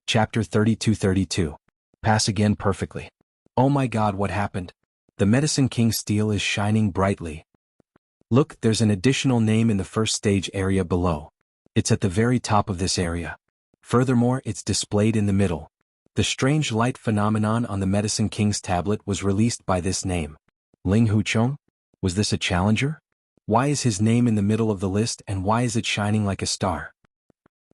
Chapter 32. Pass again perfectly. Oh my God, what happened? The Medicine King's steel is shining brightly. Look, there's an additional name in the first stage area below. It's at the very top of this area. Furthermore, it's displayed in the middle. The strange light phenomenon on the Medicine King's tablet was released by this name. Ling Huchong? Was this a challenger? Why is his name in the middle of the list and why is it shining like a star?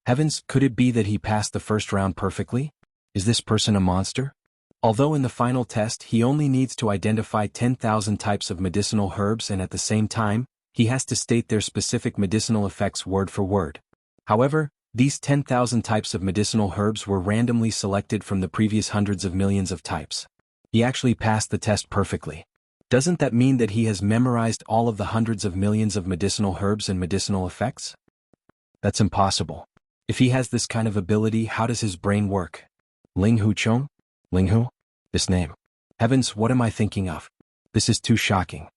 Heavens, could it be that he passed the first round perfectly? Is this person a monster? Although in the final test he only needs to identify 10,000 types of medicinal herbs and at the same time, he has to state their specific medicinal effects word for word. However, these 10,000 types of medicinal herbs were randomly selected from the previous hundreds of millions of types. He actually passed the test perfectly. Doesn't that mean that he has memorized all of the hundreds of millions of medicinal herbs and medicinal effects? That's impossible. If he has this kind of ability, how does his brain work? Ling Huchong? Ling Hu? This name. Heavens, what am I thinking of? This is too shocking.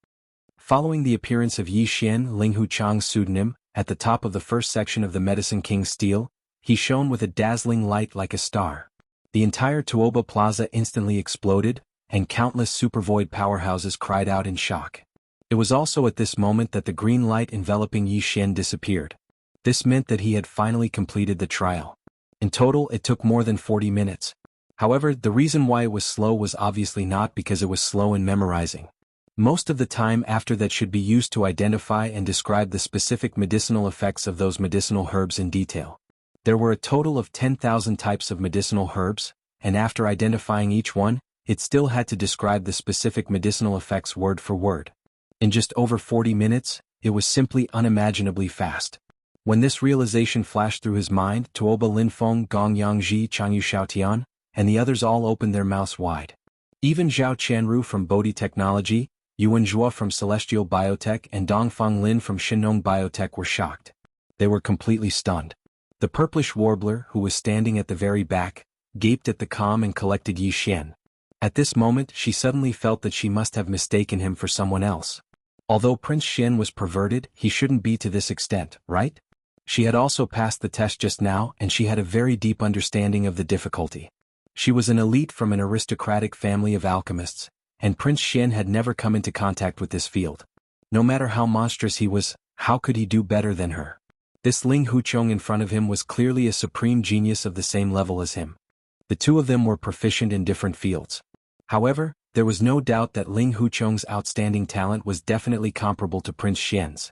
Following the appearance of Yi Xian, Ling Huchong's pseudonym, at the top of the first section of the Medicine King's steel, he shone with a dazzling light like a star. The entire Tuoba Plaza instantly exploded, and countless supervoid powerhouses cried out in shock. It was also at this moment that the green light enveloping Yi Xian disappeared. This meant that he had finally completed the trial. In total, it took more than 40 minutes. However, the reason why it was slow was obviously not because it was slow in memorizing. Most of the time after that should be used to identify and describe the specific medicinal effects of those medicinal herbs in detail. There were a total of 10,000 types of medicinal herbs, and after identifying each one, it still had to describe the specific medicinal effects word for word. In just over 40 minutes, it was simply unimaginably fast. When this realization flashed through his mind, Tuoba Linfeng, Gong Yangji, Changyu Xiaotian, and the others all opened their mouths wide. Even Zhao Qianru from Bodhi Technology, Yuan Zhuo from Celestial Biotech and Dongfang Lin from Shinong Biotech were shocked. They were completely stunned. The purplish warbler, who was standing at the very back, gaped at the calm and collected Yi Xian. At this moment she suddenly felt that she must have mistaken him for someone else. Although Prince Xian was perverted, he shouldn't be to this extent, right? She had also passed the test just now and she had a very deep understanding of the difficulty. She was an elite from an aristocratic family of alchemists, and Prince Xian had never come into contact with this field. No matter how monstrous he was, how could he do better than her? This Ling Huchong in front of him was clearly a supreme genius of the same level as him. The two of them were proficient in different fields. However, there was no doubt that Ling Huchong's outstanding talent was definitely comparable to Prince Xian's.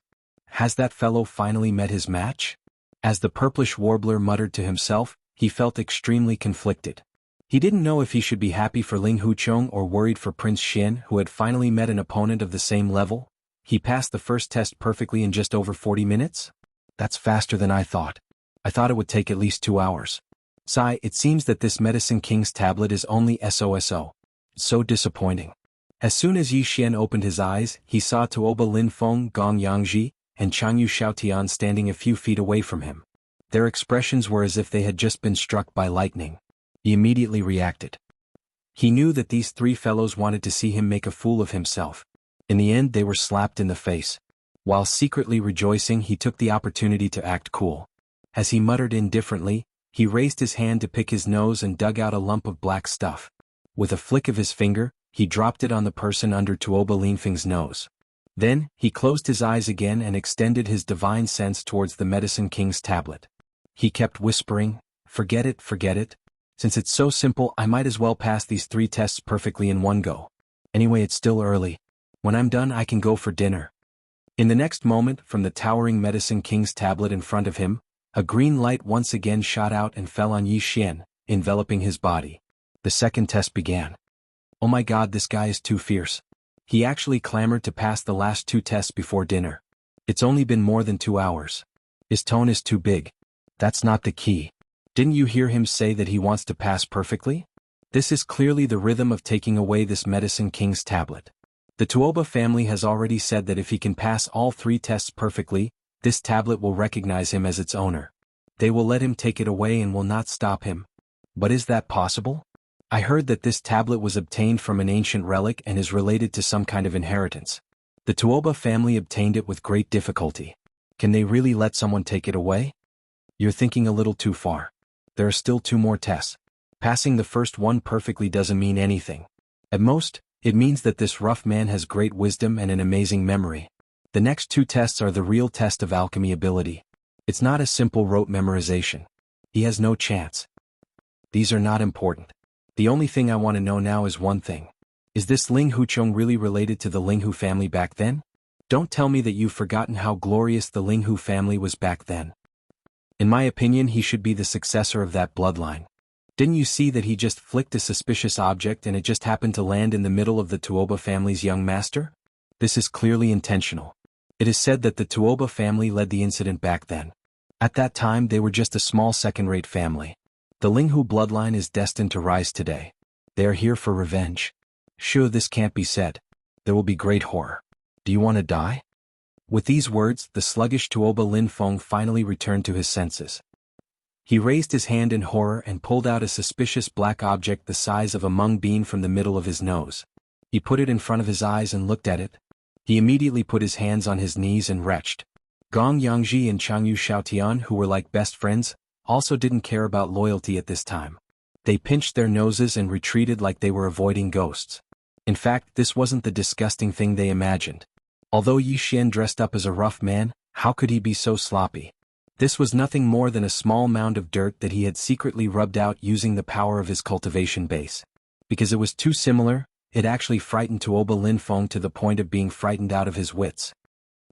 Has that fellow finally met his match? As the purplish warbler muttered to himself, he felt extremely conflicted. He didn't know if he should be happy for Ling Huchong or worried for Prince Xian, who had finally met an opponent of the same level. He passed the first test perfectly in just over 40 minutes? That's faster than I thought. I thought it would take at least 2 hours. Sigh, it seems that this Medicine King's tablet is only SOSO. So disappointing. As soon as Yi Xian opened his eyes, he saw Tuoba Linfeng, Gong Yangji, and Changyu Xiaotian standing a few feet away from him. Their expressions were as if they had just been struck by lightning. He immediately reacted. He knew that these three fellows wanted to see him make a fool of himself. In the end they were slapped in the face. While secretly rejoicing, he took the opportunity to act cool. As he muttered indifferently, he raised his hand to pick his nose and dug out a lump of black stuff. With a flick of his finger, he dropped it on the person under Tuoba Linfeng's nose. Then, he closed his eyes again and extended his divine sense towards the Medicine King's tablet. He kept whispering, forget it. Since it's so simple, I might as well pass these 3 tests perfectly in one go. Anyway, it's still early. When I'm done, I can go for dinner. In the next moment, from the towering Medicine King's tablet in front of him, a green light once again shot out and fell on Yi Xian, enveloping his body. The second test began. Oh my God, this guy is too fierce. He actually clamored to pass the last 2 tests before dinner. It's only been more than 2 hours. His tone is too big. That's not the key. Didn't you hear him say that he wants to pass perfectly? This is clearly the rhythm of taking away this Medicine King's tablet. The Tuoba family has already said that if he can pass all 3 tests perfectly, this tablet will recognize him as its owner. They will let him take it away and will not stop him. But is that possible? I heard that this tablet was obtained from an ancient relic and is related to some kind of inheritance. The Tuoba family obtained it with great difficulty. Can they really let someone take it away? You're thinking a little too far. There are still 2 more tests. Passing the first one perfectly doesn't mean anything. At most, it means that this rough man has great wisdom and an amazing memory. The next 2 tests are the real test of alchemy ability. It's not a simple rote memorization. He has no chance. These are not important. The only thing I want to know now is one thing. Is this Ling Huchong really related to the Ling Hu family back then? Don't tell me that you've forgotten how glorious the Ling Hu family was back then. In my opinion, he should be the successor of that bloodline. Didn't you see that he just flicked a suspicious object and it just happened to land in the middle of the Tuoba family's young master? This is clearly intentional. It is said that the Tuoba family led the incident back then. At that time they were just a small second-rate family. The Ling Hu bloodline is destined to rise today. They are here for revenge. Sure, this can't be said. There will be great horror. Do you want to die? With these words, the sluggish Tuoba Lin Feng finally returned to his senses. He raised his hand in horror and pulled out a suspicious black object the size of a mung bean from the middle of his nose. He put it in front of his eyes and looked at it. He immediately put his hands on his knees and retched. Gong Yangji and Changyu Xiaotian, who were like best friends, also didn't care about loyalty at this time. They pinched their noses and retreated like they were avoiding ghosts. In fact, this wasn't the disgusting thing they imagined. Although Yi Xian dressed up as a rough man, how could he be so sloppy? This was nothing more than a small mound of dirt that he had secretly rubbed out using the power of his cultivation base. Because it was too similar, it actually frightened Tuoba Lin Feng to the point of being frightened out of his wits.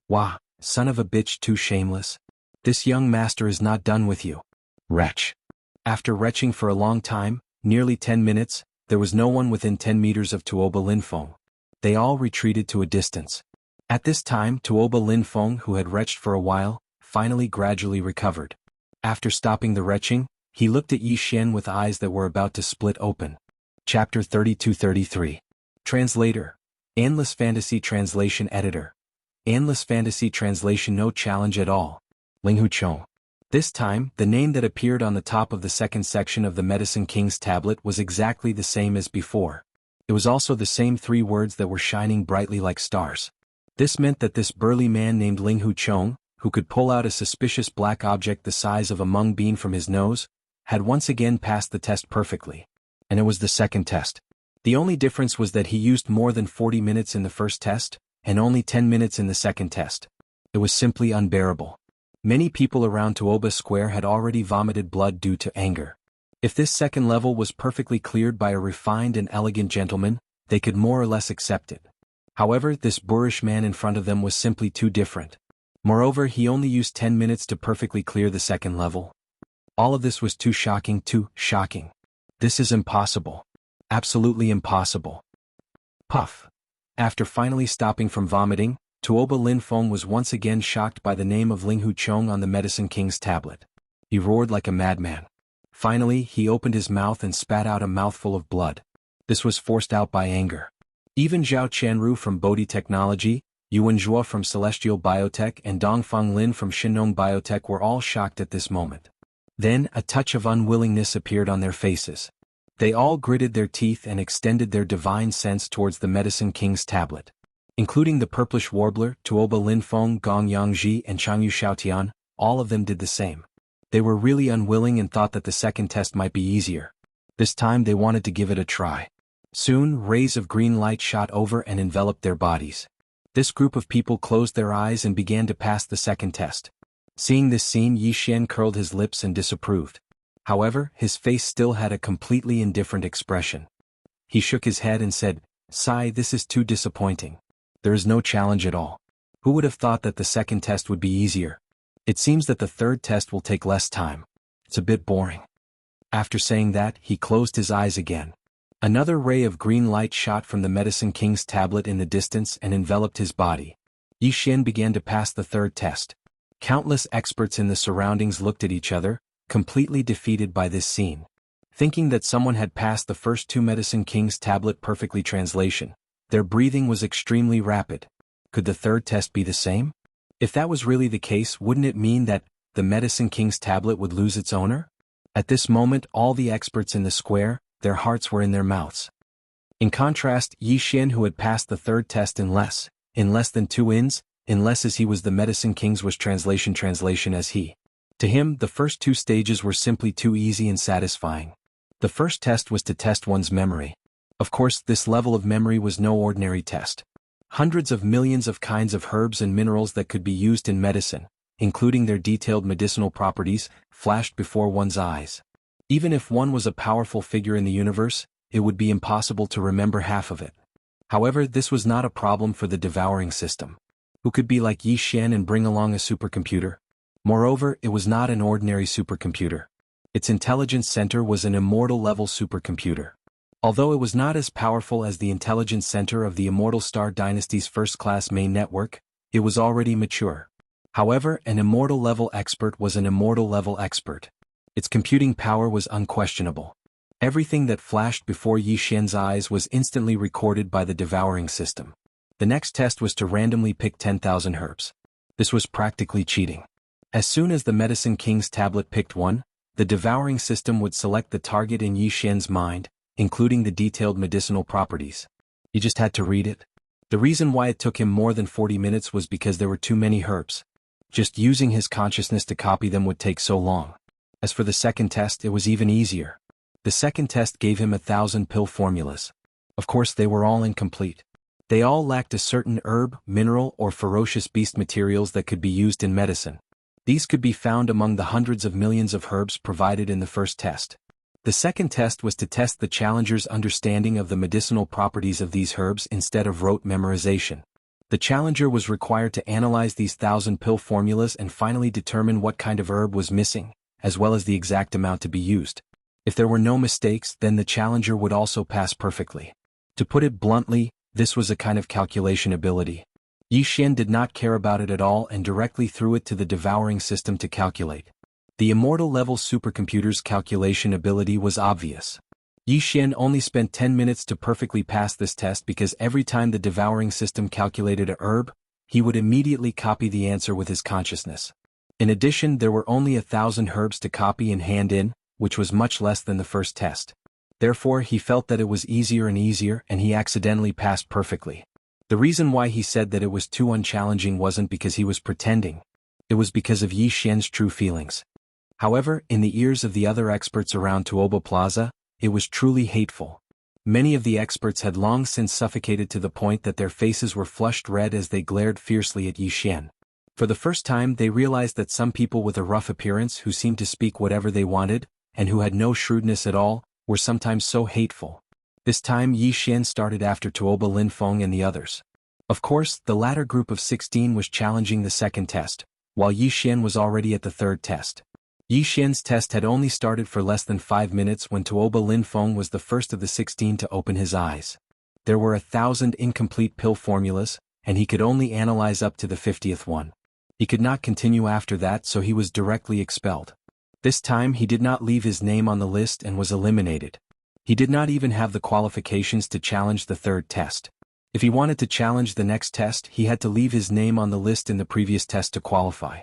Wah, son of a bitch, too shameless. This young master is not done with you. Wretch. After retching for a long time, nearly 10 minutes, there was no one within 10 meters of Tuoba Lin Feng. They all retreated to a distance. At this time, Tuoba Lin Feng, who had retched for a while, finally gradually recovered. After stopping the retching, he looked at Yi Xian with eyes that were about to split open. Chapter 32-33. Translator. Endless Fantasy Translation Editor. Endless Fantasy Translation. No challenge at all. Ling Huchong. This time, the name that appeared on the top of the second section of the Medicine King's tablet was exactly the same as before. It was also the same 3 words that were shining brightly like stars. This meant that this burly man named Ling Huchong, who could pull out a suspicious black object the size of a mung bean from his nose, had once again passed the test perfectly. And it was the second test. The only difference was that he used more than 40 minutes in the first test, and only 10 minutes in the second test. It was simply unbearable. Many people around Tuoba Square had already vomited blood due to anger. If this second level was perfectly cleared by a refined and elegant gentleman, they could more or less accept it. However, this boorish man in front of them was simply too different. Moreover, he only used 10 minutes to perfectly clear the second level. All of this was too shocking. This is impossible. Absolutely impossible. Puff. After finally stopping from vomiting, Tuoba Lin Feng was once again shocked by the name of Ling Huchong on the Medicine King's tablet. He roared like a madman. Finally, he opened his mouth and spat out a mouthful of blood. This was forced out by anger. Even Zhao Qianru from Bodhi Technology, Yuan Zhuo from Celestial Biotech and Dongfang Lin from Shinong Biotech were all shocked at this moment. Then, a touch of unwillingness appeared on their faces. They all gritted their teeth and extended their divine sense towards the Medicine King's tablet. Including the purplish warbler, Tuoba Lin Feng, Gong Yangji and Changyu Xiaotian, all of them did the same. They were really unwilling and thought that the second test might be easier. This time they wanted to give it a try. Soon, rays of green light shot over and enveloped their bodies. This group of people closed their eyes and began to pass the second test. Seeing this scene, Yi Xian curled his lips and disapproved. However, his face still had a completely indifferent expression. He shook his head and said, "Sigh, this is too disappointing. There is no challenge at all. Who would have thought that the second test would be easier? It seems that the third test will take less time. It's a bit boring." After saying that, he closed his eyes again. Another ray of green light shot from the Medicine King's tablet in the distance and enveloped his body. Yi Xian began to pass the third test. Countless experts in the surroundings looked at each other, completely defeated by this scene. Thinking that someone had passed the first 2 Medicine King's tablet perfectly translation, their breathing was extremely rapid. Could the third test be the same? If that was really the case, wouldn't it mean that the Medicine King's tablet would lose its owner? At this moment, all the experts in the square, their hearts were in their mouths. In contrast, Yi Xian, who had passed the third test in less than 2 ins, as he was the Medicine King's was translation as he To him, the first two stages were simply too easy and satisfying. The first test was to test one's memory. Of course, this level of memory was no ordinary test. Hundreds of millions of kinds of herbs and minerals that could be used in medicine, including their detailed medicinal properties, flashed before one's eyes. Even if one was a powerful figure in the universe, it would be impossible to remember half of it. However, this was not a problem for the devouring system. Who could be like Yi Xian and bring along a supercomputer? Moreover, it was not an ordinary supercomputer. Its intelligence center was an immortal-level supercomputer. Although it was not as powerful as the intelligence center of the Immortal Star Dynasty's first-class main network, it was already mature. However, an immortal-level expert was an immortal-level expert. Its computing power was unquestionable. Everything that flashed before Yi Xian's eyes was instantly recorded by the devouring system. The next test was to randomly pick 10,000 herbs. This was practically cheating. As soon as the Medicine King's tablet picked one, the devouring system would select the target in Yi Xian's mind, including the detailed medicinal properties. He just had to read it. The reason why it took him more than 40 minutes was because there were too many herbs. Just using his consciousness to copy them would take so long. As for the second test, it was even easier. The second test gave him 1,000 pill formulas. Of course, they were all incomplete. They all lacked a certain herb, mineral, or ferocious beast materials that could be used in medicine. These could be found among the hundreds of millions of herbs provided in the first test. The second test was to test the challenger's understanding of the medicinal properties of these herbs instead of rote memorization. The challenger was required to analyze these 1,000 pill formulas and finally determine what kind of herb was missing, as well as the exact amount to be used. If there were no mistakes, then the challenger would also pass perfectly. To put it bluntly, this was a kind of calculation ability. Yi Xian did not care about it at all and directly threw it to the devouring system to calculate. The immortal-level supercomputer's calculation ability was obvious. Yi Xian only spent 10 minutes to perfectly pass this test because every time the devouring system calculated a herb, he would immediately copy the answer with his consciousness. In addition, there were only 1,000 herbs to copy and hand in, which was much less than the first test. Therefore, he felt that it was easier and easier and he accidentally passed perfectly. The reason why he said that it was too unchallenging wasn't because he was pretending. It was because of Yi Xian's true feelings. However, in the ears of the other experts around Tuoba Plaza, it was truly hateful. Many of the experts had long since suffocated to the point that their faces were flushed red as they glared fiercely at Yi Xian. For the first time, they realized that some people with a rough appearance who seemed to speak whatever they wanted, and who had no shrewdness at all, were sometimes so hateful. This time Yi Xian started after Tuoba Linfeng and the others. Of course, the latter group of 16 was challenging the second test, while Yi Xian was already at the third test. Yi Xian's test had only started for less than 5 minutes when Tuoba Linfeng was the first of the 16 to open his eyes. There were 1,000 incomplete pill formulas, and he could only analyze up to the 50th one. He could not continue after that, so he was directly expelled. This time he did not leave his name on the list and was eliminated. He did not even have the qualifications to challenge the third test. If he wanted to challenge the next test, he had to leave his name on the list in the previous test to qualify.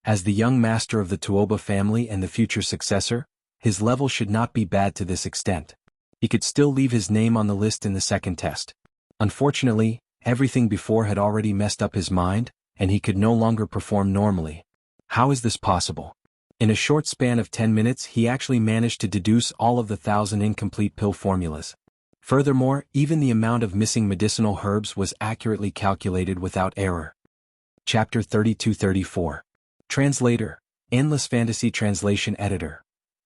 As the young master of the Tuoba family and the future successor, his level should not be bad to this extent. He could still leave his name on the list in the second test. Unfortunately, everything before had already messed up his mind, and he could no longer perform normally. How is this possible? In a short span of 10 minutes he actually managed to deduce all of the 1,000 incomplete pill formulas. Furthermore, even the amount of missing medicinal herbs was accurately calculated without error. Chapter 32-34. Translator. Endless Fantasy Translation Editor.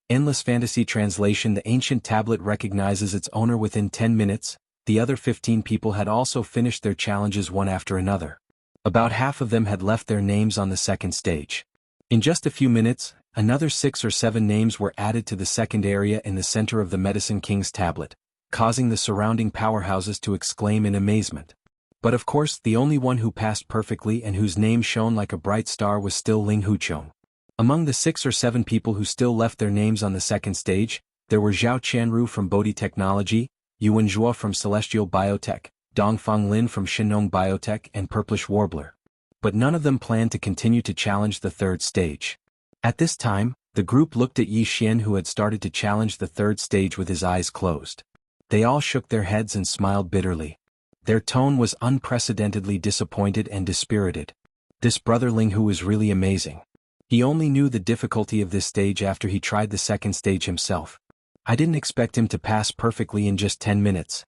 Endless Fantasy Translation. The ancient tablet recognizes its owner within 10 minutes. The other 15 people had also finished their challenges one after another. About half of them had left their names on the second stage. In just a few minutes, another 6 or 7 names were added to the second area in the center of the Medicine King's tablet, causing the surrounding powerhouses to exclaim in amazement. But of course, the only one who passed perfectly and whose name shone like a bright star was still Ling Huchong. Among the 6 or 7 people who still left their names on the second stage, there were Zhao Qianru from Bodhi Technology, Yuan Zhuo from Celestial Biotech, Dongfang Lin from Shinong Biotech and Purplish Warbler. But none of them planned to continue to challenge the third stage. At this time, the group looked at Yi Xian, who had started to challenge the third stage with his eyes closed. They all shook their heads and smiled bitterly. Their tone was unprecedentedly disappointed and dispirited. This brother Ling Hu is really amazing. He only knew the difficulty of this stage after he tried the second stage himself. I didn't expect him to pass perfectly in just 10 minutes.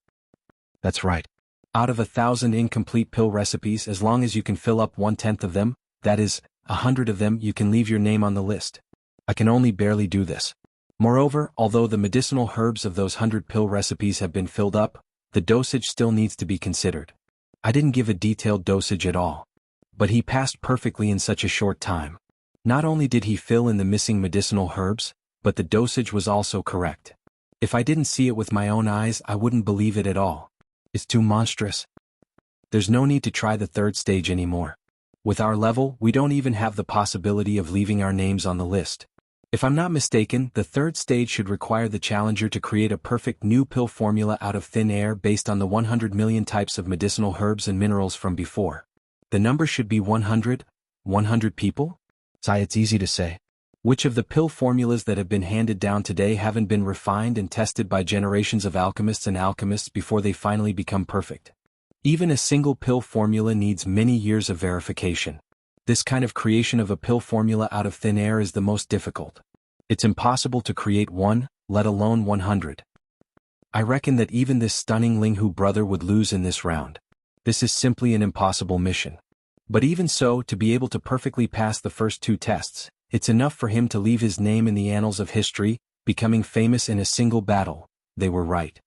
That's right. Out of 1,000 incomplete pill recipes, as long as you can fill up 1/10 of them, that is, 100 of them, you can leave your name on the list. I can only barely do this. Moreover, although the medicinal herbs of those 100 pill recipes have been filled up, the dosage still needs to be considered. I didn't give a detailed dosage at all. But he passed perfectly in such a short time. Not only did he fill in the missing medicinal herbs, but the dosage was also correct. If I didn't see it with my own eyes, I wouldn't believe it at all. It's too monstrous. There's no need to try the third stage anymore. With our level, we don't even have the possibility of leaving our names on the list. If I'm not mistaken, the third stage should require the challenger to create a perfect new pill formula out of thin air based on the 100 million types of medicinal herbs and minerals from before. The number should be 100? 100 people? It's easy to say. Which of the pill formulas that have been handed down today haven't been refined and tested by generations of alchemists before they finally become perfect? Even a single pill formula needs many years of verification. This kind of creation of a pill formula out of thin air is the most difficult. It's impossible to create one, let alone 100. I reckon that even this stunning Linghu brother would lose in this round. This is simply an impossible mission. But even so, to be able to perfectly pass the first two tests, it's enough for him to leave his name in the annals of history, becoming famous in a single battle. They were right.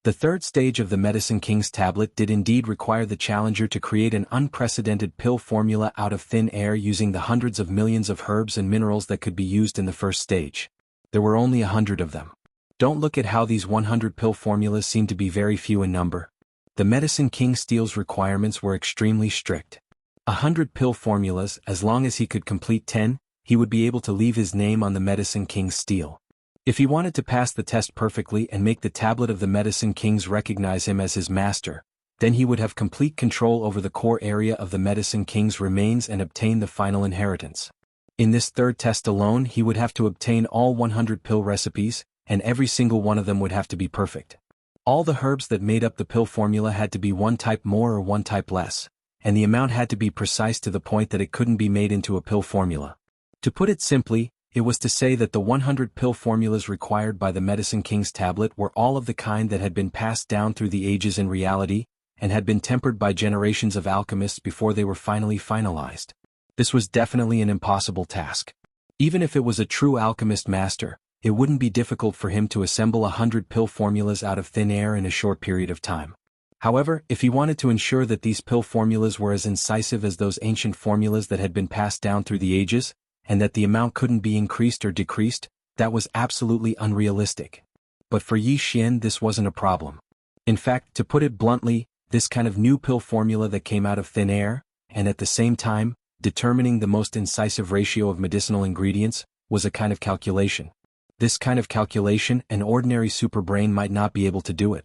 The third stage of the Medicine King's tablet did indeed require the challenger to create an unprecedented pill formula out of thin air using the hundreds of millions of herbs and minerals that could be used in the first stage. There were only 100 of them. Don't look at how these 100 pill formulas seem to be very few in number. The Medicine King Steel's requirements were extremely strict. 100 pill formulas, as long as he could complete 10, he would be able to leave his name on the Medicine King's steel. If he wanted to pass the test perfectly and make the tablet of the Medicine Kings recognize him as his master, then he would have complete control over the core area of the Medicine King's remains and obtain the final inheritance. In this third test alone, he would have to obtain all 100 pill recipes, and every single one of them would have to be perfect. All the herbs that made up the pill formula had to be one type more or one type less, and the amount had to be precise to the point that it couldn't be made into a pill formula. To put it simply, it was to say that the 100 pill formulas required by the Medicine King's tablet were all of the kind that had been passed down through the ages in reality, and had been tempered by generations of alchemists before they were finally finalized. This was definitely an impossible task. Even if it was a true alchemist master, it wouldn't be difficult for him to assemble 100 pill formulas out of thin air in a short period of time. However, if he wanted to ensure that these pill formulas were as incisive as those ancient formulas that had been passed down through the ages, and that the amount couldn't be increased or decreased, that was absolutely unrealistic. But for Yi Xian, this wasn't a problem. In fact, to put it bluntly, this kind of new pill formula that came out of thin air, and at the same time, determining the most incisive ratio of medicinal ingredients, was a kind of calculation. This kind of calculation, an ordinary superbrain might not be able to do it.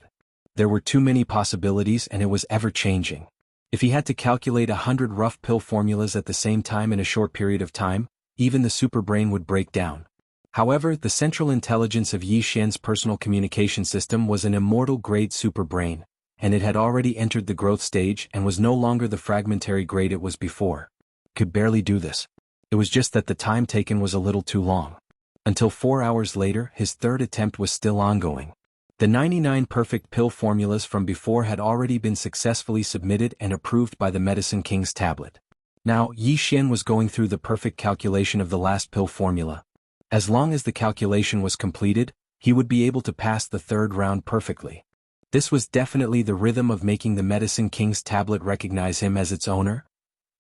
There were too many possibilities and it was ever-changing. If he had to calculate 100 rough pill formulas at the same time in a short period of time, even the superbrain would break down. However, the central intelligence of Yi Xian's personal communication system was an immortal-grade superbrain, and it had already entered the growth stage and was no longer the fragmentary grade it was before. Could barely do this. It was just that the time taken was a little too long. Until 4 hours later, his third attempt was still ongoing. The 99 perfect pill formulas from before had already been successfully submitted and approved by the Medicine King's tablet. Now, Yi Xian was going through the perfect calculation of the last pill formula. As long as the calculation was completed, he would be able to pass the third round perfectly. This was definitely the rhythm of making the Medicine King's tablet recognize him as its owner.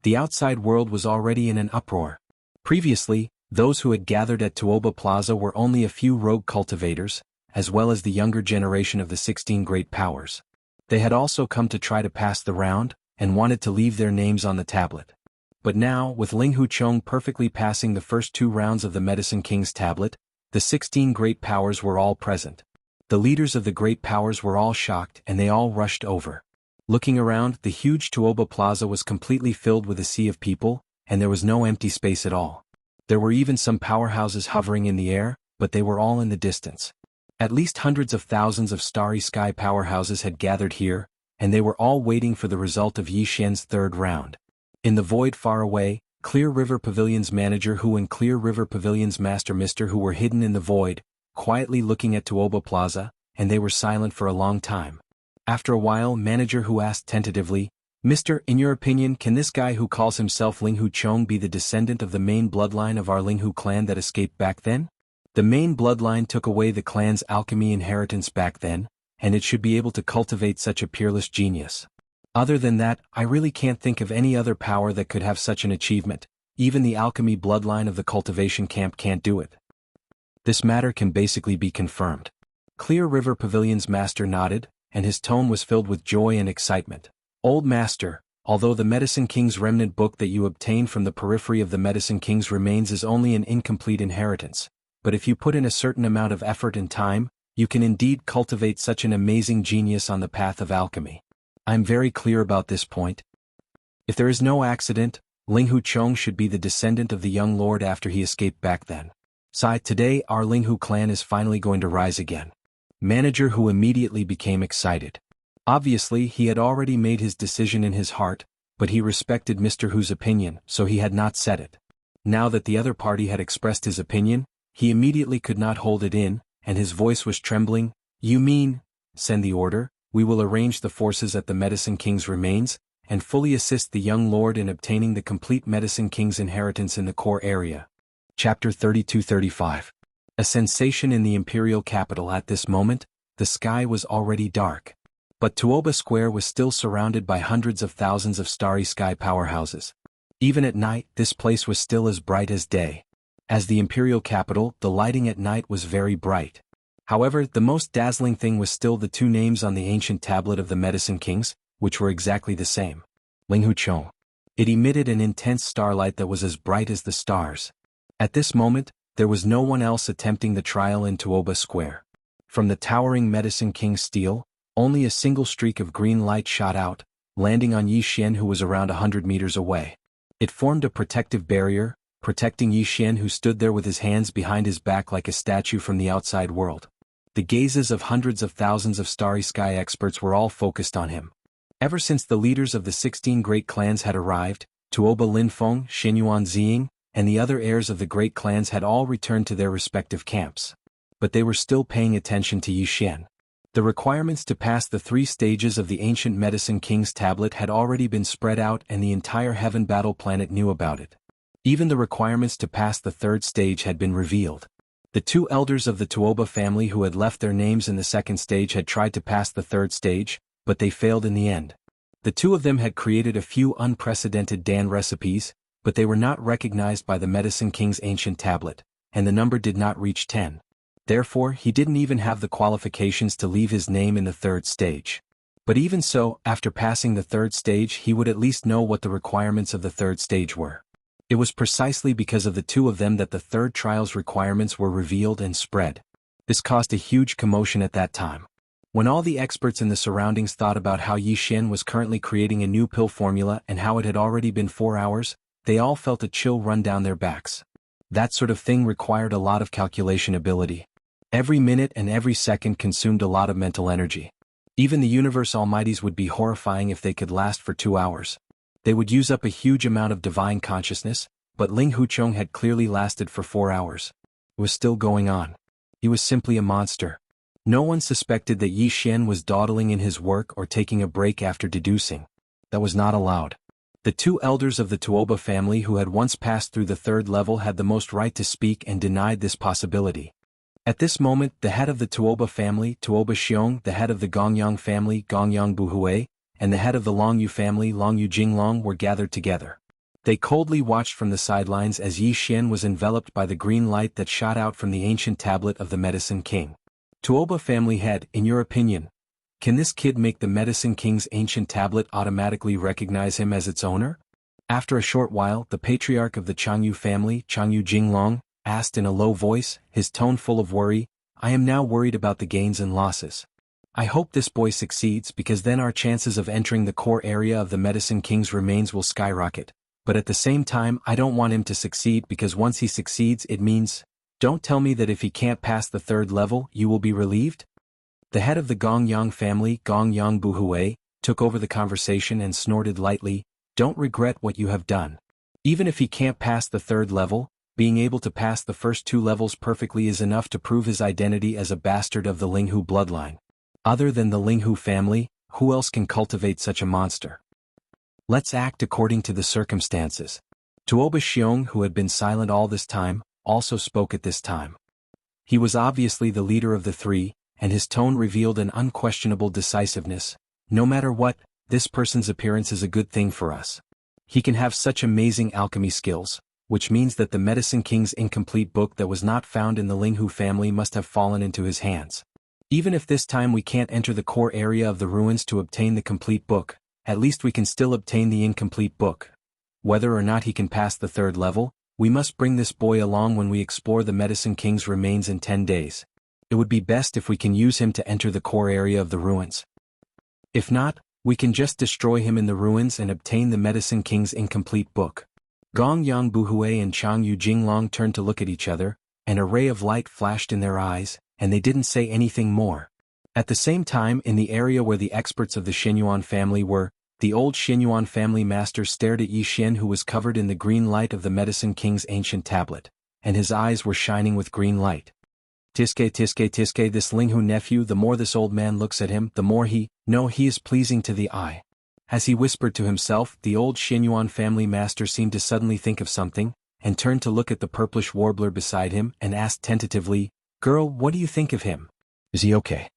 The outside world was already in an uproar. Previously, those who had gathered at Tuoba Plaza were only a few rogue cultivators, as well as the younger generation of the 16 great powers. They had also come to try to pass the round, and wanted to leave their names on the tablet. But now, with Ling Huchong perfectly passing the first 2 rounds of the Medicine King's tablet, the 16 great powers were all present. The leaders of the great powers were all shocked and they all rushed over. Looking around, the huge Tuoba Plaza was completely filled with a sea of people, and there was no empty space at all. There were even some powerhouses hovering in the air, but they were all in the distance. At least hundreds of thousands of starry sky powerhouses had gathered here, and they were all waiting for the result of Yi Xian's third round. In the void far away, Clear River Pavilion's manager Hu and Clear River Pavilion's master Mr. Hu were hidden in the void, quietly looking at Tuoba Plaza, and they were silent for a long time. After a while, manager Hu asked tentatively, "Mister, in your opinion, can this guy who calls himself Ling Hu Chong be the descendant of the main bloodline of our Ling Hu clan that escaped back then? The main bloodline took away the clan's alchemy inheritance back then, and it should be able to cultivate such a peerless genius. Other than that, I really can't think of any other power that could have such an achievement. Even the alchemy bloodline of the cultivation camp can't do it." This matter can basically be confirmed. Clear River Pavilion's master nodded, and his tone was filled with joy and excitement. "Old master, although the Medicine King's remnant book that you obtained from the periphery of the Medicine King's remains is only an incomplete inheritance, but if you put in a certain amount of effort and time, you can indeed cultivate such an amazing genius on the path of alchemy. I'm very clear about this point. If there is no accident, Ling Hu Chong should be the descendant of the young lord after he escaped back then. Today our Ling Hu clan is finally going to rise again." Manager Hu immediately became excited. Obviously, he had already made his decision in his heart, but he respected Mr. Hu's opinion, so he had not said it. Now that the other party had expressed his opinion, he immediately could not hold it in, and his voice was trembling. "You mean, send the order, we will arrange the forces at the Medicine King's remains, and fully assist the young lord in obtaining the complete Medicine King's inheritance in the core area." Chapter 32-35. A sensation in the imperial capital at this moment. The sky was already dark. But Tuoba Square was still surrounded by hundreds of thousands of starry sky powerhouses. Even at night, this place was still as bright as day. As the imperial capital, the lighting at night was very bright. However, the most dazzling thing was still the two names on the ancient tablet of the Medicine Kings, which were exactly the same. Ling Hu Chong. It emitted an intense starlight that was as bright as the stars. At this moment, there was no one else attempting the trial in Tuoba Square. From the towering Medicine King's steel, only a single streak of green light shot out, landing on Yi Xian, who was around 100 meters away. It formed a protective barrier, protecting Yi Xian, who stood there with his hands behind his back like a statue from the outside world. The gazes of hundreds of thousands of starry sky experts were all focused on him. Ever since the leaders of the 16 great clans had arrived, Tuoba Linfeng, Xinyuan Ziying, and the other heirs of the great clans had all returned to their respective camps. But they were still paying attention to Yi Xian. The requirements to pass the 3 stages of the ancient Medicine King's tablet had already been spread out, and the entire Heaven Battle planet knew about it. Even the requirements to pass the 3rd stage had been revealed. The 2 elders of the Tuoba family who had left their names in the 2nd stage had tried to pass the 3rd stage, but they failed in the end. The 2 of them had created a few unprecedented Dan recipes, but they were not recognized by the Medicine King's ancient tablet, and the number did not reach 10. Therefore, he didn't even have the qualifications to leave his name in the 3rd stage. But even so, after passing the 3rd stage, he would at least know what the requirements of the 3rd stage were. It was precisely because of the 2 of them that the 3rd trial's requirements were revealed and spread. This caused a huge commotion at that time. When all the experts in the surroundings thought about how Yi Xian was currently creating a new pill formula and how it had already been 4 hours, they all felt a chill run down their backs. That sort of thing required a lot of calculation ability. Every minute and every second consumed a lot of mental energy. Even the universe almighties would be horrifying if they could last for 2 hours. They would use up a huge amount of divine consciousness, but Ling Hu Chong had clearly lasted for 4 hours. It was still going on. He was simply a monster. No one suspected that Yi Xian was dawdling in his work or taking a break after deducing. That was not allowed. The 2 elders of the Tuoba family who had once passed through the 3rd level had the most right to speak and denied this possibility. At this moment, the head of the Tuoba family, Tuoba Xiong, the head of the Gongyang family, Gongyang Buhui, and the head of the Longyu family, Longyu Jinglong, were gathered together. They coldly watched from the sidelines as Yi Xian was enveloped by the green light that shot out from the ancient tablet of the Medicine King. Tuoba family head, in your opinion, can this kid make the Medicine King's ancient tablet automatically recognize him as its owner? After a short while, the patriarch of the Changyu family, Changyu Jinglong, asked in a low voice, his tone full of worry, "I am now worried about the gains and losses. I hope this boy succeeds because then our chances of entering the core area of the Medicine King's remains will skyrocket. But at the same time, I don't want him to succeed because once he succeeds it means, don't tell me that if he can't pass the 3rd level, you will be relieved?" The head of the Gongyang family, Gongyang Buhui, took over the conversation and snorted lightly, "Don't regret what you have done. Even if he can't pass the third level, being able to pass the first two levels perfectly is enough to prove his identity as a bastard of the Linghu bloodline. Other than the Linghu family, who else can cultivate such a monster? Let's act according to the circumstances. Tuoba Xiong, who had been silent all this time, also spoke at this time. He was obviously the leader of the three, and his tone revealed an unquestionable decisiveness. No matter what, this person's appearance is a good thing for us. He can have such amazing alchemy skills, which means that the Medicine King's incomplete book that was not found in the Linghu family must have fallen into his hands. Even if this time we can't enter the core area of the ruins to obtain the complete book, at least we can still obtain the incomplete book. Whether or not he can pass the third level, we must bring this boy along when we explore the Medicine King's remains in 10 days. It would be best if we can use him to enter the core area of the ruins. If not, we can just destroy him in the ruins and obtain the Medicine King's incomplete book. Gong Yang Buhui and Chang Yu Jinglong turned to look at each other, and a ray of light flashed in their eyes, and they didn't say anything more. At the same time, in the area where the experts of the Xinyuan family were, the old Xinyuan family master stared at Yi Xian, who was covered in the green light of the Medicine King's ancient tablet, and his eyes were shining with green light. Tiske, this Linghu nephew, the more this old man looks at him, the more he is pleasing to the eye. As he whispered to himself, the old Xinyuan family master seemed to suddenly think of something, and turned to look at the purplish warbler beside him and asked tentatively, "Girl, what do you think of him? Is he okay?"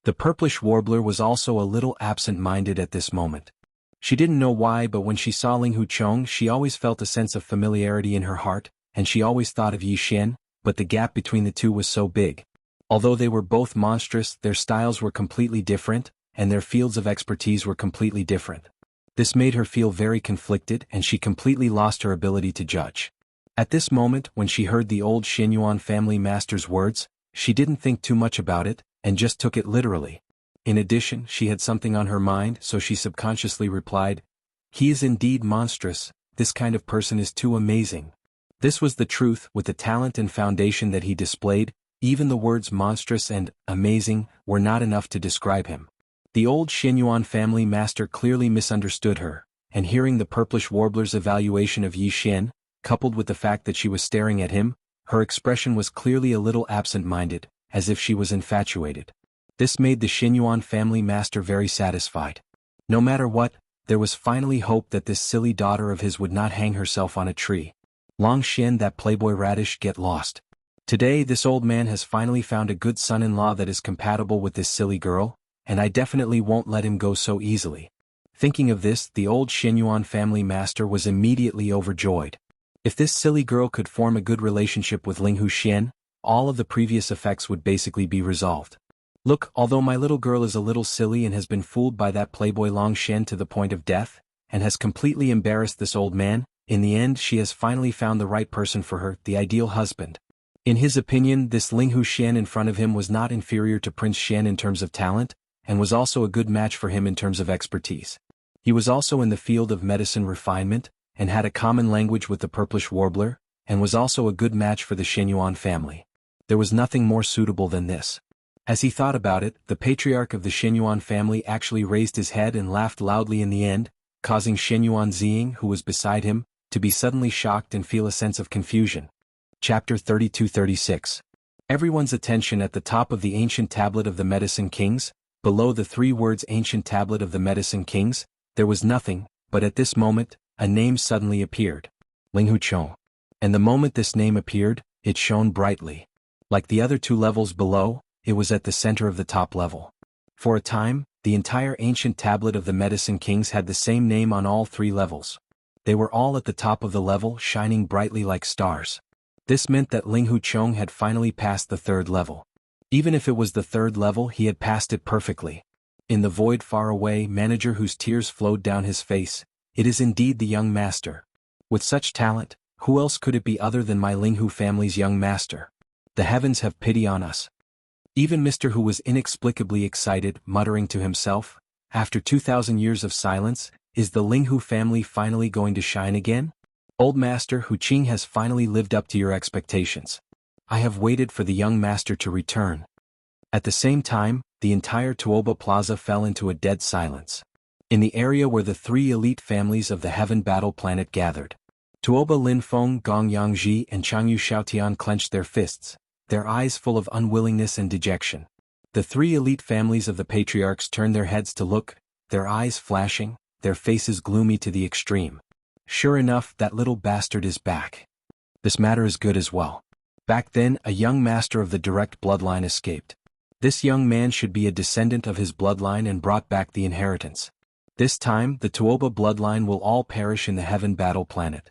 The purplish warbler was also a little absent-minded at this moment. She didn't know why, but when she saw Linghu Chong, she always felt a sense of familiarity in her heart, and she always thought of Yi Xian, but the gap between the two was so big. Although they were both monstrous, their styles were completely different, and their fields of expertise were completely different. This made her feel very conflicted, and she completely lost her ability to judge. At this moment, when she heard the old Xinyuan family master's words, she didn't think too much about it, and just took it literally. In addition, she had something on her mind, so she subconsciously replied, "He is indeed monstrous, this kind of person is too amazing." This was the truth. With the talent and foundation that he displayed, even the words monstrous and amazing were not enough to describe him. The old Xinyuan family master clearly misunderstood her, and hearing the purplish warbler's evaluation of Yi Xian, coupled with the fact that she was staring at him, her expression was clearly a little absent-minded, as if she was infatuated. This made the Xinyuan family master very satisfied. No matter what, there was finally hope that this silly daughter of his would not hang herself on a tree. Long Xian, that playboy radish, get lost. Today this old man has finally found a good son-in-law that is compatible with this silly girl, and I definitely won't let him go so easily. Thinking of this, the old Xinyuan family master was immediately overjoyed. If this silly girl could form a good relationship with Linghu Xian, all of the previous effects would basically be resolved. Look, although my little girl is a little silly and has been fooled by that playboy Long Xian to the point of death, and has completely embarrassed this old man, in the end she has finally found the right person for her, the ideal husband. In his opinion, this Linghu Xian in front of him was not inferior to Prince Xian in terms of talent, and was also a good match for him in terms of expertise. He was also in the field of medicine refinement, and had a common language with the purplish warbler, and was also a good match for the Xinyuan family. There was nothing more suitable than this. As he thought about it, the patriarch of the Xinyuan family actually raised his head and laughed loudly in the end, causing Xinyuan Ziying, who was beside him, to be suddenly shocked and feel a sense of confusion. Chapter 32-36. Everyone's attention at the top of the ancient tablet of the Medicine Kings, below the 3 words Ancient Tablet of the Medicine Kings, there was nothing, but at this moment, a name suddenly appeared. Linghu Chong. And the moment this name appeared, it shone brightly. Like the other 2 levels below, it was at the center of the top level. For a time, the entire ancient tablet of the Medicine Kings had the same name on all 3 levels. They were all at the top of the level, shining brightly like stars. This meant that Linghu Chong had finally passed the 3rd level. Even if it was the 3rd level, he had passed it perfectly. In the void far away, manager whose tears flowed down his face, it is indeed the young master. With such talent, who else could it be other than my Linghu family's young master? The heavens have pity on us. Even Mr. Hu was inexplicably excited, muttering to himself, after 2,000 years of silence, is the Linghu family finally going to shine again? Old Master Hu Qing has finally lived up to your expectations. I have waited for the young master to return. At the same time, the entire Tuoba Plaza fell into a dead silence. In the area where the 3 elite families of the Heaven Battle Planet gathered, Tuoba Linfeng, Gong Yangji and Changyu Xiaotian clenched their fists, their eyes full of unwillingness and dejection. The three elite families of the patriarchs turned their heads to look, their eyes flashing, their faces gloomy to the extreme. Sure enough, that little bastard is back. This matter is good as well. Back then, a young master of the direct bloodline escaped. This young man should be a descendant of his bloodline and brought back the inheritance. This time, the Tuoba bloodline will all perish in the heaven battle planet.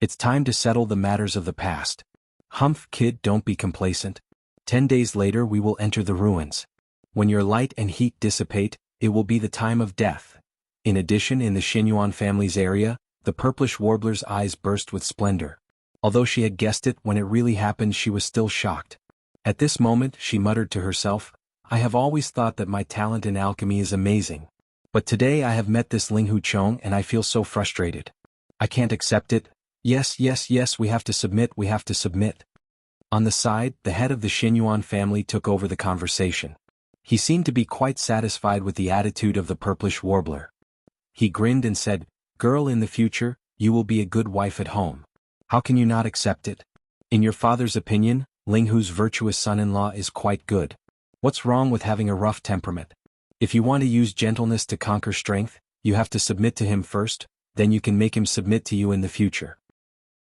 It's time to settle the matters of the past. Humph, kid, don't be complacent. 10 days later we will enter the ruins. When your light and heat dissipate, it will be the time of death. In addition, in the Xinyuan family's area, the purplish warbler's eyes burst with splendor. Although she had guessed it, when it really happened she was still shocked. At this moment, she muttered to herself, I have always thought that my talent in alchemy is amazing. But today I have met this Linghu Chong and I feel so frustrated. I can't accept it. Yes, we have to submit. On the side, the head of the Xinyuan family took over the conversation. He seemed to be quite satisfied with the attitude of the purplish warbler. He grinned and said, Girl, in the future, you will be a good wife at home. How can you not accept it? In your father's opinion, Linghu's virtuous son-in-law is quite good. What's wrong with having a rough temperament? If you want to use gentleness to conquer strength, you have to submit to him first, then you can make him submit to you in the future.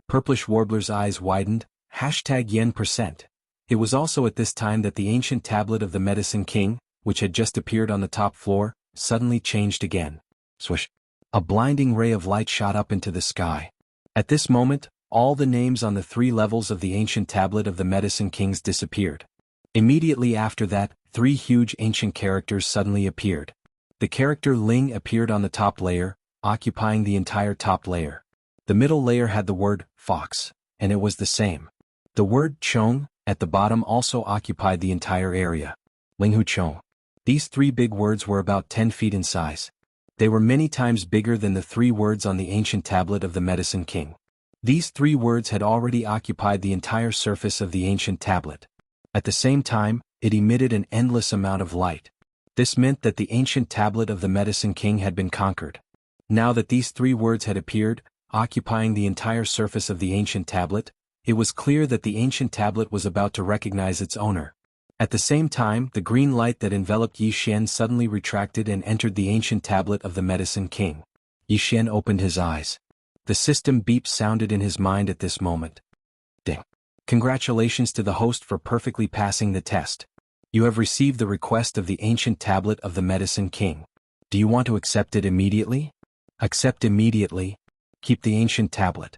Purplish Warbler's eyes widened, #yen%. It was also at this time that the ancient tablet of the Medicine King, which had just appeared on the top floor, suddenly changed again. Swish! A blinding ray of light shot up into the sky. At this moment, all the names on the 3 levels of the ancient tablet of the Medicine Kings disappeared. Immediately after that, 3 huge ancient characters suddenly appeared. The character Ling appeared on the top layer, occupying the entire top layer. The middle layer had the word fox, and it was the same. The word Chong at the bottom also occupied the entire area. Linghu Chong. These 3 big words were about 10 feet in size. They were many times bigger than the 3 words on the ancient tablet of the Medicine King. These 3 words had already occupied the entire surface of the ancient tablet. At the same time, it emitted an endless amount of light. This meant that the ancient tablet of the Medicine King had been conquered. Now that these 3 words had appeared, occupying the entire surface of the ancient tablet, it was clear that the ancient tablet was about to recognize its owner. At the same time, the green light that enveloped Yi Xian suddenly retracted and entered the ancient tablet of the Medicine King. Yi Xian opened his eyes. The system beep sounded in his mind at this moment. Ding. Congratulations to the host for perfectly passing the test. You have received the request of the ancient tablet of the Medicine King. Do you want to accept it immediately? Accept immediately. Keep the ancient tablet.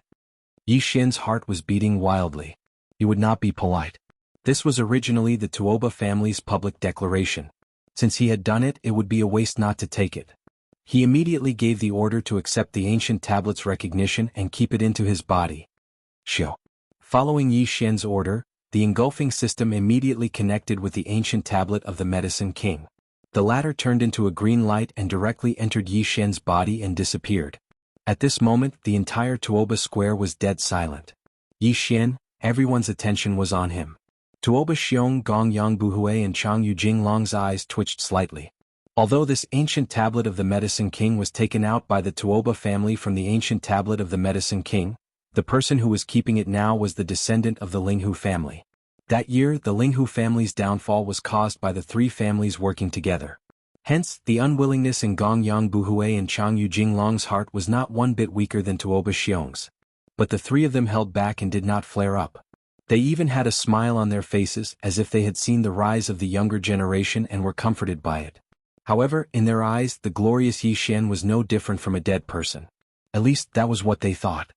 Yi Xian's heart was beating wildly. He would not be polite. This was originally the Tuoba family's public declaration. Since he had done it, it would be a waste not to take it. He immediately gave the order to accept the ancient tablet's recognition and keep it into his body. Shio. Following Yi Xian's order, the engulfing system immediately connected with the ancient tablet of the Medicine King. The latter turned into a green light and directly entered Yi Xian's body and disappeared. At this moment, the entire Tuoba square was dead silent. Yi Xian, everyone's attention was on him. Tuoba Xiong Gong Yang Buhui and Chang Yu Jinglong's eyes twitched slightly. Although this ancient tablet of the Medicine King was taken out by the Tuoba family from the ancient tablet of the Medicine King, the person who was keeping it now was the descendant of the Linghu family. That year, the Linghu family's downfall was caused by the 3 families working together. Hence, the unwillingness in Gong Yang Buhui and Chang Yu Jinglong's heart was not one bit weaker than Tuoba Xiong's. But the 3 of them held back and did not flare up. They even had a smile on their faces as if they had seen the rise of the younger generation and were comforted by it. However, in their eyes, the glorious Yi Xian was no different from a dead person. At least, that was what they thought.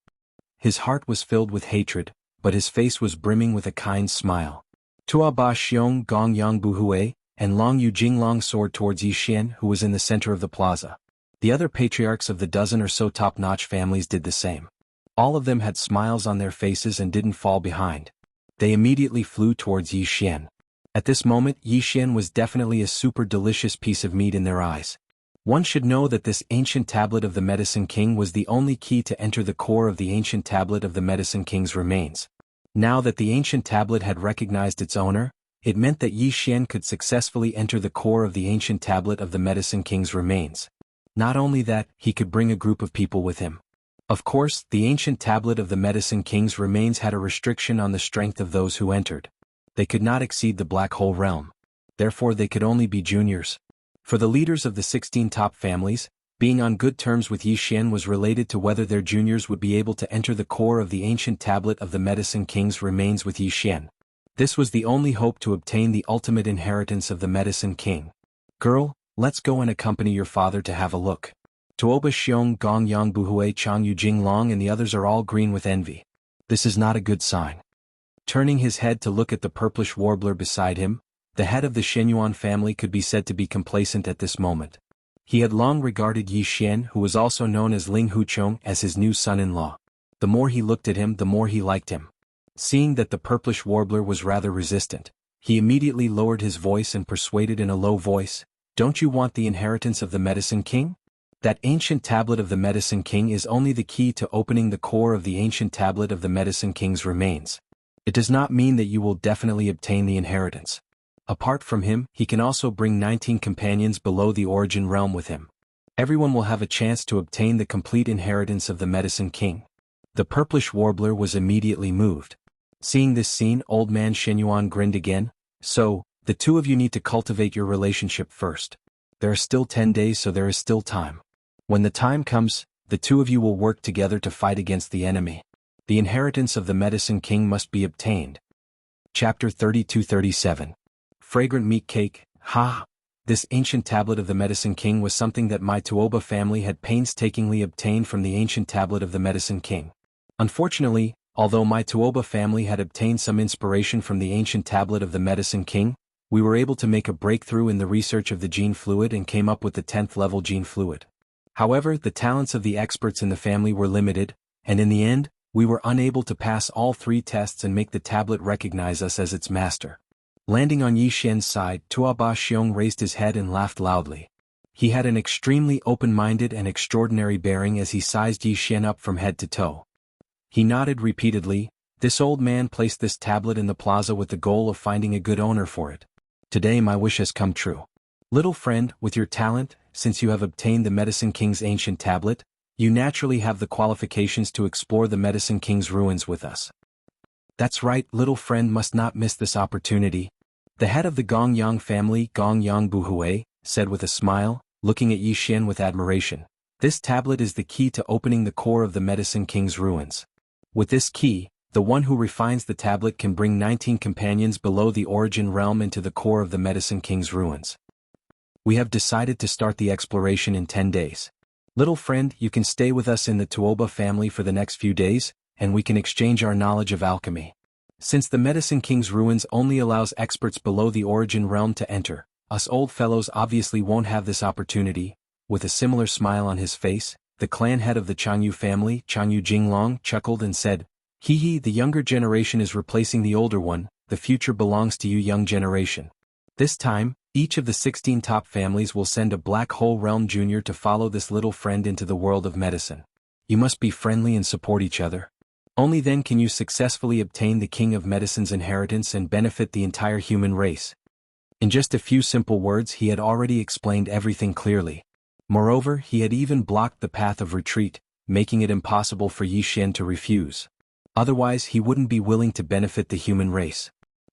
His heart was filled with hatred, but his face was brimming with a kind smile. Tuoba Xiong Gong Yang Buhui and Long Yu Jinglong soared towards Yi Xian, who was in the center of the plaza. The other patriarchs of the dozen or so top-notch families did the same. All of them had smiles on their faces and didn't fall behind. They immediately flew towards Yi Xian. At this moment, Yi Xian was definitely a super delicious piece of meat in their eyes. One should know that this ancient tablet of the Medicine King was the only key to enter the core of the ancient tablet of the Medicine King's remains. Now that the ancient tablet had recognized its owner, it meant that Yi Xian could successfully enter the core of the ancient tablet of the Medicine King's remains. Not only that, he could bring a group of people with him. Of course, the ancient tablet of the Medicine King's remains had a restriction on the strength of those who entered. They could not exceed the Black Hole realm. Therefore they could only be juniors. For the leaders of the 16 top families, being on good terms with Yi Xian was related to whether their juniors would be able to enter the core of the ancient tablet of the Medicine King's remains with Yi Xian. This was the only hope to obtain the ultimate inheritance of the Medicine King. Girl, let's go and accompany your father to have a look. Tuoba Xiong Gong Yang Buhui Chang Yu Jing Long and the others are all green with envy. This is not a good sign. Turning his head to look at the purplish warbler beside him, the head of the Shenyuan family could be said to be complacent at this moment. He had long regarded Yi Xian, who was also known as Ling Huchong, as his new son-in-law. The more he looked at him, the more he liked him. Seeing that the purplish warbler was rather resistant, he immediately lowered his voice and persuaded in a low voice, "Don't you want the inheritance of the Medicine King? That ancient tablet of the Medicine King is only the key to opening the core of the ancient tablet of the Medicine King's remains. It does not mean that you will definitely obtain the inheritance. Apart from him, he can also bring 19 companions below the origin realm with him. Everyone will have a chance to obtain the complete inheritance of the Medicine King." The purplish warbler was immediately moved. Seeing this scene, old man Shenyuan grinned again. "So, the two of you need to cultivate your relationship first. There are still 10 days, so there is still time. When the time comes, the two of you will work together to fight against the enemy. The inheritance of the Medicine King must be obtained." Chapter 32-37. Fragrant meat cake, ha! This ancient tablet of the Medicine King was something that my Tuoba family had painstakingly obtained from the ancient tablet of the Medicine King. Unfortunately, although my Tuoba family had obtained some inspiration from the ancient tablet of the Medicine King, we were able to make a breakthrough in the research of the gene fluid and came up with the 10th level gene fluid. However, the talents of the experts in the family were limited, and in the end, we were unable to pass all 3 tests and make the tablet recognize us as its master. Landing on Yi Xian's side, Tuoba Xiong raised his head and laughed loudly. He had an extremely open-minded and extraordinary bearing as he sized Yi Xian up from head to toe. He nodded repeatedly. This old man placed this tablet in the plaza with the goal of finding a good owner for it. Today my wish has come true. Little friend, with your talent, since you have obtained the Medicine King's ancient tablet, you naturally have the qualifications to explore the Medicine King's ruins with us. That's right, little friend must not miss this opportunity. The head of the Gongyang family, Gongyang Buhui, said with a smile, looking at Yi Xian with admiration. This tablet is the key to opening the core of the Medicine King's ruins. With this key, the one who refines the tablet can bring 19 companions below the origin realm into the core of the Medicine King's ruins. We have decided to start the exploration in 10 days. Little friend, you can stay with us in the Tuoba family for the next few days, and we can exchange our knowledge of alchemy. Since the Medicine King's ruins only allows experts below the origin realm to enter, us old fellows obviously won't have this opportunity." With a similar smile on his face, the clan head of the Changyu family, Changyu Jinglong, chuckled and said, "Hee hee, the younger generation is replacing the older one, the future belongs to you young generation. This time, each of the 16 top families will send a Black Hole Realm Junior to follow this little friend into the world of medicine. You must be friendly and support each other. Only then can you successfully obtain the King of Medicine's inheritance and benefit the entire human race." In just a few simple words he had already explained everything clearly. Moreover, he had even blocked the path of retreat, making it impossible for Yi Xian to refuse. Otherwise he wouldn't be willing to benefit the human race.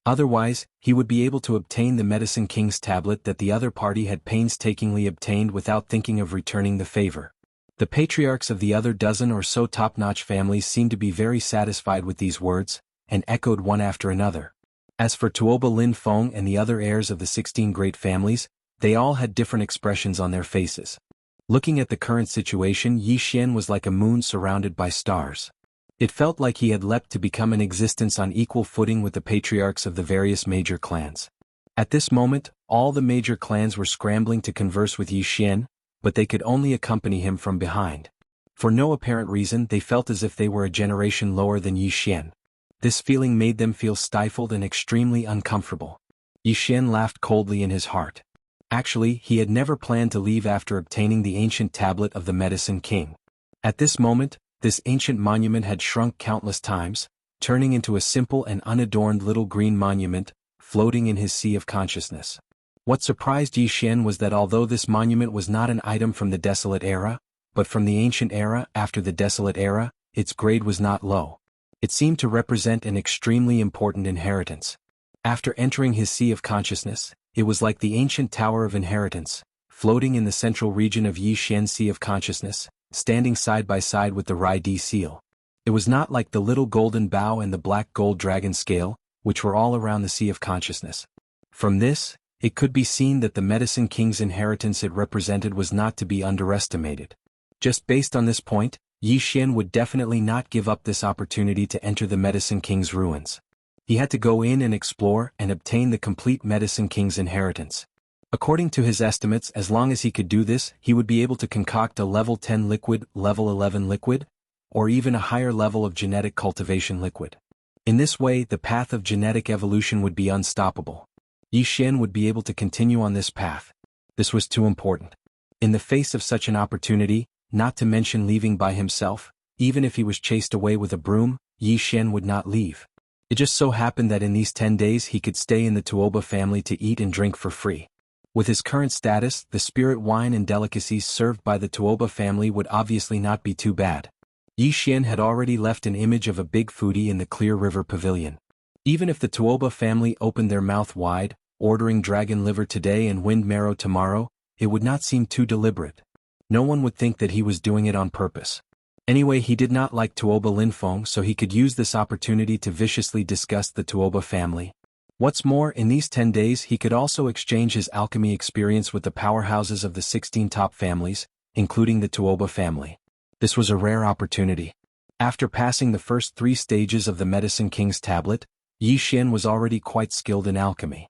Otherwise, he would be able to obtain the Medicine King's tablet that the other party had painstakingly obtained without thinking of returning the favor. The patriarchs of the other dozen or so top-notch families seemed to be very satisfied with these words, and echoed one after another. As for Tuoba Lin Feng and the other heirs of the 16 great families, they all had different expressions on their faces. Looking at the current situation, Yi Xian was like a moon surrounded by stars. It felt like he had leapt to become an existence on equal footing with the patriarchs of the various major clans. At this moment, all the major clans were scrambling to converse with Yi Xian, but they could only accompany him from behind. For no apparent reason they felt as if they were a generation lower than Yi Xian. This feeling made them feel stifled and extremely uncomfortable. Yi Xian laughed coldly in his heart. Actually, he had never planned to leave after obtaining the ancient tablet of the Medicine King. At this moment, this ancient monument had shrunk countless times, turning into a simple and unadorned little green monument, floating in his sea of consciousness. What surprised Yi Xian was that although this monument was not an item from the desolate era, but from the ancient era after the desolate era, its grade was not low. It seemed to represent an extremely important inheritance. After entering his sea of consciousness, it was like the ancient tower of inheritance, floating in the central region of Yi Xian's sea of consciousness, standing side by side with the Rai Di seal. It was not like the little golden bow and the black gold dragon scale, which were all around the sea of consciousness. From this, it could be seen that the Medicine King's inheritance it represented was not to be underestimated. Just based on this point, Yi Xian would definitely not give up this opportunity to enter the Medicine King's ruins. He had to go in and explore and obtain the complete Medicine King's inheritance. According to his estimates, as long as he could do this, he would be able to concoct a level 10 liquid, level 11 liquid, or even a higher level of genetic cultivation liquid. In this way, the path of genetic evolution would be unstoppable. Yi Xian would be able to continue on this path. This was too important. In the face of such an opportunity, not to mention leaving by himself, even if he was chased away with a broom, Yi Xian would not leave. It just so happened that in these 10 days he could stay in the Tuoba family to eat and drink for free. With his current status, the spirit wine and delicacies served by the Tuoba family would obviously not be too bad. Yi Xian had already left an image of a big foodie in the Clear River Pavilion. Even if the Tuoba family opened their mouth wide, ordering dragon liver today and wind marrow tomorrow, it would not seem too deliberate. No one would think that he was doing it on purpose. Anyway, he did not like Tuoba Linfeng, so he could use this opportunity to viciously disgust the Tuoba family. What's more, in these 10 days he could also exchange his alchemy experience with the powerhouses of the 16 top families, including the Tuoba family. This was a rare opportunity. After passing the first 3 stages of the Medicine King's tablet, Yi Xian was already quite skilled in alchemy.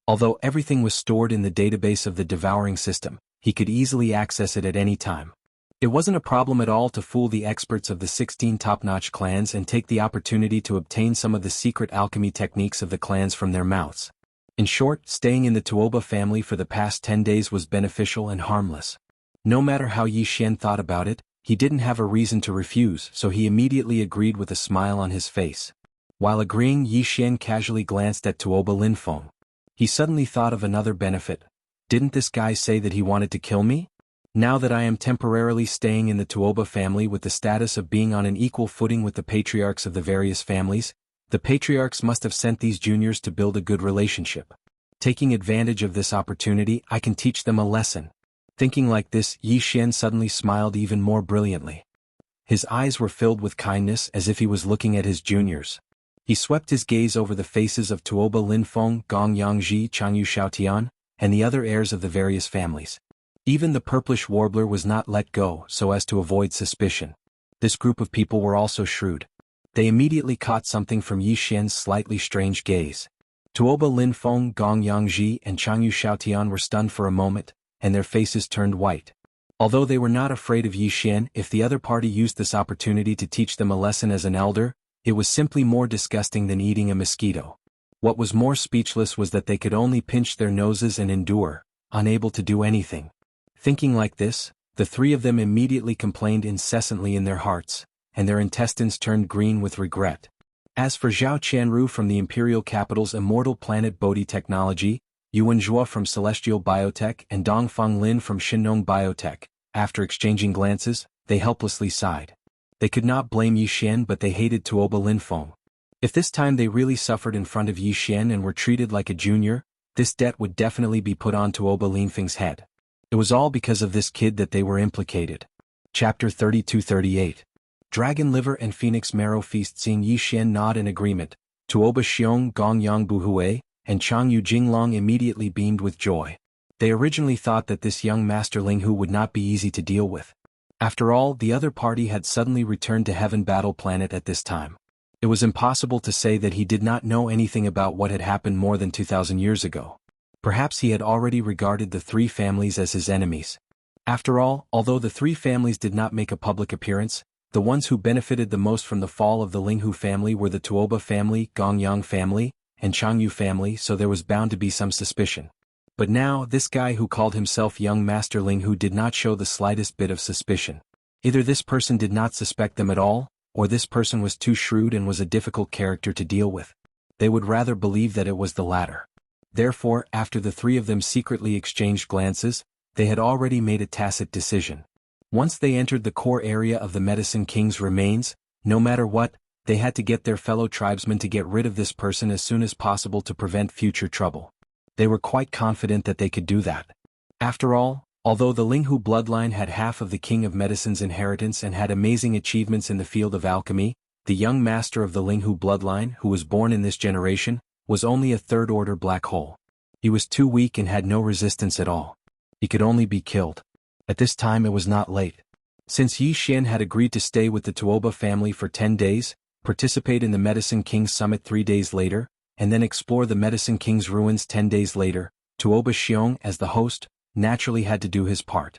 Although everything was stored in the database of the devouring system, he could easily access it at any time. It wasn't a problem at all to fool the experts of the 16 top-notch clans and take the opportunity to obtain some of the secret alchemy techniques of the clans from their mouths. In short, staying in the Tuoba family for the past 10 days was beneficial and harmless. No matter how Yi Xian thought about it, he didn't have a reason to refuse, so he immediately agreed with a smile on his face. While agreeing, Yi Xian casually glanced at Tuoba Linfeng. He suddenly thought of another benefit. Didn't this guy say that he wanted to kill me? Now that I am temporarily staying in the Tuoba family with the status of being on an equal footing with the patriarchs of the various families, the patriarchs must have sent these juniors to build a good relationship. Taking advantage of this opportunity, I can teach them a lesson. Thinking like this, Yi Xian suddenly smiled even more brilliantly. His eyes were filled with kindness as if he was looking at his juniors. He swept his gaze over the faces of Tuoba Linfeng, Gong Yangji, Changyu Xiaotian, and the other heirs of the various families. Even the purplish warbler was not let go so as to avoid suspicion. This group of people were also shrewd. They immediately caught something from Yi Xian's slightly strange gaze. Tuoba Linfeng, Gong Yangji, and Changyu Xiaotian were stunned for a moment, and their faces turned white. Although they were not afraid of Yi Xian, if the other party used this opportunity to teach them a lesson as an elder, it was simply more disgusting than eating a mosquito. What was more speechless was that they could only pinch their noses and endure, unable to do anything. Thinking like this, the 3 of them immediately complained incessantly in their hearts, and their intestines turned green with regret. As for Zhao Qianru from the Imperial Capital's immortal planet Bodhi Technology, Yuan Zhuo from Celestial Biotech and Dongfang Lin from Shinong Biotech, after exchanging glances, they helplessly sighed. They could not blame Yi Xian, but they hated Tuoba Linfeng. If this time they really suffered in front of Yi Xian and were treated like a junior, this debt would definitely be put on Tuoba Linfeng's head. It was all because of this kid that they were implicated. Chapter 32-38. Dragon Liver and Phoenix Marrow Feast. Seeing Yi Xian nod in agreement, Tuoba Xiong, Gongyang Buhui, and Changyu Jinglong immediately beamed with joy. They originally thought that this young Master Linghu would not be easy to deal with. After all, the other party had suddenly returned to Heaven Battle Planet at this time. It was impossible to say that he did not know anything about what had happened more than 2,000 years ago. Perhaps he had already regarded the 3 families as his enemies. After all, although the 3 families did not make a public appearance, the ones who benefited the most from the fall of the Linghu family were the Tuoba family, Gongyang family, and Changyu family, so there was bound to be some suspicion. But now, this guy who called himself young Master Linghu did not show the slightest bit of suspicion. Either this person did not suspect them at all, or this person was too shrewd and was a difficult character to deal with. They would rather believe that it was the latter. Therefore, after the 3 of them secretly exchanged glances, they had already made a tacit decision. Once they entered the core area of the Medicine King's remains, no matter what, they had to get their fellow tribesmen to get rid of this person as soon as possible to prevent future trouble. They were quite confident that they could do that. After all, although the Linghu bloodline had half of the King of Medicine's inheritance and had amazing achievements in the field of alchemy, the young master of the Linghu bloodline, who was born in this generation, was only a third-order black hole. He was too weak and had no resistance at all. He could only be killed. At this time it was not late. Since Yi Xian had agreed to stay with the Tuoba family for 10 days, participate in the Medicine King's summit 3 days later, and then explore the Medicine King's ruins 10 days later, Tuoba Xiong, as the host, naturally had to do his part.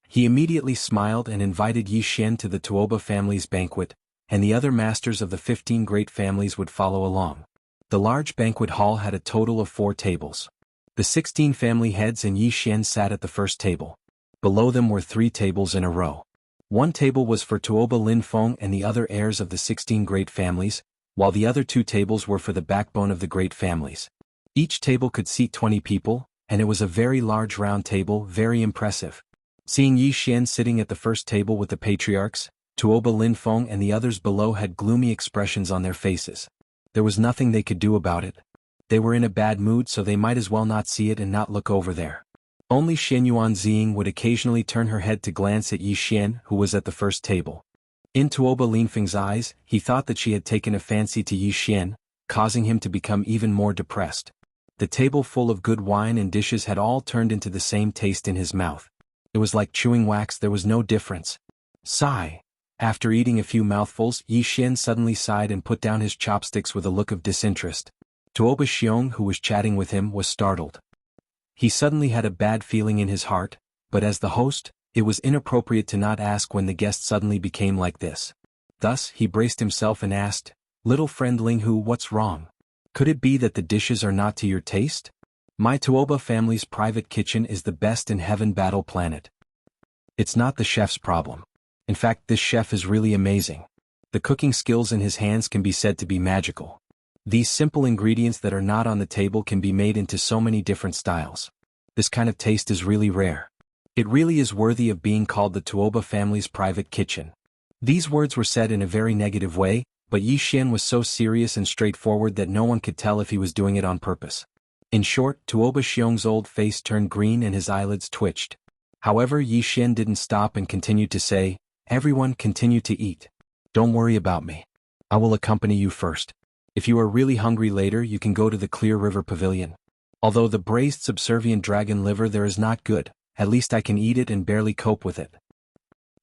He immediately smiled and invited Yi Xian to the Tuoba family's banquet, and the other masters of the 15 great families would follow along. The large banquet hall had a total of 4 tables. The 16 family heads and Yi Xian sat at the first table. Below them were 3 tables in a row. One table was for Tuoba Lin Feng and the other heirs of the 16 great families, while the other 2 tables were for the backbone of the great families. Each table could seat 20 people, and it was a very large round table, very impressive. Seeing Yi Xian sitting at the first table with the patriarchs, Tuoba Lin Feng and the others below had gloomy expressions on their faces. There was nothing they could do about it. They were in a bad mood, so they might as well not see it and not look over there. Only Xianyuan Ziying would occasionally turn her head to glance at Yi Xian, who was at the first table. In Tuoba Linfeng's eyes, he thought that she had taken a fancy to Yi Xian, causing him to become even more depressed. The table full of good wine and dishes had all turned into the same taste in his mouth. It was like chewing wax, there was no difference. Sigh. After eating a few mouthfuls, Yi Xian suddenly sighed and put down his chopsticks with a look of disinterest. Tuoba Xiong, who was chatting with him, was startled. He suddenly had a bad feeling in his heart, but as the host, it was inappropriate to not ask when the guest suddenly became like this. Thus, he braced himself and asked, "Little friend Linghu, what's wrong? Could it be that the dishes are not to your taste? My Tuoba family's private kitchen is the best in Heaven Battle Planet. It's not the chef's problem. In fact, this chef is really amazing. The cooking skills in his hands can be said to be magical. These simple ingredients that are not on the table can be made into so many different styles. This kind of taste is really rare. It really is worthy of being called the Tuoba family's private kitchen." These words were said in a very negative way, but Yi Xian was so serious and straightforward that no one could tell if he was doing it on purpose. In short, Tuoba Xiong's old face turned green and his eyelids twitched. However, Yi Xian didn't stop and continued to say, "Everyone continue to eat. Don't worry about me. I will accompany you first. If you are really hungry later, you can go to the Clear River Pavilion. Although the braised subservient dragon liver there is not good, at least I can eat it and barely cope with it.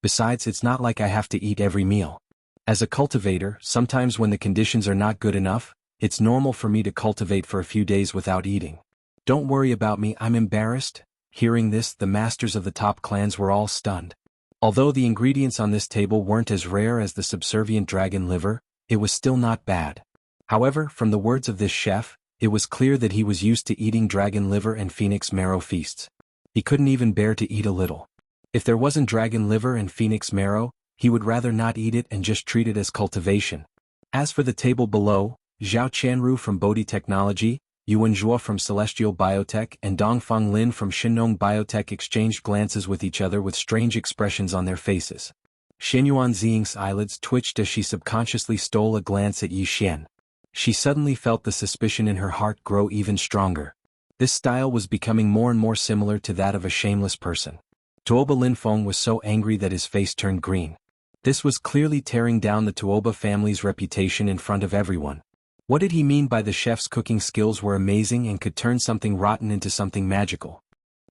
Besides, it's not like I have to eat every meal. As a cultivator, sometimes when the conditions are not good enough, it's normal for me to cultivate for a few days without eating. Don't worry about me, I'm embarrassed." Hearing this, the masters of the top clans were all stunned. Although the ingredients on this table weren't as rare as the subservient dragon liver, it was still not bad. However, from the words of this chef, it was clear that he was used to eating dragon liver and phoenix marrow feasts. He couldn't even bear to eat a little. If there wasn't dragon liver and phoenix marrow, he would rather not eat it and just treat it as cultivation. As for the table below, Zhao Qianru from Bodhi Technology, Yuan Zhuo from Celestial Biotech and Dongfang Lin from Shinong Biotech exchanged glances with each other with strange expressions on their faces. Xianyuan Ziying's eyelids twitched as she subconsciously stole a glance at Yi Xian. She suddenly felt the suspicion in her heart grow even stronger. This style was becoming more and more similar to that of a shameless person. Tuoba Linfeng was so angry that his face turned green. This was clearly tearing down the Tuoba family's reputation in front of everyone. What did he mean by the chef's cooking skills were amazing and could turn something rotten into something magical?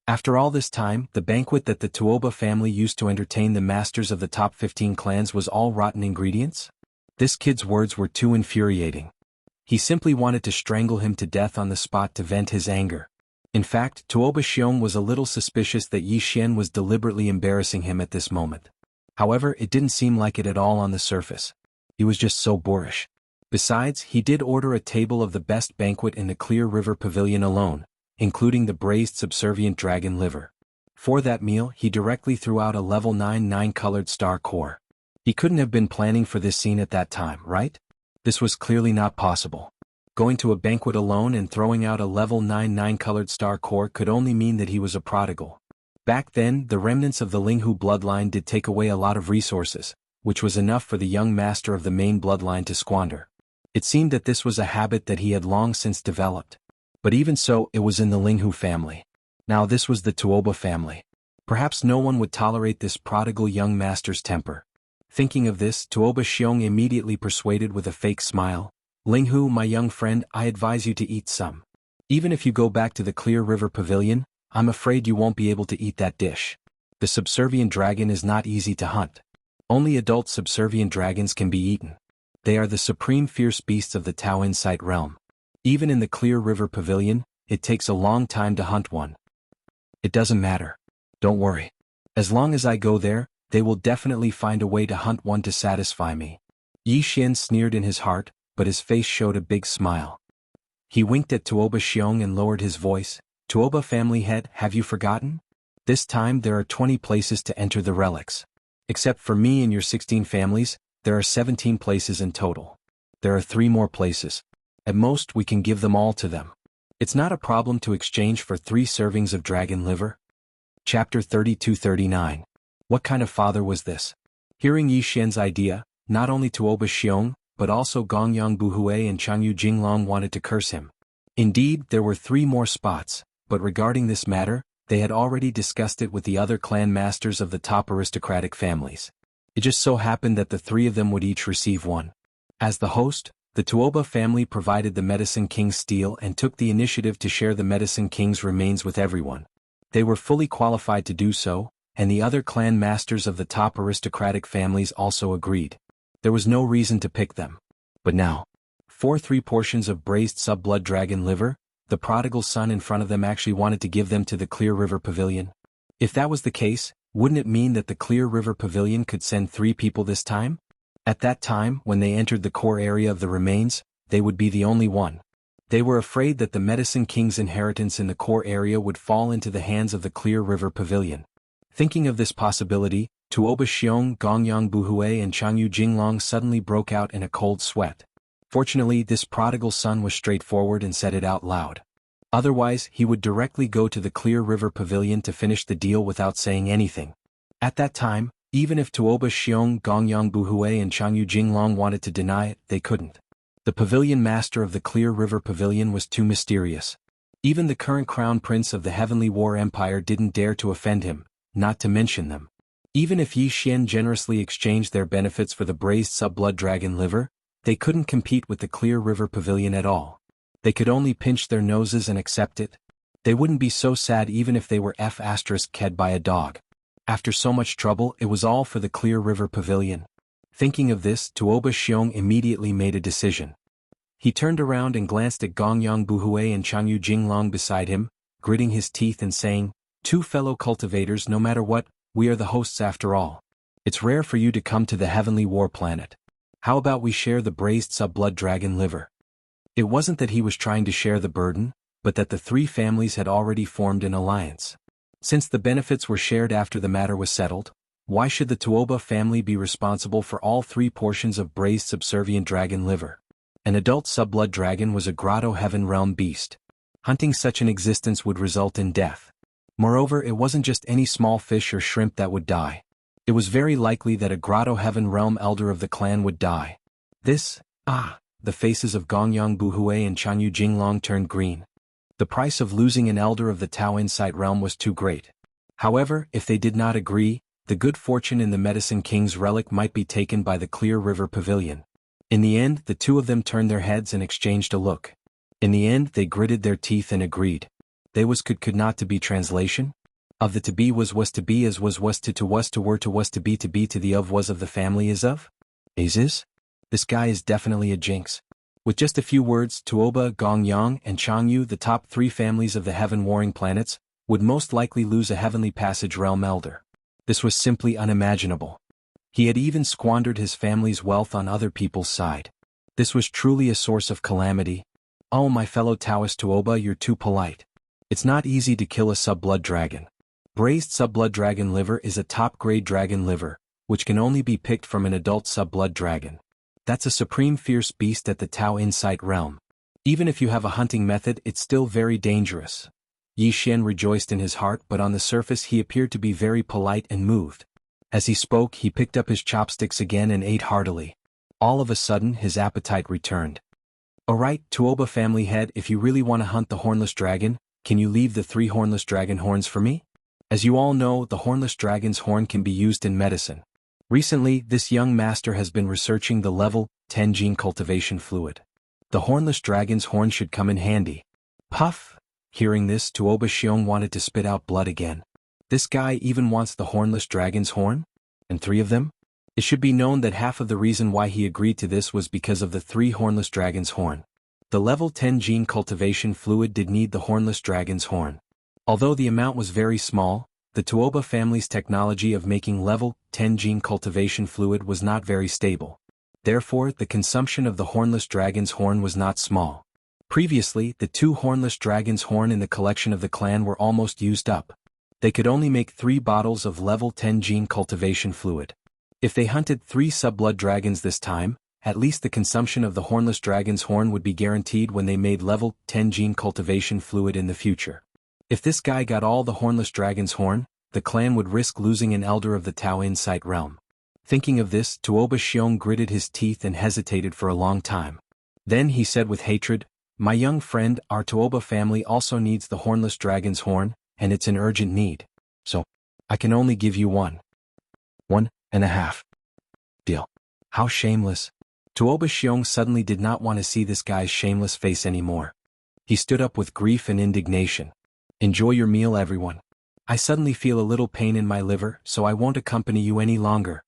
After all this time, the banquet that the Tuoba family used to entertain the masters of the top 15 clans was all rotten ingredients? This kid's words were too infuriating. He simply wanted to strangle him to death on the spot to vent his anger. In fact, Tuoba Xiong was a little suspicious that Yi Xian was deliberately embarrassing him at this moment. However, it didn't seem like it at all on the surface. He was just so boorish. Besides, he did order a table of the best banquet in the Clear River Pavilion alone, including the braised subservient dragon liver. For that meal, he directly threw out a level 9 9-colored star core. He couldn't have been planning for this scene at that time, right? This was clearly not possible. Going to a banquet alone and throwing out a level 9 9-colored star core could only mean that he was a prodigal. Back then, the remnants of the Linghu bloodline did take away a lot of resources, which was enough for the young master of the main bloodline to squander. It seemed that this was a habit that he had long since developed. But even so, it was in the Linghu family. Now this was the Tuoba family. Perhaps no one would tolerate this prodigal young master's temper. Thinking of this, Tuoba Xiong immediately persuaded with a fake smile, "Linghu, my young friend, I advise you to eat some. Even if you go back to the Clear River Pavilion, I'm afraid you won't be able to eat that dish. The subservient dragon is not easy to hunt. Only adult subservient dragons can be eaten. They are the supreme fierce beasts of the Tao Insight realm. Even in the Clear River Pavilion, it takes a long time to hunt one. It doesn't matter. Don't worry. As long as I go there, they will definitely find a way to hunt one to satisfy me." Yi Xian sneered in his heart, but his face showed a big smile. He winked at Tuoba Xiong and lowered his voice, "Tuoba family head, have you forgotten? This time there are 20 places to enter the relics. Except for me and your 16 families, there are 17 places in total. There are 3 more places. At most we can give them all to them. It's not a problem to exchange for 3 servings of dragon liver." Chapter 32-39. What kind of father was this? Hearing Yi Xian's idea, not only Tuoba Xiong, but also Gongyang Buhui and Changyu Jinglong wanted to curse him. Indeed, there were 3 more spots, but regarding this matter, they had already discussed it with the other clan masters of the top aristocratic families. It just so happened that the 3 of them would each receive one. As the host, the Tuoba family provided the Medicine King's steel and took the initiative to share the Medicine King's remains with everyone. They were fully qualified to do so, and the other clan masters of the top aristocratic families also agreed. There was no reason to pick them. But now, 3 portions of braised sub-blood dragon liver, the prodigal son in front of them actually wanted to give them to the Clear River Pavilion. If that was the case, wouldn't it mean that the Clear River Pavilion could send 3 people this time? At that time, when they entered the core area of the remains, they would be the only one. They were afraid that the Medicine King's inheritance in the core area would fall into the hands of the Clear River Pavilion. Thinking of this possibility, Tuoba Xiong, Gongyang Buhui and Changyu Jinglong suddenly broke out in a cold sweat. Fortunately, this prodigal son was straightforward and said it out loud. Otherwise, he would directly go to the Clear River Pavilion to finish the deal without saying anything. At that time, even if Tuoba Xiong, Gongyang Buhui and Changyu Jinglong wanted to deny it, they couldn't. The pavilion master of the Clear River Pavilion was too mysterious. Even the current crown prince of the Heavenly War Empire didn't dare to offend him, not to mention them. Even if Yi Xian generously exchanged their benefits for the braised sub-blood dragon liver, they couldn't compete with the Clear River Pavilion at all. They could only pinch their noses and accept it. They wouldn't be so sad even if they were f***ed by a dog. After so much trouble, it was all for the Clear River Pavilion. Thinking of this, Tuoba Xiong immediately made a decision. He turned around and glanced at Gongyang Buhui and Changyu Jinglong beside him, gritting his teeth and saying, "2 fellow cultivators, no matter what, we are the hosts after all. It's rare for you to come to the Heavenly War planet. How about we share the braised sub-blood dragon liver?" It wasn't that he was trying to share the burden, but that the 3 families had already formed an alliance. Since the benefits were shared after the matter was settled, why should the Tuoba family be responsible for all 3 portions of braised subservient dragon liver? An adult sub-blood dragon was a grotto heaven realm beast. Hunting such an existence would result in death. Moreover, it wasn't just any small fish or shrimp that would die. It was very likely that a grotto heaven realm elder of the clan would die. The faces of Gongyang Buhui and Changyu Jinglong turned green. The price of losing an elder of the Tao Insight realm was too great. However, if they did not agree, the good fortune in the Medicine King's relic might be taken by the Clear River Pavilion. In the end, the 2 of them turned their heads and exchanged a look. In the end, they gritted their teeth and agreed. They was could not to be translation? Of the to be was to be as was to was to were to was to be to the of was of the family is of? Is? This guy is definitely a jinx. With just a few words, Tuoba, Gongyang, and Changyu, the top 3 families of the heaven-warring planets, would most likely lose a heavenly passage realm elder. This was simply unimaginable. He had even squandered his family's wealth on other people's side. This was truly a source of calamity. Oh, my fellow Taoist Tuoba, you're too polite. It's not easy to kill a sub-blood dragon. Braised sub-blood dragon liver is a top-grade dragon liver, which can only be picked from an adult sub-blood dragon. That's a supreme fierce beast at the Tao Insight realm. Even if you have a hunting method, it's still very dangerous. Yi Xian rejoiced in his heart, but on the surface he appeared to be very polite and moved. As he spoke, he picked up his chopsticks again and ate heartily. All of a sudden, his appetite returned. Alright, Tuoba family head, if you really want to hunt the hornless dragon, can you leave the 3 hornless dragon horns for me? As you all know, the hornless dragon's horn can be used in medicine. Recently, this young master has been researching the level 10 gene cultivation fluid. The hornless dragon's horn should come in handy. Puff! Hearing this, Tuoba Xiong wanted to spit out blood again. This guy even wants the hornless dragon's horn? And 3 of them? It should be known that half of the reason why he agreed to this was because of the 3 hornless dragon's horn. The level 10 gene cultivation fluid did need the hornless dragon's horn. Although the amount was very small, the Tuoba family's technology of making level 10 gene cultivation fluid was not very stable. Therefore, the consumption of the hornless dragon's horn was not small. Previously, the 2 hornless dragon's horn in the collection of the clan were almost used up. They could only make 3 bottles of level 10 gene cultivation fluid. If they hunted 3 subblood dragons this time, at least the consumption of the hornless dragon's horn would be guaranteed when they made level 10 gene cultivation fluid in the future. If this guy got all the hornless dragon's horn, the clan would risk losing an elder of the Tao Insight realm. Thinking of this, Tuoba Xiong gritted his teeth and hesitated for a long time. Then he said with hatred, "My young friend, our Tuoba family also needs the hornless dragon's horn, and it's an urgent need. So, I can only give you 1.5. Deal." How shameless. Tuoba Xiong suddenly did not want to see this guy's shameless face anymore. He stood up with grief and indignation. "Enjoy your meal, everyone. I suddenly feel a little pain in my liver, so I won't accompany you any longer."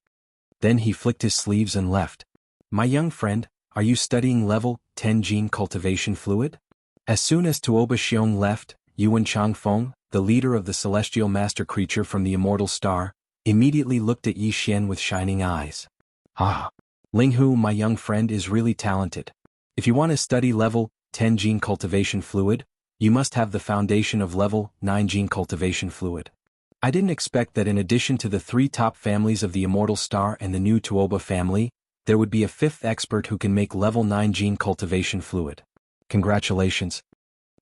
Then he flicked his sleeves and left. "My young friend, are you studying level 10 gene cultivation fluid?" As soon as Tuoba Xiong left, Yuan Changfeng, the leader of the celestial master creature from the immortal star, immediately looked at Yi Xian with shining eyes. "Ah, Linghu, my young friend, is really talented. If you want to study level 10 gene cultivation fluid, you must have the foundation of level 9 gene cultivation fluid. I didn't expect that in addition to the 3 top families of the immortal star and the new Tuoba family, there would be a 5th expert who can make level 9 gene cultivation fluid. Congratulations."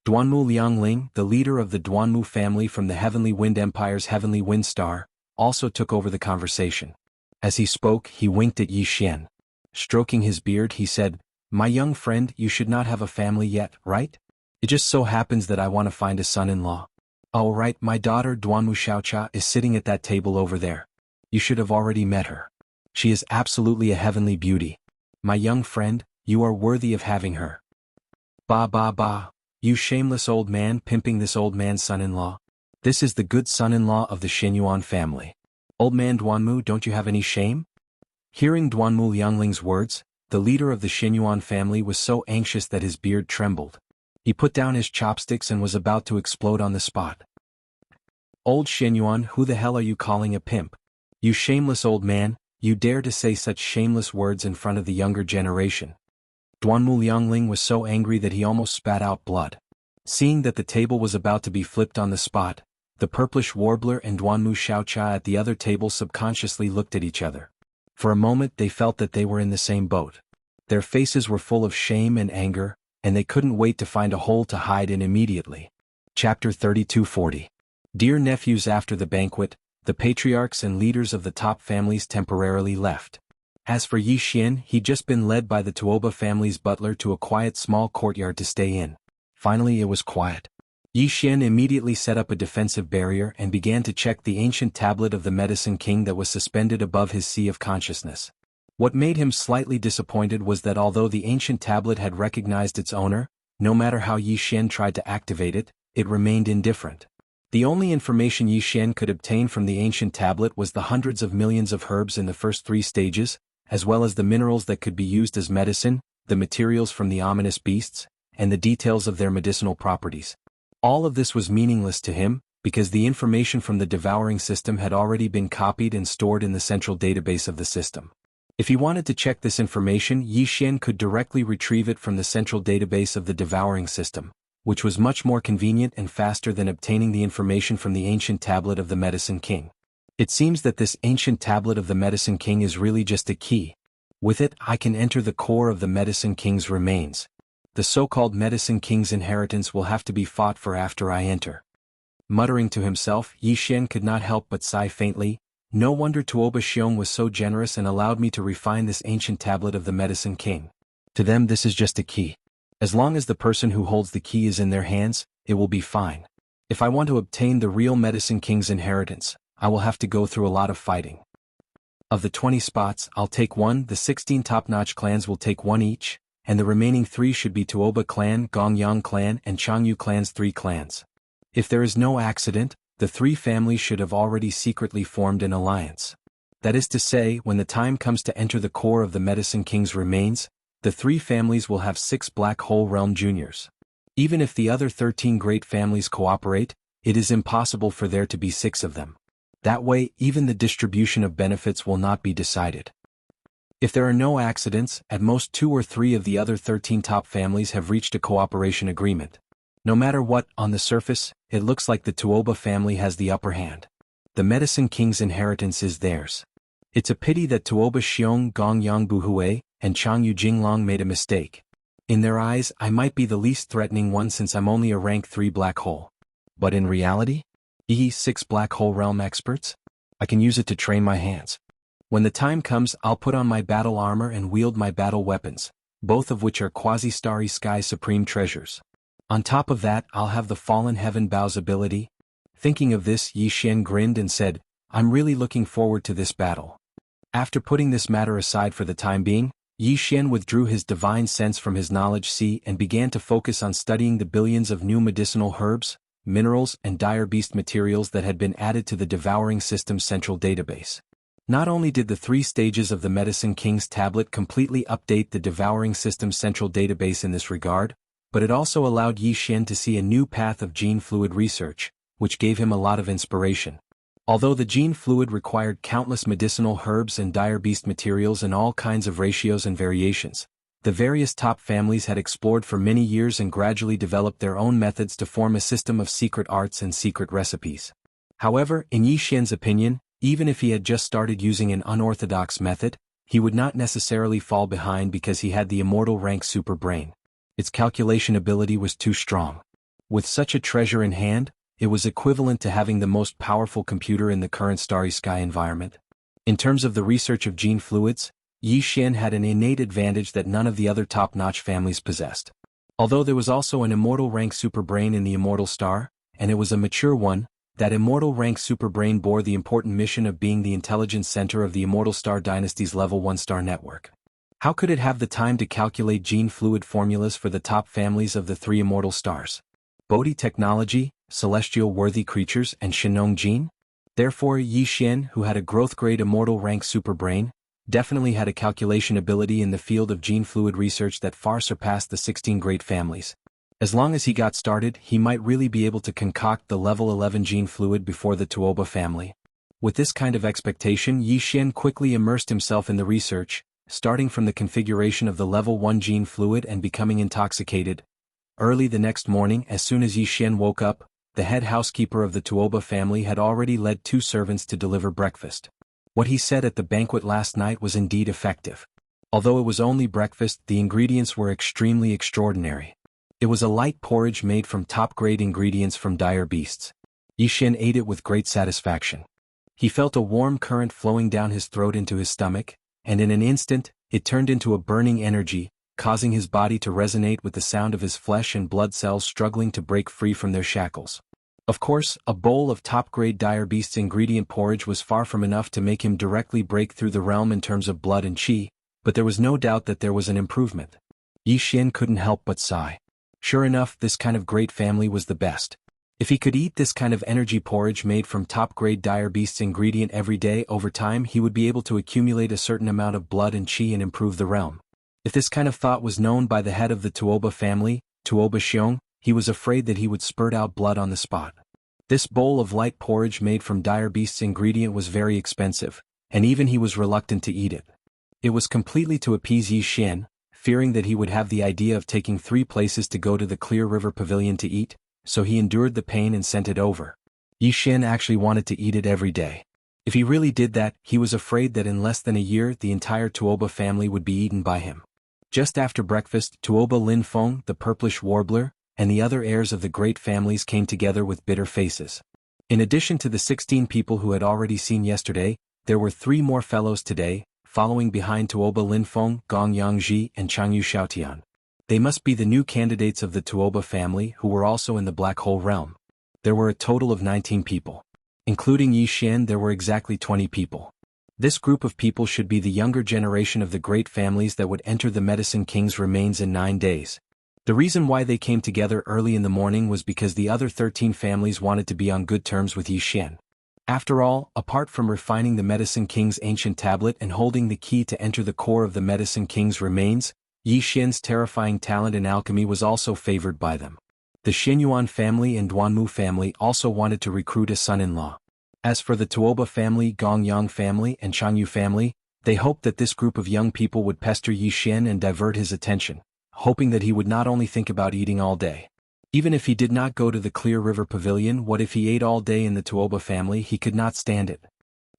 Duanmu Liangling, the leader of the Duanmu family from the Heavenly Wind Empire's Heavenly Wind Star, also took over the conversation. As he spoke, he winked at Yi Xian. Stroking his beard, he said, "My young friend, you should not have a family yet, right? It just so happens that I want to find a son-in-law. Oh right, my daughter Duanmu Xiaocha is sitting at that table over there. You should have already met her. She is absolutely a heavenly beauty. My young friend, you are worthy of having her." "Bah bah bah, you shameless old man pimping this old man's son-in-law. This is the good son-in-law of the Xinyuan family. Old man Duanmu, don't you have any shame?" Hearing Duanmu Liangling's words, the leader of the Xinyuan family was so anxious that his beard trembled. He put down his chopsticks and was about to explode on the spot. "Old Xinyuan, who the hell are you calling a pimp? You shameless old man, you dare to say such shameless words in front of the younger generation." Duanmu Liangling was so angry that he almost spat out blood. Seeing that the table was about to be flipped on the spot, the purplish warbler and Duanmu Xiaocha at the other table subconsciously looked at each other. For a moment they felt that they were in the same boat. Their faces were full of shame and anger, and they couldn't wait to find a hole to hide in immediately. Chapter 3240. Dear nephews, after the banquet, the patriarchs and leaders of the top families temporarily left. As for Yi Xian, he'd just been led by the Tuoba family's butler to a quiet small courtyard to stay in. Finally it was quiet. Yi Xian immediately set up a defensive barrier and began to check the ancient tablet of the Medicine King that was suspended above his sea of consciousness. What made him slightly disappointed was that although the ancient tablet had recognized its owner, no matter how Yi Xian tried to activate it, it remained indifferent. The only information Yi Xian could obtain from the ancient tablet was the hundreds of millions of herbs in the first 3 stages, as well as the minerals that could be used as medicine, the materials from the ominous beasts, and the details of their medicinal properties. All of this was meaningless to him, because the information from the devouring system had already been copied and stored in the central database of the system. If he wanted to check this information, Yi Xian could directly retrieve it from the central database of the devouring system, which was much more convenient and faster than obtaining the information from the ancient tablet of the Medicine King. It seems that this ancient tablet of the Medicine King is really just a key. With it, I can enter the core of the Medicine King's remains. The so-called Medicine King's inheritance will have to be fought for after I enter. Muttering to himself, Yi Xian could not help but sigh faintly. No wonder Tuoba Xiong was so generous and allowed me to refine this ancient tablet of the Medicine King. To them this is just a key. As long as the person who holds the key is in their hands, it will be fine. If I want to obtain the real Medicine King's inheritance, I will have to go through a lot of fighting. Of the 20 spots, I'll take one, the 16 top-notch clans will take one each, and the remaining 3 should be Tuoba clan, Gongyang clan, and Changyu clan's 3 clans. If there is no accident, the 3 families should have already secretly formed an alliance. That is to say, when the time comes to enter the core of the Medicine King's remains, the 3 families will have 6 Black Hole Realm Juniors. Even if the other 13 great families cooperate, it is impossible for there to be 6 of them. That way, even the distribution of benefits will not be decided. If there are no accidents, at most 2 or 3 of the other 13 top families have reached a cooperation agreement. No matter what, on the surface, it looks like the Tuoba family has the upper hand. The Medicine King's inheritance is theirs. It's a pity that Tuoba Xiong, Gongyang Buhui, and Changyu Jinglong made a mistake. In their eyes, I might be the least threatening one since I'm only a rank 3 black hole. But in reality? 6 black hole realm experts? I can use it to train my hands. When the time comes, I'll put on my battle armor and wield my battle weapons, both of which are quasi-starry sky supreme treasures. On top of that, I'll have the Fallen Heaven Bow's ability. Thinking of this, Yi Xian grinned and said, I'm really looking forward to this battle. After putting this matter aside for the time being, Yi Xian withdrew his divine sense from his knowledge sea and began to focus on studying the billions of new medicinal herbs, minerals, and dire beast materials that had been added to the Devouring System's central database. Not only did the 3 stages of the Medicine King's tablet completely update the Devouring System's central database in this regard, but it also allowed Yi Xian to see a new path of gene fluid research, which gave him a lot of inspiration. Although the gene fluid required countless medicinal herbs and dire beast materials in all kinds of ratios and variations, the various top families had explored for many years and gradually developed their own methods to form a system of secret arts and secret recipes. However, in Yi Xian's opinion, even if he had just started using an unorthodox method, he would not necessarily fall behind because he had the immortal rank super brain. Its calculation ability was too strong. With such a treasure in hand, it was equivalent to having the most powerful computer in the current starry sky environment. In terms of the research of gene fluids, Yi Xian had an innate advantage that none of the other top-notch families possessed. Although there was also an immortal rank superbrain in the immortal star, and it was a mature one, that immortal rank superbrain bore the important mission of being the intelligence center of the immortal star dynasty's level 1 star network. How could it have the time to calculate gene fluid formulas for the top families of the 3 immortal stars? Bodhi technology, celestial worthy creatures, and Shenong gene? Therefore, Yi Xian, who had a growth grade immortal rank superbrain, definitely had a calculation ability in the field of gene fluid research that far surpassed the 16 great families. As long as he got started, he might really be able to concoct the level 11 gene fluid before the Tuoba family. With this kind of expectation, Yi Xian quickly immersed himself in the research, starting from the configuration of the level 1 gene fluid and becoming intoxicated. Early the next morning, as soon as Yi Xian woke up, the head housekeeper of the Tuoba family had already led 2 servants to deliver breakfast. What he said at the banquet last night was indeed effective. Although it was only breakfast, the ingredients were extremely extraordinary. It was a light porridge made from top-grade ingredients from dire beasts. Yi Xian ate it with great satisfaction. He felt a warm current flowing down his throat into his stomach, and in an instant, it turned into a burning energy, causing his body to resonate with the sound of his flesh and blood cells struggling to break free from their shackles. Of course, a bowl of top-grade dire beast's ingredient porridge was far from enough to make him directly break through the realm in terms of blood and qi, but there was no doubt that there was an improvement. Yi Xian couldn't help but sigh. Sure enough, this kind of great family was the best. If he could eat this kind of energy porridge made from top-grade dire beast's ingredient every day, over time he would be able to accumulate a certain amount of blood and qi and improve the realm. If this kind of thought was known by the head of the Tuoba family, Tuoba Xiong, he was afraid that he would spurt out blood on the spot. This bowl of light porridge made from dire beast's ingredient was very expensive, and even he was reluctant to eat it. It was completely to appease Yi Xian, fearing that he would have the idea of taking 3 places to go to the Clear River Pavilion to eat, so he endured the pain and sent it over. Yi Xian actually wanted to eat it every day. If he really did that, he was afraid that in less than a year the entire Tuoba family would be eaten by him. Just after breakfast, Tuoba Lin Feng, the purplish warbler, and the other heirs of the great families came together with bitter faces. In addition to the 16 people who had already seen yesterday, there were 3 more fellows today, following behind Tuoba Linfeng, Gong Yangji, and Changyu Xiaotian. They must be the new candidates of the Tuoba family who were also in the Black Hole realm. There were a total of 19 people. Including Yi Xian, there were exactly 20 people. This group of people should be the younger generation of the great families that would enter the Medicine King's remains in 9 days. The reason why they came together early in the morning was because the other 13 families wanted to be on good terms with Yi Xian. After all, apart from refining the Medicine King's ancient tablet and holding the key to enter the core of the Medicine King's remains, Yi Xian's terrifying talent in alchemy was also favored by them. The Xinyuan family and Duanmu family also wanted to recruit a son-in-law. As for the Tuoba family, Gongyang family, and Changyu family, they hoped that this group of young people would pester Yi Xian and divert his attention, hoping that he would not only think about eating all day. Even if he did not go to the Clear River Pavilion, what if he ate all day in the Tuoba family? He could not stand it.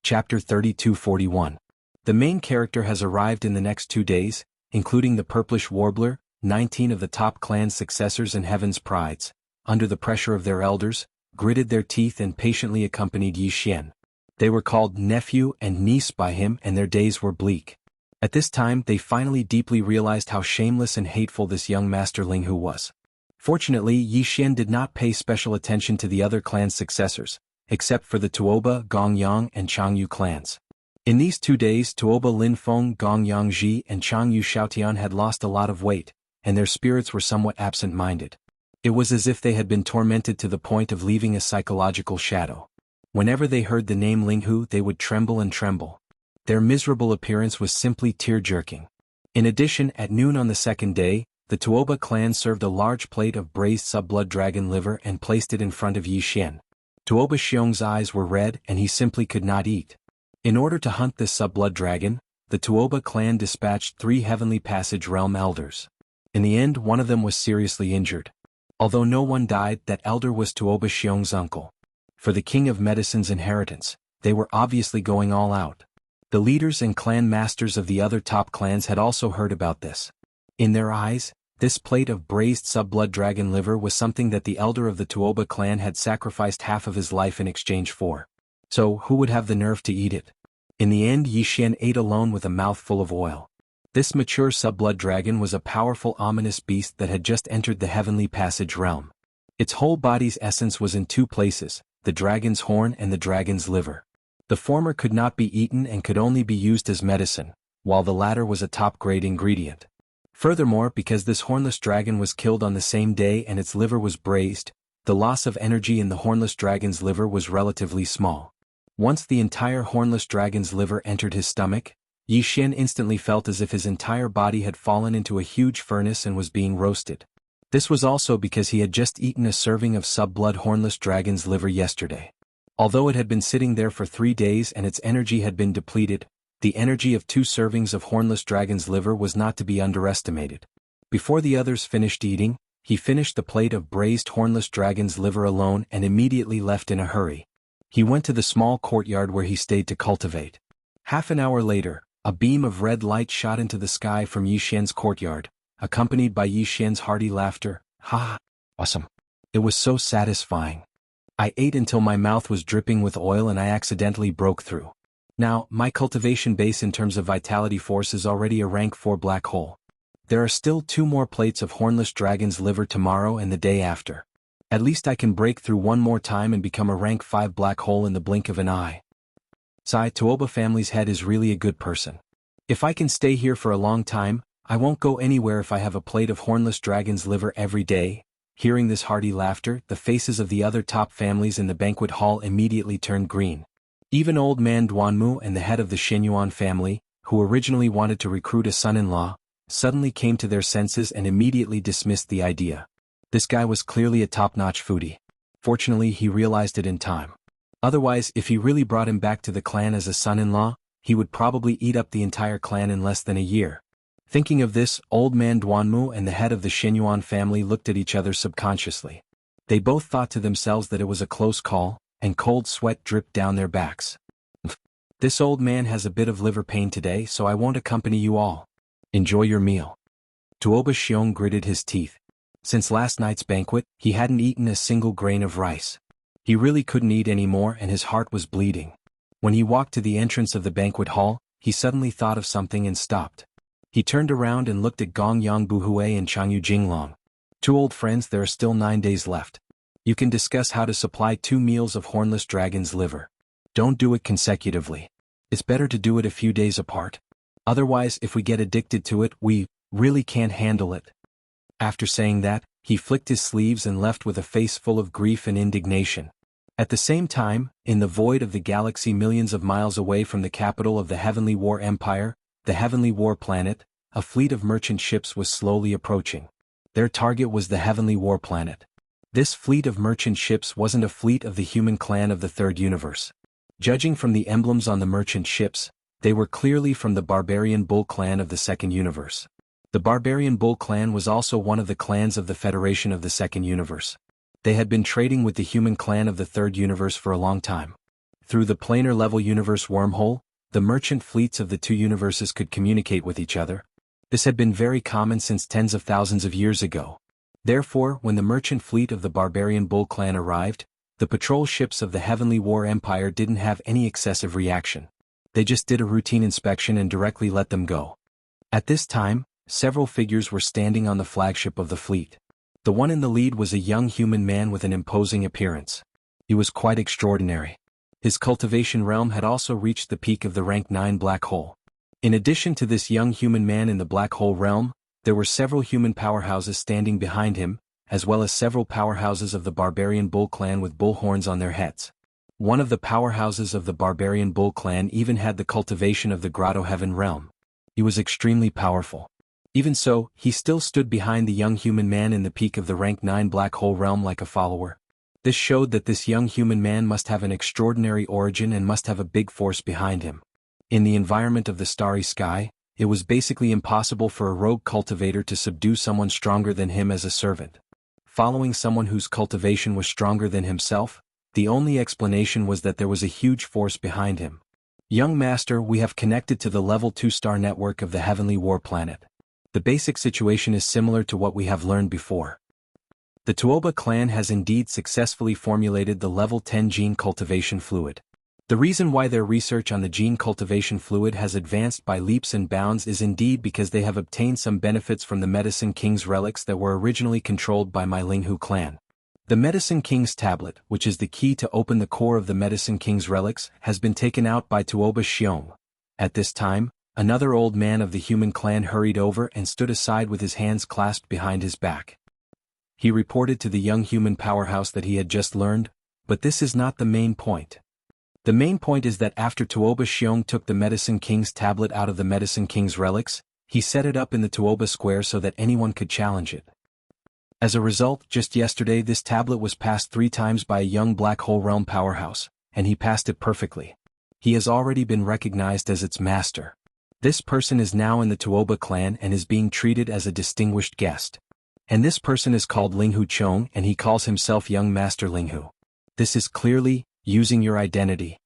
Chapter 32-41. The main character has arrived in the next 2 days, including the Purplish Warbler, 19 of the top clan's successors and Heaven's prides, under the pressure of their elders, gritted their teeth and patiently accompanied Yi Xian. They were called nephew and niece by him, and their days were bleak. At this time they finally deeply realized how shameless and hateful this young Master Ling Hu was. Fortunately, Yi Xian did not pay special attention to the other clan's successors, except for the Tuoba, Gongyang, and Changyu clans. In these 2 days, Tuoba Linfeng, Gongyangji, and Changyu Xiaotian had lost a lot of weight, and their spirits were somewhat absent-minded. It was as if they had been tormented to the point of leaving a psychological shadow. Whenever they heard the name Ling Hu, they would tremble and tremble. Their miserable appearance was simply tear-jerking. In addition, at noon on the 2nd day, the Tuoba clan served a large plate of braised sub-blood dragon liver and placed it in front of Yi Xian. Tuoba Xiong's eyes were red and he simply could not eat. In order to hunt this sub-blood dragon, the Tuoba clan dispatched 3 Heavenly Passage Realm elders. In the end, one of them was seriously injured. Although no one died, that elder was Tuoba Xiong's uncle. For the King of Medicine's inheritance, they were obviously going all out. The leaders and clan masters of the other top clans had also heard about this. In their eyes, this plate of braised sub-blood dragon liver was something that the elder of the Tuoba clan had sacrificed half of his life in exchange for. So, who would have the nerve to eat it? In the end, Yi Xian ate alone with a mouth full of oil. This mature sub-blood dragon was a powerful ominous beast that had just entered the Heavenly Passage realm. Its whole body's essence was in 2 places, the dragon's horn and the dragon's liver. The former could not be eaten and could only be used as medicine, while the latter was a top-grade ingredient. Furthermore, because this hornless dragon was killed on the same day and its liver was braised, the loss of energy in the hornless dragon's liver was relatively small. Once the entire hornless dragon's liver entered his stomach, Yi Xian instantly felt as if his entire body had fallen into a huge furnace and was being roasted. This was also because he had just eaten a serving of sub-blood hornless dragon's liver yesterday. Although it had been sitting there for 3 days and its energy had been depleted, the energy of 2 servings of hornless dragon's liver was not to be underestimated. Before the others finished eating, he finished the plate of braised hornless dragon's liver alone and immediately left in a hurry. He went to the small courtyard where he stayed to cultivate. Half an hour later, a beam of red light shot into the sky from Yi Xian's courtyard, accompanied by Yi Xian's hearty laughter. Ha! Awesome! It was so satisfying. I ate until my mouth was dripping with oil and I accidentally broke through. Now, my cultivation base in terms of vitality force is already a rank 4 black hole. There are still 2 more plates of hornless dragon's liver tomorrow and the day after. At least I can break through one more time and become a rank 5 black hole in the blink of an eye. Sai Tuoba family's head is really a good person. If I can stay here for a long time, I won't go anywhere if I have a plate of hornless dragon's liver every day. Hearing this hearty laughter, the faces of the other top families in the banquet hall immediately turned green. Even old man Duanmu and the head of the Xinyuan family, who originally wanted to recruit a son-in-law, suddenly came to their senses and immediately dismissed the idea. This guy was clearly a top-notch foodie. Fortunately, he realized it in time. Otherwise, if he really brought him back to the clan as a son-in-law, he would probably eat up the entire clan in less than a year. Thinking of this, old man Duanmu and the head of the Xinyuan family looked at each other subconsciously. They both thought to themselves that it was a close call, and cold sweat dripped down their backs. This old man has a bit of liver pain today, so I won't accompany you all. Enjoy your meal. Tuoba Xiong gritted his teeth. Since last night's banquet, he hadn't eaten a single grain of rice. He really couldn't eat anymore and his heart was bleeding. When he walked to the entrance of the banquet hall, he suddenly thought of something and stopped. He turned around and looked at Gong Yang Buhui and Changyu Jinglong. 2 old friends, there are still 9 days left. You can discuss how to supply 2 meals of hornless dragon's liver. Don't do it consecutively. It's better to do it a few days apart. Otherwise, if we get addicted to it, we really can't handle it. After saying that, he flicked his sleeves and left with a face full of grief and indignation. At the same time, in the void of the galaxy millions of miles away from the capital of the Heavenly War Empire, the Heavenly War Planet, a fleet of merchant ships was slowly approaching. Their target was the Heavenly War Planet. This fleet of merchant ships wasn't a fleet of the human clan of the Third Universe. Judging from the emblems on the merchant ships, they were clearly from the Barbarian Bull clan of the Second Universe. The Barbarian Bull clan was also one of the clans of the Federation of the Second Universe. They had been trading with the human clan of the Third Universe for a long time. Through the planar level universe wormhole, the merchant fleets of the 2 universes could communicate with each other. This had been very common since tens of thousands of years ago. Therefore, when the merchant fleet of the Barbarian Bull clan arrived, the patrol ships of the Heavenly War Empire didn't have any excessive reaction. They just did a routine inspection and directly let them go. At this time, several figures were standing on the flagship of the fleet. The one in the lead was a young human man with an imposing appearance. He was quite extraordinary. His cultivation realm had also reached the peak of the rank 9 black hole. In addition to this young human man in the black hole realm, there were several human powerhouses standing behind him, as well as several powerhouses of the Barbarian Bull clan with bull horns on their heads. One of the powerhouses of the Barbarian Bull clan even had the cultivation of the Grotto Heaven realm. He was extremely powerful. Even so, he still stood behind the young human man in the peak of the rank 9 black hole realm like a follower. This showed that this young human man must have an extraordinary origin and must have a big force behind him. In the environment of the starry sky, it was basically impossible for a rogue cultivator to subdue someone stronger than him as a servant. Following someone whose cultivation was stronger than himself, the only explanation was that there was a huge force behind him. Young Master, we have connected to the level 2 star network of the Heavenly War Planet. The basic situation is similar to what we have learned before. The Tuoba clan has indeed successfully formulated the level 10 gene cultivation fluid. The reason why their research on the gene cultivation fluid has advanced by leaps and bounds is indeed because they have obtained some benefits from the Medicine King's relics that were originally controlled by my Linghu clan. The Medicine King's tablet, which is the key to open the core of the Medicine King's relics, has been taken out by Tuoba Xiong. At this time, another old man of the human clan hurried over and stood aside with his hands clasped behind his back. He reported to the young human powerhouse that he had just learned, but this is not the main point. The main point is that after Tuoba Xiong took the Medicine King's tablet out of the Medicine King's relics, he set it up in the Tuoba Square so that anyone could challenge it. As a result, just yesterday this tablet was passed 3 times by a young black hole realm powerhouse, and he passed it perfectly. He has already been recognized as its master. This person is now in the Tuoba clan and is being treated as a distinguished guest. And this person is called Linghu Chong and he calls himself Young Master Linghu. This is clearly using your identity.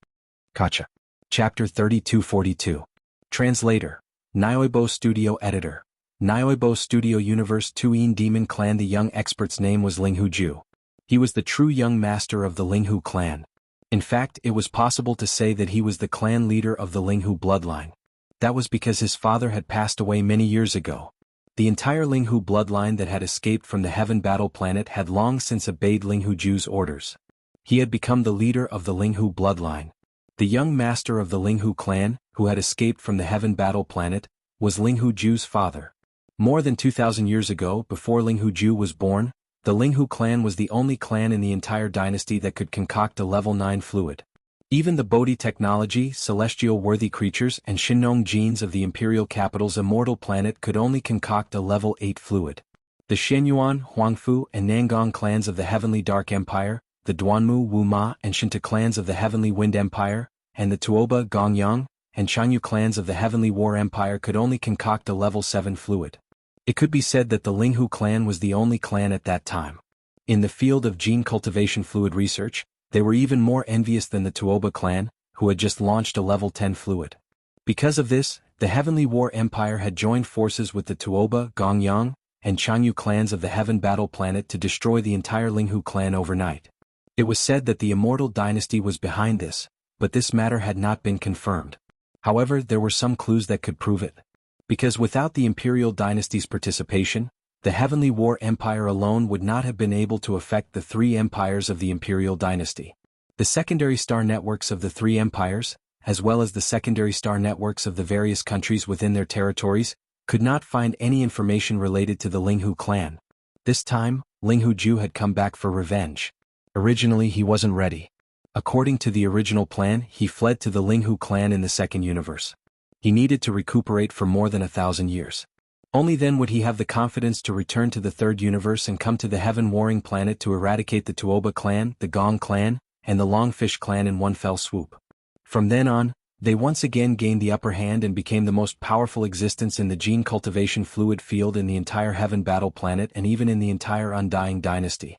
Kacha. Chapter 3242. Translator. Nyoibo Studio Editor. Nyoibo Studio Universe 2 Demon Clan. The young expert's name was Linghu Ju. He was the true young master of the Linghu clan. In fact, it was possible to say that he was the clan leader of the Linghu bloodline. That was because his father had passed away many years ago. The entire Linghu bloodline that had escaped from the Heaven Battle Planet had long since obeyed Linghu Ju's orders. He had become the leader of the Linghu bloodline. The young master of the Linghu clan, who had escaped from the Heaven Battle Planet, was Linghu Ju's father. More than 2,000 years ago, before Linghu Ju was born, the Linghu clan was the only clan in the entire dynasty that could concoct a level 9 fluid. Even the Bodhi technology, celestial worthy creatures and Shinnong genes of the imperial capital's immortal planet could only concoct a level 8 fluid. The Shenyuan, Huangfu and Nangong clans of the Heavenly Dark Empire, the Duanmu, Wuma and Shinta clans of the Heavenly Wind Empire, and the Tuoba, Gongyang, and Changyu clans of the Heavenly War Empire could only concoct a level 7 fluid. It could be said that the Linghu clan was the only clan at that time. In the field of gene cultivation fluid research, they were even more envious than the Tuoba clan, who had just launched a level 10 fluid. Because of this, the Heavenly War Empire had joined forces with the Tuoba, Gongyang, and Changyu clans of the Heaven Battle Planet to destroy the entire Linghu clan overnight. It was said that the Immortal Dynasty was behind this, but this matter had not been confirmed. However, there were some clues that could prove it. Because without the Imperial Dynasty's participation, the Heavenly War Empire alone would not have been able to affect the three empires of the Imperial Dynasty. The secondary star networks of the three empires, as well as the secondary star networks of the various countries within their territories, could not find any information related to the Linghu clan. This time, Linghu Ju had come back for revenge. Originally he wasn't ready. According to the original plan, he fled to the Linghu clan in the second universe. He needed to recuperate for more than 1,000 years. Only then would he have the confidence to return to the third universe and come to the Heaven Warring Planet to eradicate the Tuoba clan, the Gong clan, and the Longfish clan in one fell swoop. From then on, they once again gained the upper hand and became the most powerful existence in the gene cultivation fluid field in the entire Heaven Battle Planet and even in the entire Undying Dynasty.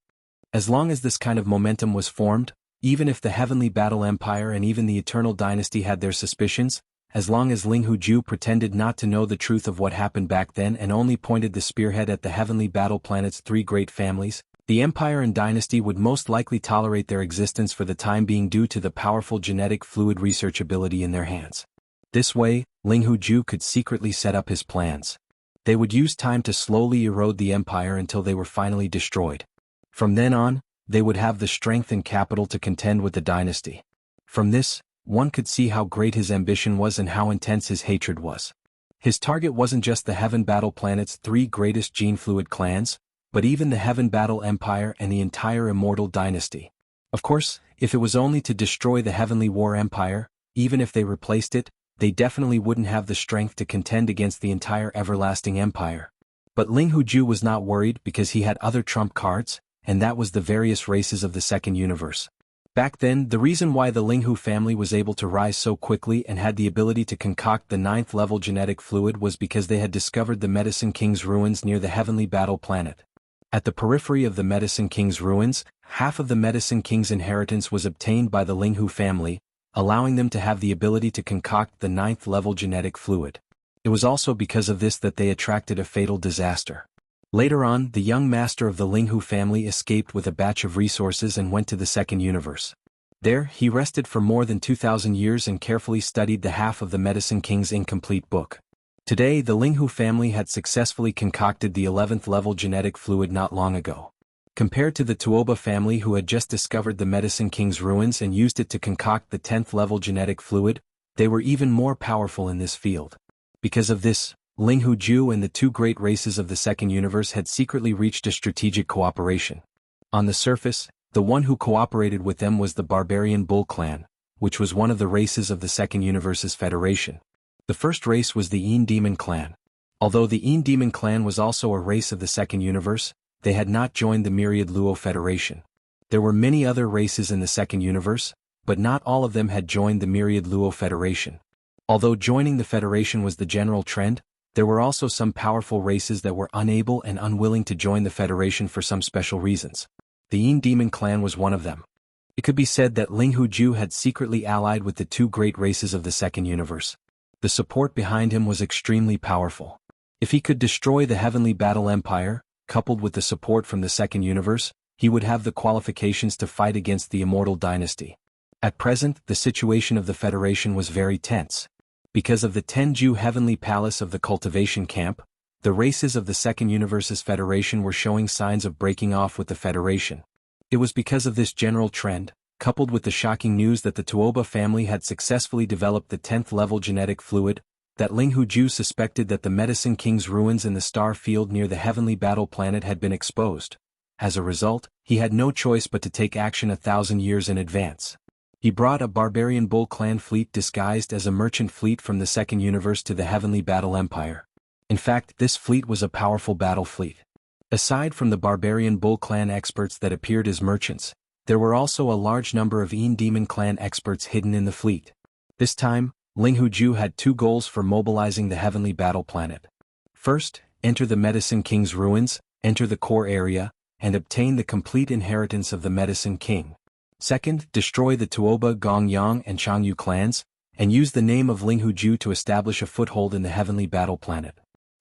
As long as this kind of momentum was formed, even if the Heavenly Battle Empire and even the Eternal Dynasty had their suspicions, as long as Linghu Ju pretended not to know the truth of what happened back then and only pointed the spearhead at the Heavenly Battle Planet's three great families, the Empire and Dynasty would most likely tolerate their existence for the time being due to the powerful genetic fluid research ability in their hands. This way, Linghu Ju could secretly set up his plans. They would use time to slowly erode the Empire until they were finally destroyed. From then on, they would have the strength and capital to contend with the Dynasty. From this, one could see how great his ambition was and how intense his hatred was. His target wasn't just the Heaven Battle Planet's three greatest gene fluid clans, but even the Heaven Battle Empire and the entire Immortal Dynasty. Of course, if it was only to destroy the Heavenly War Empire, even if they replaced it, they definitely wouldn't have the strength to contend against the entire Everlasting Empire. But Linghu Ju was not worried because he had other trump cards, and that was the various races of the second universe. Back then, the reason why the Linghu family was able to rise so quickly and had the ability to concoct the 9th-level genetic fluid was because they had discovered the Medicine King's ruins near the Heavenly Battle Planet. At the periphery of the Medicine King's ruins, half of the Medicine King's inheritance was obtained by the Linghu family, allowing them to have the ability to concoct the 9th-level genetic fluid. It was also because of this that they attracted a fatal disaster. Later on, the young master of the Linghu family escaped with a batch of resources and went to the second universe. There, he rested for more than 2,000 years and carefully studied the half of the Medicine King's incomplete book. Today, the Linghu family had successfully concocted the 11th level genetic fluid not long ago. Compared to the Tuoba family who had just discovered the Medicine King's ruins and used it to concoct the 10th level genetic fluid, they were even more powerful in this field. Because of this, Linghu Ju and the two great races of the second universe had secretly reached a strategic cooperation. On the surface, the one who cooperated with them was the Barbarian Bull clan, which was one of the races of the second universe's federation. The first race was the Een Demon clan. Although the Een Demon clan was also a race of the second universe, they had not joined the Myriad Luo Federation. There were many other races in the second universe, but not all of them had joined the Myriad Luo Federation. Although joining the Federation was the general trend, there were also some powerful races that were unable and unwilling to join the Federation for some special reasons. The Een Demon clan was one of them. It could be said that Linghu Ju had secretly allied with the two great races of the second universe. The support behind him was extremely powerful. If he could destroy the Heavenly Battle Empire, coupled with the support from the second universe, he would have the qualifications to fight against the Immortal Dynasty. At present, the situation of the Federation was very tense. Because of the Tenju Heavenly Palace of the Cultivation Camp, the races of the Second Universe's Federation were showing signs of breaking off with the Federation. It was because of this general trend, coupled with the shocking news that the Tuoba family had successfully developed the 10th level genetic fluid, that Linghu Ju suspected that the Medicine King's ruins in the star field near the Heavenly Battle Planet had been exposed. As a result, he had no choice but to take action 1,000 years in advance. He brought a Barbarian Bull clan fleet disguised as a merchant fleet from the second universe to the Heavenly Battle Empire. In fact, this fleet was a powerful battle fleet. Aside from the Barbarian Bull clan experts that appeared as merchants, there were also a large number of Een Demon clan experts hidden in the fleet. This time, Linghu Ju had two goals for mobilizing the Heavenly Battle Planet. First, enter the Medicine King's ruins, enter the core area, and obtain the complete inheritance of the Medicine King. Second, destroy the Tuoba, Gongyang, and Changyu clans, and use the name of Linghu Ju to establish a foothold in the Heavenly Battle Planet.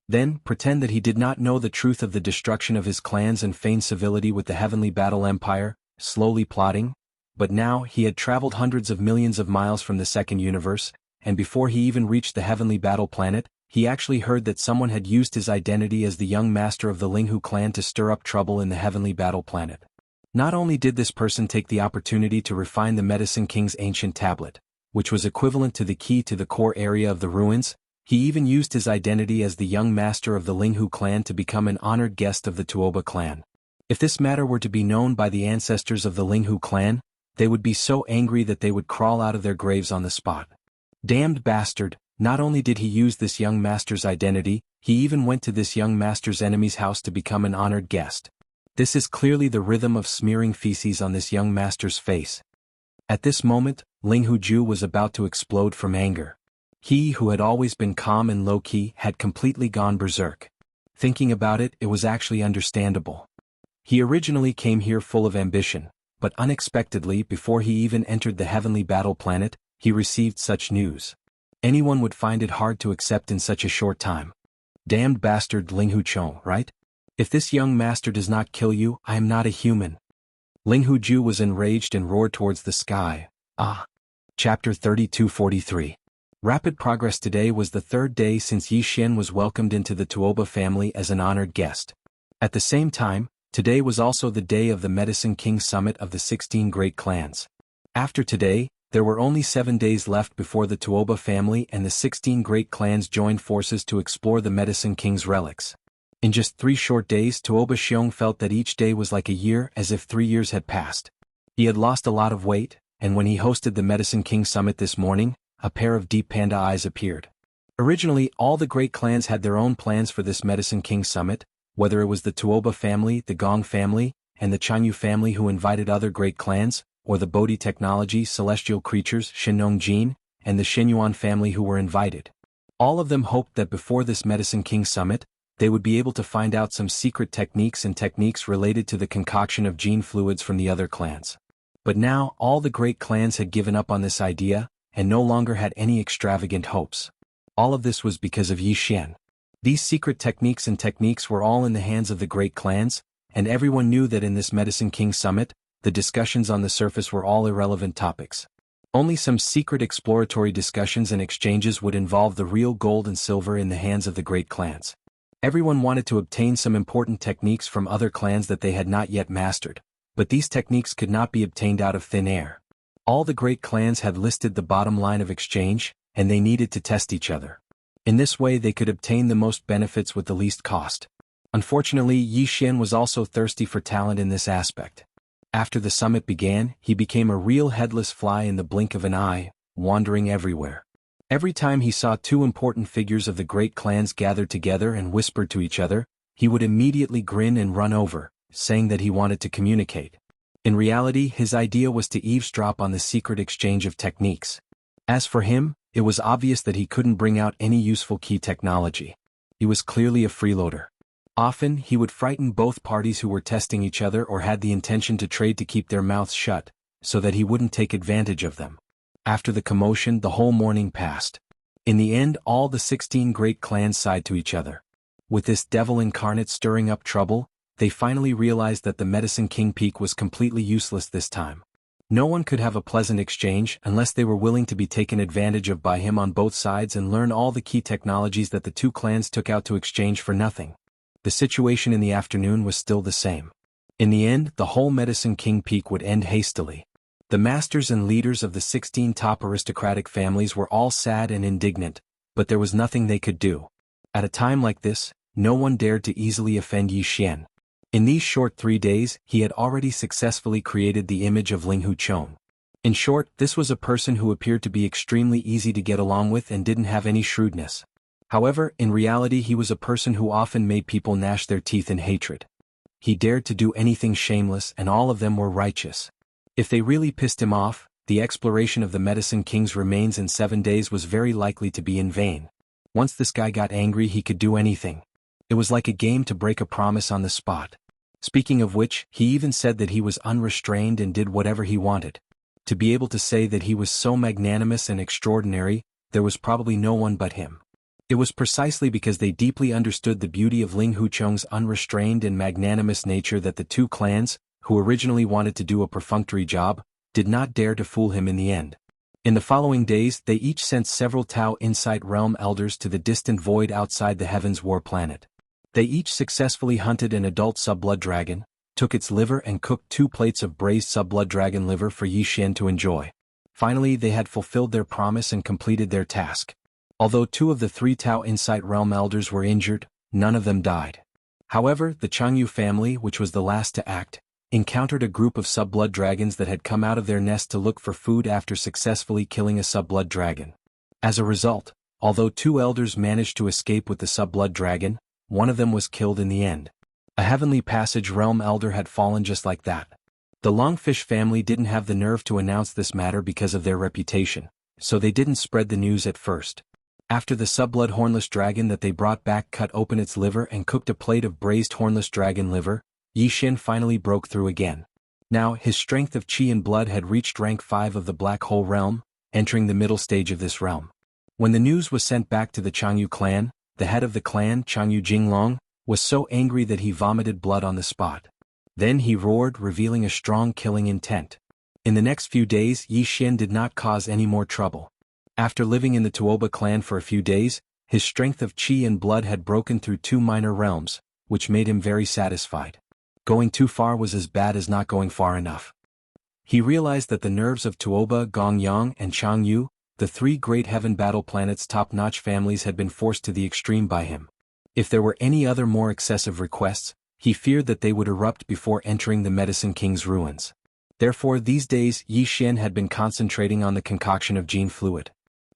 Then, pretend that he did not know the truth of the destruction of his clans and feign civility with the Heavenly Battle Empire, slowly plotting. But now he had traveled hundreds of millions of miles from the second universe, and before he even reached the Heavenly Battle Planet, he actually heard that someone had used his identity as the young master of the Linghu clan to stir up trouble in the Heavenly Battle Planet. Not only did this person take the opportunity to refine the Medicine King's ancient tablet, which was equivalent to the key to the core area of the ruins, he even used his identity as the young master of the Linghu clan to become an honored guest of the Tuoba clan. If this matter were to be known by the ancestors of the Linghu clan, they would be so angry that they would crawl out of their graves on the spot. Damned bastard, not only did he use this young master's identity, he even went to this young master's enemy's house to become an honored guest. This is clearly the rhythm of smearing feces on this young master's face. At this moment, Linghu Ju was about to explode from anger. He who had always been calm and low-key had completely gone berserk. Thinking about it, it was actually understandable. He originally came here full of ambition, but unexpectedly, before he even entered the Heavenly Battle Planet, he received such news. Anyone would find it hard to accept in such a short time. Damned bastard Linghu Chong, right? If this young master does not kill you, I am not a human. Linghu Ju was enraged and roared towards the sky. Chapter 32:43. Rapid progress. Today was the third day since Yi Xian was welcomed into the Tuoba family as an honored guest. At the same time, today was also the day of the Medicine King Summit of the 16 Great Clans. After today, there were only 7 days left before the Tuoba family and the 16 Great Clans joined forces to explore the Medicine King's relics. In just 3 short days, Tuoba Xiong felt that each day was like a year, as if 3 years had passed. He had lost a lot of weight, and when he hosted the Medicine King Summit this morning, a pair of deep panda eyes appeared. Originally, all the Great Clans had their own plans for this Medicine King Summit, whether it was the Tuoba family, the Gong family, and the Chanyu family who invited other Great Clans, or the Bodhi Technology celestial creatures Shenong Jin, and the Shenyuan family who were invited. All of them hoped that before this Medicine King Summit, they would be able to find out some secret techniques related to the concoction of gene fluids from the other clans. But now, all the Great Clans had given up on this idea, and no longer had any extravagant hopes. All of this was because of Yi Xian. These secret techniques were all in the hands of the Great Clans, and everyone knew that in this Medicine King Summit, the discussions on the surface were all irrelevant topics. Only some secret exploratory discussions and exchanges would involve the real gold and silver in the hands of the Great Clans. Everyone wanted to obtain some important techniques from other clans that they had not yet mastered, but these techniques could not be obtained out of thin air. All the Great Clans had listed the bottom line of exchange, and they needed to test each other. In this way they could obtain the most benefits with the least cost. Unfortunately, Yi Xian was also thirsty for talent in this aspect. After the summit began, he became a real headless fly in the blink of an eye, wandering everywhere. Every time he saw 2 important figures of the Great Clans gathered together and whispered to each other, he would immediately grin and run over, saying that he wanted to communicate. In reality, his idea was to eavesdrop on the secret exchange of techniques. As for him, it was obvious that he couldn't bring out any useful key technology. He was clearly a freeloader. Often, he would frighten both parties who were testing each other or had the intention to trade to keep their mouths shut, so that he wouldn't take advantage of them. After the commotion, the whole morning passed. In the end, all the 16 Great Clans sighed to each other. With this devil incarnate stirring up trouble, they finally realized that the Medicine King Peak was completely useless this time. No one could have a pleasant exchange unless they were willing to be taken advantage of by him on both sides and learn all the key technologies that the 2 clans took out to exchange for nothing. The situation in the afternoon was still the same. In the end, the whole Medicine King Peak would end hastily. The masters and leaders of the 16 top aristocratic families were all sad and indignant, but there was nothing they could do. At a time like this, no one dared to easily offend Yi Xian. In these short 3 days, he had already successfully created the image of Linghu Chong. In short, this was a person who appeared to be extremely easy to get along with and didn't have any shrewdness. However, in reality he was a person who often made people gnash their teeth in hatred. He dared to do anything shameless and all of them were righteous. If they really pissed him off, the exploration of the Medicine King's remains in 7 days was very likely to be in vain. Once this guy got angry he could do anything. It was like a game to break a promise on the spot. Speaking of which, he even said that he was unrestrained and did whatever he wanted. To be able to say that he was so magnanimous and extraordinary, there was probably no one but him. It was precisely because they deeply understood the beauty of Ling Hucheng's unrestrained and magnanimous nature that the two clans, who originally wanted to do a perfunctory job, did not dare to fool him in the end. In the following days they each sent several Tao Insight Realm elders to the distant void outside the Heavens War planet. They each successfully hunted an adult subblood dragon, took its liver and cooked 2 plates of braised subblood dragon liver for Yi Xian to enjoy. Finally they had fulfilled their promise and completed their task. Although 2 of the 3 Tao Insight Realm elders were injured, none of them died. However, the Changyu family, which was the last to act, encountered a group of subblood dragons that had come out of their nest to look for food after successfully killing a subblood dragon. As a result, although 2 elders managed to escape with the subblood dragon, one of them was killed in the end. A Heavenly Passage Realm elder had fallen just like that. The Longfish family didn't have the nerve to announce this matter because of their reputation, so they didn't spread the news at first. After the subblood hornless dragon that they brought back cut open its liver and cooked a plate of braised hornless dragon liver, Yi Xian finally broke through again. Now, his strength of qi and blood had reached rank 5 of the Black Hole Realm, entering the middle stage of this realm. When the news was sent back to the Changyu clan, the head of the clan, Changyu Jinglong, was so angry that he vomited blood on the spot. Then he roared, revealing a strong killing intent. In the next few days, Yi Xian did not cause any more trouble. After living in the Tuoba clan for a few days, his strength of qi and blood had broken through 2 minor realms, which made him very satisfied. Going too far was as bad as not going far enough. He realized that the nerves of Tuoba, Gongyang, and Changyu, the 3 great heaven battle planets' top-notch families, had been forced to the extreme by him. If there were any other more excessive requests, he feared that they would erupt before entering the Medicine King's ruins. Therefore these days Yi Xian had been concentrating on the concoction of gene fluid.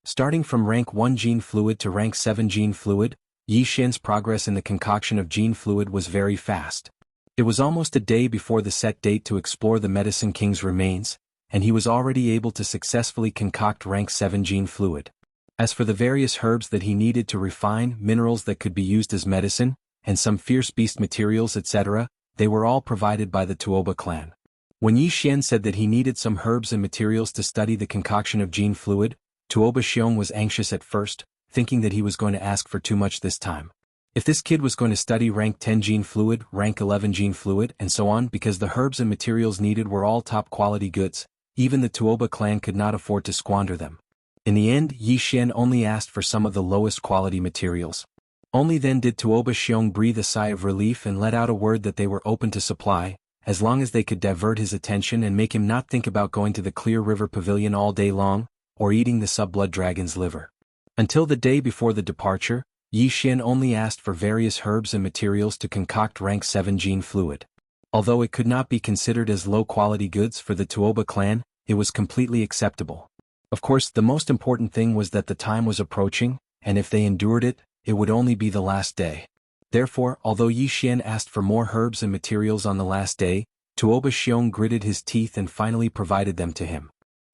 Starting from rank 1 gene fluid to rank 7 gene fluid, Yi Xian's progress in the concoction of gene fluid was very fast. It was almost a day before the set date to explore the Medicine King's remains, and he was already able to successfully concoct rank 7 gene fluid. As for the various herbs that he needed to refine, minerals that could be used as medicine, and some fierce beast materials, etc., they were all provided by the Tuoba clan. When Yi Xian said that he needed some herbs and materials to study the concoction of gene fluid, Tuoba Xiong was anxious at first, thinking that he was going to ask for too much this time. If this kid was going to study rank 10 gene fluid, rank 11 gene fluid, and so on, because the herbs and materials needed were all top quality goods, even the Tuoba clan could not afford to squander them. In the end, Yi Xian only asked for some of the lowest quality materials. Only then did Tuoba Xiong breathe a sigh of relief and let out a word that they were open to supply, as long as they could divert his attention and make him not think about going to the Clear River Pavilion all day long, or eating the subblood dragon's liver. Until the day before the departure, Yi Xian only asked for various herbs and materials to concoct rank 7 gene fluid. Although it could not be considered as low-quality goods for the Tuoba clan, it was completely acceptable. Of course, the most important thing was that the time was approaching, and if they endured it, it would only be the last day. Therefore, although Yi Xian asked for more herbs and materials on the last day, Tuoba Xiong gritted his teeth and finally provided them to him.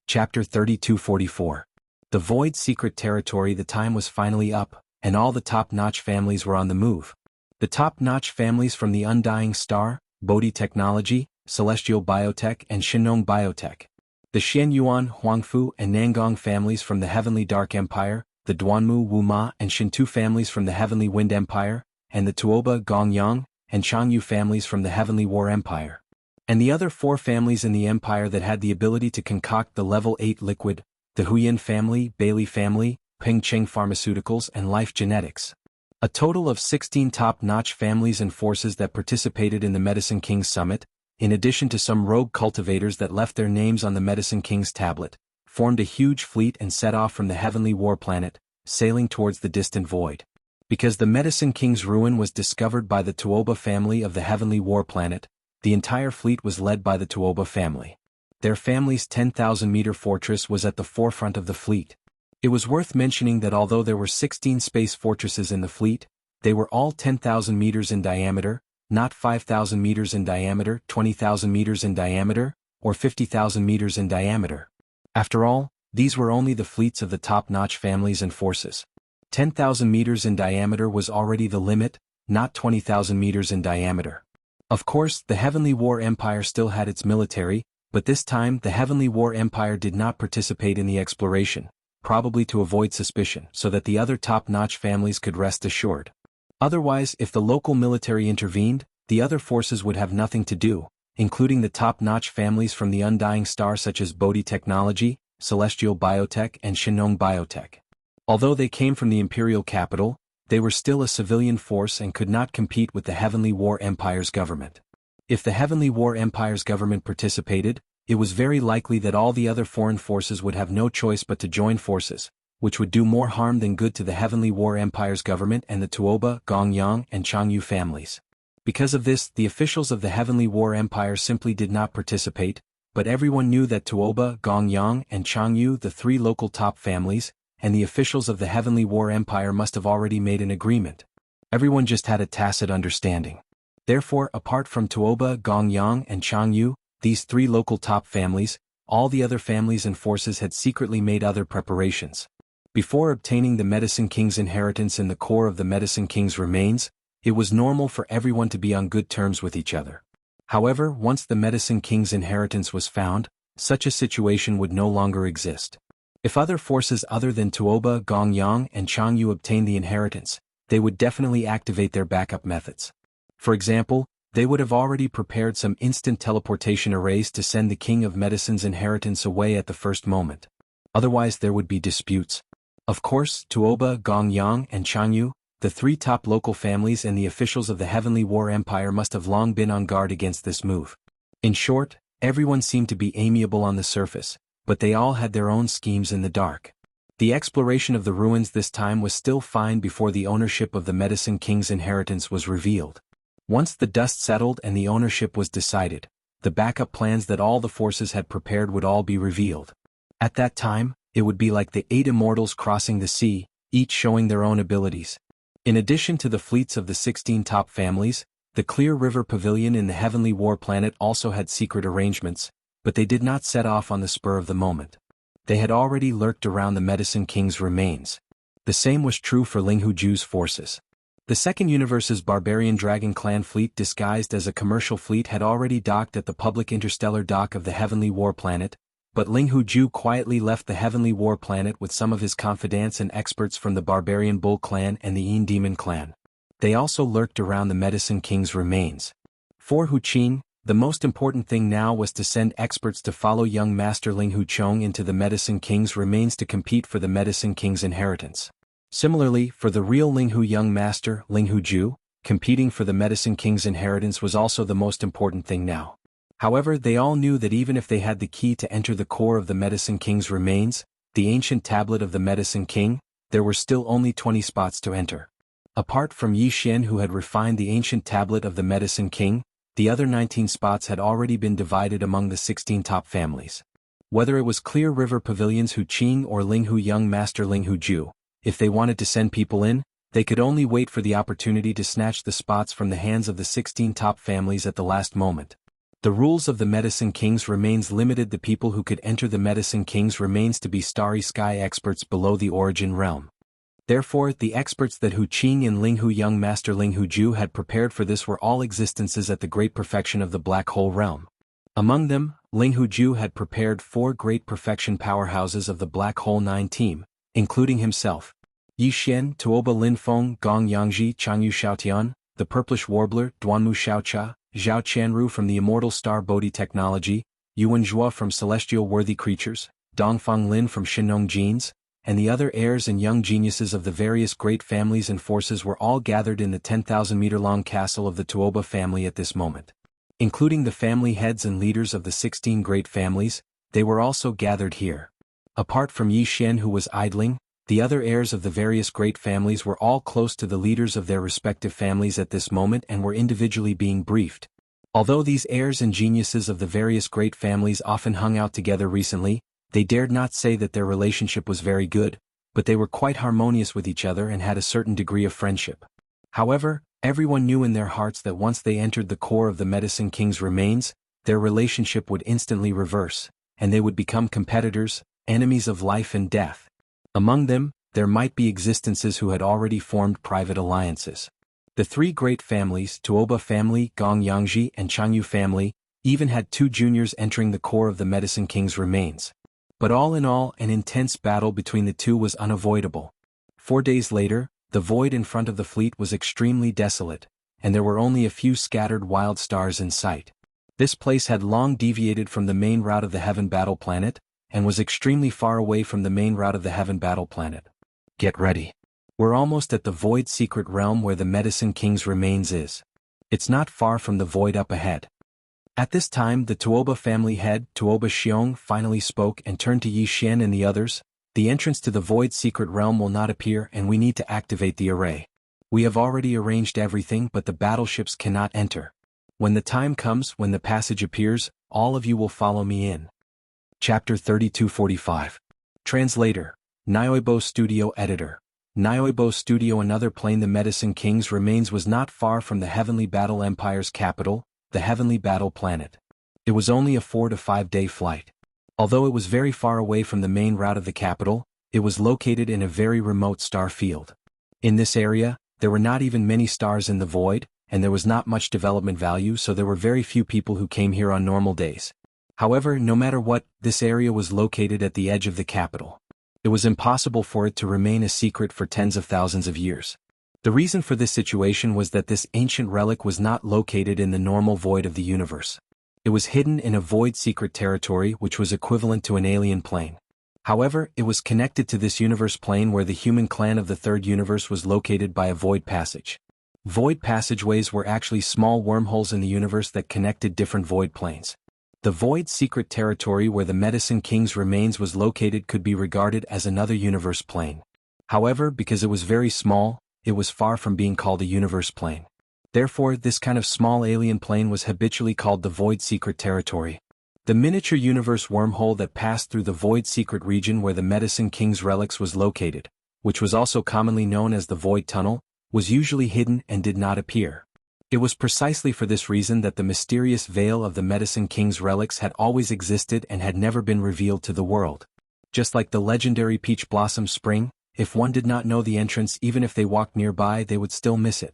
Chapter 3244. The Void Secret Territory. The time was finally up, and all the top-notch families were on the move. The top-notch families from the Undying Star, Bodhi Technology, Celestial Biotech, and Shinong Biotech. The Xianyuan, Huangfu, and Nangong families from the Heavenly Dark Empire, the Duanmu, Wuma, and Shintu families from the Heavenly Wind Empire, and the Tuoba, Gongyang, and Changyu families from the Heavenly War Empire. And the other 4 families in the empire that had the ability to concoct the level 8 liquid, the Huyan family, Bailey family, Pingcheng Pharmaceuticals, and Life Genetics. A total of 16 top-notch families and forces that participated in the Medicine King's summit, in addition to some rogue cultivators that left their names on the Medicine King's tablet, formed a huge fleet and set off from the Heavenly War planet, sailing towards the distant void. Because the Medicine King's ruin was discovered by the Tuoba family of the Heavenly War planet, the entire fleet was led by the Tuoba family. Their family's 10,000-meter fortress was at the forefront of the fleet. It was worth mentioning that although there were 16 space fortresses in the fleet, they were all 10,000 meters in diameter, not 5,000 meters in diameter, 20,000 meters in diameter, or 50,000 meters in diameter. After all, these were only the fleets of the top-notch families and forces. 10,000 meters in diameter was already the limit, not 20,000 meters in diameter. Of course, the Heavenly War Empire still had its military, but this time the Heavenly War Empire did not participate in the exploration, probably to avoid suspicion so that the other top-notch families could rest assured. Otherwise, if the local military intervened, the other forces would have nothing to do, including the top-notch families from the Undying Star such as Bodhi Technology, Celestial Biotech and Shinong Biotech. Although they came from the imperial capital, they were still a civilian force and could not compete with the Heavenly War Empire's government. If the Heavenly War Empire's government participated, it was very likely that all the other foreign forces would have no choice but to join forces, which would do more harm than good to the Heavenly War Empire's government and the Tuoba, Gongyang and Changyu families. Because of this, the officials of the Heavenly War Empire simply did not participate, but everyone knew that Tuoba, Gongyang and Changyu, the three local top families, and the officials of the Heavenly War Empire must have already made an agreement. Everyone just had a tacit understanding. Therefore, apart from Tuoba, Gongyang and Changyu, these three local top families, all the other families and forces had secretly made other preparations. Before obtaining the Medicine King's inheritance in the core of the Medicine King's remains, it was normal for everyone to be on good terms with each other. However, once the Medicine King's inheritance was found, such a situation would no longer exist. If other forces other than Tuoba, Gongyang and Changyu obtained the inheritance, they would definitely activate their backup methods. For example, they would have already prepared some instant teleportation arrays to send the King of Medicine's inheritance away at the first moment. Otherwise there would be disputes. Of course, Tuoba, Gongyang and Changyu, the three top local families and the officials of the Heavenly War Empire must have long been on guard against this move. In short, everyone seemed to be amiable on the surface, but they all had their own schemes in the dark. The exploration of the ruins this time was still fine before the ownership of the Medicine King's inheritance was revealed. Once the dust settled and the ownership was decided, the backup plans that all the forces had prepared would all be revealed. At that time, it would be like the 8 immortals crossing the sea, each showing their own abilities. In addition to the fleets of the 16 top families, the Clear River Pavilion in the Heavenly War Planet also had secret arrangements, but they did not set off on the spur of the moment. They had already lurked around the Medicine King's remains. The same was true for Ling Huju's forces. The Second Universe's barbarian Dragon Clan fleet disguised as a commercial fleet had already docked at the public interstellar dock of the Heavenly War Planet, but Ling Huju quietly left the Heavenly War Planet with some of his confidants and experts from the Barbarian Bull Clan and the Yin Demon Clan. They also lurked around the Medicine King's remains. For Hu Qing, the most important thing now was to send experts to follow young Master Ling Huchong into the Medicine King's remains to compete for the Medicine King's inheritance. Similarly, for the real Ling Hu young master, Ling Huju, competing for the Medicine King's inheritance was also the most important thing now. However, they all knew that even if they had the key to enter the core of the Medicine King's remains, the ancient tablet of the Medicine King, there were still only 20 spots to enter. Apart from Yi Xian who had refined the ancient tablet of the Medicine King, the other 19 spots had already been divided among the 16 top families. Whether it was Clear River Pavilion's Hu Qing or Ling Hu young master Ling Huju, if they wanted to send people in, they could only wait for the opportunity to snatch the spots from the hands of the 16 top families at the last moment. The rules of the Medicine King's remains limited the people who could enter the Medicine King's remains to be starry sky experts below the origin realm. Therefore, the experts that Hu Qing and Ling Hu young master Ling Huju had prepared for this were all existences at the great perfection of the black hole realm. Among them, Ling Huju had prepared 4 great perfection powerhouses of the Black Hole 9 team, including himself. Yi Xian, Tuoba Linfeng, Gong Yangji, Changyu Xiaotian, the Purplish Warbler, Duanmu Xiaocha, Zhao Qianru from the Immortal Star Bodhi Technology, Yuan Zhua from Celestial Worthy Creatures, Dongfang Lin from Shinong Genes, and the other heirs and young geniuses of the various great families and forces were all gathered in the 10,000-meter-long castle of the Tuoba family at this moment. Including the family heads and leaders of the 16 great families, they were also gathered here. Apart from Yi Xian who was idling, the other heirs of the various great families were all close to the leaders of their respective families at this moment and were individually being briefed. Although these heirs and geniuses of the various great families often hung out together recently, they dared not say that their relationship was very good, but they were quite harmonious with each other and had a certain degree of friendship. However, everyone knew in their hearts that once they entered the core of the Medicine King's remains, their relationship would instantly reverse, and they would become competitors, enemies of life and death. Among them, there might be existences who had already formed private alliances. The 3 great families, Tuoba family, Gong Yangji and Changyu family, even had 2 juniors entering the core of the Medicine King's remains. But all in all, an intense battle between the two was unavoidable. 4 days later, the void in front of the fleet was extremely desolate, and there were only a few scattered wild stars in sight. This place had long deviated from the main route of the Heaven Battle Planet, and was extremely far away from the main route of the Heaven Battle Planet. Get ready. We're almost at the Void secret realm where the Medicine King's remains is. It's not far from the Void up ahead. At this time, the Tuoba family head, Tuoba Xiong, finally spoke and turned to Yi Xian and the others. The entrance to the Void secret realm will not appear, and we need to activate the array. We have already arranged everything, but the battleships cannot enter. When the time comes, when the passage appears, all of you will follow me in. Chapter 3245. Translator. Nyoibo Studio Editor. Nyoibo Studio. Another plane. The Medicine King's remains was not far from the Heavenly Battle Empire's capital, the Heavenly Battle Planet. It was only a 4 to 5 day flight. Although it was very far away from the main route of the capital, it was located in a very remote star field. In this area, there were not even many stars in the void, and there was not much development value, so there were very few people who came here on normal days. However, no matter what, this area was located at the edge of the capital. It was impossible for it to remain a secret for tens of thousands of years. The reason for this situation was that this ancient relic was not located in the normal void of the universe. It was hidden in a void secret territory which was equivalent to an alien plane. However, it was connected to this universe plane where the human clan of the third universe was located by a void passage. Void passageways were actually small wormholes in the universe that connected different void planes. The void secret territory where the Medicine King's remains was located could be regarded as another universe plane. However, because it was very small, it was far from being called a universe plane. Therefore, this kind of small alien plane was habitually called the Void Secret Territory. The miniature universe wormhole that passed through the Void Secret region where the Medicine King's relics was located, which was also commonly known as the Void Tunnel, was usually hidden and did not appear. It was precisely for this reason that the mysterious veil of the Medicine King's relics had always existed and had never been revealed to the world. Just like the legendary Peach Blossom Spring, if one did not know the entrance, even if they walked nearby, they would still miss it.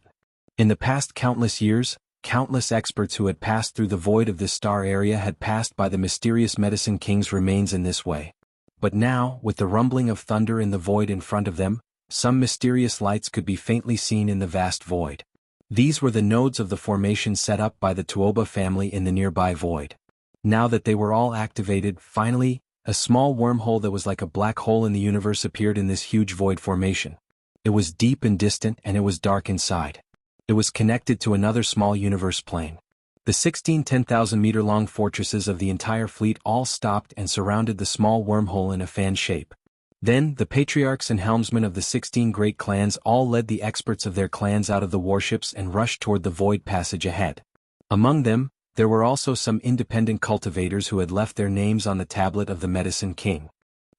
In the past countless years, countless experts who had passed through the void of this star area had passed by the mysterious Medicine King's remains in this way. But now, with the rumbling of thunder in the void in front of them, some mysterious lights could be faintly seen in the vast void. These were the nodes of the formation set up by the Tuoba family in the nearby void. Now that they were all activated, finally, a small wormhole that was like a black hole in the universe appeared in this huge void formation. It was deep and distant, and it was dark inside. It was connected to another small universe plane. The 16 10,000-meter-long fortresses of the entire fleet all stopped and surrounded the small wormhole in a fan shape. Then, the patriarchs and helmsmen of the 16 great clans all led the experts of their clans out of the warships and rushed toward the void passage ahead. Among them, there were also some independent cultivators who had left their names on the tablet of the Medicine King.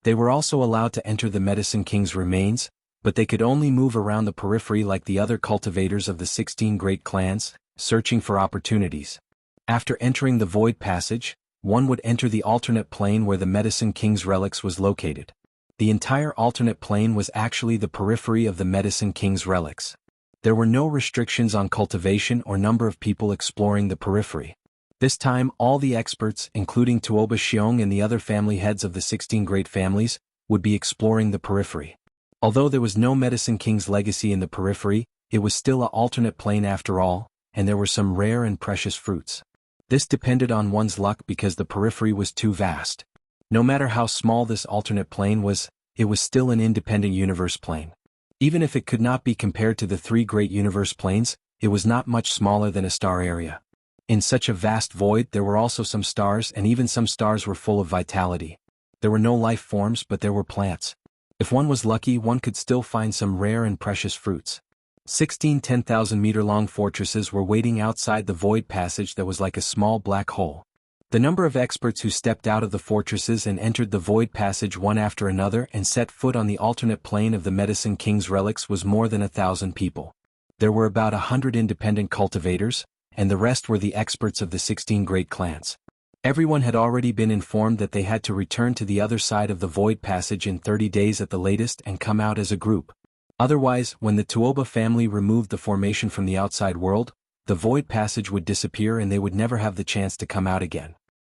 They were also allowed to enter the Medicine King's remains, but they could only move around the periphery like the other cultivators of the 16 great clans, searching for opportunities. After entering the void passage, one would enter the alternate plane where the Medicine King's relics was located. The entire alternate plane was actually the periphery of the Medicine King's relics. There were no restrictions on cultivation or number of people exploring the periphery. This time, all the experts, including Tuoba Xiong and the other family heads of the 16 great families, would be exploring the periphery. Although there was no Medicine King's legacy in the periphery, it was still an alternate plane after all, and there were some rare and precious fruits. This depended on one's luck because the periphery was too vast. No matter how small this alternate plane was, it was still an independent universe plane. Even if it could not be compared to the 3 great universe planes, it was not much smaller than a star area. In such a vast void there were also some stars, and even some stars were full of vitality. There were no life forms, but there were plants. If one was lucky, one could still find some rare and precious fruits. 16 10,000-meter-long fortresses were waiting outside the void passage that was like a small black hole. The number of experts who stepped out of the fortresses and entered the void passage one after another and set foot on the alternate plane of the Medicine King's relics was more than 1,000 people. There were about 100 independent cultivators, and the rest were the experts of the 16 great clans. Everyone had already been informed that they had to return to the other side of the void passage in 30 days at the latest and come out as a group. Otherwise, when the Tuoba family removed the formation from the outside world, the void passage would disappear and they would never have the chance to come out again.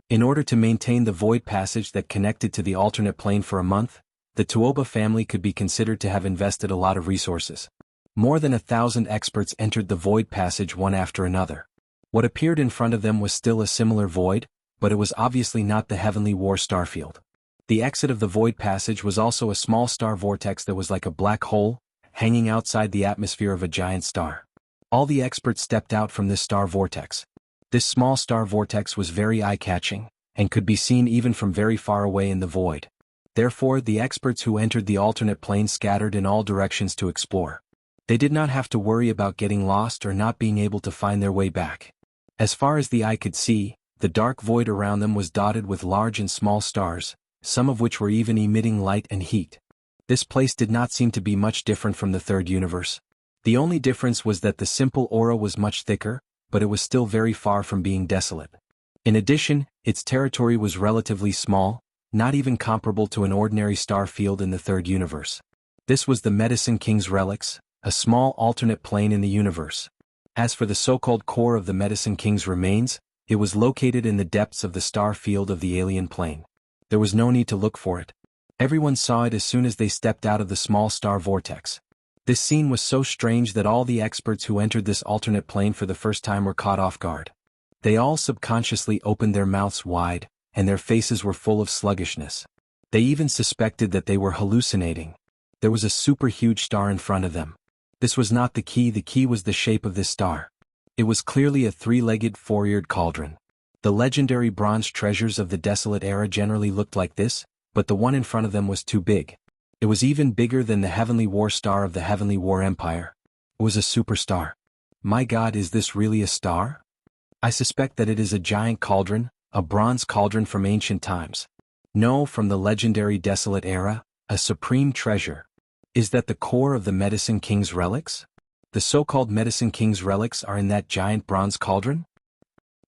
In order to maintain the void passage that connected to the alternate plane for a month, the Tuoba family could be considered to have invested a lot of resources. More than 1,000 experts entered the void passage one after another. What appeared in front of them was still a similar void, but it was obviously not the Heavenly War starfield. The exit of the void passage was also a small star vortex that was like a black hole, hanging outside the atmosphere of a giant star. All the experts stepped out from this star vortex. This small star vortex was very eye-catching, and could be seen even from very far away in the void. Therefore, the experts who entered the alternate plane scattered in all directions to explore. They did not have to worry about getting lost or not being able to find their way back. As far as the eye could see, the dark void around them was dotted with large and small stars, some of which were even emitting light and heat. This place did not seem to be much different from the third universe. The only difference was that the simple aura was much thicker, but it was still very far from being desolate. In addition, its territory was relatively small, not even comparable to an ordinary star field in the third universe. This was the Medicine King's relics, a small alternate plane in the universe. As for the so-called core of the Medicine King's remains, it was located in the depths of the star field of the alien plane. There was no need to look for it. Everyone saw it as soon as they stepped out of the small star vortex. This scene was so strange that all the experts who entered this alternate plane for the first time were caught off guard. They all subconsciously opened their mouths wide, and their faces were full of sluggishness. They even suspected that they were hallucinating. There was a super huge star in front of them. This was not the key was the shape of this star. It was clearly a three-legged four-eared cauldron. The legendary bronze treasures of the Desolate Era generally looked like this, but the one in front of them was too big. It was even bigger than the Heavenly War star of the Heavenly War Empire. It was a superstar. My God, is this really a star? I suspect that it is a giant cauldron, a bronze cauldron from ancient times. No, from the legendary Desolate Era, a supreme treasure. Is that the core of the Medicine King's relics? The so-called Medicine King's relics are in that giant bronze cauldron?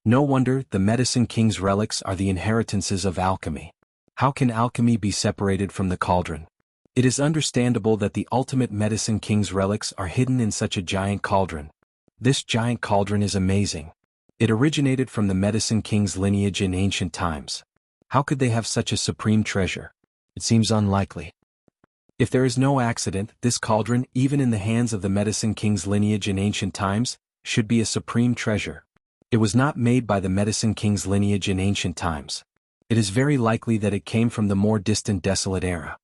No wonder the Medicine King's relics are the inheritances of alchemy. How can alchemy be separated from the cauldron? It is understandable that the ultimate Medicine King's relics are hidden in such a giant cauldron. This giant cauldron is amazing. It originated from the Medicine King's lineage in ancient times. How could they have such a supreme treasure? It seems unlikely. If there is no accident, this cauldron, even in the hands of the Medicine King's lineage in ancient times, should be a supreme treasure. It was not made by the Medicine King's lineage in ancient times. It is very likely that it came from the more distant Desolate Era.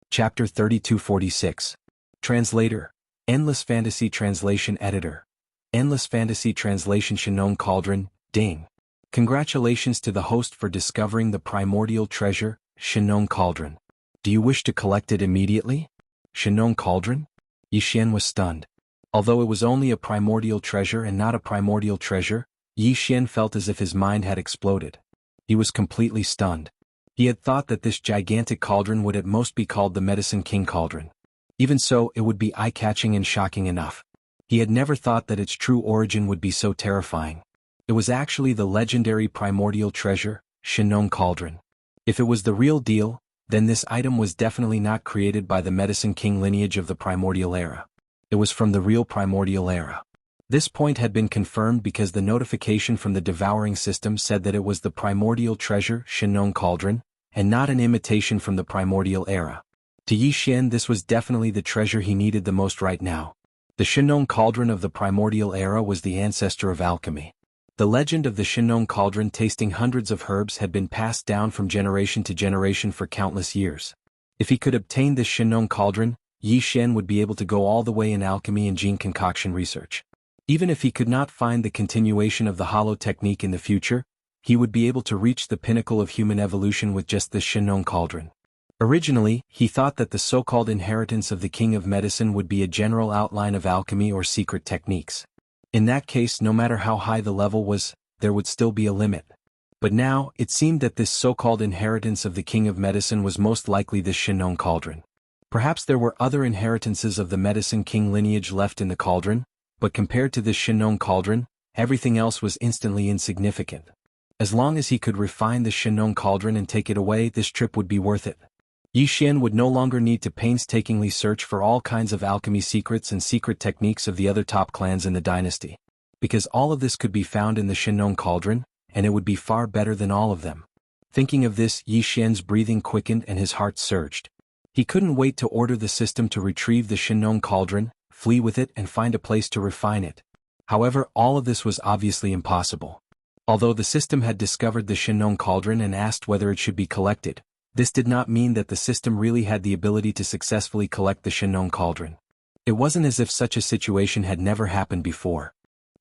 Chapter 3246. Translator. Endless Fantasy Translation Editor. Endless Fantasy Translation Shinong Cauldron, Ding. Congratulations to the host for discovering the primordial treasure, Shinong Cauldron. Do you wish to collect it immediately? Shinong Cauldron? Yi Xian was stunned. Although it was only a primordial treasure and not a primordial treasure, Yi Xian felt as if his mind had exploded. He was completely stunned. He had thought that this gigantic cauldron would at most be called the Medicine King Cauldron. Even so, it would be eye-catching and shocking enough. He had never thought that its true origin would be so terrifying. It was actually the legendary primordial treasure, Shinong Cauldron. If it was the real deal, then this item was definitely not created by the Medicine King lineage of the Primordial Era. It was from the real Primordial Era. This point had been confirmed because the notification from the devouring system said that it was the primordial treasure, Shinong Cauldron, and not an imitation from the Primordial Era. To Yi Xian, this was definitely the treasure he needed the most right now. The Shinong Cauldron of the Primordial Era was the ancestor of alchemy. The legend of the Shinong Cauldron tasting hundreds of herbs had been passed down from generation to generation for countless years. If he could obtain this Shinong Cauldron, Yi Xian would be able to go all the way in alchemy and gene concoction research. Even if he could not find the continuation of the hollow technique in the future, he would be able to reach the pinnacle of human evolution with just this Shinong Cauldron. Originally, he thought that the so-called inheritance of the King of Medicine would be a general outline of alchemy or secret techniques. In that case, no matter how high the level was, there would still be a limit. But now, it seemed that this so-called inheritance of the King of Medicine was most likely this Shinong Cauldron. Perhaps there were other inheritances of the Medicine King lineage left in the cauldron, but compared to this Shinong Cauldron, everything else was instantly insignificant. As long as he could refine the Shinong Cauldron and take it away, this trip would be worth it. Yi Xian would no longer need to painstakingly search for all kinds of alchemy secrets and secret techniques of the other top clans in the dynasty. Because all of this could be found in the Shinong Cauldron, and it would be far better than all of them. Thinking of this, Yi Xian's breathing quickened and his heart surged. He couldn't wait to order the system to retrieve the Shenong cauldron, flee with it and find a place to refine it. However, all of this was obviously impossible. Although the system had discovered the Shenong cauldron and asked whether it should be collected, this did not mean that the system really had the ability to successfully collect the Shenong cauldron. It wasn't as if such a situation had never happened before.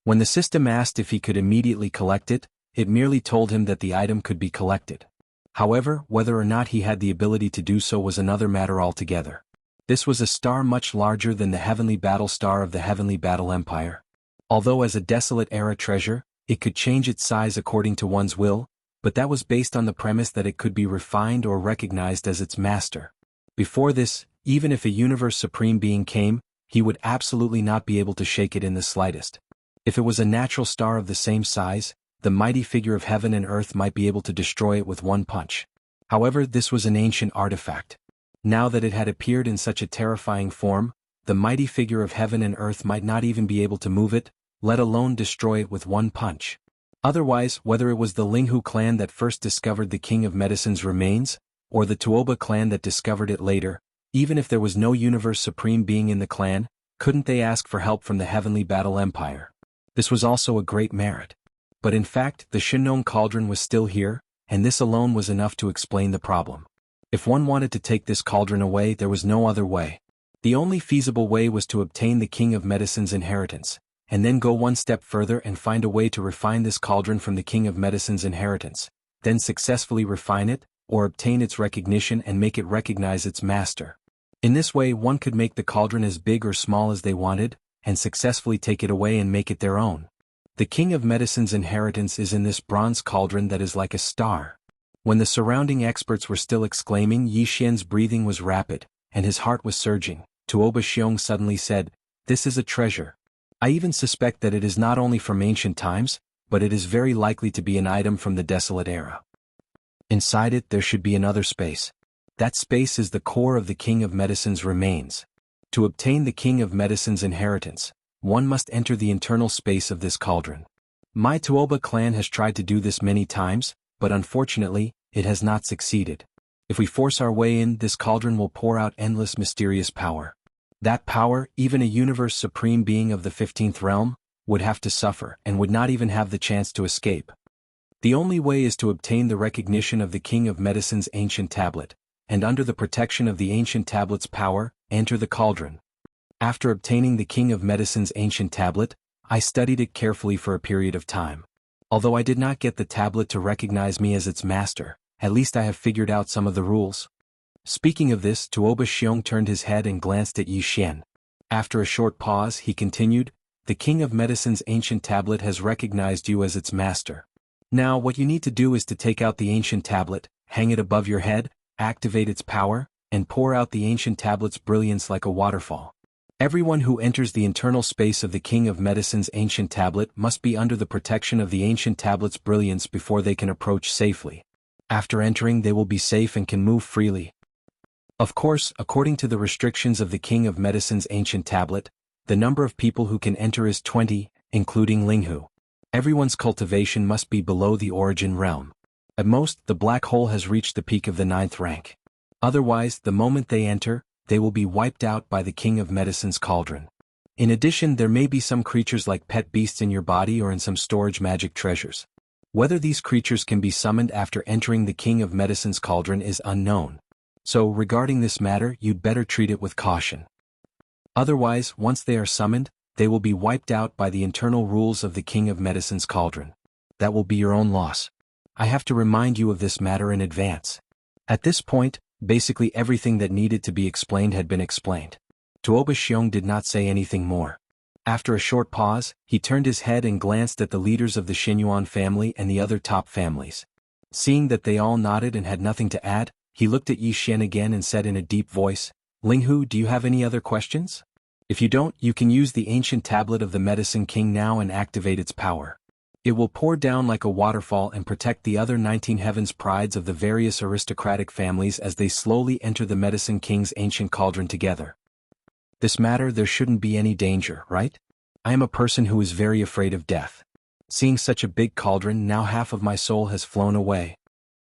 When the system asked if he could immediately collect it, it merely told him that the item could be collected. However, whether or not he had the ability to do so was another matter altogether. This was a star much larger than the heavenly battle star of the heavenly battle empire. Although as a desolate era treasure, it could change its size according to one's will, but that was based on the premise that it could be refined or recognized as its master. Before this, even if a universe supreme being came, he would absolutely not be able to shake it in the slightest. If it was a natural star of the same size, the mighty figure of heaven and earth might be able to destroy it with one punch. However, this was an ancient artifact. Now that it had appeared in such a terrifying form, the mighty figure of heaven and earth might not even be able to move it, let alone destroy it with one punch. Otherwise, whether it was the Linghu clan that first discovered the King of Medicine's remains, or the Tuoba clan that discovered it later, even if there was no universe supreme being in the clan, couldn't they ask for help from the heavenly battle empire? This was also a great merit. But in fact, the Shenong cauldron was still here, and this alone was enough to explain the problem. If one wanted to take this cauldron away, there was no other way. The only feasible way was to obtain the King of Medicine's inheritance, and then go one step further and find a way to refine this cauldron from the King of Medicine's inheritance, then successfully refine it, or obtain its recognition and make it recognize its master. In this way, one could make the cauldron as big or small as they wanted, and successfully take it away and make it their own. The King of Medicine's inheritance is in this bronze cauldron that is like a star. When the surrounding experts were still exclaiming, Yi Xian's breathing was rapid, and his heart was surging. Tuoba Xiong suddenly said, "This is a treasure. I even suspect that it is not only from ancient times, but it is very likely to be an item from the desolate era. Inside it there should be another space. That space is the core of the King of Medicine's remains. To obtain the King of Medicine's inheritance, one must enter the internal space of this cauldron. My Tuoba clan has tried to do this many times, but unfortunately, it has not succeeded. If we force our way in, this cauldron will pour out endless mysterious power. That power, even a universe supreme being of the 15th realm, would have to suffer and would not even have the chance to escape. The only way is to obtain the recognition of the King of Medicine's ancient tablet, and under the protection of the ancient tablet's power, enter the cauldron. After obtaining the King of Medicine's ancient tablet, I studied it carefully for a period of time. Although I did not get the tablet to recognize me as its master, at least I have figured out some of the rules." Speaking of this, Tuoba Xiong turned his head and glanced at Yi Xian. After a short pause, he continued, "The King of Medicine's ancient tablet has recognized you as its master. Now what you need to do is to take out the ancient tablet, hang it above your head, activate its power, and pour out the ancient tablet's brilliance like a waterfall. Everyone who enters the internal space of the King of Medicine's ancient tablet must be under the protection of the ancient tablet's brilliance before they can approach safely. After entering, they will be safe and can move freely. Of course, according to the restrictions of the King of Medicine's ancient tablet, the number of people who can enter is 20, including Linghu. Everyone's cultivation must be below the origin realm. At most, the black hole has reached the peak of the 9th rank. Otherwise, the moment they enter, they will be wiped out by the King of Medicine's cauldron. In addition, there may be some creatures like pet beasts in your body or in some storage magic treasures. Whether these creatures can be summoned after entering the King of Medicine's cauldron is unknown. So, regarding this matter, you'd better treat it with caution. Otherwise, once they are summoned, they will be wiped out by the internal rules of the King of Medicine's cauldron. That will be your own loss. I have to remind you of this matter in advance." At this point, basically everything that needed to be explained had been explained. Tuoba Xiong did not say anything more. After a short pause, he turned his head and glanced at the leaders of the Xinyuan family and the other top families. Seeing that they all nodded and had nothing to add, he looked at Yi Xian again and said in a deep voice, "Linghu, do you have any other questions? If you don't, you can use the ancient tablet of the Medicine King now and activate its power. It will pour down like a waterfall and protect the other 19 heavens prides of the various aristocratic families as they slowly enter the Medicine King's ancient cauldron together. This matter, there shouldn't be any danger, right? I am a person who is very afraid of death. Seeing such a big cauldron, now half of my soul has flown away.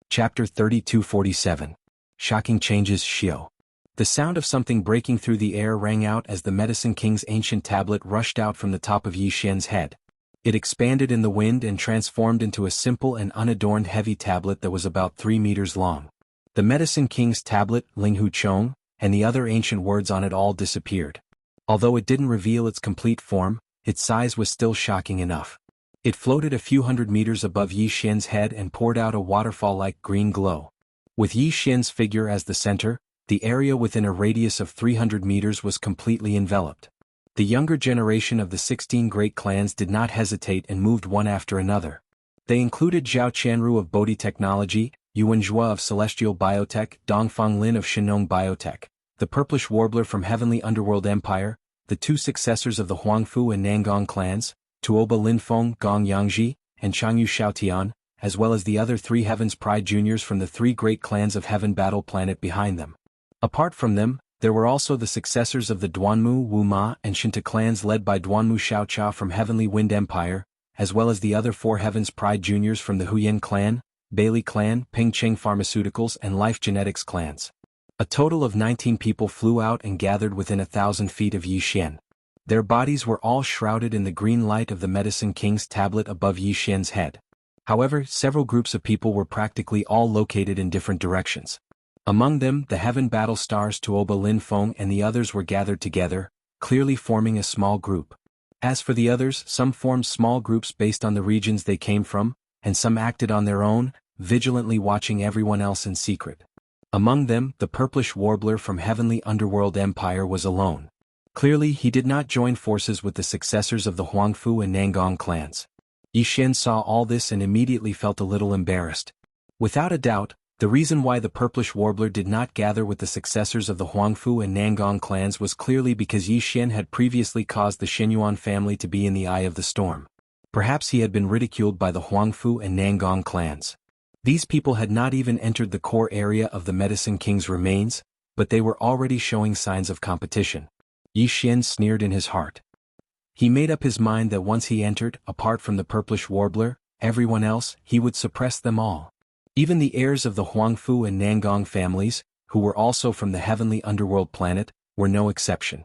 Chapter 3247. Shocking Changes Xiao. The sound of something breaking through the air rang out as the Medicine King's ancient tablet rushed out from the top of Yi Xian's head. It expanded in the wind and transformed into a simple and unadorned heavy tablet that was about 3 meters long. The Medicine King's tablet, Linghu Chong, and the other ancient words on it all disappeared. Although it didn't reveal its complete form, its size was still shocking enough. It floated a few hundred meters above Yi Xian's head and poured out a waterfall-like green glow. With Yi Xian's figure as the center, the area within a radius of 300 meters was completely enveloped. The younger generation of the 16 great clans did not hesitate and moved one after another. They included Zhao Qianru of Bodhi Technology, Yuan Zhua of Celestial Biotech, Dongfang Lin of Shenong Biotech, the Purplish Warbler from Heavenly Underworld Empire, the 2 successors of the Huangfu and Nangong clans, Tuoba Linfeng, Gong Yangji, and Changyu Xiaotian, as well as the other 3 Heaven's Pride juniors from the 3 great clans of Heaven Battle Planet behind them. Apart from them, there were also the successors of the Duanmu, Wuma, and Shinta clans led by Duanmu Xiaocha from Heavenly Wind Empire, as well as the other 4 Heaven's Pride juniors from the Huyan clan, Bailey clan, Pingcheng Pharmaceuticals and Life Genetics clans. A total of 19 people flew out and gathered within 1,000 feet of Yi Xian. Their bodies were all shrouded in the green light of the Medicine King's tablet above Yi Xian's head. However, several groups of people were practically all located in different directions. Among them, the Heaven Battle Stars Tuoba Linfeng and the others were gathered together, clearly forming a small group. As for the others, some formed small groups based on the regions they came from, and some acted on their own, vigilantly watching everyone else in secret. Among them, the Purplish Warbler from Heavenly Underworld Empire was alone. Clearly, he did not join forces with the successors of the Huangfu and Nangong clans. Yi Xian saw all this and immediately felt a little embarrassed. Without a doubt, the reason why the Purplish Warbler did not gather with the successors of the Huangfu and Nangong clans was clearly because Yi Xian had previously caused the Xinyuan family to be in the eye of the storm. Perhaps he had been ridiculed by the Huangfu and Nangong clans. These people had not even entered the core area of the Medicine King's remains, but they were already showing signs of competition. Yi Xian sneered in his heart. He made up his mind that once he entered, apart from the Purplish Warbler, everyone else, he would suppress them all. Even the heirs of the Huangfu and Nangong families, who were also from the Heavenly Underworld planet, were no exception.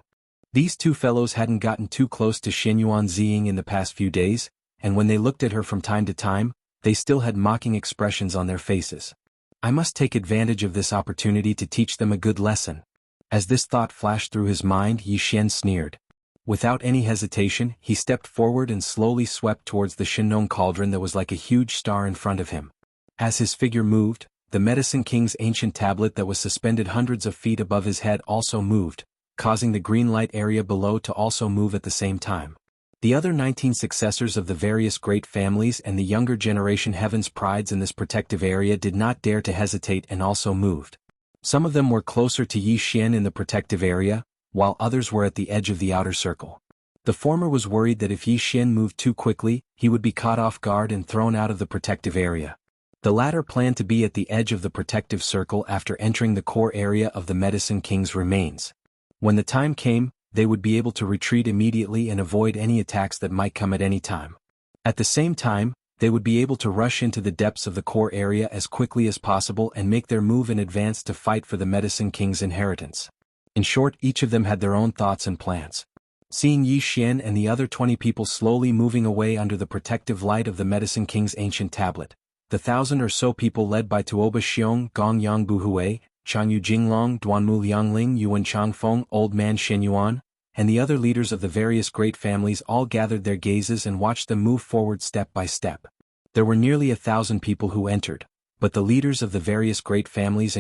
These 2 fellows hadn't gotten too close to Xinyuan Ziying in the past few days, and when they looked at her from time to time, they still had mocking expressions on their faces. I must take advantage of this opportunity to teach them a good lesson. As this thought flashed through his mind, Yi Xian sneered. Without any hesitation, he stepped forward and slowly swept towards the Shenong cauldron that was like a huge star in front of him. As his figure moved, the Medicine King's ancient tablet that was suspended hundreds of feet above his head also moved, causing the green light area below to also move at the same time. The other 19 successors of the various great families and the younger generation Heaven's Prides in this protective area did not dare to hesitate and also moved. Some of them were closer to Yi Xian in the protective area, while others were at the edge of the outer circle. The former was worried that if Yi Xian moved too quickly, he would be caught off guard and thrown out of the protective area. The latter planned to be at the edge of the protective circle after entering the core area of the Medicine King's remains. When the time came, they would be able to retreat immediately and avoid any attacks that might come at any time. At the same time, they would be able to rush into the depths of the core area as quickly as possible and make their move in advance to fight for the Medicine King's inheritance. In short, each of them had their own thoughts and plans. Seeing Yi Xian and the other 20 people slowly moving away under the protective light of the Medicine King's ancient tablet, the 1,000 or so people led by Tuoba Xiong, Gong Yang Buhui, Changyu Jinglong, Duanmu Liangling, Yuan Changfeng, Old Man Shenyuan, and the other leaders of the various great families all gathered their gazes and watched them move forward step by step. There were nearly 1,000 people who entered, but the leaders of the various great families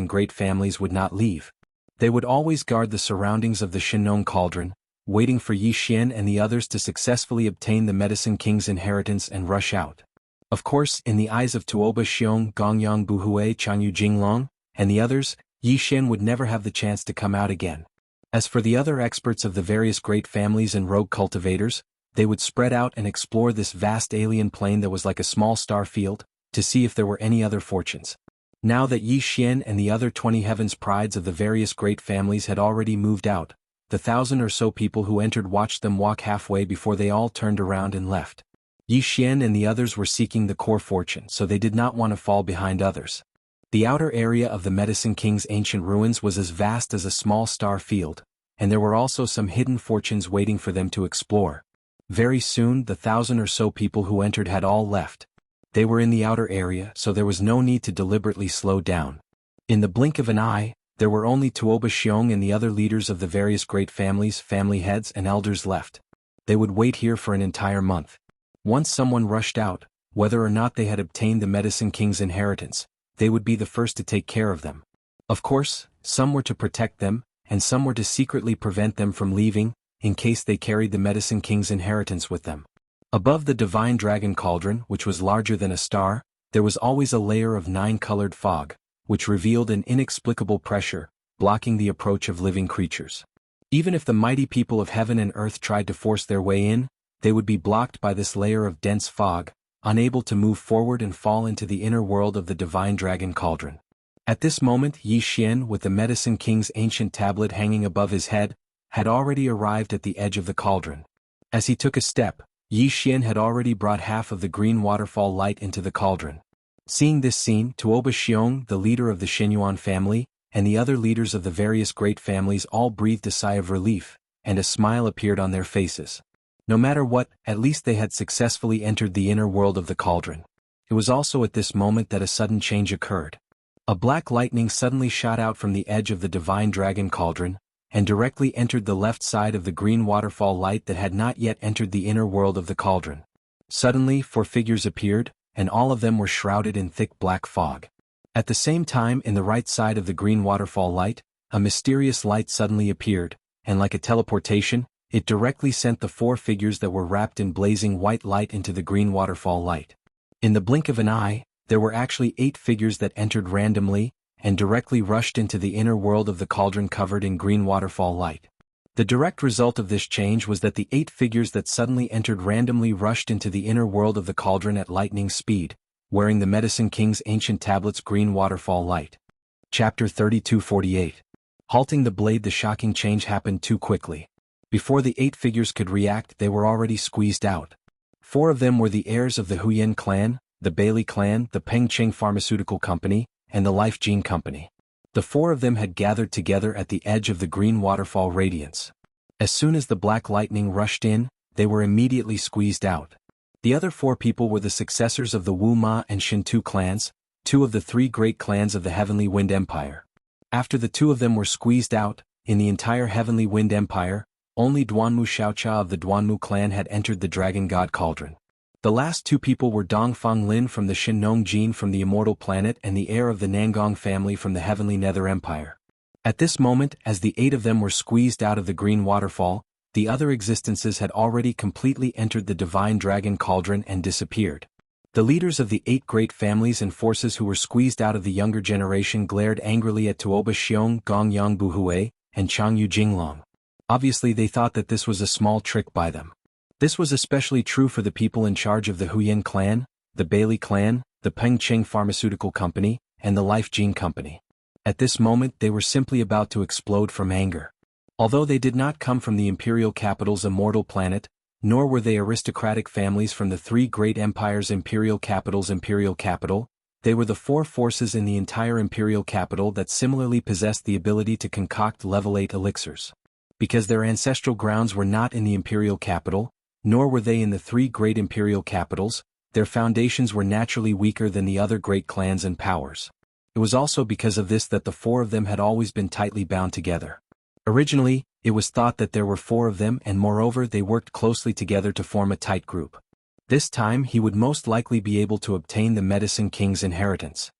would not leave. They would always guard the surroundings of the Shenong cauldron, waiting for Yi Xian and the others to successfully obtain the Medicine King's inheritance and rush out. Of course, in the eyes of Tuoba Xiong, Gongyang Buhui, Changyu Jinglong, and the others, Yi Xian would never have the chance to come out again. As for the other experts of the various great families and rogue cultivators, they would spread out and explore this vast alien plane that was like a small star field, to see if there were any other fortunes. Now that Yi Xian and the other 20 Heaven's Prides of the various great families had already moved out, the 1,000 or so people who entered watched them walk halfway before they all turned around and left. Yi Xian and the others were seeking the core fortune, so they did not want to fall behind others. The outer area of the Medicine King's ancient ruins was as vast as a small star field, and there were also some hidden fortunes waiting for them to explore. Very soon the 1,000 or so people who entered had all left. They were in the outer area, so there was no need to deliberately slow down. In the blink of an eye, there were only Tuoba Xiong and the other leaders of the various great families, family heads and elders left. They would wait here for an entire month. Once someone rushed out, whether or not they had obtained the Medicine King's inheritance, they would be the first to take care of them. Of course, some were to protect them, and some were to secretly prevent them from leaving, in case they carried the Medicine King's inheritance with them. Above the divine dragon cauldron, which was larger than a star, there was always a layer of 9-colored fog, which revealed an inexplicable pressure, blocking the approach of living creatures. Even if the mighty people of heaven and earth tried to force their way in, they would be blocked by this layer of dense fog, unable to move forward and fall into the inner world of the divine dragon cauldron. At this moment Yi Xian, with the Medicine King's ancient tablet hanging above his head, had already arrived at the edge of the cauldron. As he took a step, Yi Xian had already brought half of the green waterfall light into the cauldron. Seeing this scene, Tuoba Xiong, the leader of the Xinyuan family, and the other leaders of the various great families all breathed a sigh of relief, and a smile appeared on their faces. No matter what, at least they had successfully entered the inner world of the cauldron. It was also at this moment that a sudden change occurred. A black lightning suddenly shot out from the edge of the divine dragon cauldron, and directly entered the left side of the green waterfall light that had not yet entered the inner world of the cauldron. Suddenly 4 figures appeared, and all of them were shrouded in thick black fog. At the same time, in the right side of the green waterfall light, a mysterious light suddenly appeared, and like a teleportation, it directly sent the 4 figures that were wrapped in blazing white light into the green waterfall light. In the blink of an eye, there were actually 8 figures that entered randomly, and directly rushed into the inner world of the cauldron covered in green waterfall light. The direct result of this change was that the 8 figures that suddenly entered randomly rushed into the inner world of the cauldron at lightning speed, wearing the Medicine King's ancient tablet's green waterfall light. Chapter 32:48. Halting the blade. The shocking change happened too quickly. Before the 8 figures could react, they were already squeezed out. 4 of them were the heirs of the Huyan clan, the Bailey clan, the Pengcheng Pharmaceutical Company, and the Life Gene Company. The 4 of them had gathered together at the edge of the green waterfall radiance. As soon as the black lightning rushed in, they were immediately squeezed out. The other 4 people were the successors of the Wu Ma and Shintu clans, 2 of the 3 great clans of the Heavenly Wind Empire. After the 2 of them were squeezed out, in the entire Heavenly Wind Empire, only Duanmu Xiaocha of the Duanmu clan had entered the Dragon God Cauldron. The last 2 people were Dongfang Lin from the Shinnong Jin from the Immortal Planet and the heir of the Nangong family from the Heavenly Nether Empire. At this moment, as the 8 of them were squeezed out of the green waterfall, the other existences had already completely entered the divine dragon cauldron and disappeared. The leaders of the 8 great families and forces who were squeezed out of the younger generation glared angrily at Tuoba Xiong, Gongyang Buhui, and Changyu Jinglong. Obviously they thought that this was a small trick by them. This was especially true for the people in charge of the Huyan clan, the Bailey clan, the Pengcheng Pharmaceutical Company, and the Life Gene Company. At this moment they were simply about to explode from anger. Although they did not come from the imperial capital's immortal planet, nor were they aristocratic families from the 3 great empires' imperial capital's imperial capital, they were the 4 forces in the entire imperial capital that similarly possessed the ability to concoct level 8 elixirs. Because their ancestral grounds were not in the imperial capital, nor were they in the 3 great imperial capitals, their foundations were naturally weaker than the other great clans and powers. It was also because of this that the 4 of them had always been tightly bound together. Originally, it was thought that there were 4 of them and moreover they worked closely together to form a tight group. This time he would most likely be able to obtain the Medicine King's inheritance.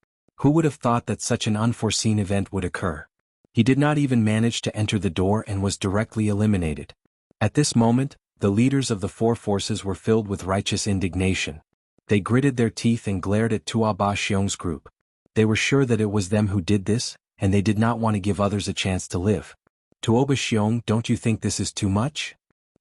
Who would have thought that such an unforeseen event would occur? He did not even manage to enter the door and was directly eliminated. At this moment, the leaders of the 4 forces were filled with righteous indignation. They gritted their teeth and glared at Tuoba Xiong's group. They were sure that it was them who did this, and they did not want to give others a chance to live. Tuoba Xiong, don't you think this is too much?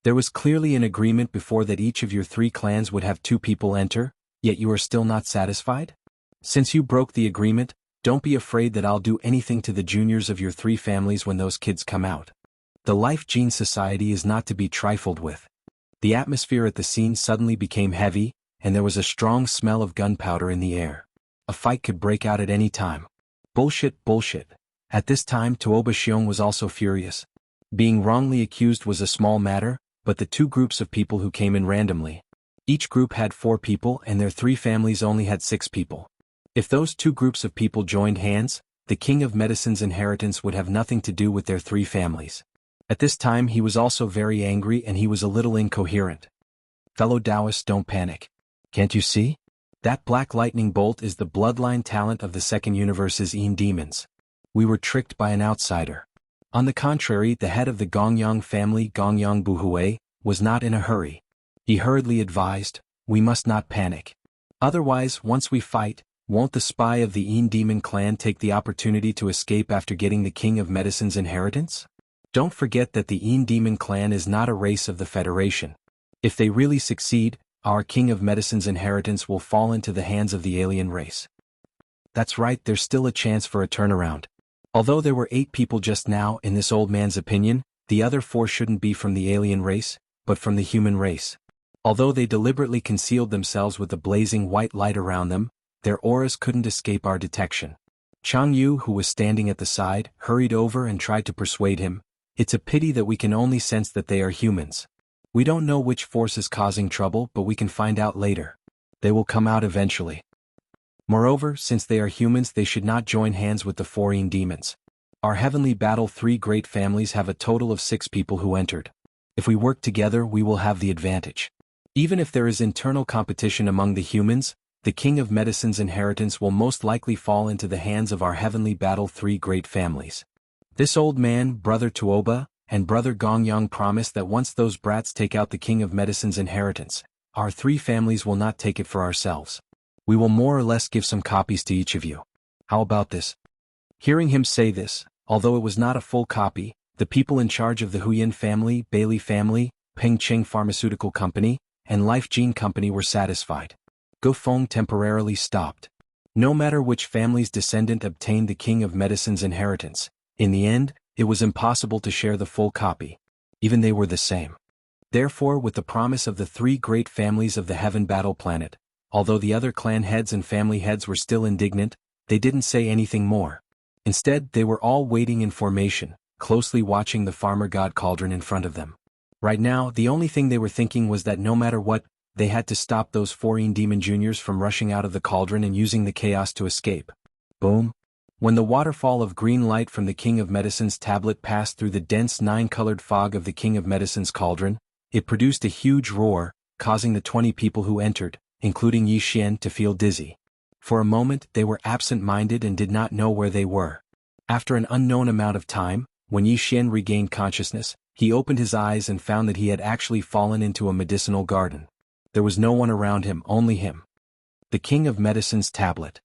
There was clearly an agreement before that each of your 3 clans would have 2 people enter, yet you are still not satisfied? Since you broke the agreement, don't be afraid that I'll do anything to the juniors of your 3 families when those kids come out. The Life Gene Society is not to be trifled with. The atmosphere at the scene suddenly became heavy, and there was a strong smell of gunpowder in the air. A fight could break out at any time. Bullshit, bullshit. At this time Tuoba Xiong was also furious. Being wrongly accused was a small matter, but the two groups of people who came in randomly. Each group had 4 people and their 3 families only had 6 people. If those two groups of people joined hands, the King of Medicine's inheritance would have nothing to do with their 3 families. At this time he was also very angry and he was a little incoherent. Fellow Taoists, don't panic. Can't you see? That black lightning bolt is the bloodline talent of the second universe's Yin demons. We were tricked by an outsider. On the contrary, the head of the Gongyang family, Gongyang Buhui, was not in a hurry. He hurriedly advised, we must not panic. Otherwise, once we fight, won't the spy of the Yin demon clan take the opportunity to escape after getting the King of Medicine's inheritance? Don't forget that the Yin demon clan is not a race of the Federation. If they really succeed, our King of Medicine's inheritance will fall into the hands of the alien race. That's right, there's still a chance for a turnaround. Although there were 8 people just now, in this old man's opinion, the other 4 shouldn't be from the alien race, but from the human race. Although they deliberately concealed themselves with the blazing white light around them, their auras couldn't escape our detection. Chang Yu, who was standing at the side, hurried over and tried to persuade him, it's a pity that we can only sense that they are humans. We don't know which force is causing trouble, but we can find out later. They will come out eventually. Moreover, since they are humans, they should not join hands with the 4 Yin demons. Our heavenly battle 3 great families have a total of 6 people who entered. If we work together, we will have the advantage. Even if there is internal competition among the humans, the King of Medicine's inheritance will most likely fall into the hands of our heavenly battle 3 great families. This old man, Brother Tuoba, and Brother Gongyang promised that once those brats take out the King of Medicine's inheritance, our 3 families will not take it for ourselves. We will more or less give some copies to each of you. How about this? Hearing him say this, although it was not a full copy, the people in charge of the Huyan family, Bailey family, Pengcheng Pharmaceutical Company, and Life Gene Company were satisfied. Gufeng temporarily stopped. No matter which family's descendant obtained the King of Medicine's inheritance, in the end, it was impossible to share the full copy. Even they were the same. Therefore, with the promise of the 3 great families of the Heaven Battle Planet, although the other clan heads and family heads were still indignant, they didn't say anything more. Instead, they were all waiting in formation, closely watching the farmer god cauldron in front of them. Right now, the only thing they were thinking was that no matter what, they had to stop those 4 Yin demon juniors from rushing out of the cauldron and using the chaos to escape. Boom. When the waterfall of green light from the King of Medicine's tablet passed through the dense 9-colored fog of the King of Medicine's cauldron, it produced a huge roar, causing the 20 people who entered, including Yi Xian, to feel dizzy. For a moment they were absent-minded and did not know where they were. After an unknown amount of time, when Yi Xian regained consciousness, he opened his eyes and found that he had actually fallen into a medicinal garden. There was no one around him, only him. The King of Medicine's tablet.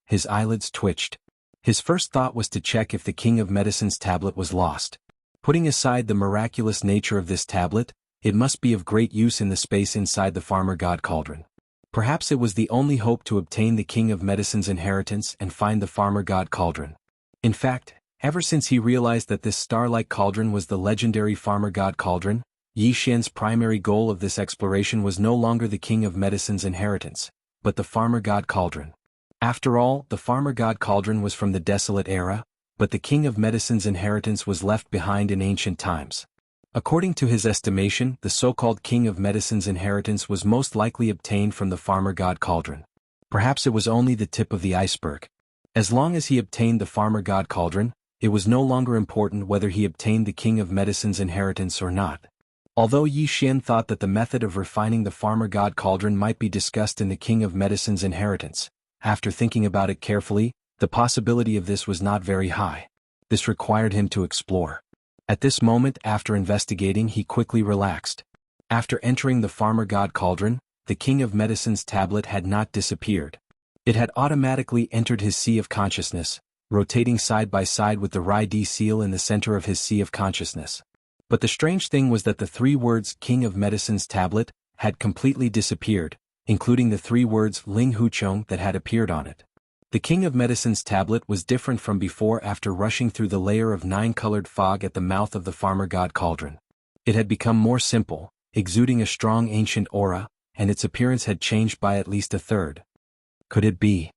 His eyelids twitched. His first thought was to check if the King of Medicine's tablet was lost. Putting aside the miraculous nature of this tablet, it must be of great use in the space inside the farmer god cauldron. Perhaps it was the only hope to obtain the King of Medicine's inheritance and find the farmer god cauldron. In fact, ever since he realized that this star-like cauldron was the legendary farmer god cauldron, Yi Xian's primary goal of this exploration was no longer the King of Medicine's inheritance, but the farmer god cauldron. After all, the farmer god cauldron was from the desolate era, but the King of Medicine's inheritance was left behind in ancient times. According to his estimation, the so-called King of Medicine's inheritance was most likely obtained from the farmer god cauldron. Perhaps it was only the tip of the iceberg. As long as he obtained the farmer god cauldron, it was no longer important whether he obtained the King of Medicine's inheritance or not. Although Yi Xian thought that the method of refining the farmer god cauldron might be discussed in the King of Medicine's inheritance, after thinking about it carefully, the possibility of this was not very high. This required him to explore. At this moment, after investigating, he quickly relaxed. After entering the farmer god cauldron, the King of Medicine's tablet had not disappeared. It had automatically entered his sea of consciousness, rotating side by side with the Rai Di seal in the center of his sea of consciousness. But the strange thing was that the 3 words King of Medicine's tablet had completely disappeared, including the 3 words Ling Huchong that had appeared on it. The King of Medicine's tablet was different from before after rushing through the layer of 9-colored fog at the mouth of the farmer god cauldron. It had become more simple, exuding a strong ancient aura, and its appearance had changed by at least a third. Could it be?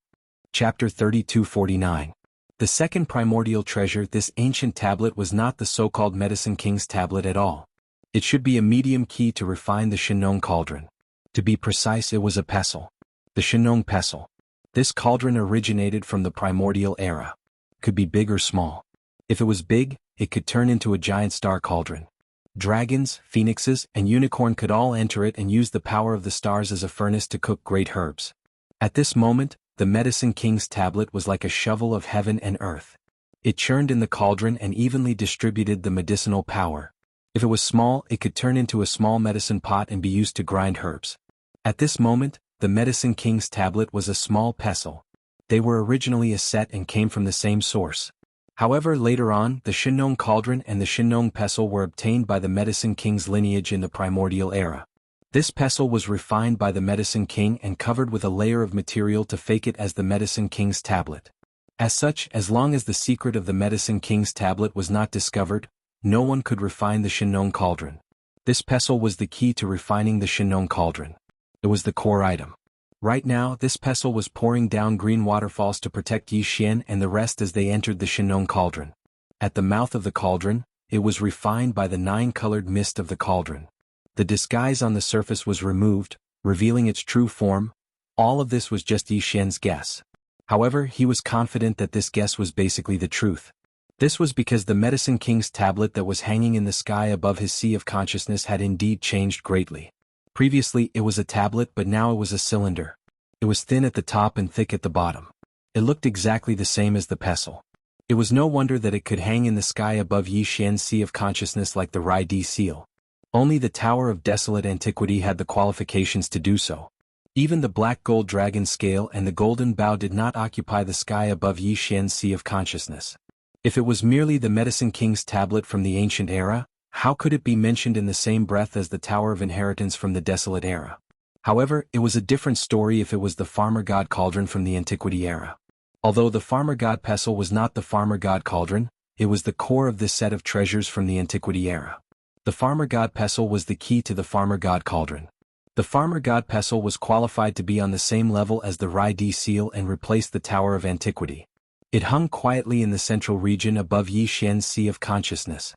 Chapter 3249. The second primordial treasure. This ancient tablet was not the so-called Medicine King's tablet at all. It should be a medium key to refine the Shinong cauldron. To be precise, it was a pestle. The Shinong pestle. This cauldron originated from the primordial era. Could be big or small. If it was big, it could turn into a giant star cauldron. Dragons, phoenixes, and unicorn could all enter it and use the power of the stars as a furnace to cook great herbs. At this moment, the Medicine King's tablet was like a shovel of heaven and earth. It churned in the cauldron and evenly distributed the medicinal power. If it was small, it could turn into a small medicine pot and be used to grind herbs. At this moment, the Medicine King's tablet was a small pestle. They were originally a set and came from the same source. However, later on, the Shinong cauldron and the Shinong pestle were obtained by the Medicine King's lineage in the primordial era. This pestle was refined by the Medicine King and covered with a layer of material to fake it as the Medicine King's tablet. As such, as long as the secret of the Medicine King's tablet was not discovered, no one could refine the Shinong cauldron. This pestle was the key to refining the Shinong cauldron. It was the core item. Right now, this pestle was pouring down green waterfalls to protect Yi Xian and the rest as they entered the Shinong cauldron. At the mouth of the cauldron, it was refined by the 9-colored mist of the cauldron. The disguise on the surface was removed, revealing its true form. All of this was just Yi Xian's guess. However, he was confident that this guess was basically the truth. This was because the Medicine King's tablet that was hanging in the sky above his sea of consciousness had indeed changed greatly. Previously it was a tablet, but now it was a cylinder. It was thin at the top and thick at the bottom. It looked exactly the same as the pestle. It was no wonder that it could hang in the sky above Yi Xian's sea of consciousness like the Rai-Di seal. Only the Tower of Desolate Antiquity had the qualifications to do so. Even the black gold dragon scale and the golden bow did not occupy the sky above Yi Xian's sea of consciousness. If it was merely the Medicine King's tablet from the ancient era, how could it be mentioned in the same breath as the Tower of Inheritance from the Desolate era? However, it was a different story if it was the Farmer God Cauldron from the Antiquity era. Although the Farmer God pestle was not the Farmer God Cauldron, it was the core of this set of treasures from the Antiquity era. The Farmer God pestle was the key to the Farmer God Cauldron. The Farmer God pestle was qualified to be on the same level as the Rai-Di seal and replaced the Tower of Antiquity. It hung quietly in the central region above Yi Xian's sea of consciousness.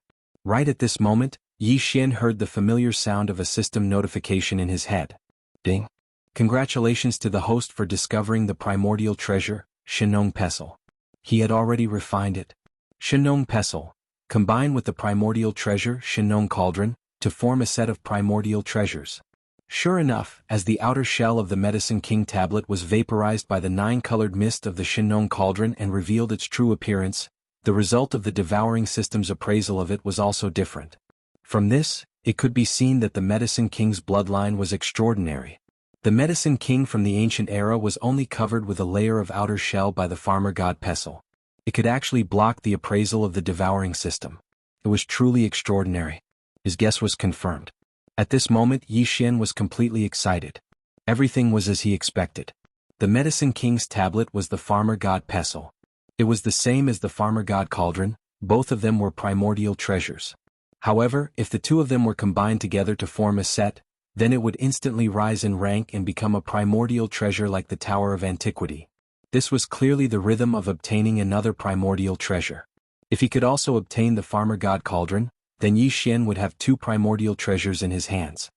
Right at this moment, Yi Xian heard the familiar sound of a system notification in his head. Ding! Congratulations to the host for discovering the primordial treasure, Shinong pestle. He had already refined it. Shinong pestle, combined with the primordial treasure, Shinong cauldron, to form a set of primordial treasures. Sure enough, as the outer shell of the Medicine King tablet was vaporized by the 9-colored mist of the Shinong cauldron and revealed its true appearance, the result of the devouring system's appraisal of it was also different. From this, it could be seen that the Medicine King's bloodline was extraordinary. The Medicine King from the ancient era was only covered with a layer of outer shell by the Farmer God pestle. It could actually block the appraisal of the devouring system. It was truly extraordinary. His guess was confirmed. At this moment, Yi Xian was completely excited. Everything was as he expected. The Medicine King's tablet was the Farmer God pestle. It was the same as the Farmer God cauldron. Both of them were primordial treasures. However, if the two of them were combined together to form a set, then it would instantly rise in rank and become a primordial treasure like the Tower of Antiquity. This was clearly the rhythm of obtaining another primordial treasure. If he could also obtain the Farmer God cauldron, then Yi Xian would have two primordial treasures in his hands.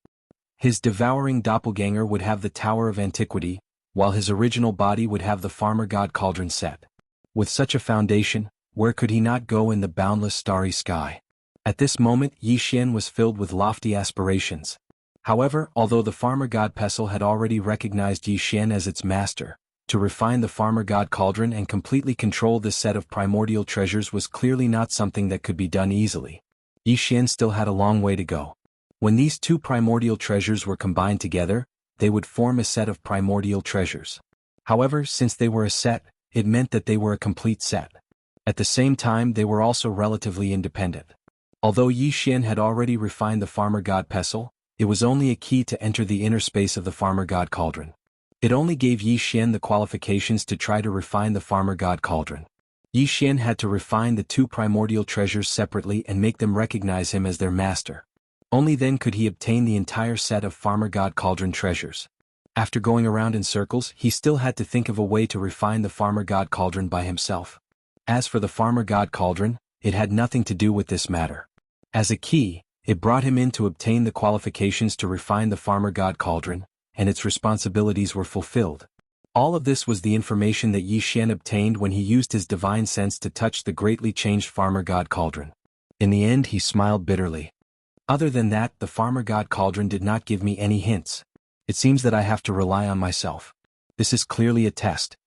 His devouring doppelganger would have the Tower of Antiquity, while his original body would have the Farmer God cauldron set. With such a foundation, where could he not go in the boundless starry sky? At this moment, Yi Xian was filled with lofty aspirations. However, although the Farmer God pestle had already recognized Yi Xian as its master, to refine the Farmer God cauldron and completely control this set of primordial treasures was clearly not something that could be done easily. Yi Xian still had a long way to go. When these two primordial treasures were combined together, they would form a set of primordial treasures. However, since they were a set, it meant that they were a complete set. At the same time, they were also relatively independent. Although Yi Xian had already refined the Farmer God pestle, it was only a key to enter the inner space of the Farmer God cauldron. It only gave Yi Xian the qualifications to try to refine the Farmer God cauldron. Yi Xian had to refine the two primordial treasures separately and make them recognize him as their master. Only then could he obtain the entire set of Farmer God Cauldron treasures. After going around in circles, he still had to think of a way to refine the Farmer God Cauldron by himself. As for the Farmer God Cauldron, it had nothing to do with this matter. As a key, it brought him in to obtain the qualifications to refine the Farmer God Cauldron, and its responsibilities were fulfilled. All of this was the information that Yi Xian obtained when he used his divine sense to touch the greatly changed Farmer God Cauldron. In the end, he smiled bitterly. Other than that, the Farmer God Cauldron did not give me any hints. It seems that I have to rely on myself. This is clearly a test.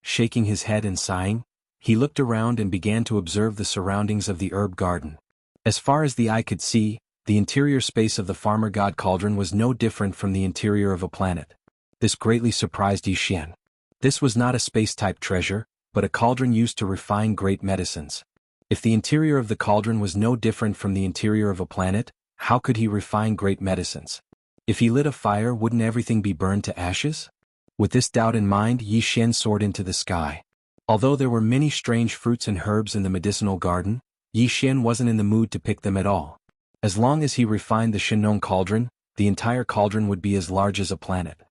Shaking his head and sighing, he looked around and began to observe the surroundings of the herb garden. As far as the eye could see, the interior space of the Farmer God Cauldron was no different from the interior of a planet. This greatly surprised Yi Xian. This was not a space-type treasure, but a cauldron used to refine great medicines. If the interior of the cauldron was no different from the interior of a planet, how could he refine great medicines? If he lit a fire, wouldn't everything be burned to ashes? With this doubt in mind, Yi Xian soared into the sky. Although there were many strange fruits and herbs in the medicinal garden, Yi Xian wasn't in the mood to pick them at all. As long as he refined the Shenong cauldron, the entire cauldron would be as large as a planet.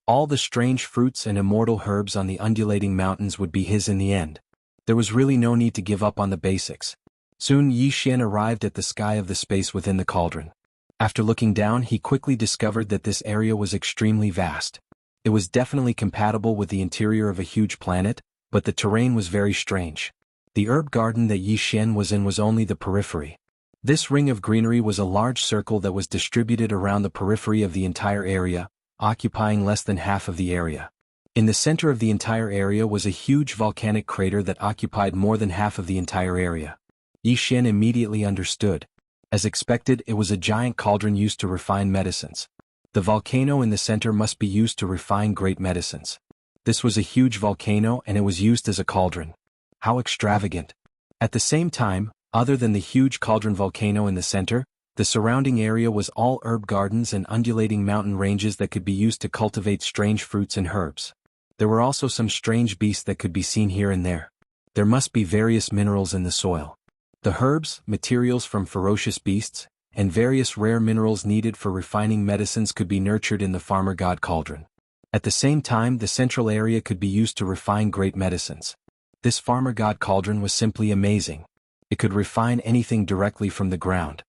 All the strange fruits and immortal herbs on the undulating mountains would be his in the end. There was really no need to give up on the basics. Soon Yi Xian arrived at the sky of the space within the cauldron. After looking down, he quickly discovered that this area was extremely vast. It was definitely compatible with the interior of a huge planet, but the terrain was very strange. The herb garden that Yi Xian was in was only the periphery. This ring of greenery was a large circle that was distributed around the periphery of the entire area, occupying less than half of the area. In the center of the entire area was a huge volcanic crater that occupied more than half of the entire area. Yi Xian immediately understood. As expected, it was a giant cauldron used to refine medicines. The volcano in the center must be used to refine great medicines. This was a huge volcano and it was used as a cauldron. How extravagant. At the same time, other than the huge cauldron volcano in the center, the surrounding area was all herb gardens and undulating mountain ranges that could be used to cultivate strange fruits and herbs. There were also some strange beasts that could be seen here and there. There must be various minerals in the soil. The herbs, materials from ferocious beasts, and various rare minerals needed for refining medicines could be nurtured in the Farmer God Cauldron. At the same time, the central area could be used to refine great medicines. This Farmer God Cauldron was simply amazing. It could refine anything directly from the ground.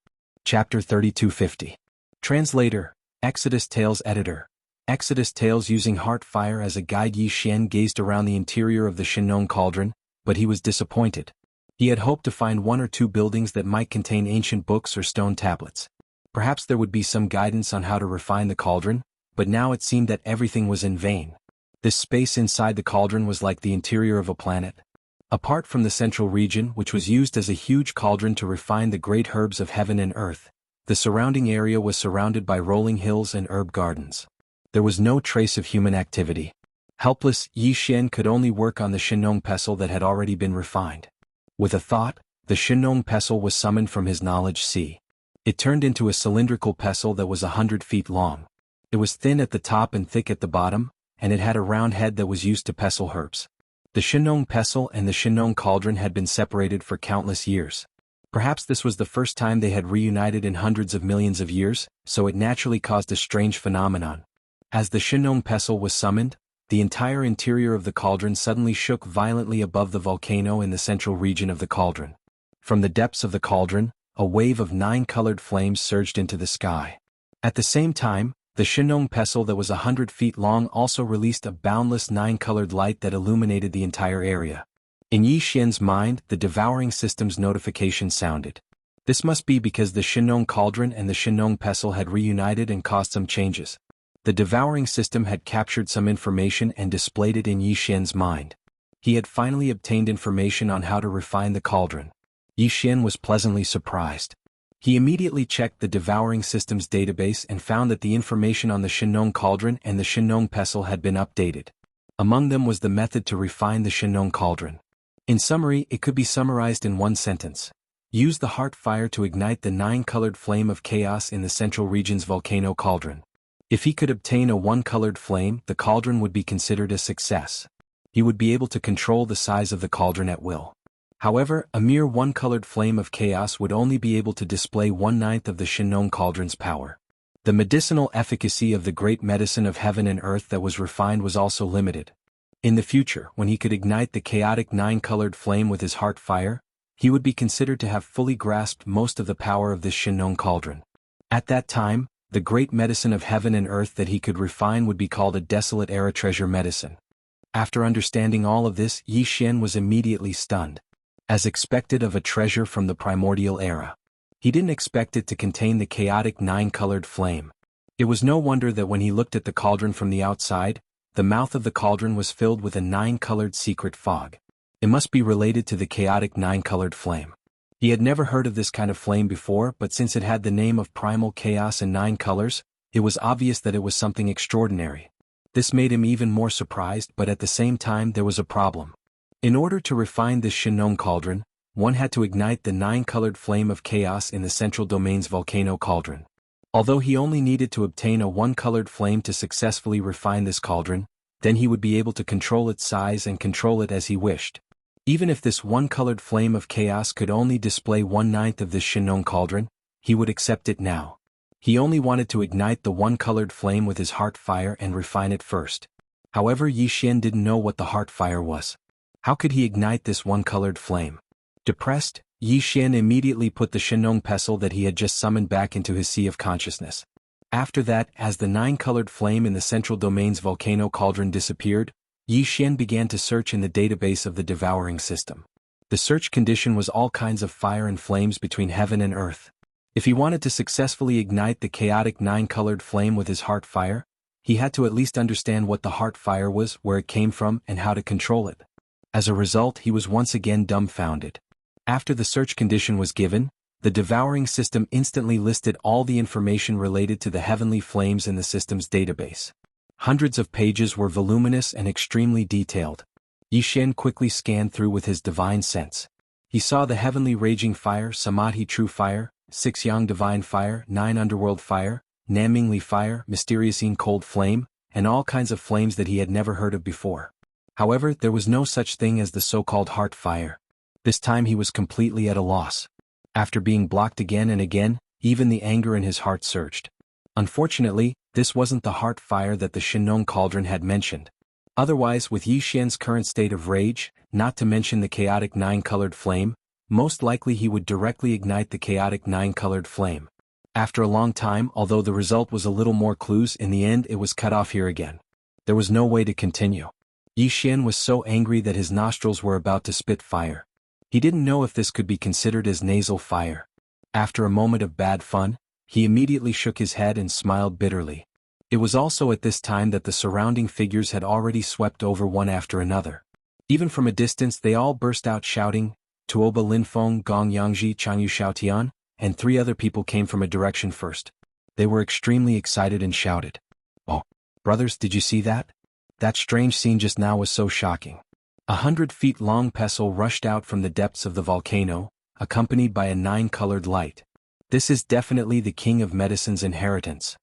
Chapter 3250. Translator, Exodus Tales Editor. Exodus Tales. Using heart fire as a guide, Yi Xian gazed around the interior of the Shenong cauldron, but he was disappointed. He had hoped to find one or two buildings that might contain ancient books or stone tablets. Perhaps there would be some guidance on how to refine the cauldron, but now it seemed that everything was in vain. This space inside the cauldron was like the interior of a planet. Apart from the central region, which was used as a huge cauldron to refine the great herbs of heaven and earth, the surrounding area was surrounded by rolling hills and herb gardens. There was no trace of human activity. Helpless, Yi Xian could only work on the Shenong pestle that had already been refined. With a thought, the Shenong pestle was summoned from his knowledge sea. It turned into a cylindrical pestle that was 100 feet long. It was thin at the top and thick at the bottom, and it had a round head that was used to pestle herbs. The Shenong pestle and the Shenong cauldron had been separated for countless years. Perhaps this was the first time they had reunited in hundreds of millions of years, so it naturally caused a strange phenomenon. As the Shenong pestle was summoned, the entire interior of the cauldron suddenly shook violently above the volcano in the central region of the cauldron. From the depths of the cauldron, a wave of 9 colored flames surged into the sky. At the same time, the Shenong pestle that was 100 feet long also released a boundless 9-colored light that illuminated the entire area. In Yi Xian's mind, the devouring system's notification sounded. This must be because the Shenong cauldron and the Shenong pestle had reunited and caused some changes. The devouring system had captured some information and displayed it in Yi Xian's mind. He had finally obtained information on how to refine the cauldron. Yi Xian was pleasantly surprised. He immediately checked the devouring system's database and found that the information on the Shenong cauldron and the Shenong pestle had been updated. Among them was the method to refine the Shenong cauldron. In summary, it could be summarized in one sentence. Use the heart fire to ignite the 9-colored flame of chaos in the central region's volcano cauldron. If he could obtain a 1-colored flame, the cauldron would be considered a success. He would be able to control the size of the cauldron at will. However, a mere one-colored flame of chaos would only be able to display 1/9 of the Shinnong cauldron's power. The medicinal efficacy of the great medicine of heaven and earth that was refined was also limited. In the future, when he could ignite the chaotic 9-colored flame with his heart fire, he would be considered to have fully grasped most of the power of this Shinnong cauldron. At that time, the great medicine of heaven and earth that he could refine would be called a desolate era treasure medicine. After understanding all of this, Yi Xian was immediately stunned. As expected of a treasure from the primordial era, he didn't expect it to contain the chaotic 9-colored flame. It was no wonder that when he looked at the cauldron from the outside, the mouth of the cauldron was filled with a 9-colored secret fog. It must be related to the chaotic 9-colored flame. He had never heard of this kind of flame before, but since it had the name of primal chaos and 9 colors, it was obvious that it was something extraordinary. This made him even more surprised, but at the same time there was a problem. In order to refine this Shinnong cauldron, one had to ignite the 9-colored flame of chaos in the central domain's volcano cauldron. Although he only needed to obtain a 1-colored flame to successfully refine this cauldron, then he would be able to control its size and control it as he wished. Even if this 1-colored flame of chaos could only display 1/9 of this Shinnong cauldron, he would accept it now. He only wanted to ignite the 1-colored flame with his heart fire and refine it first. However, Yi Xian didn't know what the heart fire was. How could he ignite this 1-colored flame? Depressed, Yi Xian immediately put the Shinnong pestle that he had just summoned back into his sea of consciousness. After that, as the 9-colored flame in the central domain's volcano cauldron disappeared, Yi Xian began to search in the database of the devouring system. The search condition was all kinds of fire and flames between heaven and earth. If he wanted to successfully ignite the chaotic 9-colored flame with his heart fire, he had to at least understand what the heart fire was, where it came from, and how to control it. As a result, he was once again dumbfounded. After the search condition was given, the devouring system instantly listed all the information related to the heavenly flames in the system's database. Hundreds of pages were voluminous and extremely detailed. Yi Xian quickly scanned through with his divine sense. He saw the heavenly raging fire, Samadhi true fire, 6 yang divine fire, 9 underworld fire, Nanmingli fire, mysteriousine cold flame, and all kinds of flames that he had never heard of before. However, there was no such thing as the so-called heart fire. This time he was completely at a loss. After being blocked again and again, even the anger in his heart surged. Unfortunately, this wasn't the heart fire that the Shinnong cauldron had mentioned. Otherwise, with Yi Xian's current state of rage, not to mention the chaotic 9-colored flame, most likely he would directly ignite the chaotic 9-colored flame. After a long time, although the result was a little more clues, in the end it was cut off here again. There was no way to continue. Yi Xian was so angry that his nostrils were about to spit fire. He didn't know if this could be considered as nasal fire. After a moment of bad fun, he immediately shook his head and smiled bitterly. It was also at this time that the surrounding figures had already swept over one after another. Even from a distance they all burst out shouting, Tuoba Linfeng Gong Yangji Changyu Xiaotian, and 3 other people came from a direction first. They were extremely excited and shouted, "Oh, brothers, did you see that? That strange scene just now was so shocking." 100 feet long pestle rushed out from the depths of the volcano, accompanied by a 9-colored light. This is definitely the King of Medicine's inheritance.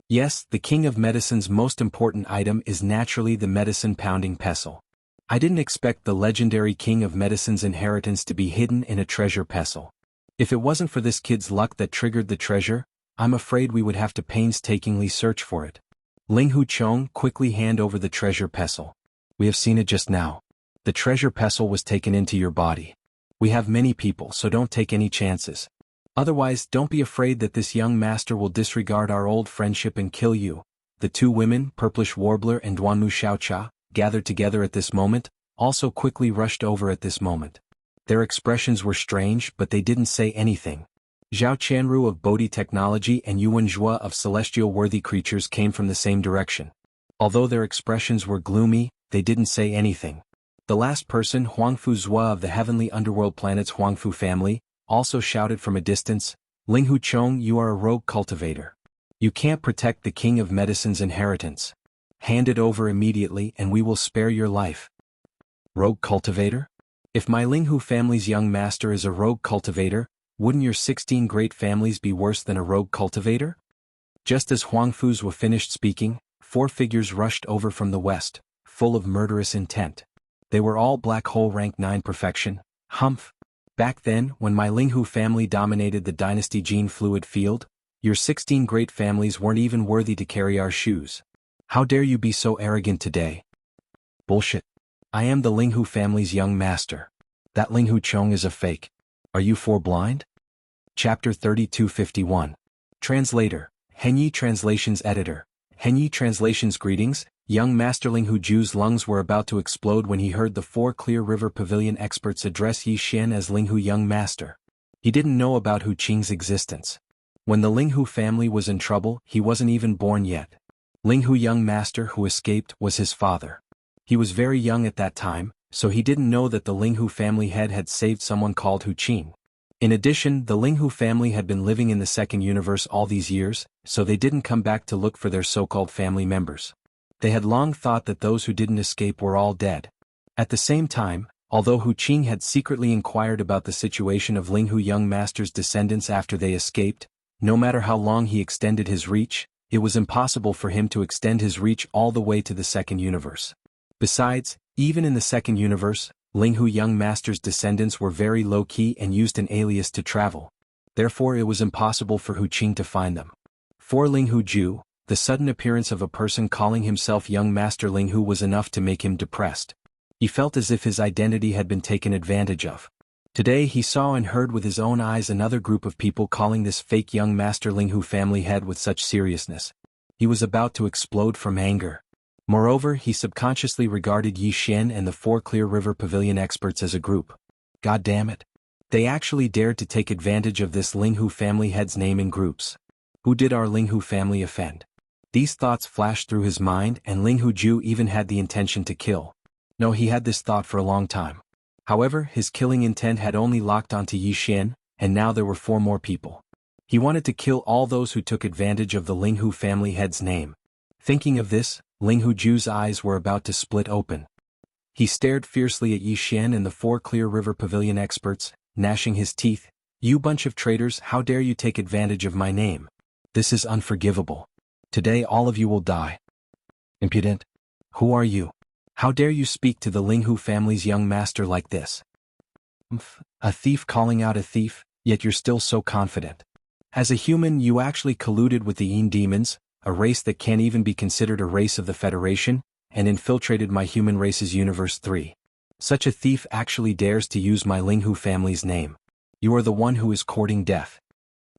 Yes, the King of Medicine's most important item is naturally the medicine-pounding pestle. I didn't expect the legendary King of Medicine's inheritance to be hidden in a treasure pestle. If it wasn't for this kid's luck that triggered the treasure, I'm afraid we would have to painstakingly search for it. Ling Hu Chong, quickly hand over the treasure pestle. We have seen it just now. The treasure pestle was taken into your body. We have many people, so don't take any chances. Otherwise, don't be afraid that this young master will disregard our old friendship and kill you. The 2 women, Purplish Warbler and Duanmu Xiaocha, gathered together at this moment, also quickly rushed over at this moment. Their expressions were strange, but they didn't say anything. Zhao Qianru of Bodhi Technology and Yuan Zhua of Celestial Worthy Creatures came from the same direction. Although their expressions were gloomy, they didn't say anything. The last person, Huangfu Zhua of the Heavenly Underworld Planet's Huangfu family, also shouted from a distance, Ling Hu Chong, you are a rogue cultivator. You can't protect the King of Medicine's inheritance. Hand it over immediately and we will spare your life. Rogue cultivator? If my Ling Hu family's young master is a rogue cultivator, wouldn't your 16 great families be worse than a rogue cultivator? Just as Huangfu Zhua finished speaking, 4 figures rushed over from the west, full of murderous intent. They were all black hole rank 9 perfection, Humph. Back then, when my Linghu family dominated the dynasty gene fluid field, your 16 great families weren't even worthy to carry our shoes. How dare you be so arrogant today? Bullshit. I am the Linghu family's young master. That Linghu Chong is a fake. Are you four blind? Chapter 3251. Translator, Henyi Translations Editor. Henyi Translations Greetings. Young Master Linghu Ju's lungs were about to explode when he heard the four Clear River Pavilion experts address Yi Xian as Linghu Young Master. He didn't know about Hu Qing's existence. When the Linghu family was in trouble, he wasn't even born yet. Linghu Young Master who escaped was his father. He was very young at that time, so he didn't know that the Linghu family head had saved someone called Hu Qing. In addition, the Linghu family had been living in the second universe all these years, so they didn't come back to look for their so-called family members. They had long thought that those who didn't escape were all dead. At the same time, although Hu Qing had secretly inquired about the situation of Linghu Young Master's descendants after they escaped, no matter how long he extended his reach, it was impossible for him to extend his reach all the way to the second universe. Besides, even in the second universe, Linghu Young Master's descendants were very low-key and used an alias to travel. Therefore it was impossible for Hu Qing to find them. For Linghu Ju, the sudden appearance of a person calling himself Young Master Linghu was enough to make him depressed. He felt as if his identity had been taken advantage of. Today he saw and heard with his own eyes another group of people calling this fake Young Master Linghu family head with such seriousness. He was about to explode from anger. Moreover, he subconsciously regarded Yi Xian and the four Clear River Pavilion experts as a group. God damn it. They actually dared to take advantage of this Linghu family head's name in groups. Who did our Linghu family offend? These thoughts flashed through his mind, and Linghu Ju even had the intention to kill. No, he had this thought for a long time. However, his killing intent had only locked onto Yi Xian, and now there were four more people. He wanted to kill all those who took advantage of the Linghu family head's name. Thinking of this, Linghu Ju's eyes were about to split open. He stared fiercely at Yi Xian and the four Clear River Pavilion experts, gnashing his teeth. You bunch of traitors, how dare you take advantage of my name? This is unforgivable. Today all of you will die. Impudent. Who are you? How dare you speak to the Linghu family's young master like this? A thief calling out a thief, yet you're still so confident. As a human you actually colluded with the Yin demons, a race that can't even be considered a race of the Federation, and infiltrated my human race's Universe 3. Such a thief actually dares to use my Linghu family's name. You are the one who is courting death.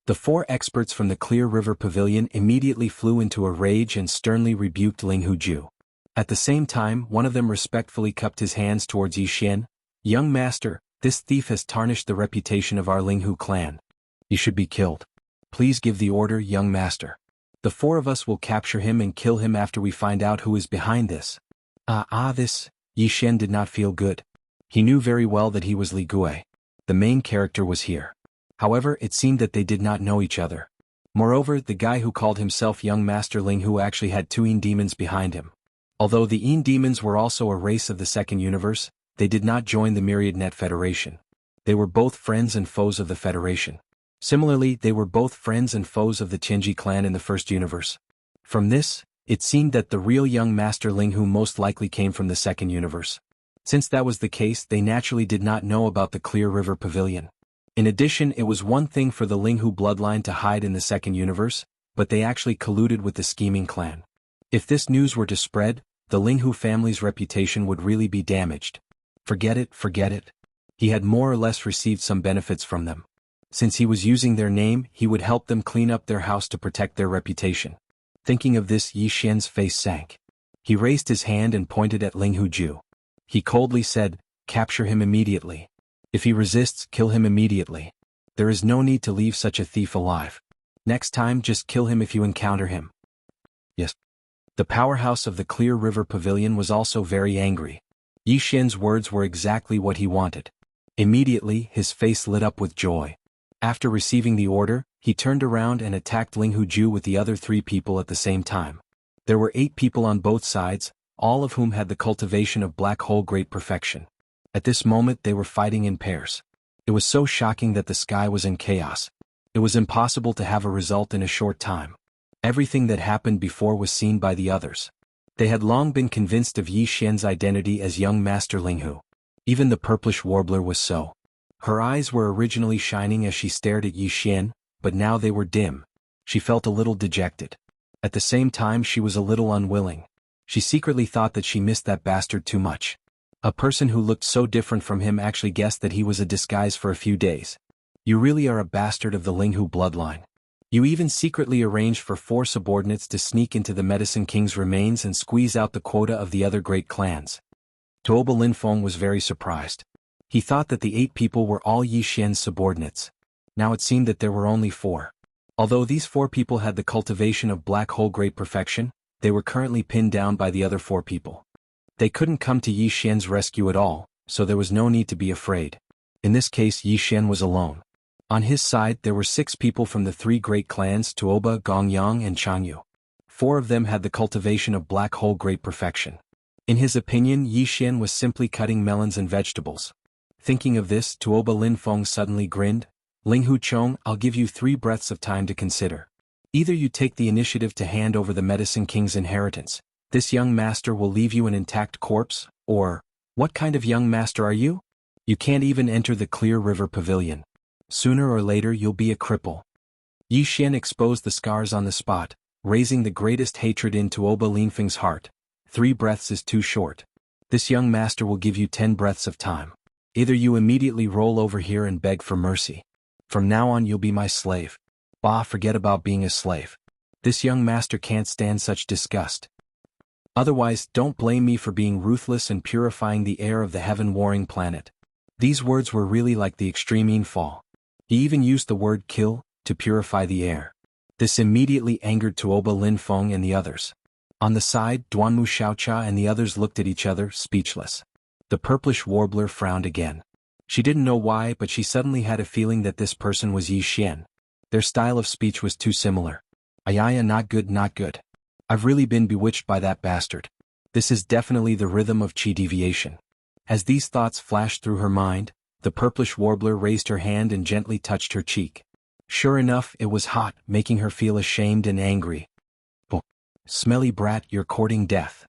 The four experts from the Clear River Pavilion immediately flew into a rage and sternly rebuked Linghu Ju. At the same time, one of them respectfully cupped his hands towards Yi Xian. Young master, this thief has tarnished the reputation of our Linghu clan. He should be killed. Please give the order, young master. The four of us will capture him and kill him after we find out who is behind this. This. Yi Xian did not feel good. He knew very well that he was Li Gui. The main character was here. However, it seemed that they did not know each other. Moreover, the guy who called himself Young Master Linghu actually had two Yin demons behind him. Although the Yin demons were also a race of the second universe, they did not join the Myriad Net Federation. They were both friends and foes of the Federation. Similarly, they were both friends and foes of the Tianji clan in the first universe. From this, it seemed that the real Young Master Linghu most likely came from the second universe. Since that was the case, they naturally did not know about the Clear River Pavilion. In addition, it was one thing for the Linghu bloodline to hide in the second universe, but they actually colluded with the scheming clan. If this news were to spread, the Linghu family's reputation would really be damaged. Forget it. He had more or less received some benefits from them. Since he was using their name, he would help them clean up their house to protect their reputation. Thinking of this, Yi Xian's face sank. He raised his hand and pointed at Linghu Ju. He coldly said, "Capture him immediately. If he resists, kill him immediately. There is no need to leave such a thief alive. Next time, just kill him if you encounter him." Yes. The powerhouse of the Clear River Pavilion was also very angry. Yi Xian's words were exactly what he wanted. Immediately, his face lit up with joy. After receiving the order, he turned around and attacked Linghu Ju with the other three people at the same time. There were 8 people on both sides, all of whom had the cultivation of black hole great perfection. At this moment they were fighting in pairs. It was so shocking that the sky was in chaos. It was impossible to have a result in a short time. Everything that happened before was seen by the others. They had long been convinced of Yi Xian's identity as Young Master Linghu. Even the purplish warbler was so. Her eyes were originally shining as she stared at Yi Xian, but now they were dim. She felt a little dejected. At the same time she was a little unwilling. She secretly thought that she missed that bastard too much. A person who looked so different from him actually guessed that he was a disguise for a few days. You really are a bastard of the Linghu bloodline. You even secretly arranged for 4 subordinates to sneak into the Medicine King's remains and squeeze out the quota of the other great clans. Tuoba Linfeng was very surprised. He thought that the 8 people were all Yi Xian's subordinates. Now it seemed that there were only 4. Although these 4 people had the cultivation of black hole great perfection, they were currently pinned down by the other 4 people. They couldn't come to Yi Xian's rescue at all, so there was no need to be afraid. In this case Yi Xian was alone. On his side there were 6 people from the 3 great clans Tuoba, Gongyang and Changyu. 4 of them had the cultivation of black hole great perfection. In his opinion Yi Xian was simply cutting melons and vegetables. Thinking of this, Tuoba Linfeng suddenly grinned. Linghu Chong, I'll give you 3 breaths of time to consider. Either you take the initiative to hand over the Medicine King's inheritance, this young master will leave you an intact corpse, or, what kind of young master are you? You can't even enter the Clear River Pavilion. Sooner or later you'll be a cripple. Yi Xian exposed the scars on the spot, raising the greatest hatred in Tuoba Linfeng's heart. 3 breaths is too short. This young master will give you 10 breaths of time. Either you immediately roll over here and beg for mercy. From now on you'll be my slave. Bah, forget about being a slave. This young master can't stand such disgust. Otherwise, don't blame me for being ruthless and purifying the air of the heaven-warring planet. These words were really like the extreme fall. He even used the word kill to purify the air. This immediately angered Tuoba Linfeng and the others. On the side, Duanmu Xiaocha and the others looked at each other, speechless. The purplish warbler frowned again. She didn't know why, but she suddenly had a feeling that this person was Yi Xian. Their style of speech was too similar. Ayaya, not good, not good. I've really been bewitched by that bastard. This is definitely the rhythm of chi deviation. As these thoughts flashed through her mind, the purplish warbler raised her hand and gently touched her cheek. Sure enough, it was hot, making her feel ashamed and angry. Oh, smelly brat, you're courting death.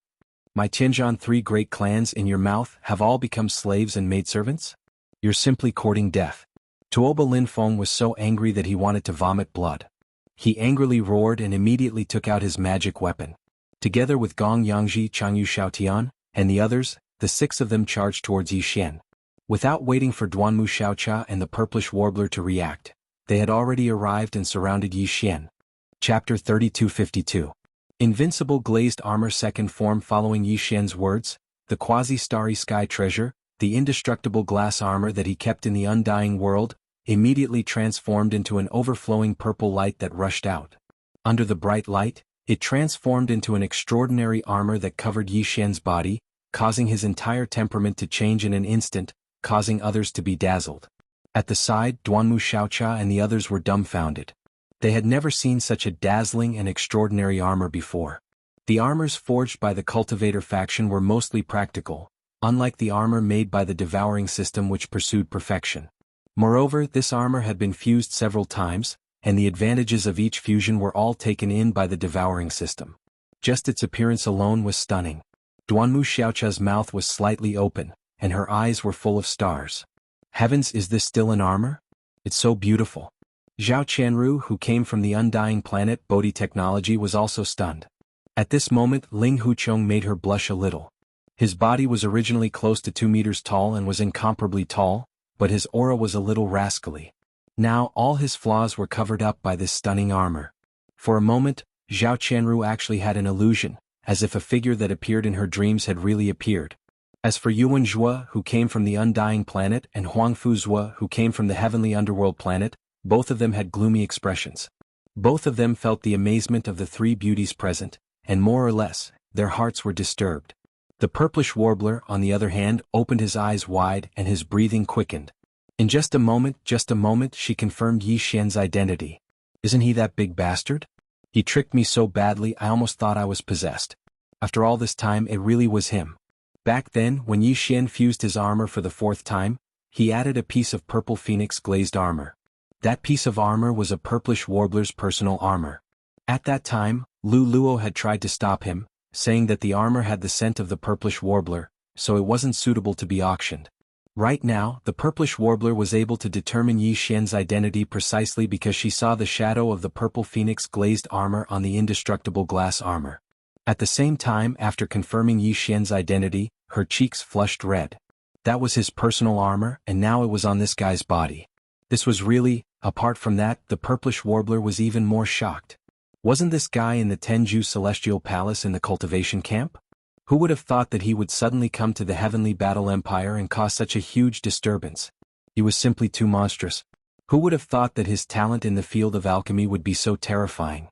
My Tianzhan 3 great clans in your mouth have all become slaves and maidservants? You're simply courting death. Tuoba Linfeng was so angry that he wanted to vomit blood. He angrily roared and immediately took out his magic weapon. Together with Gong Yangji, Changyu Xiaotian, and the others, the 6 of them charged towards Yi Xian. Without waiting for Duanmu Xiaocha and the purplish warbler to react, they had already arrived and surrounded Yi Xian. Chapter 3252. Invincible glazed armor. Second form. Following Yi Xian's words, the quasi-starry sky treasure, the indestructible glass armor that he kept in the undying world, immediately transformed into an overflowing purple light that rushed out. Under the bright light, it transformed into an extraordinary armor that covered Yi Xian's body, causing his entire temperament to change in an instant, causing others to be dazzled. At the side, Duanmu Xiaocha and the others were dumbfounded. They had never seen such a dazzling and extraordinary armor before. The armors forged by the Cultivator faction were mostly practical, unlike the armor made by the Devouring system which pursued perfection. Moreover, this armor had been fused several times, and the advantages of each fusion were all taken in by the Devouring system. Just its appearance alone was stunning. Duanmu Xiaocha's mouth was slightly open, and her eyes were full of stars. Heavens, is this still an armor? It's so beautiful. Zhao Qianru, who came from the undying planet Bodhi technology, was also stunned. At this moment, Ling Huchong made her blush a little. His body was originally close to 2 meters tall and was incomparably tall, but his aura was a little rascally. Now all his flaws were covered up by this stunning armor. For a moment, Zhao Qianru actually had an illusion, as if a figure that appeared in her dreams had really appeared. As for Yuan Zhua, who came from the undying planet, and Huangfu Zhua, who came from the heavenly underworld planet, both of them had gloomy expressions. Both of them felt the amazement of the 3 beauties present, and more or less, their hearts were disturbed. The purplish warbler, on the other hand, opened his eyes wide and his breathing quickened. In just a moment, she confirmed Yi Xian's identity. Isn't he that big bastard? He tricked me so badly I almost thought I was possessed. After all this time, it really was him. Back then, when Yi Xian fused his armor for the 4th time, he added a piece of purple phoenix glazed armor. That piece of armor was a purplish warbler's personal armor. At that time, Lu Luo had tried to stop him, saying that the armor had the scent of the purplish warbler, so it wasn't suitable to be auctioned. Right now, the purplish warbler was able to determine Yi Xian's identity precisely because she saw the shadow of the purple phoenix glazed armor on the indestructible glass armor. At the same time, after confirming Yi Xian's identity, her cheeks flushed red. That was his personal armor, and now it was on this guy's body. This was really, apart from that, the purplish warbler was even more shocked. Wasn't this guy in the Tenju Celestial Palace in the cultivation camp? Who would have thought that he would suddenly come to the Heavenly Battle Empire and cause such a huge disturbance? He was simply too monstrous. Who would have thought that his talent in the field of alchemy would be so terrifying?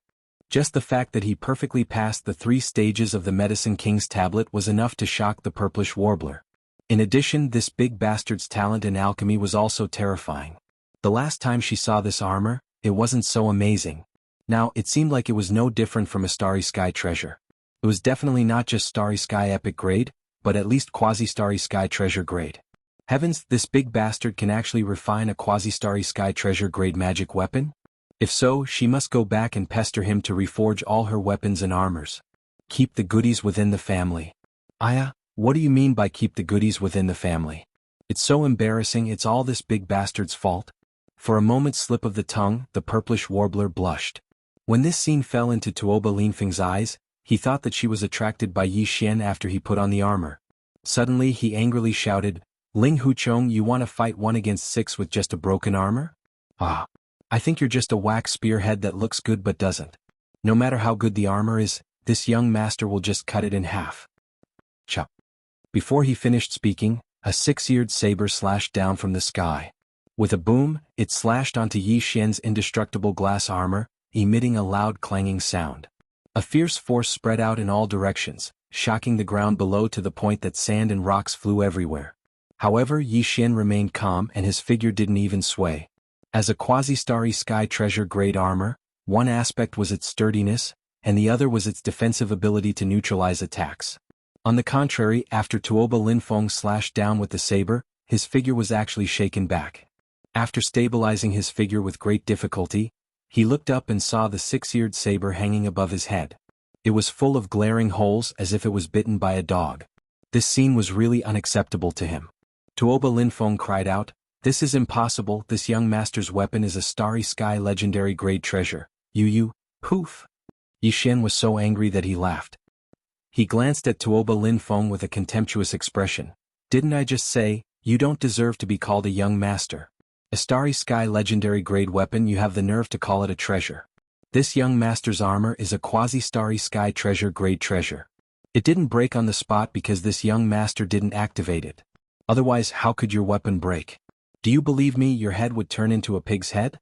Just the fact that he perfectly passed the 3 stages of the Medicine King's tablet was enough to shock the purplish warbler. In addition, this big bastard's talent in alchemy was also terrifying. The last time she saw this armor, it wasn't so amazing. Now, it seemed like it was no different from a Starry Sky treasure. It was definitely not just Starry Sky epic grade, but at least quasi-Starry Sky treasure grade. Heavens, this big bastard can actually refine a quasi-Starry Sky treasure grade magic weapon? If so, she must go back and pester him to reforge all her weapons and armors. Keep the goodies within the family. Aya, what do you mean by keep the goodies within the family? It's so embarrassing, it's all this big bastard's fault. For a moment's slip of the tongue, the purplish warbler blushed. When this scene fell into Tuoba Linfeng's eyes, he thought that she was attracted by Yi Xian after he put on the armor. Suddenly he angrily shouted, "Ling Huchong, you want to fight 1 against 6 with just a broken armor? Ah. I think you're just a whack spearhead that looks good but doesn't. No matter how good the armor is, this young master will just cut it in half." Chop. Before he finished speaking, a 6-eared saber slashed down from the sky. With a boom, it slashed onto Yi Xian's indestructible glass armor, emitting a loud clanging sound. A fierce force spread out in all directions, shocking the ground below to the point that sand and rocks flew everywhere. However, Yi Xian remained calm and his figure didn't even sway. As a quasi-Starry Sky treasure grade armor, one aspect was its sturdiness, and the other was its defensive ability to neutralize attacks. On the contrary, after Tuoba Linfeng slashed down with the saber, his figure was actually shaken back. After stabilizing his figure with great difficulty, he looked up and saw the 6-eared saber hanging above his head. It was full of glaring holes as if it was bitten by a dog. This scene was really unacceptable to him. Tuoba Linfeng cried out, "This is impossible, this young master's weapon is a Starry Sky legendary grade treasure. Poof." Yi Xian was so angry that he laughed. He glanced at Tuoba Linfeng with a contemptuous expression. "Didn't I just say, you don't deserve to be called a young master? A Starry Sky legendary grade weapon, you have the nerve to call it a treasure. This young master's armor is a quasi-Starry Sky treasure grade treasure. It didn't break on the spot because this young master didn't activate it. Otherwise, how could your weapon break? Do you believe me your head would turn into a pig's head?"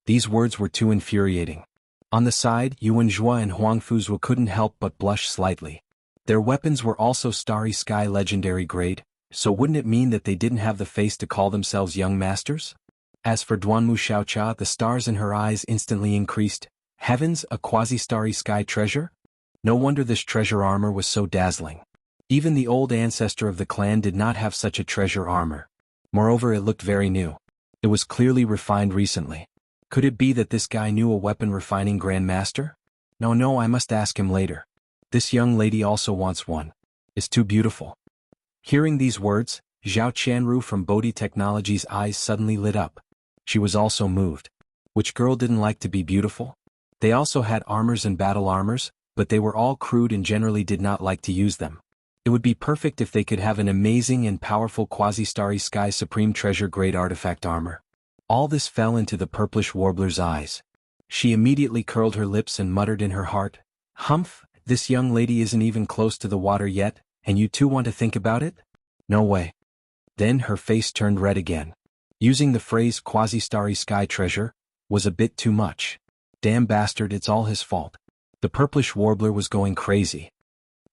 These words were too infuriating. On the side, Yuan Zhua and Huang Fuzhou couldn't help but blush slightly. Their weapons were also Starry Sky legendary grade, so wouldn't it mean that they didn't have the face to call themselves young masters? As for Duanmu Xiaocha, the stars in her eyes instantly increased. Heavens, a quasi-Starry Sky treasure? No wonder this treasure armor was so dazzling. Even the old ancestor of the clan did not have such a treasure armor. Moreover, it looked very new. It was clearly refined recently. Could it be that this guy knew a weapon refining grandmaster? No, I must ask him later. This young lady also wants one. It's too beautiful. Hearing these words, Zhao Qianru from Bodhi Technology's eyes suddenly lit up. She was also moved. Which girl didn't like to be beautiful? They also had armors and battle armors, but they were all crude and generally did not like to use them. It would be perfect if they could have an amazing and powerful quasi-Starry Sky Supreme Treasure grade artifact armor. All this fell into the purplish warbler's eyes. She immediately curled her lips and muttered in her heart, "Humph, this young lady isn't even close to the water yet, and you two want to think about it? No way." Then her face turned red again. Using the phrase quasi-Starry Sky treasure was a bit too much. Damn bastard, it's all his fault. The purplish warbler was going crazy.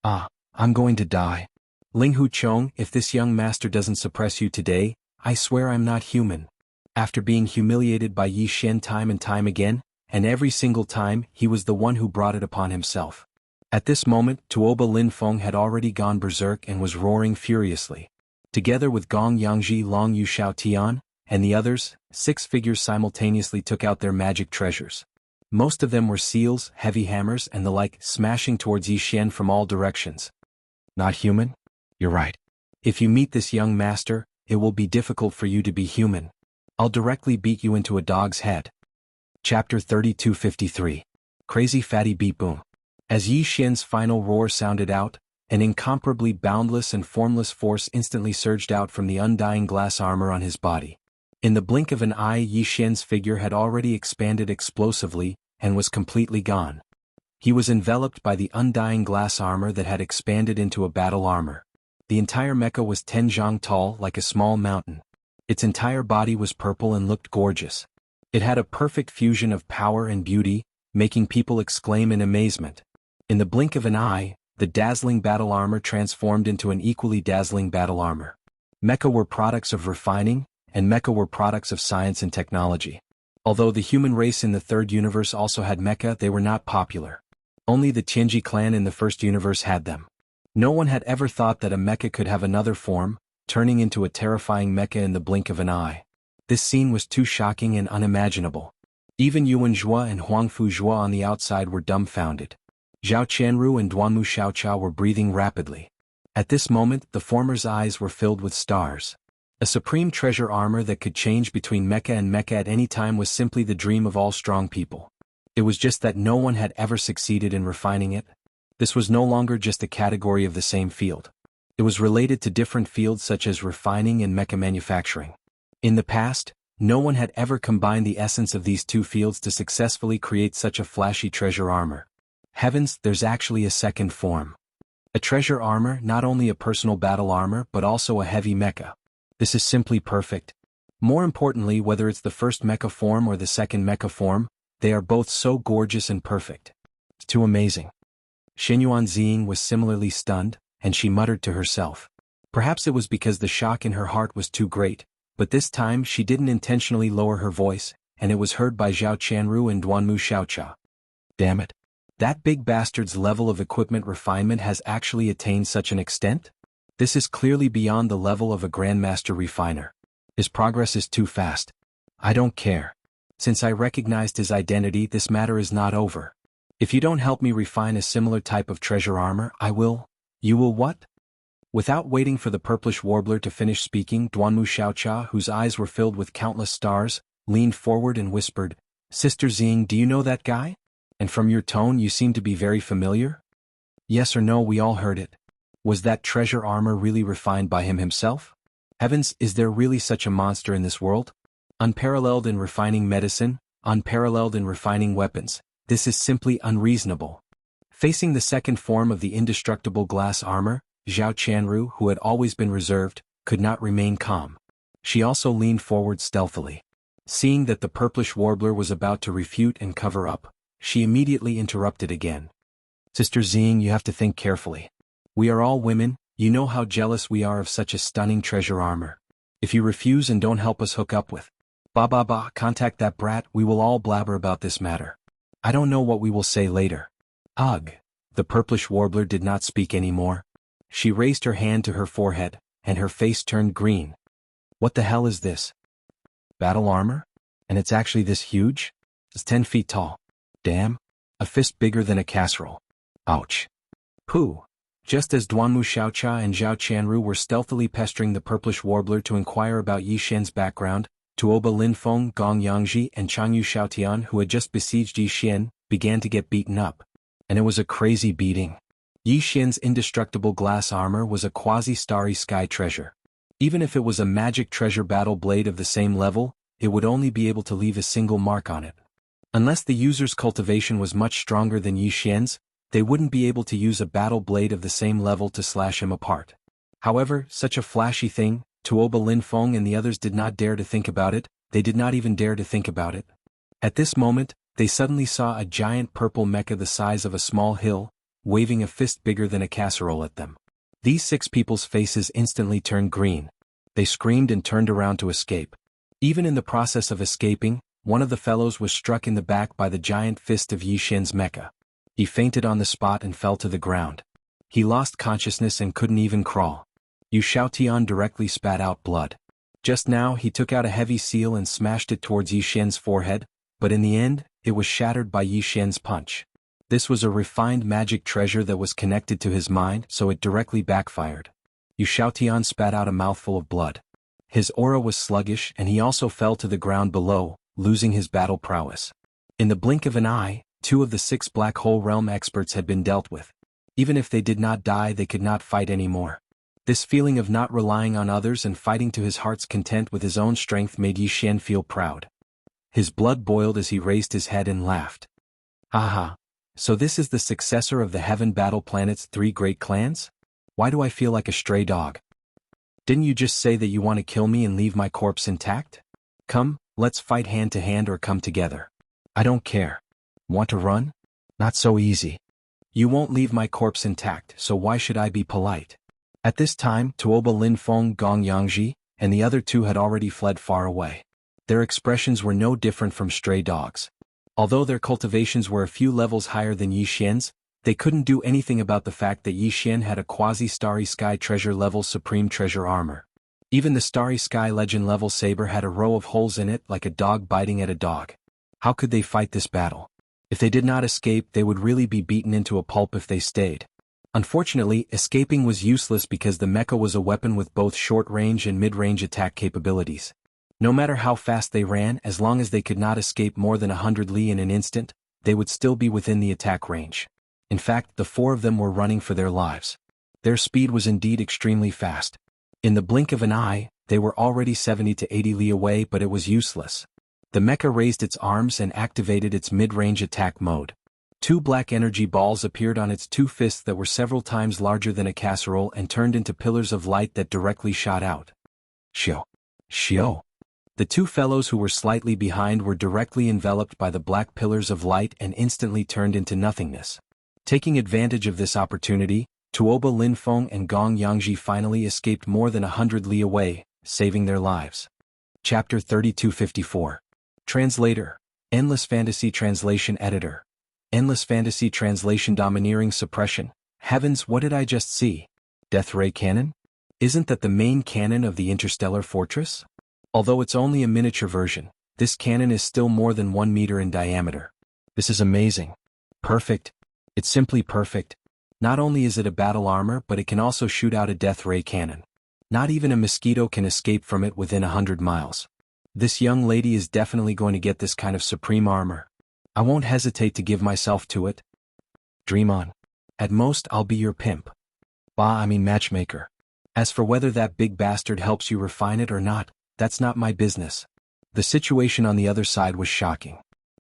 I'm going to die. Ling Huchong, if this young master doesn't suppress you today, I swear I'm not human. After being humiliated by Yi Xian time and time again, and every single time, he was the one who brought it upon himself. At this moment, Tuoba Linfeng had already gone berserk and was roaring furiously. Together with Gong Yangji, Long Yu Shao Tian, and the others, 6 figures simultaneously took out their magic treasures. Most of them were seals, heavy hammers and the like, smashing towards Yi Xian from all directions. Not human? You're right. If you meet this young master, it will be difficult for you to be human. I'll directly beat you into a dog's head. Chapter 3253. Crazy Fatty Beat Boom. As Yi Xian's final roar sounded out, an incomparably boundless and formless force instantly surged out from the undying glass armor on his body. In the blink of an eye, Yi Xian's figure had already expanded explosively and was completely gone. He was enveloped by the undying glass armor that had expanded into a battle armor. The entire mecha was 10 zhang tall, like a small mountain. Its entire body was purple and looked gorgeous. It had a perfect fusion of power and beauty, making people exclaim in amazement. In the blink of an eye, the dazzling battle armor transformed into an equally dazzling battle armor. Mecha were products of refining, and mecha were products of science and technology. Although the human race in the third universe also had mecha, they were not popular. Only the Tianji clan in the first universe had them. No one had ever thought that a mecha could have another form, turning into a terrifying mecha in the blink of an eye. This scene was too shocking and unimaginable. Even Yuan Zhua and Huangfu Zhua on the outside were dumbfounded. Zhao Qianru and Duanmu Xiaochao were breathing rapidly. At this moment, the former's eyes were filled with stars. A supreme treasure armor that could change between mecha and mecha at any time was simply the dream of all strong people. It was just that no one had ever succeeded in refining it. This was no longer just a category of the same field. It was related to different fields such as refining and mecha manufacturing. In the past, no one had ever combined the essence of these two fields to successfully create such a flashy treasure armor. Heavens, there's actually a second form. A treasure armor, not only a personal battle armor but also a heavy mecha. This is simply perfect. More importantly, whether it's the first mecha form or the second mecha form, they are both so gorgeous and perfect. It's too amazing. Xinyuan Ziying was similarly stunned, and she muttered to herself. Perhaps it was because the shock in her heart was too great, but this time she didn't intentionally lower her voice, and it was heard by Zhao Qianru and Duanmu Xiaochao. Damn it. That big bastard's level of equipment refinement has actually attained such an extent? This is clearly beyond the level of a grandmaster refiner. His progress is too fast. I don't care. Since I recognized his identity, this matter is not over. If you don't help me refine a similar type of treasure armor, I will. You will what? Without waiting for the purplish warbler to finish speaking, Duanmu Xiaochao, whose eyes were filled with countless stars, leaned forward and whispered, "Sister Ziying, do you know that guy? And from your tone you seem to be very familiar?" Yes or no, we all heard it. Was that treasure armor really refined by him himself? Heavens, is there really such a monster in this world? Unparalleled in refining medicine, unparalleled in refining weapons. This is simply unreasonable. Facing the second form of the indestructible glass armor, Zhao Qianru, who had always been reserved, could not remain calm. She also leaned forward stealthily. Seeing that the purplish warbler was about to refute and cover up, she immediately interrupted again. Sister Ziying, you have to think carefully. We are all women, you know how jealous we are of such a stunning treasure armor. If you refuse and don't help us hook up with contact that brat, we will all blabber about this matter. I don't know what we will say later. Ugh. The purplish warbler did not speak anymore. She raised her hand to her forehead, and her face turned green. What the hell is this? Battle armor? And it's actually this huge? It's 10 feet tall. Damn. A fist bigger than a casserole. Ouch. Pooh. Just as Duanmu Xiaochao and Zhao Qianru were stealthily pestering the purplish warbler to inquire about Yi Xian's background, Tuoba Linfeng, Gong Yangji, and Changyu Xiaotian, who had just besieged Yi Xian, began to get beaten up. And it was a crazy beating. Yi Xian's indestructible glass armor was a quasi-starry sky treasure. Even if it was a magic treasure battle blade of the same level, it would only be able to leave a single mark on it. Unless the user's cultivation was much stronger than Yi Xian's, they wouldn't be able to use a battle blade of the same level to slash him apart. However, such a flashy thing, Tuoba Linfeng and the others did not dare to think about it. They did not even dare to think about it. At this moment, they suddenly saw a giant purple mecha the size of a small hill, waving a fist bigger than a casserole at them. These 6 people's faces instantly turned green. They screamed and turned around to escape. Even in the process of escaping, one of the fellows was struck in the back by the giant fist of Yi Xian's mecha. He fainted on the spot and fell to the ground. He lost consciousness and couldn't even crawl. Yu Xiaotian directly spat out blood. Just now he took out a heavy seal and smashed it towards Yi Xian's forehead, but in the end, it was shattered by Yi Xian's punch. This was a refined magic treasure that was connected to his mind, so it directly backfired. Yu Xiaotian spat out a mouthful of blood. His aura was sluggish and he also fell to the ground below, losing his battle prowess. In the blink of an eye, 2 of the 6 Black Hole Realm experts had been dealt with. Even if they did not die, they could not fight anymore. This feeling of not relying on others and fighting to his heart's content with his own strength made Yi Xian feel proud. His blood boiled as he raised his head and laughed. Aha! So this is the successor of the Heaven Battle Planet's 3 great clans? Why do I feel like a stray dog? Didn't you just say that you want to kill me and leave my corpse intact? Come, let's fight hand to hand or come together. I don't care. Want to run? Not so easy. You won't leave my corpse intact, so why should I be polite? At this time, Tuoba Linfeng, Gong Yangji, and the other 2 had already fled far away. Their expressions were no different from stray dogs. Although their cultivations were a few levels higher than Yi Xian's, they couldn't do anything about the fact that Yi Xian had a quasi-Starry Sky Treasure level Supreme Treasure armor. Even the Starry Sky Legend level saber had a row of holes in it like a dog biting at a dog. How could they fight this battle? If they did not escape, they would really be beaten into a pulp if they stayed. Unfortunately, escaping was useless because the mecha was a weapon with both short-range and mid-range attack capabilities. No matter how fast they ran, as long as they could not escape more than 100 li in an instant, they would still be within the attack range. In fact, the 4 of them were running for their lives. Their speed was indeed extremely fast. In the blink of an eye, they were already 70 to 80 li away, but it was useless. The mecha raised its arms and activated its mid-range attack mode. 2 black energy balls appeared on its 2 fists that were several times larger than a casserole and turned into pillars of light that directly shot out. Shio! Shio! The 2 fellows who were slightly behind were directly enveloped by the black pillars of light and instantly turned into nothingness. Taking advantage of this opportunity, Tuoba Linfeng and Gong Yangji finally escaped more than 100 li away, saving their lives. Chapter 3254. Translator. Endless Fantasy Translation Editor. Endless Fantasy Translation Domineering Suppression. Heavens, what did I just see? Death Ray Cannon? Isn't that the main cannon of the Interstellar Fortress? Although it's only a miniature version, this cannon is still more than 1 meter in diameter. This is amazing. Perfect. It's simply perfect. Not only is it a battle armor, but it can also shoot out a death ray cannon. Not even a mosquito can escape from it within 100 miles. This young lady is definitely going to get this kind of supreme armor. I won't hesitate to give myself to it. Dream on. At most, I'll be your pimp. Matchmaker. As for whether that big bastard helps you refine it or not, that's not my business. The situation on the other side was shocking.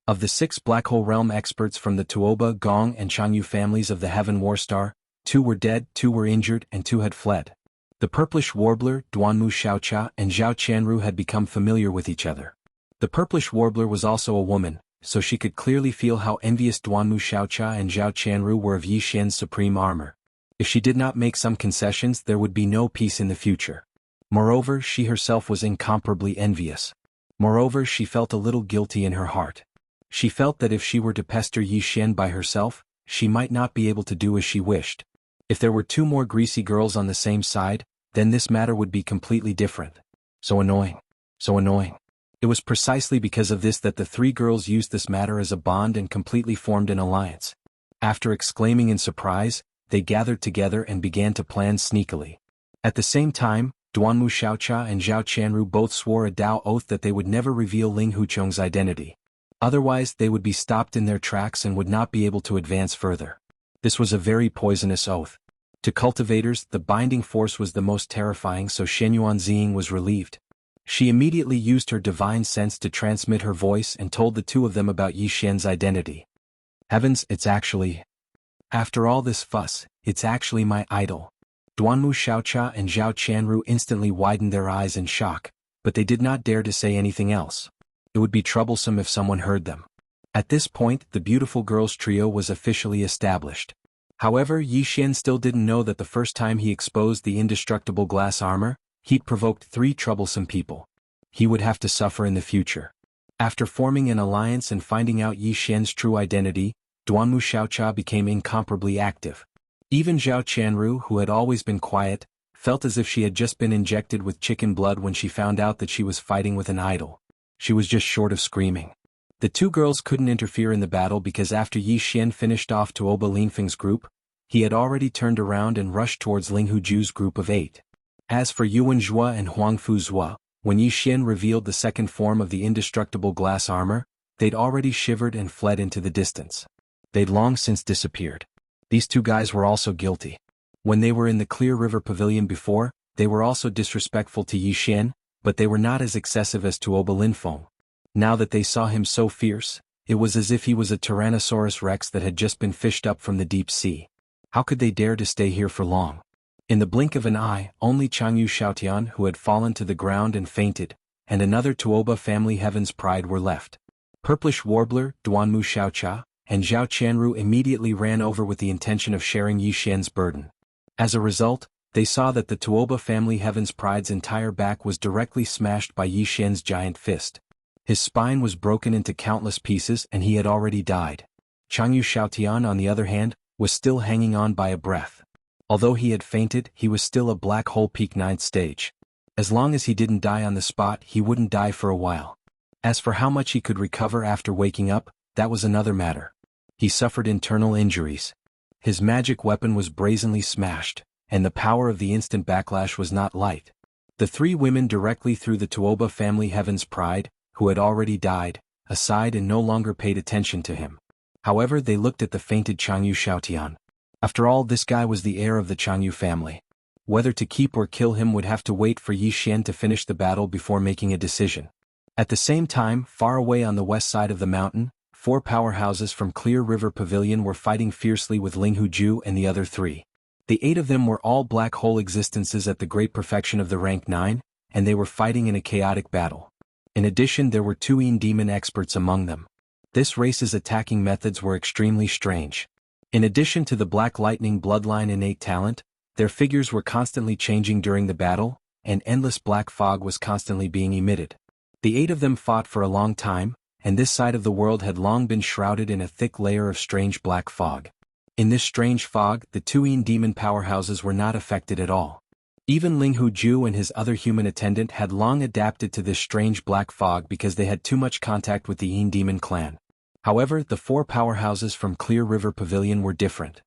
Of the 6 Black Hole Realm experts from the Tuoba, Gong, and Changyu families of the Heaven Warstar, 2 were dead, 2 were injured, and 2 had fled. The purplish warbler, Duanmu Xiaocha, and Zhao Qianru had become familiar with each other. The purplish warbler was also a woman, so she could clearly feel how envious Duanmu Xiaocha and Zhao Qianru were of Yi Xian's supreme armor. If she did not make some concessions, there would be no peace in the future. Moreover, she herself was incomparably envious. Moreover, she felt a little guilty in her heart. She felt that if she were to pester Yi Xian by herself, she might not be able to do as she wished. If there were 2 more greasy girls on the same side, then this matter would be completely different. So annoying. So annoying. It was precisely because of this that the 3 girls used this matter as a bond and completely formed an alliance. After exclaiming in surprise, they gathered together and began to plan sneakily. At the same time, Duanmu Xiaocha and Zhao Qianru both swore a Dao oath that they would never reveal Ling Huchong's identity. Otherwise, they would be stopped in their tracks and would not be able to advance further. This was a very poisonous oath. To cultivators, the binding force was the most terrifying, so Shenyuan Ziying was relieved. She immediately used her divine sense to transmit her voice and told the 2 of them about Yi Xian's identity. Heavens, it's actually... After all this fuss, it's actually my idol. Duanmu Xiaocha and Zhao Qianru instantly widened their eyes in shock, but they did not dare to say anything else. It would be troublesome if someone heard them. At this point, the beautiful girls trio was officially established. However, Yi Xian still didn't know that the first time he exposed the indestructible glass armor, he'd provoked 3 troublesome people. He would have to suffer in the future. After forming an alliance and finding out Yi Xian's true identity, Duanmu Xiaocha became incomparably active. Even Zhao Qianru, who had always been quiet, felt as if she had just been injected with chicken blood when she found out that she was fighting with an idol. She was just short of screaming. The 2 girls couldn't interfere in the battle because after Yi Xian finished off Tuoba Linfeng's group, he had already turned around and rushed towards Ling Huju's group of 8. As for Yuan Zhua and Huangfu Zhua, when Yi Xian revealed the second form of the indestructible glass armor, they'd already shivered and fled into the distance. They'd long since disappeared. These two guys were also guilty. When they were in the Clear River Pavilion before, they were also disrespectful to Yi Xian, but they were not as excessive as Tuoba Linfeng. Now that they saw him so fierce, it was as if he was a Tyrannosaurus Rex that had just been fished up from the deep sea. How could they dare to stay here for long? In the blink of an eye, only Changyu Xiaotian, who had fallen to the ground and fainted, and another Tuoba family Heaven's Pride were left. Purplish Warbler, Duanmu Xiaocha, and Zhao Qianru immediately ran over with the intention of sharing Yi Xian's burden. As a result, they saw that the Tuoba family Heaven's Pride's entire back was directly smashed by Yi Xian's giant fist. His spine was broken into countless pieces and he had already died. Changyu Xiaotian, on the other hand, was still hanging on by a breath. Although he had fainted, he was still a black hole peak 9th stage. As long as he didn't die on the spot, he wouldn't die for a while. As for how much he could recover after waking up, that was another matter. He suffered internal injuries. His magic weapon was brazenly smashed, and the power of the instant backlash was not light. The three women directly threw the Tuoba family Heaven's Pride, who had already died, aside and no longer paid attention to him. However, they looked at the fainted Changyu Xiaotian. After all, this guy was the heir of the Changyu family. Whether to keep or kill him would have to wait for Yi Xian to finish the battle before making a decision. At the same time, far away on the west side of the mountain, 4 powerhouses from Clear River Pavilion were fighting fiercely with Ling Huju and the other 3. The 8 of them were all black hole existences at the great perfection of the rank 9, and they were fighting in a chaotic battle. In addition, there were 2 Yin demon experts among them. This race's attacking methods were extremely strange. In addition to the Black Lightning bloodline innate talent, their figures were constantly changing during the battle, and endless black fog was constantly being emitted. The 8 of them fought for a long time, and this side of the world had long been shrouded in a thick layer of strange black fog. In this strange fog, the 2 Yin demon powerhouses were not affected at all. Even Ling Huju and his other human attendant had long adapted to this strange black fog because they had too much contact with the Yin demon clan. However, the 4 powerhouses from Clear River Pavilion were different.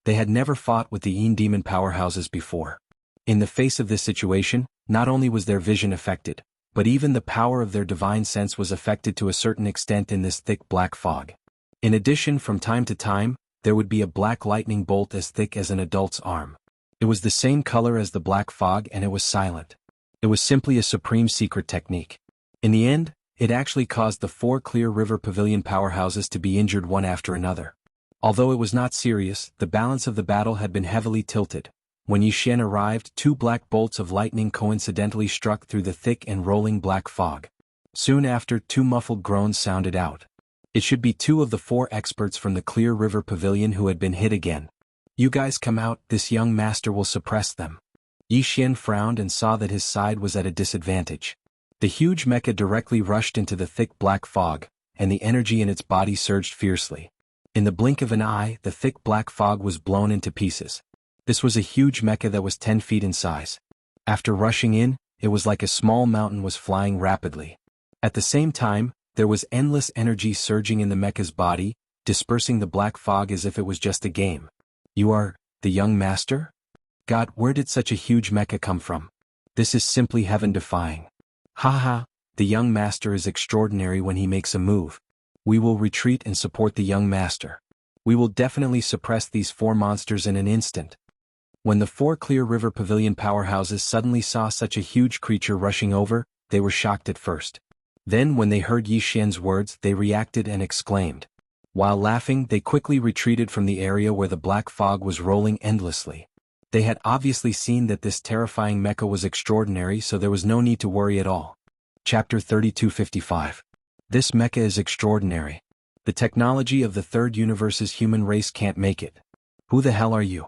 They had never fought with the Yin demon powerhouses before. In the face of this situation, not only was their vision affected, but even the power of their divine sense was affected to a certain extent in this thick black fog. In addition, from time to time, there would be a black lightning bolt as thick as an adult's arm. It was the same color as the black fog and it was silent. It was simply a supreme secret technique. In the end, it actually caused the 4 Clear River Pavilion powerhouses to be injured one after another. Although it was not serious, the balance of the battle had been heavily tilted. When Yi Xian arrived, 2 black bolts of lightning coincidentally struck through the thick and rolling black fog. Soon after, 2 muffled groans sounded out. It should be 2 of the 4 experts from the Clear River Pavilion who had been hit again. "You guys come out, this young master will suppress them." Yi Xian frowned and saw that his side was at a disadvantage. The huge mecha directly rushed into the thick black fog, and the energy in its body surged fiercely. In the blink of an eye, the thick black fog was blown into pieces. This was a huge mecha that was 10 feet in size. After rushing in, it was like a small mountain was flying rapidly. At the same time, there was endless energy surging in the mecha's body, dispersing the black fog as if it was just a game. "You are the young master? God, where did such a huge mecha come from? This is simply heaven-defying. Haha, the young master is extraordinary when he makes a move. We will retreat and support the young master. We will definitely suppress these 4 monsters in an instant." When the 4 Clear River Pavilion powerhouses suddenly saw such a huge creature rushing over, they were shocked at first. Then when they heard Yi Xian's words, they reacted and exclaimed. While laughing, they quickly retreated from the area where the black fog was rolling endlessly. They had obviously seen that this terrifying mecha was extraordinary, so there was no need to worry at all. Chapter 3255. This mecha is extraordinary. The technology of the 3rd universe's human race can't make it. Who the hell are you?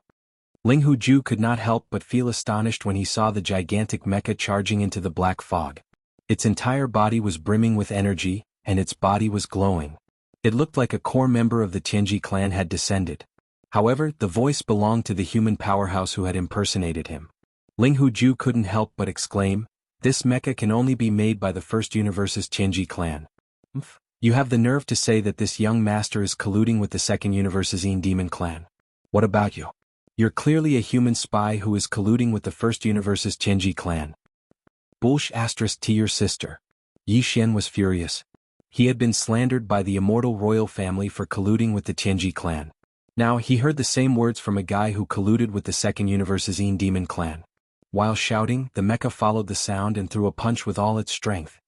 Ling Huju could not help but feel astonished when he saw the gigantic mecha charging into the black fog. Its entire body was brimming with energy, and its body was glowing. It looked like a core member of the Tianji clan had descended. However, the voice belonged to the human powerhouse who had impersonated him. Ling Huju couldn't help but exclaim, "This mecha can only be made by the 1st universe's Tianji clan. You have the nerve to say that this young master is colluding with the 2nd universe's Yin demon clan. What about you? You're clearly a human spy who is colluding with the First Universe's Tianji clan. Bullsh asterisk to your sister. Yi Xian was furious. He had been slandered by the immortal royal family for colluding with the Tianji clan. Now he heard the same words from a guy who colluded with the Second Universe's Demon clan. While shouting, the mecha followed the sound and threw a punch with all its strength.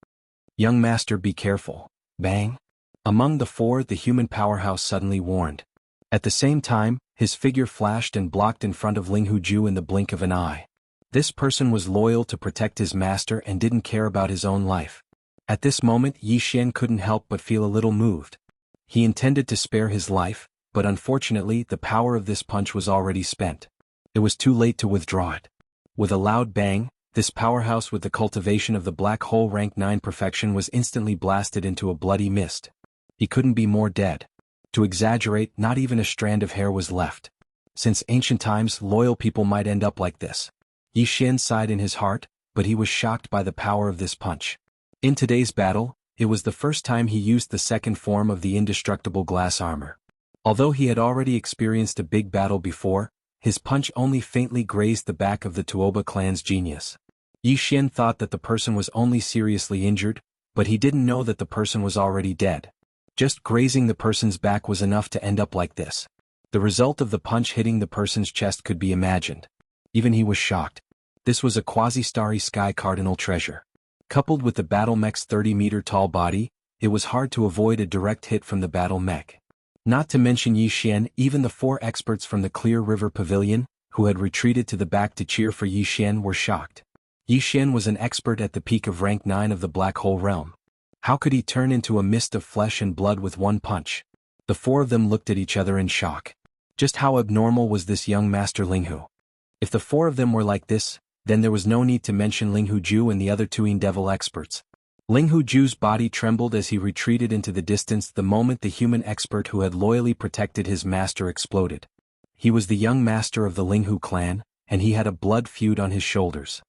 Young master, be careful. Bang! Among the four, the human powerhouse suddenly warned. At the same time, his figure flashed and blocked in front of Ling Huju in the blink of an eye. This person was loyal to protect his master and didn't care about his own life. At this moment, Yi Xian couldn't help but feel a little moved. He intended to spare his life, but unfortunately the power of this punch was already spent. It was too late to withdraw it. With a loud bang, this powerhouse with the cultivation of the black hole rank 9 perfection was instantly blasted into a bloody mist. He couldn't be more dead. To exaggerate, not even a strand of hair was left. Since ancient times, loyal people might end up like this. Yi Xian sighed in his heart, but he was shocked by the power of this punch. In today's battle, it was the first time he used the second form of the indestructible glass armor. Although he had already experienced a big battle before, his punch only faintly grazed the back of the Tuoba clan's genius. Yi Xian thought that the person was only seriously injured, but he didn't know that the person was already dead. Just grazing the person's back was enough to end up like this. The result of the punch hitting the person's chest could be imagined. Even he was shocked. This was a quasi-starry sky cardinal treasure. Coupled with the battle mech's 30-meter-tall body, it was hard to avoid a direct hit from the battle mech. Not to mention Yi Xian, even the 4 experts from the Clear River Pavilion, who had retreated to the back to cheer for Yi Xian, were shocked. Yi Xian was an expert at the peak of rank 9 of the Black Hole realm. How could he turn into a mist of flesh and blood with one punch? The 4 of them looked at each other in shock. Just how abnormal was this young master Linghu? If the 4 of them were like this, then there was no need to mention Ling Huju and the other 2 devil experts. Ling Huju's body trembled as he retreated into the distance the moment the human expert who had loyally protected his master exploded. He was the young master of the Linghu clan, and he had a blood feud on his shoulders.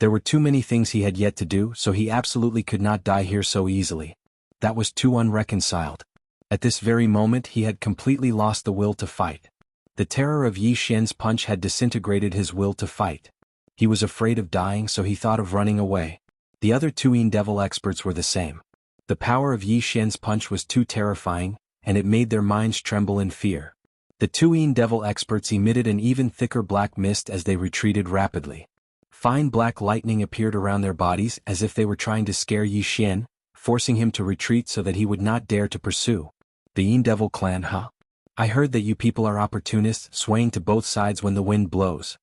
There were too many things he had yet to do, so he absolutely could not die here so easily. That was too unreconciled. At this very moment he had completely lost the will to fight. The terror of Yi Xian's punch had disintegrated his will to fight. He was afraid of dying, so he thought of running away. The other 2 devil experts were the same. The power of Yi Xian's punch was too terrifying, and it made their minds tremble in fear. The 2 devil experts emitted an even thicker black mist as they retreated rapidly. Fine black lightning appeared around their bodies as if they were trying to scare Yi Xian, forcing him to retreat so that he would not dare to pursue. The Yin Devil clan, huh? I heard that you people are opportunists, swaying to both sides when the wind blows.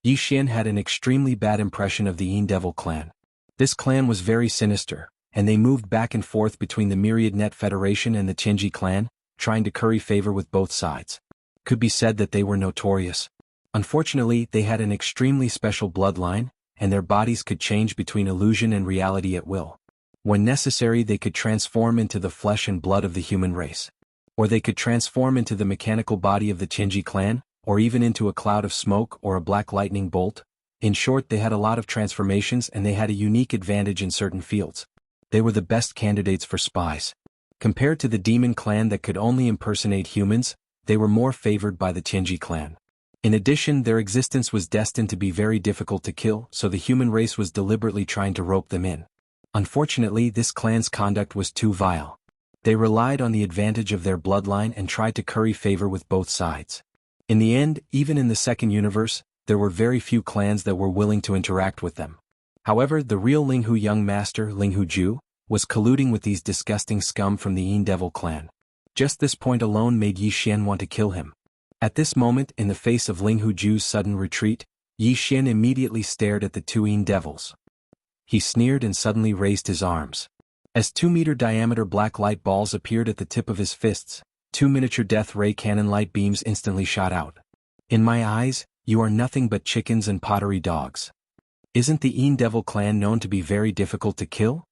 Yi Xian had an extremely bad impression of the Yin Devil clan. This clan was very sinister, and they moved back and forth between the Myriad Net Federation and the Tianji clan, trying to curry favor with both sides. Could be said that they were notorious. Unfortunately, they had an extremely special bloodline, and their bodies could change between illusion and reality at will. When necessary, they could transform into the flesh and blood of the human race. Or they could transform into the mechanical body of the Tianji clan, or even into a cloud of smoke or a black lightning bolt. In short, they had a lot of transformations and they had a unique advantage in certain fields. They were the best candidates for spies. Compared to the demon clan that could only impersonate humans, they were more favored by the Tianji clan. In addition, their existence was destined to be very difficult to kill, so the human race was deliberately trying to rope them in. Unfortunately, this clan's conduct was too vile. They relied on the advantage of their bloodline and tried to curry favor with both sides. In the end, even in the second universe, there were very few clans that were willing to interact with them. However, the real Linghu young master, Ling Huju, was colluding with these disgusting scum from the Yin Devil clan. Just this point alone made Yi Xian want to kill him. At this moment, in the face of Ling Huju's sudden retreat, Yi Xian immediately stared at the 2 Yin devils. He sneered and suddenly raised his arms. As 2-meter diameter black light balls appeared at the tip of his fists, 2 miniature death ray cannon light beams instantly shot out. In my eyes, you are nothing but chickens and pottery dogs. Isn't the Yin Devil clan known to be very difficult to kill?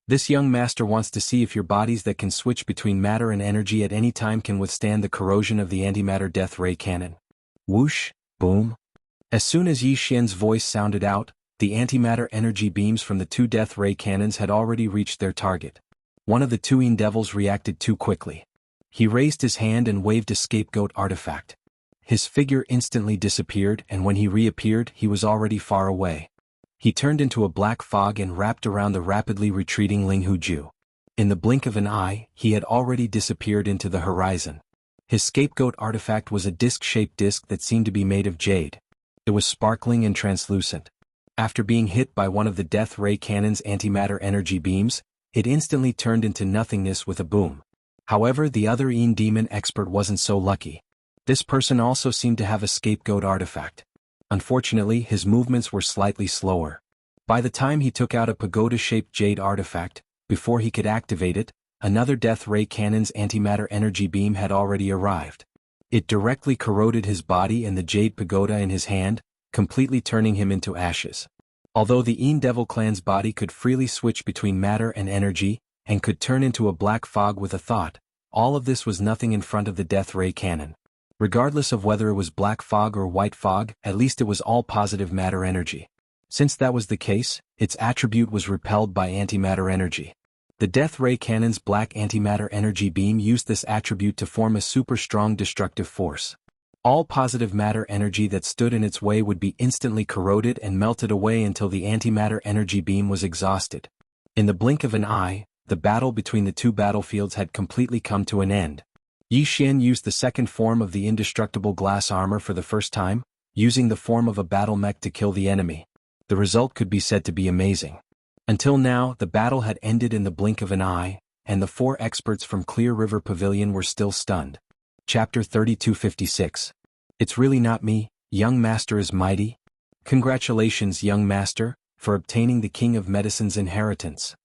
This young master wants to see if your bodies that can switch between matter and energy at any time can withstand the corrosion of the antimatter death ray cannon. Whoosh, boom. As soon as Yi Xian's voice sounded out, the antimatter energy beams from the 2 death ray cannons had already reached their target. One of the 2 Yin devils reacted too quickly. He raised his hand and waved a scapegoat artifact. his figure instantly disappeared, and when he reappeared he was already far away. He turned into a black fog and wrapped around the rapidly retreating Ling Huju. In the blink of an eye, he had already disappeared into the horizon. His scapegoat artifact was a disc-shaped disc that seemed to be made of jade. It was sparkling and translucent. After being hit by one of the death ray cannon's antimatter energy beams, it instantly turned into nothingness with a boom. However, the other Een demon expert wasn't so lucky. This person also seemed to have a scapegoat artifact. Unfortunately, his movements were slightly slower. By the time he took out a pagoda-shaped jade artifact, before he could activate it, another death ray cannon's antimatter energy beam had already arrived. It directly corroded his body and the jade pagoda in his hand, completely turning him into ashes. Although the Een Devil clan's body could freely switch between matter and energy, and could turn into a black fog with a thought, all of this was nothing in front of the death ray cannon. Regardless of whether it was black fog or white fog, at least it was all positive matter energy. Since that was the case, its attribute was repelled by antimatter energy. The death ray cannon's black antimatter energy beam used this attribute to form a super strong destructive force. All positive matter energy that stood in its way would be instantly corroded and melted away until the antimatter energy beam was exhausted. In the blink of an eye, the battle between the two battlefields had completely come to an end. Yi Xian used the second form of the indestructible glass armor for the first time, using the form of a battle mech to kill the enemy. The result could be said to be amazing. Until now, the battle had ended in the blink of an eye, and the 4 experts from Clear River Pavilion were still stunned. Chapter 3256. It's really not me, young master is mighty. Congratulations, young master, for obtaining the King of Medicine's inheritance.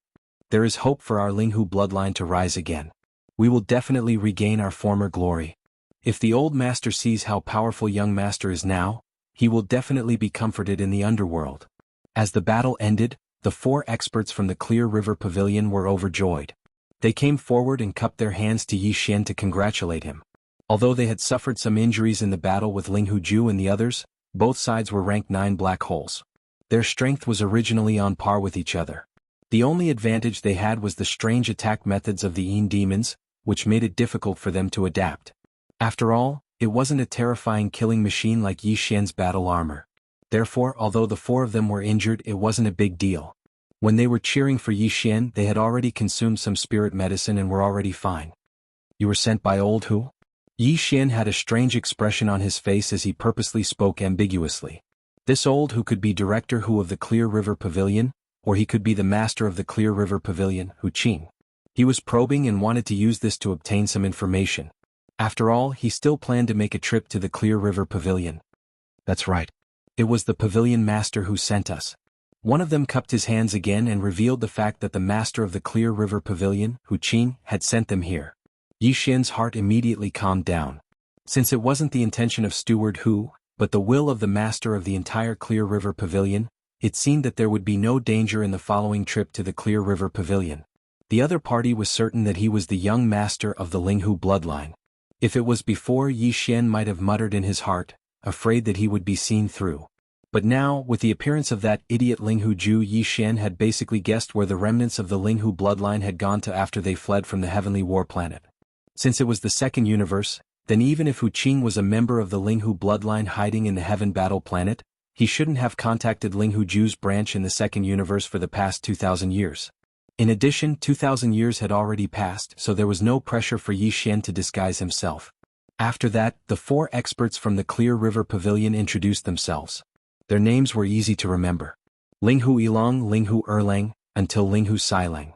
There is hope for our Linghu bloodline to rise again. We will definitely regain our former glory. If the old master sees how powerful young master is now, he will definitely be comforted in the underworld. As the battle ended, the 4 experts from the Clear River Pavilion were overjoyed. They came forward and cupped their hands to Yi Xian to congratulate him. Although they had suffered some injuries in the battle with Ling Huju and the others, both sides were ranked 9 black holes. Their strength was originally on par with each other. The only advantage they had was the strange attack methods of the Een demons, which made it difficult for them to adapt. After all, it wasn't a terrifying killing machine like Yi Xian's battle armor. Therefore, although the 4 of them were injured, it wasn't a big deal. When they were cheering for Yi Xian, they had already consumed some spirit medicine and were already fine. You were sent by old who? Yi Xian had a strange expression on his face as he purposely spoke ambiguously. This old who could be Director Hu of the Clear River Pavilion, or he could be the Master of the Clear River Pavilion, Hu Qing. He was probing and wanted to use this to obtain some information. After all, he still planned to make a trip to the Clear River Pavilion. That's right. It was the Pavilion Master who sent us. One of them cupped his hands again and revealed the fact that the Master of the Clear River Pavilion, Hu Qing, had sent them here. Yi Xian's heart immediately calmed down. Since it wasn't the intention of Steward Hu, but the will of the Master of the entire Clear River Pavilion, it seemed that there would be no danger in the following trip to the Clear River Pavilion. The other party was certain that he was the young master of the Linghu bloodline. If it was before, Yi Xian might have muttered in his heart, afraid that he would be seen through. But now, with the appearance of that idiot Ling Huju, Yi Xian had basically guessed where the remnants of the Linghu bloodline had gone to after they fled from the Heavenly War Planet. Since it was the second universe, then even if Hu Qing was a member of the Linghu bloodline hiding in the Heaven Battle Planet, he shouldn't have contacted Ling Huju's branch in the second universe for the past 2,000 years. In addition, 2,000 years had already passed, so there was no pressure for Yi Xian to disguise himself. After that, the 4 experts from the Clear River Pavilion introduced themselves. Their names were easy to remember. Linghu Ilong, Linghu Erlang, until Linghu Silang.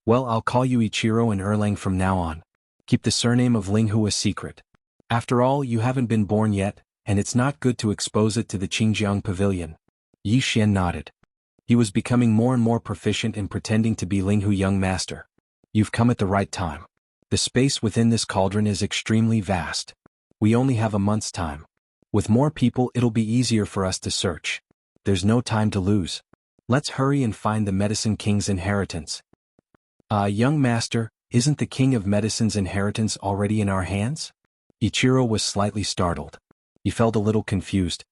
Well, I'll call you Ichiro and Erlang from now on. Keep the surname of Linghu a secret. After all, you haven't been born yet, and it's not good to expose it to the Qingjiang Pavilion. Yi Xian nodded. He was becoming more and more proficient in pretending to be Linghu young master. You've come at the right time. The space within this cauldron is extremely vast. We only have a month's time. With more people, it'll be easier for us to search. There's no time to lose. Let's hurry and find the Medicine King's inheritance. Young master, isn't the King of Medicine's inheritance already in our hands? Ichiro was slightly startled. He felt a little confused.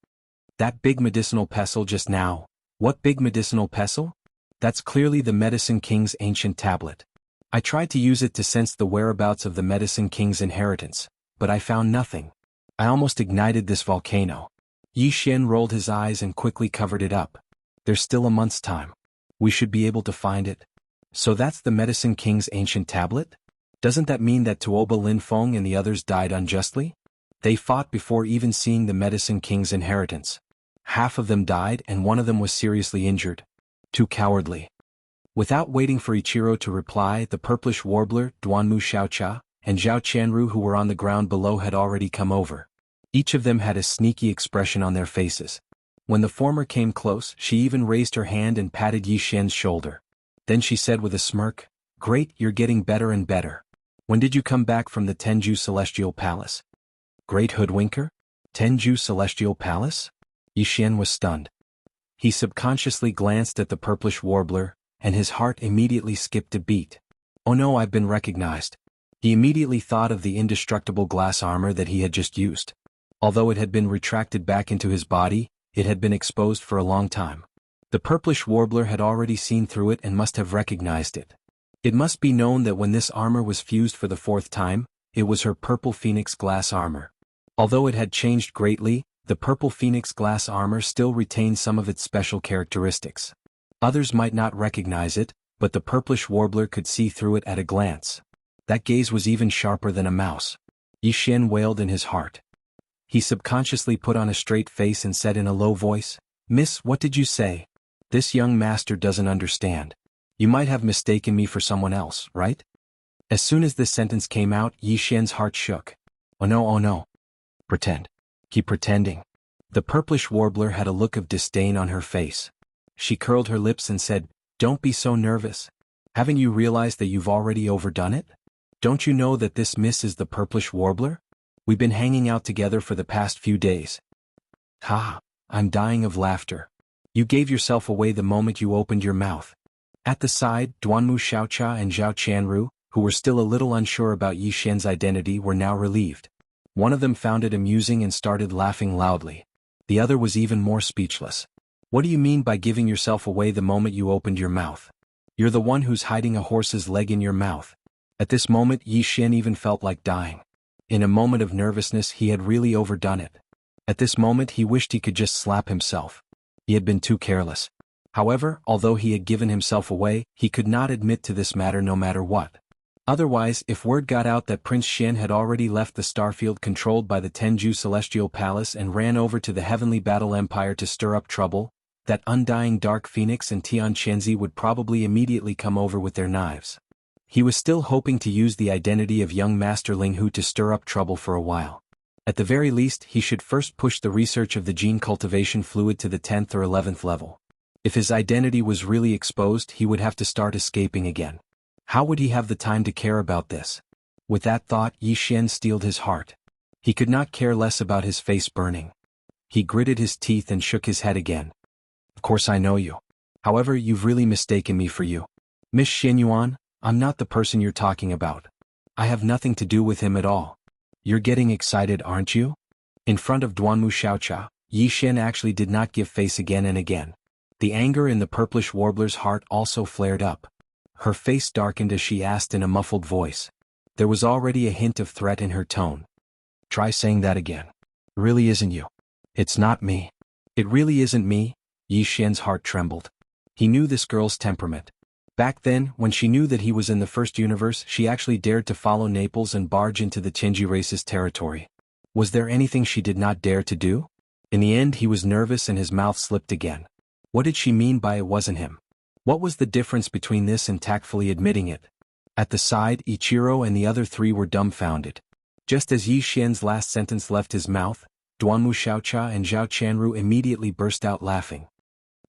That big medicinal pestle just now. What big medicinal pestle? That's clearly the Medicine King's ancient tablet. I tried to use it to sense the whereabouts of the Medicine King's inheritance, but I found nothing. I almost ignited this volcano. Yi Xian rolled his eyes and quickly covered it up. There's still a month's time. We should be able to find it. So that's the Medicine King's ancient tablet? Doesn't that mean that Tuoba Linfeng and the others died unjustly? They fought before even seeing the Medicine King's inheritance. Half of them died and one of them was seriously injured. Too cowardly. Without waiting for Ichiro to reply, the purplish warbler, Duanmu Xiaocha, and Zhao Qianru who were on the ground below had already come over. Each of them had a sneaky expression on their faces. When the former came close, she even raised her hand and patted Yi Xian's shoulder. Then she said with a smirk, "Great, you're getting better and better. When did you come back from the Tenju Celestial Palace?" "Great hoodwinker? Tenju Celestial Palace?" Yi Xian was stunned. He subconsciously glanced at the purplish warbler, and his heart immediately skipped a beat. Oh no, I've been recognized. He immediately thought of the indestructible glass armor that he had just used. Although it had been retracted back into his body, it had been exposed for a long time. The purplish warbler had already seen through it and must have recognized it. It must be known that when this armor was fused for the fourth time, it was her purple phoenix glass armor. Although it had changed greatly, the purple phoenix glass armor still retained some of its special characteristics. Others might not recognize it, but the purplish warbler could see through it at a glance. That gaze was even sharper than a mouse. Yi Xian wailed in his heart. He subconsciously put on a straight face and said in a low voice, "Miss, what did you say? This young master doesn't understand. You might have mistaken me for someone else, right?" As soon as this sentence came out, Yi Xian's heart shook. Oh no, oh no. Pretend. Keep pretending. The purplish warbler had a look of disdain on her face. She curled her lips and said, "Don't be so nervous. Haven't you realized that you've already overdone it? Don't you know that this miss is the purplish warbler? We've been hanging out together for the past few days." Ha! I'm dying of laughter. You gave yourself away the moment you opened your mouth. At the side, Duanmu Xiaocha and Zhao Qianru, who were still a little unsure about Yi Xian's identity, were now relieved. One of them found it amusing and started laughing loudly. The other was even more speechless. "What do you mean by giving yourself away the moment you opened your mouth? You're the one who's hiding a horse's leg in your mouth." At this moment Yi Xian even felt like dying. In a moment of nervousness he had really overdone it. At this moment he wished he could just slap himself. He had been too careless. However, although he had given himself away, he could not admit to this matter no matter what. Otherwise, if word got out that Prince Xian had already left the starfield controlled by the Tenju Celestial Palace and ran over to the Heavenly Battle Empire to stir up trouble, that undying Dark Phoenix and Tian Qianzi would probably immediately come over with their knives. He was still hoping to use the identity of young Master Ling Hu to stir up trouble for a while. At the very least, he should first push the research of the gene cultivation fluid to the 10th or 11th level. If his identity was really exposed, he would have to start escaping again. How would he have the time to care about this? With that thought, Yi Xian steeled his heart. He could not care less about his face burning. He gritted his teeth and shook his head again. "Of course I know you. However, you've really mistaken me for you. Miss Xianyuan, I'm not the person you're talking about. I have nothing to do with him at all. You're getting excited, aren't you?" In front of Duanmu Xiaocha, Yi Xian actually did not give face again and again. The anger in the purplish warbler's heart also flared up. Her face darkened as she asked in a muffled voice. There was already a hint of threat in her tone. "Try saying that again. It really isn't you." "It's not me." "It really isn't me." Yi Xian's heart trembled. He knew this girl's temperament. Back then, when she knew that he was in the first universe, she actually dared to follow Naples and barge into the Chinji race's territory. Was there anything she did not dare to do? In the end he was nervous and his mouth slipped again. What did she mean by "it wasn't him"? What was the difference between this and tactfully admitting it? At the side, Ichiro and the other three were dumbfounded. Just as Yi Xian's last sentence left his mouth, Duanmu Xiaocha and Zhao Qianru immediately burst out laughing.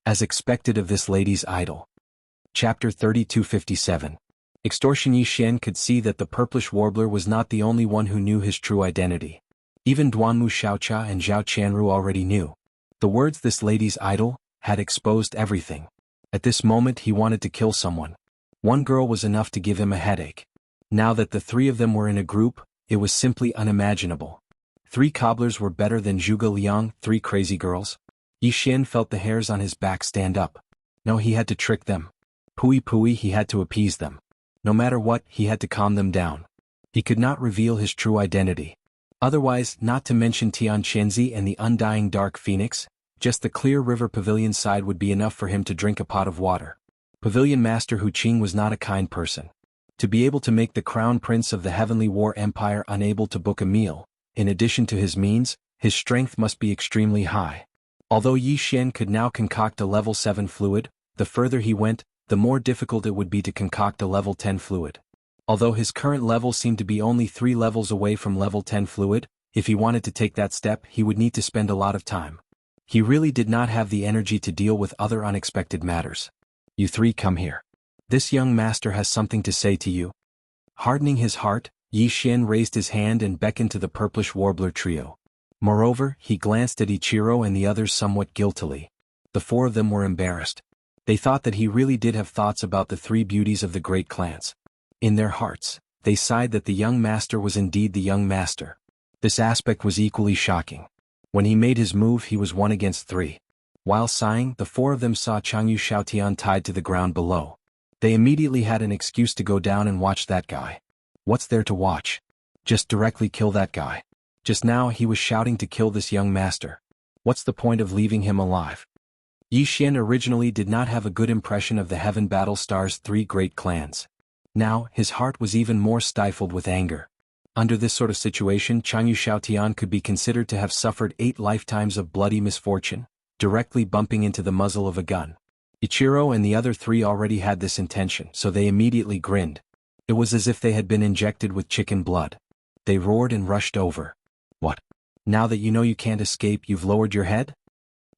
As expected of this lady's idol. Chapter 3257. Extortion. Yi Xian could see that the purplish warbler was not the only one who knew his true identity. Even Duanmu Xiaocha and Zhao Qianru already knew. The words "this lady's idol" had exposed everything. At this moment he wanted to kill someone. One girl was enough to give him a headache. Now that the three of them were in a group, it was simply unimaginable. 3 cobblers were better than Zhuge Liang, 3 crazy girls. Yi Xian felt the hairs on his back stand up. No, he had to trick them. Pui, he had to appease them. No matter what, he had to calm them down. He could not reveal his true identity. Otherwise, not to mention Tianqianzi and the undying dark phoenix, just the clear river pavilion side would be enough for him to drink a pot of water. Pavilion Master Hu Qing was not a kind person. To be able to make the crown prince of the Heavenly War Empire unable to book a meal, in addition to his means, his strength must be extremely high. Although Yi Xian could now concoct a level 7 fluid, the further he went, the more difficult it would be to concoct a level 10 fluid. Although his current level seemed to be only 3 levels away from level 10 fluid, if he wanted to take that step he would need to spend a lot of time. He really did not have the energy to deal with other unexpected matters. You three come here. This young master has something to say to you. Hardening his heart, Yi Xian raised his hand and beckoned to the purplish warbler trio. Moreover, he glanced at Ichiro and the others somewhat guiltily. The 4 of them were embarrassed. They thought that he really did have thoughts about the 3 beauties of the great clans. In their hearts, they sighed that the young master was indeed the young master. This aspect was equally shocking. When he made his move he was 1 against 3. While sighing, the 4 of them saw Changyu Xiaotian tied to the ground below. They immediately had an excuse to go down and watch that guy. What's there to watch? Just directly kill that guy. Just now he was shouting to kill this young master. What's the point of leaving him alive? Yi Xian originally did not have a good impression of the Heaven Battle Star's 3 great clans. Now, his heart was even more stifled with anger. Under this sort of situation, Changyu Xiaotian could be considered to have suffered 8 lifetimes of bloody misfortune, directly bumping into the muzzle of a gun. Ichiro and the other 3 already had this intention, so they immediately grinned. It was as if they had been injected with chicken blood. They roared and rushed over. What? Now that you know you can't escape, you've lowered your head?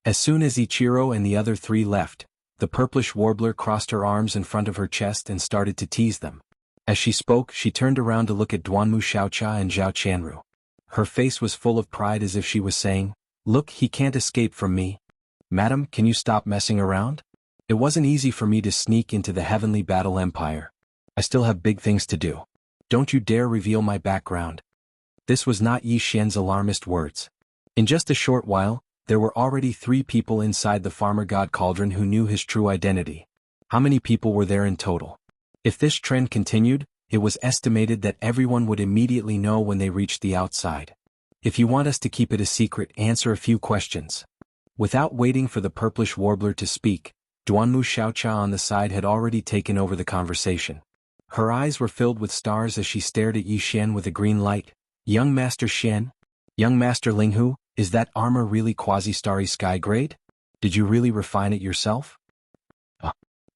As soon as Ichiro and the other 3 left, the purplish warbler crossed her arms in front of her chest and started to tease them. As she spoke, she turned around to look at Duanmu Xiaocha and Zhao Qianru. Her face was full of pride as if she was saying, "Look, he can't escape from me. Madam, can you stop messing around? It wasn't easy for me to sneak into the Heavenly Battle Empire. I still have big things to do. Don't you dare reveal my background." This was not Yi Xian's alarmist words. In just a short while, there were already 3 people inside the Farmer God Cauldron who knew his true identity. How many people were there in total? If this trend continued, it was estimated that everyone would immediately know when they reached the outside. If you want us to keep it a secret, answer a few questions. Without waiting for the purplish warbler to speak, Duanmu Xiaocha on the side had already taken over the conversation. Her eyes were filled with stars as she stared at Yi Xian with a green light. "Young Master Xian? Young Master Linghu, is that armor really quasi-starry sky grade? Did you really refine it yourself?"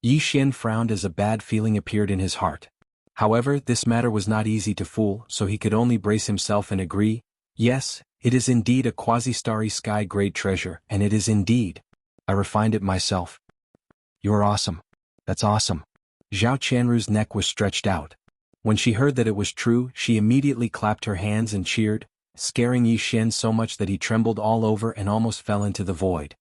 Yi Xian frowned as a bad feeling appeared in his heart. However, this matter was not easy to fool, so he could only brace himself and agree, "Yes, it is indeed a quasi-starry sky grade treasure, and it is indeed. I refined it myself." "You're awesome. That's awesome." Zhao Qianru's neck was stretched out. When she heard that it was true, she immediately clapped her hands and cheered, scaring Yi Xian so much that he trembled all over and almost fell into the void.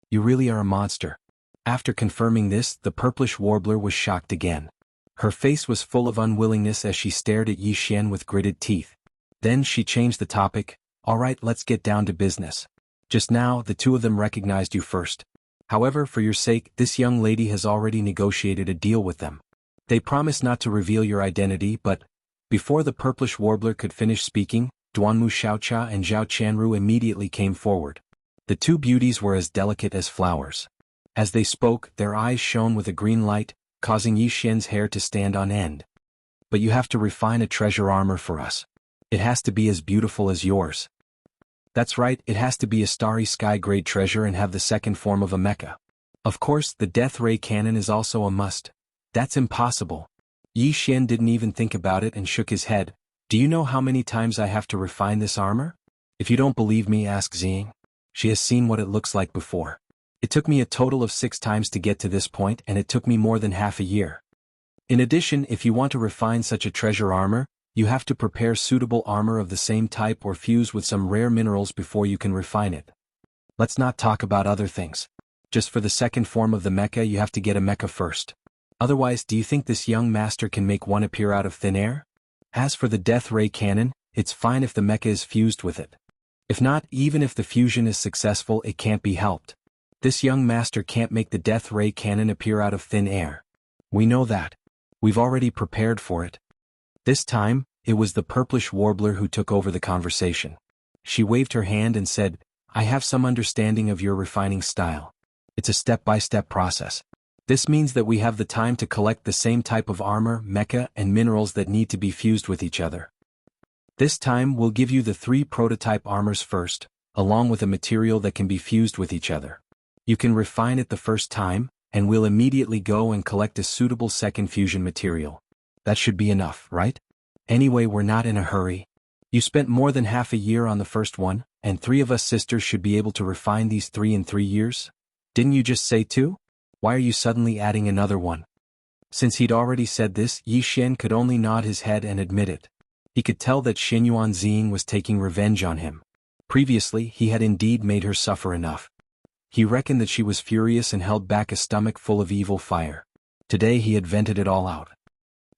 "You really are a monster." After confirming this, the purplish warbler was shocked again. Her face was full of unwillingness as she stared at Yi Xian with gritted teeth. Then she changed the topic. "All right, let's get down to business. Just now, the 2 of them recognized you first. However, for your sake, this young lady has already negotiated a deal with them. They promised not to reveal your identity, but..." Before the purplish warbler could finish speaking, Duanmu Xiaocha and Zhao Qianru immediately came forward. The 2 beauties were as delicate as flowers. As they spoke, their eyes shone with a green light, causing Yi Xian's hair to stand on end. "But you have to refine a treasure armor for us. It has to be as beautiful as yours." "That's right, it has to be a starry sky-grade treasure and have the second form of a mecha. Of course, the death ray cannon is also a must." "That's impossible." Yi Xian didn't even think about it and shook his head. "Do you know how many times I have to refine this armor? If you don't believe me, ask Xing. She has seen what it looks like before. It took me a total of 6 times to get to this point, and it took me more than half a year. In addition, if you want to refine such a treasure armor, you have to prepare suitable armor of the same type or fuse with some rare minerals before you can refine it. Let's not talk about other things. Just for the second form of the mecha you have to get a mecha first. Otherwise, do you think this young master can make one appear out of thin air? As for the death ray cannon, it's fine if the mecha is fused with it. If not, even if the fusion is successful, it can't be helped. This young master can't make the death ray cannon appear out of thin air. We know that. We've already prepared for it." This time, It was the purplish warbler who took over the conversation. She waved her hand and said, "I have some understanding of your refining style. It's a step-by-step process. This means that we have the time to collect the same type of armor, mecha, and minerals that need to be fused with each other. This time we'll give you the 3 prototype armors first, along with a material that can be fused with each other. You can refine it the first time, and we'll immediately go and collect a suitable second fusion material. That should be enough, right? Anyway, we're not in a hurry. You spent more than half a year on the first one, and 3 of us sisters should be able to refine these 3 in 3 years? Didn't you just say 2? Why are you suddenly adding another one?" Since he'd already said this, Yi Xian could only nod his head and admit it. He could tell that Xinyuan Ziying was taking revenge on him. Previously, he had indeed made her suffer enough. He reckoned that she was furious and held back a stomach full of evil fire. Today he had vented it all out.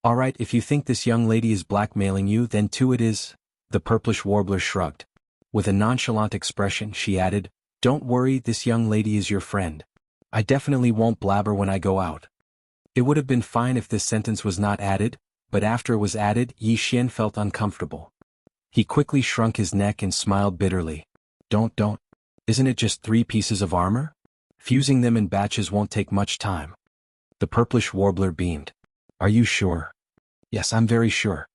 "Alright, if you think this young lady is blackmailing you, then 2 it is." The purplish warbler shrugged. With a nonchalant expression, she added, "Don't worry, this young lady is your friend. I definitely won't blabber when I go out." It would have been fine if this sentence was not added, but after it was added, Yi Xian felt uncomfortable. He quickly shrunk his neck and smiled bitterly. Don't. Isn't it just 3 pieces of armor? Fusing them in batches won't take much time." The purplish warbler beamed. "Are you sure?" "Yes, I'm very sure."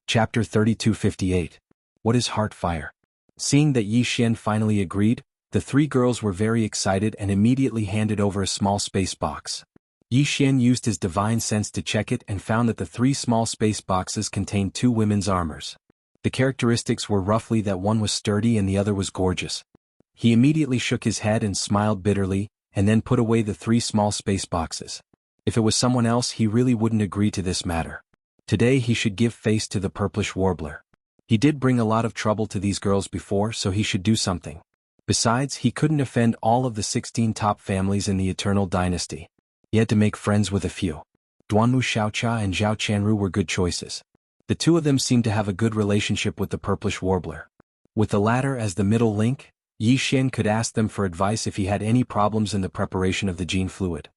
Chapter 3258. What is heart fire? Seeing that Yi Xian finally agreed, the 3 girls were very excited and immediately handed over a small space box. Yi Xian used his divine sense to check it and found that the 3 small space boxes contained 2 women's armors. The characteristics were roughly that one was sturdy and the other was gorgeous. He immediately shook his head and smiled bitterly, and then put away the 3 small space boxes. If it was someone else, he really wouldn't agree to this matter. Today he should give face to the purplish warbler. He did bring a lot of trouble to these girls before, so he should do something. Besides, he couldn't offend all of the 16 top families in the Eternal Dynasty. He had to make friends with a few. Duanmu Xiaocha and Zhao Qianru were good choices. The 2 of them seemed to have a good relationship with the purplish warbler. With the latter as the middle link, Yi Xian could ask them for advice if he had any problems in the preparation of the gene fluid.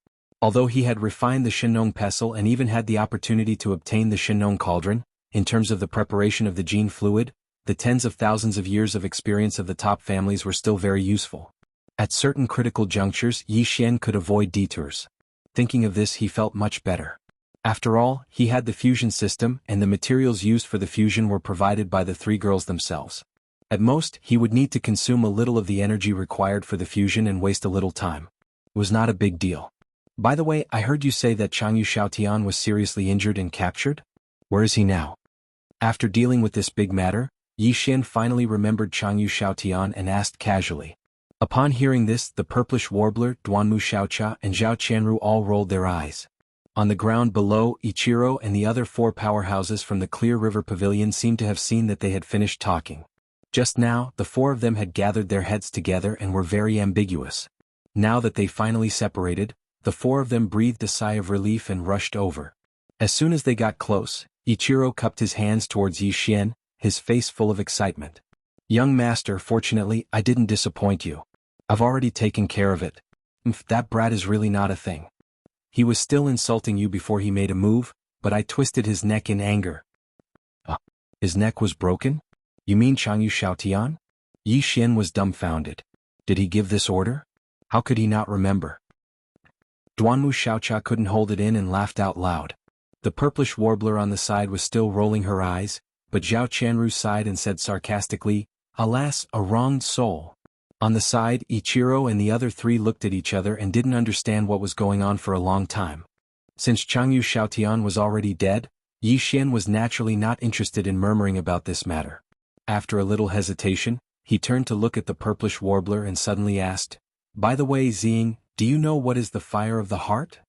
Although he had refined the Shenong pestle and even had the opportunity to obtain the Shenong cauldron, in terms of the preparation of the gene fluid, the tens of thousands of years of experience of the top families were still very useful. At certain critical junctures, Yi Xian could avoid detours. Thinking of this, he felt much better. After all, he had the fusion system, and the materials used for the fusion were provided by the 3 girls themselves. At most, he would need to consume a little of the energy required for the fusion and waste a little time. It was not a big deal. "By the way, I heard you say that Changyu Xiaotian was seriously injured and captured? Where is he now?" After dealing with this big matter, Yi Xian finally remembered Changyu Xiaotian and asked casually. Upon hearing this, the purplish warbler, Duanmu Xiaocha, and Zhao Qianru all rolled their eyes. On the ground below, Ichiro and the other 4 powerhouses from the Clear River Pavilion seemed to have seen that they had finished talking. Just now, the 4 of them had gathered their heads together and were very ambiguous. Now that they finally separated, the 4 of them breathed a sigh of relief and rushed over. As soon as they got close, Ichiro cupped his hands towards Yi Xian, his face full of excitement. "Young master, fortunately, I didn't disappoint you. I've already taken care of it. That brat is really not a thing. He was still insulting you before he made a move, but I twisted his neck in anger." His neck was broken? You mean Changyu Xiaotian? Yi Xian was dumbfounded. Did he give this order? How could he not remember? Duanmu Xiaocha couldn't hold it in and laughed out loud. The purplish warbler on the side was still rolling her eyes, but Zhao Qianru sighed and said sarcastically, "Alas, a wronged soul." On the side, Ichiro and the other 3 looked at each other and didn't understand what was going on for a long time. Since Changyu Xiaotian was already dead, Yi Xian was naturally not interested in murmuring about this matter. After a little hesitation, he turned to look at the purplish warbler and suddenly asked, "By the way, Ziying, do you know what is the fire of the heart?"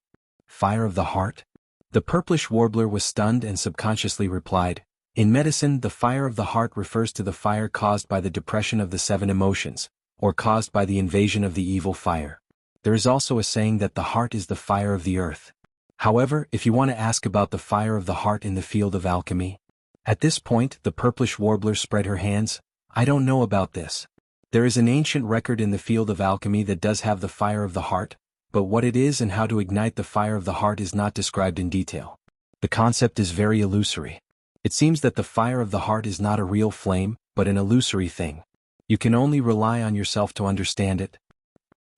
"Fire of the heart?" The purplish warbler was stunned and subconsciously replied, "In medicine, the fire of the heart refers to the fire caused by the depression of the 7 emotions, or caused by the invasion of the evil fire. There is also a saying that the heart is the fire of the earth. However, if you want to ask about the fire of the heart in the field of alchemy..." At this point, the purplish warbler spread her hands. "I don't know about this. There is an ancient record in the field of alchemy that does have the fire of the heart, but what it is and how to ignite the fire of the heart is not described in detail. The concept is very illusory. It seems that the fire of the heart is not a real flame, but an illusory thing. You can only rely on yourself to understand it.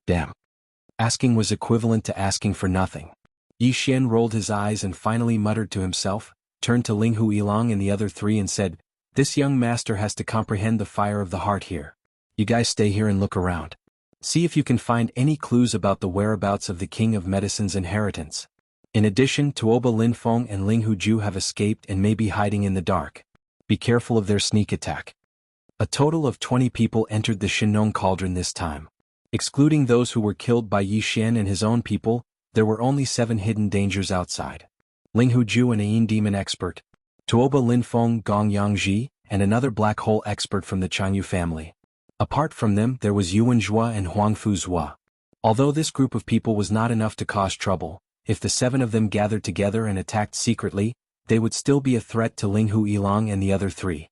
Damn. Asking was equivalent to asking for nothing. Yi Xian rolled his eyes and finally muttered to himself, turned to Ling Huilong and the other three and said, "This young master has to comprehend the fire of the heart here. You guys stay here and look around. See if you can find any clues about the whereabouts of the King of Medicine's inheritance. In addition, Tuoba Linfeng and Ling Huju have escaped and may be hiding in the dark. Be careful of their sneak attack." A total of 20 people entered the Shinong Cauldron this time. Excluding those who were killed by Yi Xian and his own people, there were only 7 hidden dangers outside. Ling Huju, an Ain demon expert, Tuoba Linfeng, Gong Yangji, and another black hole expert from the Changyu family. Apart from them, there was Yuan Zhua and Huangfu Zhua. Although this group of people was not enough to cause trouble, if the 7 of them gathered together and attacked secretly, they would still be a threat to Ling Huilong and the other 3.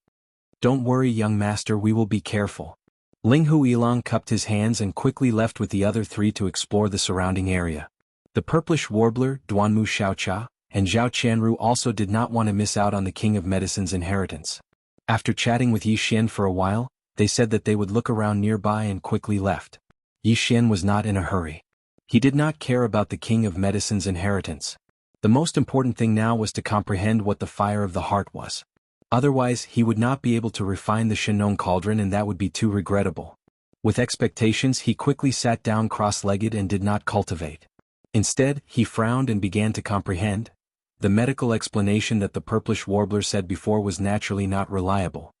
"Don't worry, young master, we will be careful." Ling Huilong cupped his hands and quickly left with the other 3 to explore the surrounding area. The purplish warbler, Duanmu Xiaocha, and Zhao Qianru also did not want to miss out on the King of Medicine's inheritance. After chatting with Yi Xian for a while, they said that they would look around nearby and quickly left. Yi Xian was not in a hurry. He did not care about the King of Medicine's inheritance. The most important thing now was to comprehend what the fire of the heart was. Otherwise, he would not be able to refine the Shinong Cauldron, and that would be too regrettable. With expectations, he quickly sat down cross-legged and did not cultivate. Instead, he frowned and began to comprehend. The medical explanation that the purplish warbler said before was naturally not reliable.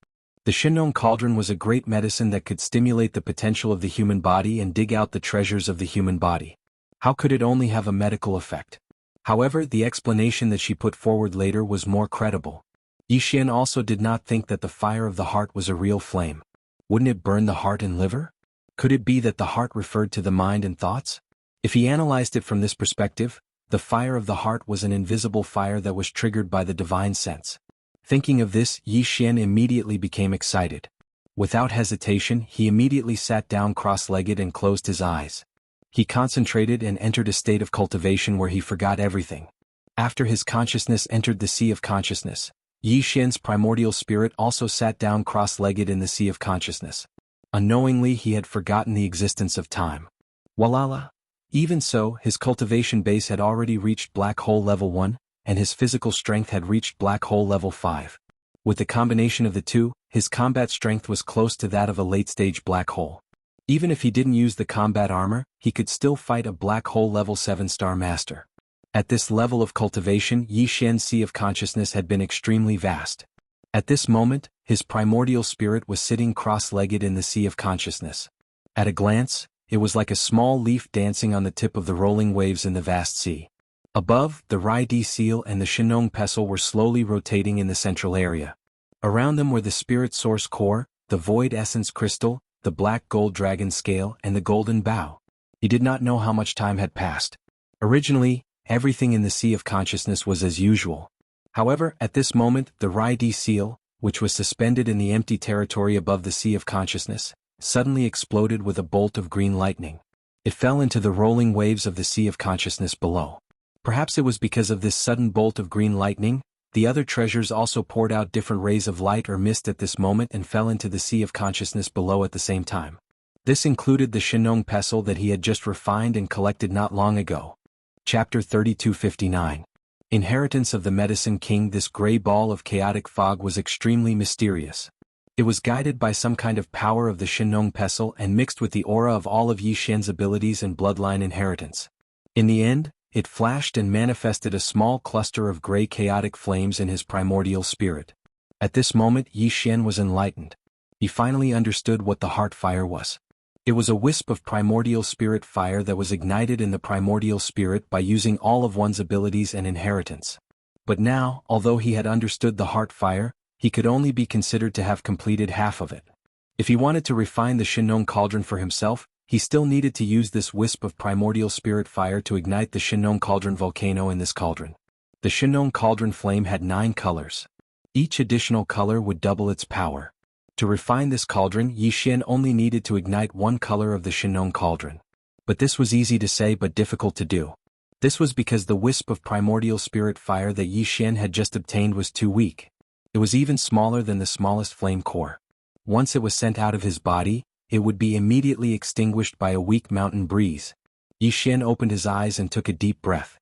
The Shinong Cauldron was a great medicine that could stimulate the potential of the human body and dig out the treasures of the human body. How could it only have a medical effect? However, the explanation that she put forward later was more credible. Yi Xian also did not think that the fire of the heart was a real flame. Wouldn't it burn the heart and liver? Could it be that the heart referred to the mind and thoughts? If he analyzed it from this perspective, the fire of the heart was an invisible fire that was triggered by the divine sense. Thinking of this, Yi Xian immediately became excited. Without hesitation, he immediately sat down cross-legged and closed his eyes. He concentrated and entered a state of cultivation where he forgot everything. After his consciousness entered the sea of consciousness, Yi Xian's primordial spirit also sat down cross-legged in the sea of consciousness. Unknowingly, he had forgotten the existence of time. Walala. Even so, his cultivation base had already reached black hole level 1, and his physical strength had reached black hole level 5. With the combination of the two, his combat strength was close to that of a late-stage black hole. Even if he didn't use the combat armor, he could still fight a black hole level 7-star master. At this level of cultivation, Yi Xian's sea of consciousness had been extremely vast. At this moment, his primordial spirit was sitting cross-legged in the sea of consciousness. At a glance, it was like a small leaf dancing on the tip of the rolling waves in the vast sea. Above, the Rai Di seal and the Shinong pestle were slowly rotating in the central area. Around them were the spirit source core, the void essence crystal, the black gold dragon scale, and the golden bow. He did not know how much time had passed. Originally, everything in the sea of consciousness was as usual. However, at this moment, the Rai Di seal, which was suspended in the empty territory above the sea of consciousness, suddenly exploded with a bolt of green lightning. It fell into the rolling waves of the sea of consciousness below. Perhaps it was because of this sudden bolt of green lightning, the other treasures also poured out different rays of light or mist at this moment and fell into the sea of consciousness below at the same time. This included the Shinong pestle that he had just refined and collected not long ago. Chapter 3259. Inheritance of the Medicine King. This gray ball of chaotic fog was extremely mysterious. It was guided by some kind of power of the Shinong pestle and mixed with the aura of all of Yi Xian's abilities and bloodline inheritance. In the end, it flashed and manifested a small cluster of gray chaotic flames in his primordial spirit. At this moment, Yi Xian was enlightened. He finally understood what the heart fire was. It was a wisp of primordial spirit fire that was ignited in the primordial spirit by using all of one's abilities and inheritance. But now, although he had understood the heart fire, he could only be considered to have completed half of it. If he wanted to refine the Shinong Cauldron for himself, he still needed to use this wisp of primordial spirit fire to ignite the Shinong Cauldron volcano in this cauldron. The Shinong Cauldron flame had 9 colors. Each additional color would double its power. To refine this cauldron, Yi Xian only needed to ignite 1 color of the Shinong Cauldron. But this was easy to say but difficult to do. This was because the wisp of primordial spirit fire that Yi Xian had just obtained was too weak. It was even smaller than the smallest flame core. Once it was sent out of his body, it would be immediately extinguished by a weak mountain breeze. Yi Xian opened his eyes and took a deep breath.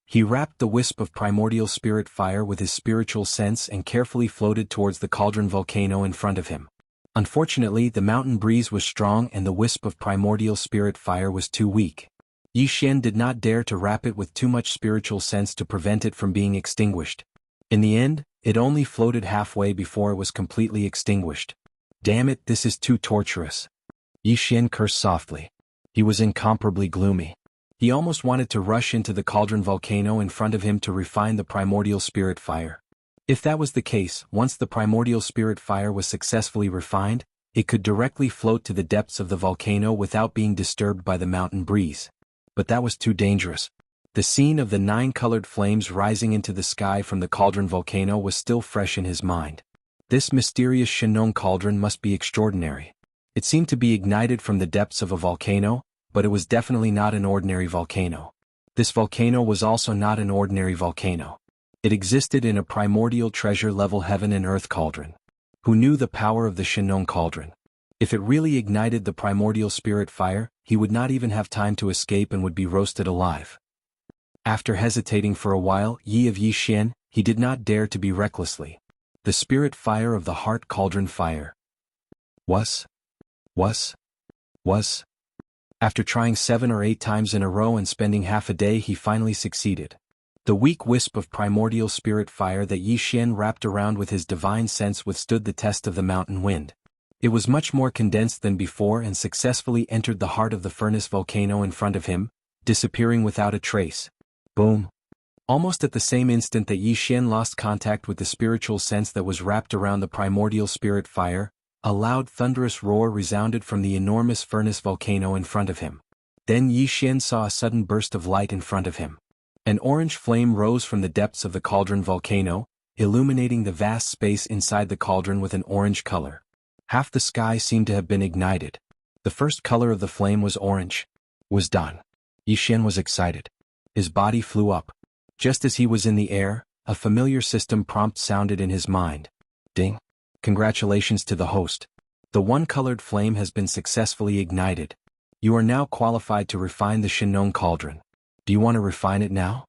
He wrapped the wisp of primordial spirit fire with his spiritual sense and carefully floated towards the cauldron volcano in front of him. Unfortunately, the mountain breeze was strong and the wisp of primordial spirit fire was too weak. Yi Xian did not dare to wrap it with too much spiritual sense to prevent it from being extinguished. In the end, it only floated halfway before it was completely extinguished. Damn it, this is too torturous. Yi Xian cursed softly. He was incomparably gloomy. He almost wanted to rush into the cauldron volcano in front of him to refine the primordial spirit fire. If that was the case, once the primordial spirit fire was successfully refined, it could directly float to the depths of the volcano without being disturbed by the mountain breeze. But that was too dangerous. The scene of the 9 colored flames rising into the sky from the cauldron volcano was still fresh in his mind. This mysterious Shenong cauldron must be extraordinary. It seemed to be ignited from the depths of a volcano, but it was definitely not an ordinary volcano. This volcano was also not an ordinary volcano. It existed in a primordial treasure-level heaven and earth cauldron. Who knew the power of the Shenong cauldron? If it really ignited the primordial spirit fire, he would not even have time to escape and would be roasted alive. After hesitating for a while, Yi Xian, he did not dare to be recklessly. The spirit fire of the heart cauldron fire. Was. After trying 7 or 8 times in a row and spending half a day, he finally succeeded. The weak wisp of primordial spirit fire that Yi Xian wrapped around with his divine sense withstood the test of the mountain wind. It was much more condensed than before and successfully entered the heart of the furnace volcano in front of him, disappearing without a trace. Boom. Almost at the same instant that Yi Xian lost contact with the spiritual sense that was wrapped around the primordial spirit fire, a loud thunderous roar resounded from the enormous furnace volcano in front of him. Then Yi Xian saw a sudden burst of light in front of him. An orange flame rose from the depths of the cauldron volcano, illuminating the vast space inside the cauldron with an orange color. Half the sky seemed to have been ignited. The first color of the flame was orange. Was done. Yi Xian was excited. His body flew up. Just as he was in the air, a familiar system prompt sounded in his mind. Ding. Congratulations to the host. The one-colored flame has been successfully ignited. You are now qualified to refine the Shenong cauldron. Do you want to refine it now?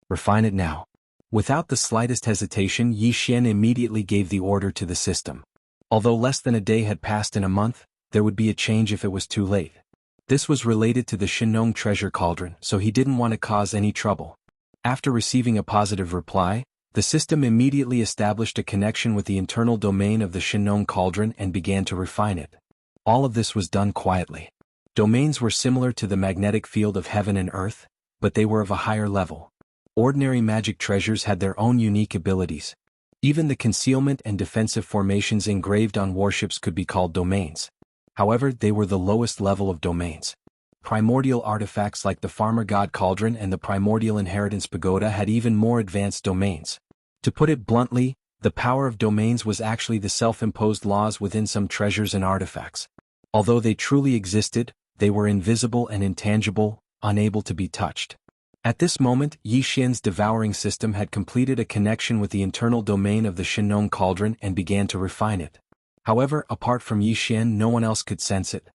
Refine it now. Without the slightest hesitation, Yi Xian immediately gave the order to the system. Although less than a day had passed in a month, there would be a change if it was too late. This was related to the Shenong treasure cauldron, so he didn't want to cause any trouble. After receiving a positive reply, the system immediately established a connection with the internal domain of the Shenong cauldron and began to refine it. All of this was done quietly. Domains were similar to the magnetic field of heaven and earth, but they were of a higher level. Ordinary magic treasures had their own unique abilities. Even the concealment and defensive formations engraved on warships could be called domains. However, they were the lowest level of domains. Primordial artifacts like the Farmer God Cauldron and the Primordial Inheritance Pagoda had even more advanced domains. To put it bluntly, the power of domains was actually the self-imposed laws within some treasures and artifacts. Although they truly existed, they were invisible and intangible, unable to be touched. At this moment, Yi Xian's devouring system had completed a connection with the internal domain of the Shenong cauldron and began to refine it. However, apart from Yi Xian, no one else could sense it.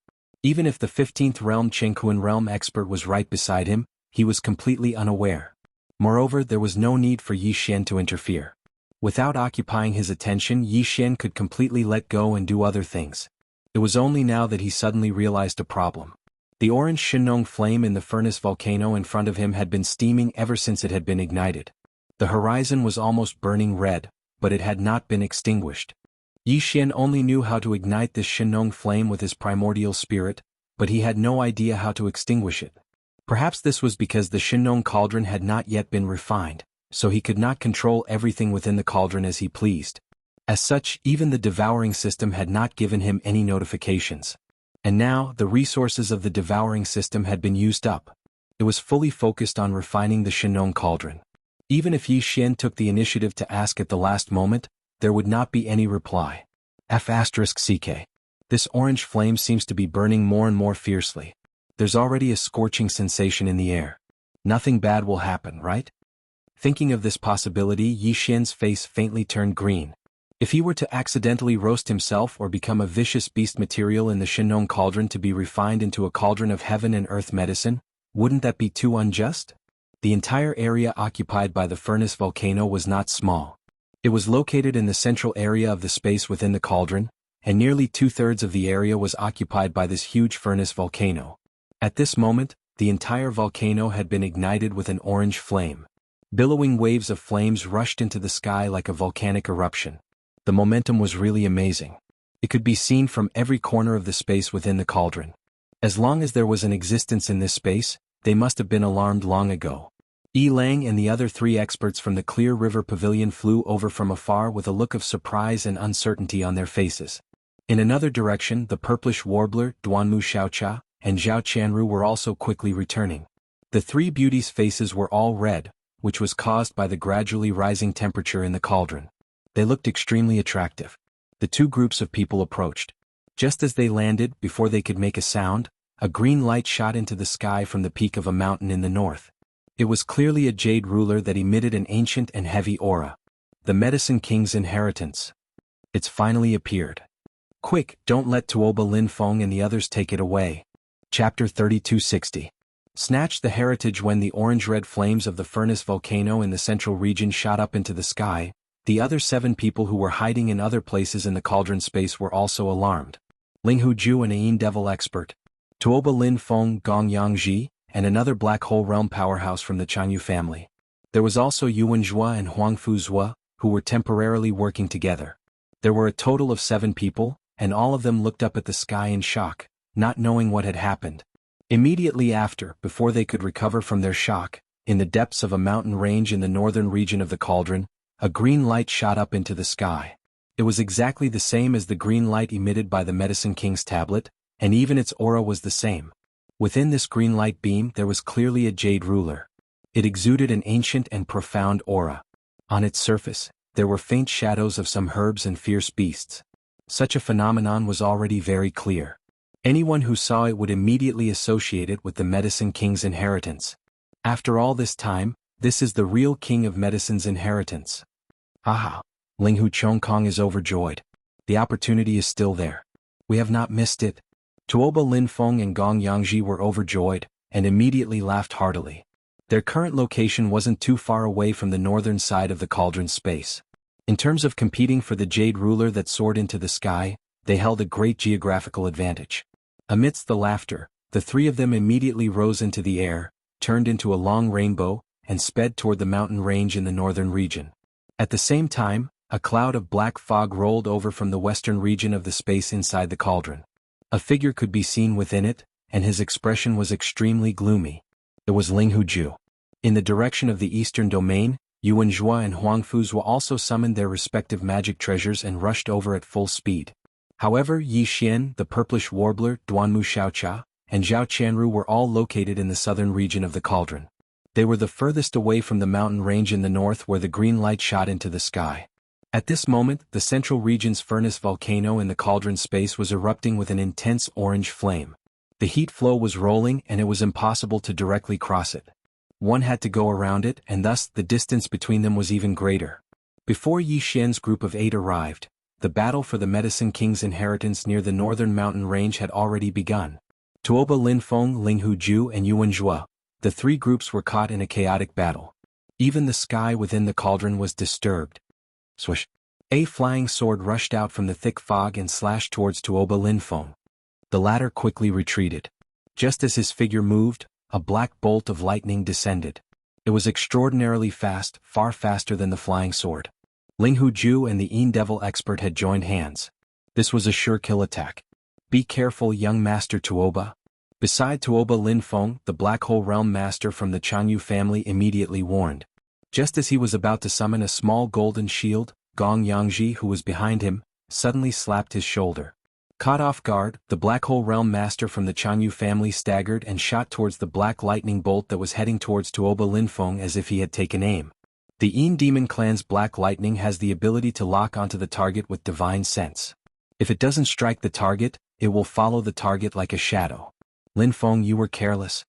Even if the 15th realm Chengquan realm expert was right beside him, he was completely unaware. Moreover, there was no need for Yi Xian to interfere. Without occupying his attention, Yi Xian could completely let go and do other things. It was only now that he suddenly realized a problem. The orange Shenong flame in the furnace volcano in front of him had been steaming ever since it had been ignited. The horizon was almost burning red, but it had not been extinguished. Yi Xian only knew how to ignite this Shenong flame with his primordial spirit, but he had no idea how to extinguish it. Perhaps this was because the Shenong cauldron had not yet been refined, so he could not control everything within the cauldron as he pleased. As such, even the devouring system had not given him any notifications. And now, the resources of the devouring system had been used up. It was fully focused on refining the Shenong cauldron. Even if Yi Xian took the initiative to ask at the last moment, there would not be any reply. F***CK. This orange flame seems to be burning more and more fiercely. There's already a scorching sensation in the air. Nothing bad will happen, right? Thinking of this possibility, Yi Xian's face faintly turned green. If he were to accidentally roast himself or become a vicious beast material in the Shenong cauldron to be refined into a cauldron of heaven and earth medicine, wouldn't that be too unjust? The entire area occupied by the furnace volcano was not small. It was located in the central area of the space within the cauldron, and nearly 2/3 of the area was occupied by this huge furnace volcano. At this moment, the entire volcano had been ignited with an orange flame. Billowing waves of flames rushed into the sky like a volcanic eruption. The momentum was really amazing. It could be seen from every corner of the space within the cauldron. As long as there was an existence in this space, they must have been alarmed long ago. Yi Lang and the other 3 experts from the Clear River Pavilion flew over from afar with a look of surprise and uncertainty on their faces. In another direction, the purplish warbler, Duanmu Xiaocha, and Zhao Qianru were also quickly returning. The 3 beauties' faces were all red, which was caused by the gradually rising temperature in the cauldron. They looked extremely attractive. The 2 groups of people approached. Just as they landed, before they could make a sound, a green light shot into the sky from the peak of a mountain in the north. It was clearly a jade ruler that emitted an ancient and heavy aura. The Medicine King's inheritance. It's finally appeared. Quick, don't let Tuoba Linfeng and the others take it away. Chapter 3260. Snatch the heritage. When the orange-red flames of the furnace volcano in the central region shot up into the sky, the other 7 people who were hiding in other places in the cauldron space were also alarmed. Ling Huzhu, an Ain Devil expert, Tuoba Linfeng, Gong Yangji, and another black hole realm powerhouse from the Chanyu family. There was also Yuan Zhua and Huang Fuzhua, who were temporarily working together. There were a total of 7 people, and all of them looked up at the sky in shock, not knowing what had happened. Immediately after, before they could recover from their shock, in the depths of a mountain range in the northern region of the cauldron, a green light shot up into the sky. It was exactly the same as the green light emitted by the Medicine King's tablet, and even its aura was the same. Within this green light beam there was clearly a jade ruler. It exuded an ancient and profound aura. On its surface, there were faint shadows of some herbs and fierce beasts. Such a phenomenon was already very clear. Anyone who saw it would immediately associate it with the Medicine King's inheritance. After all this time, this is the real King of Medicine's inheritance. Aha! Ling Hu Chongkong is overjoyed. The opportunity is still there. We have not missed it. Tuoba Linfeng and Gong Yangji were overjoyed, and immediately laughed heartily. Their current location wasn't too far away from the northern side of the cauldron space. In terms of competing for the jade ruler that soared into the sky, they held a great geographical advantage. Amidst the laughter, the 3 of them immediately rose into the air, turned into a long rainbow, and sped toward the mountain range in the northern region. At the same time, a cloud of black fog rolled over from the western region of the space inside the cauldron. A figure could be seen within it, and his expression was extremely gloomy. It was Ling Huzhu. In the direction of the eastern domain, Yuan Zhua and Huang Fuzhua also summoned their respective magic treasures and rushed over at full speed. However, Yi Xian, the purplish warbler, Duanmu Xiaocha, and Zhao Qianru were all located in the southern region of the cauldron. They were the furthest away from the mountain range in the north where the green light shot into the sky. At this moment, the central region's furnace volcano in the cauldron space was erupting with an intense orange flame. The heat flow was rolling and it was impossible to directly cross it. One had to go around it, and thus the distance between them was even greater. Before Yi Xian's group of 8 arrived, the battle for the Medicine King's inheritance near the northern mountain range had already begun. Tuoba Linfeng, Ling Huzhu, and Yuan Zhua, the 3 groups were caught in a chaotic battle. Even the sky within the cauldron was disturbed. Swish! A flying sword rushed out from the thick fog and slashed towards Tuoba Linfeng. The latter quickly retreated. Just as his figure moved, a black bolt of lightning descended. It was extraordinarily fast, far faster than the flying sword. Ling Huzhu and the Ain Devil expert had joined hands. This was a sure kill attack. Be careful, young Master Tuoba. Beside Tuoba Linfeng, the Black Hole Realm Master from the Chanyu family immediately warned. Just as he was about to summon a small golden shield, Gong Yangji, who was behind him, suddenly slapped his shoulder. Caught off guard, the Black Hole Realm Master from the Chanyu family staggered and shot towards the black lightning bolt that was heading towards Tuoba Linfeng as if he had taken aim. The Ain Demon Clan's Black Lightning has the ability to lock onto the target with divine sense. If it doesn't strike the target, it will follow the target like a shadow. Linfeng, you were careless.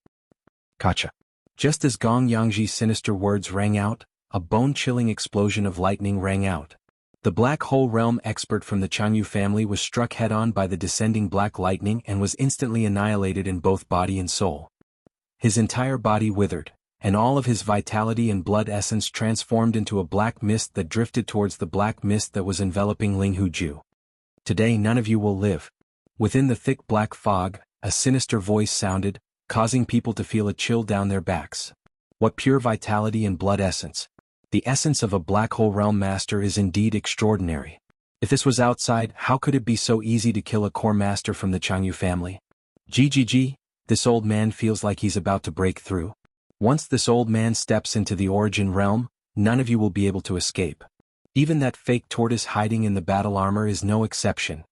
Gotcha. Just as Gong Yangji's sinister words rang out, a bone-chilling explosion of lightning rang out. The black hole realm expert from the Changyu family was struck head-on by the descending black lightning and was instantly annihilated in both body and soul. His entire body withered, and all of his vitality and blood essence transformed into a black mist that drifted towards the black mist that was enveloping Ling Huju. Today none of you will live. Within the thick black fog, a sinister voice sounded, causing people to feel a chill down their backs. What pure vitality and blood essence! The essence of a black hole realm master is indeed extraordinary. If this was outside, how could it be so easy to kill a core master from the Changyu family? GGG, this old man feels like he's about to break through. Once this old man steps into the origin realm, none of you will be able to escape. Even that fake tortoise hiding in the battle armor is no exception.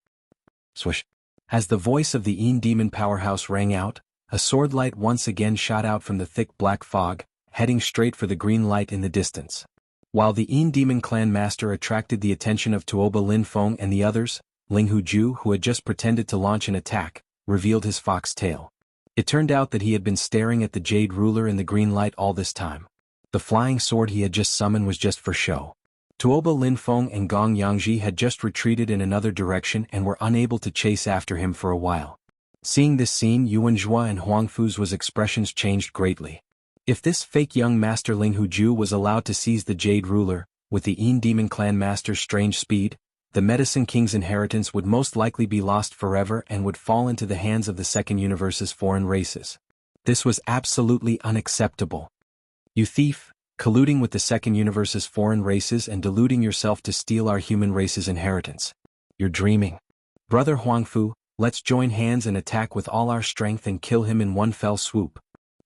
Swish. As the voice of the Een demon powerhouse rang out, a sword light once again shot out from the thick black fog, heading straight for the green light in the distance. While the Een demon clan master attracted the attention of Tuoba Lin Feng and the others, Ling Huju, who had just pretended to launch an attack, revealed his fox tail. It turned out that he had been staring at the Jade Ruler in the green light all this time. The flying sword he had just summoned was just for show. Tuoba Lin Feng and Gong Yangji had just retreated in another direction and were unable to chase after him for a while. Seeing this scene, Yuan Zhua and Huang Fu's expressions changed greatly. If this fake young master Ling Huju was allowed to seize the Jade Ruler, with the Een demon clan master's strange speed, the Medicine King's inheritance would most likely be lost forever and would fall into the hands of the Second Universe's foreign races. This was absolutely unacceptable. You thief, colluding with the Second Universe's foreign races and deluding yourself to steal our human race's inheritance. You're dreaming. Brother Huang Fu, let's join hands and attack with all our strength and kill him in one fell swoop.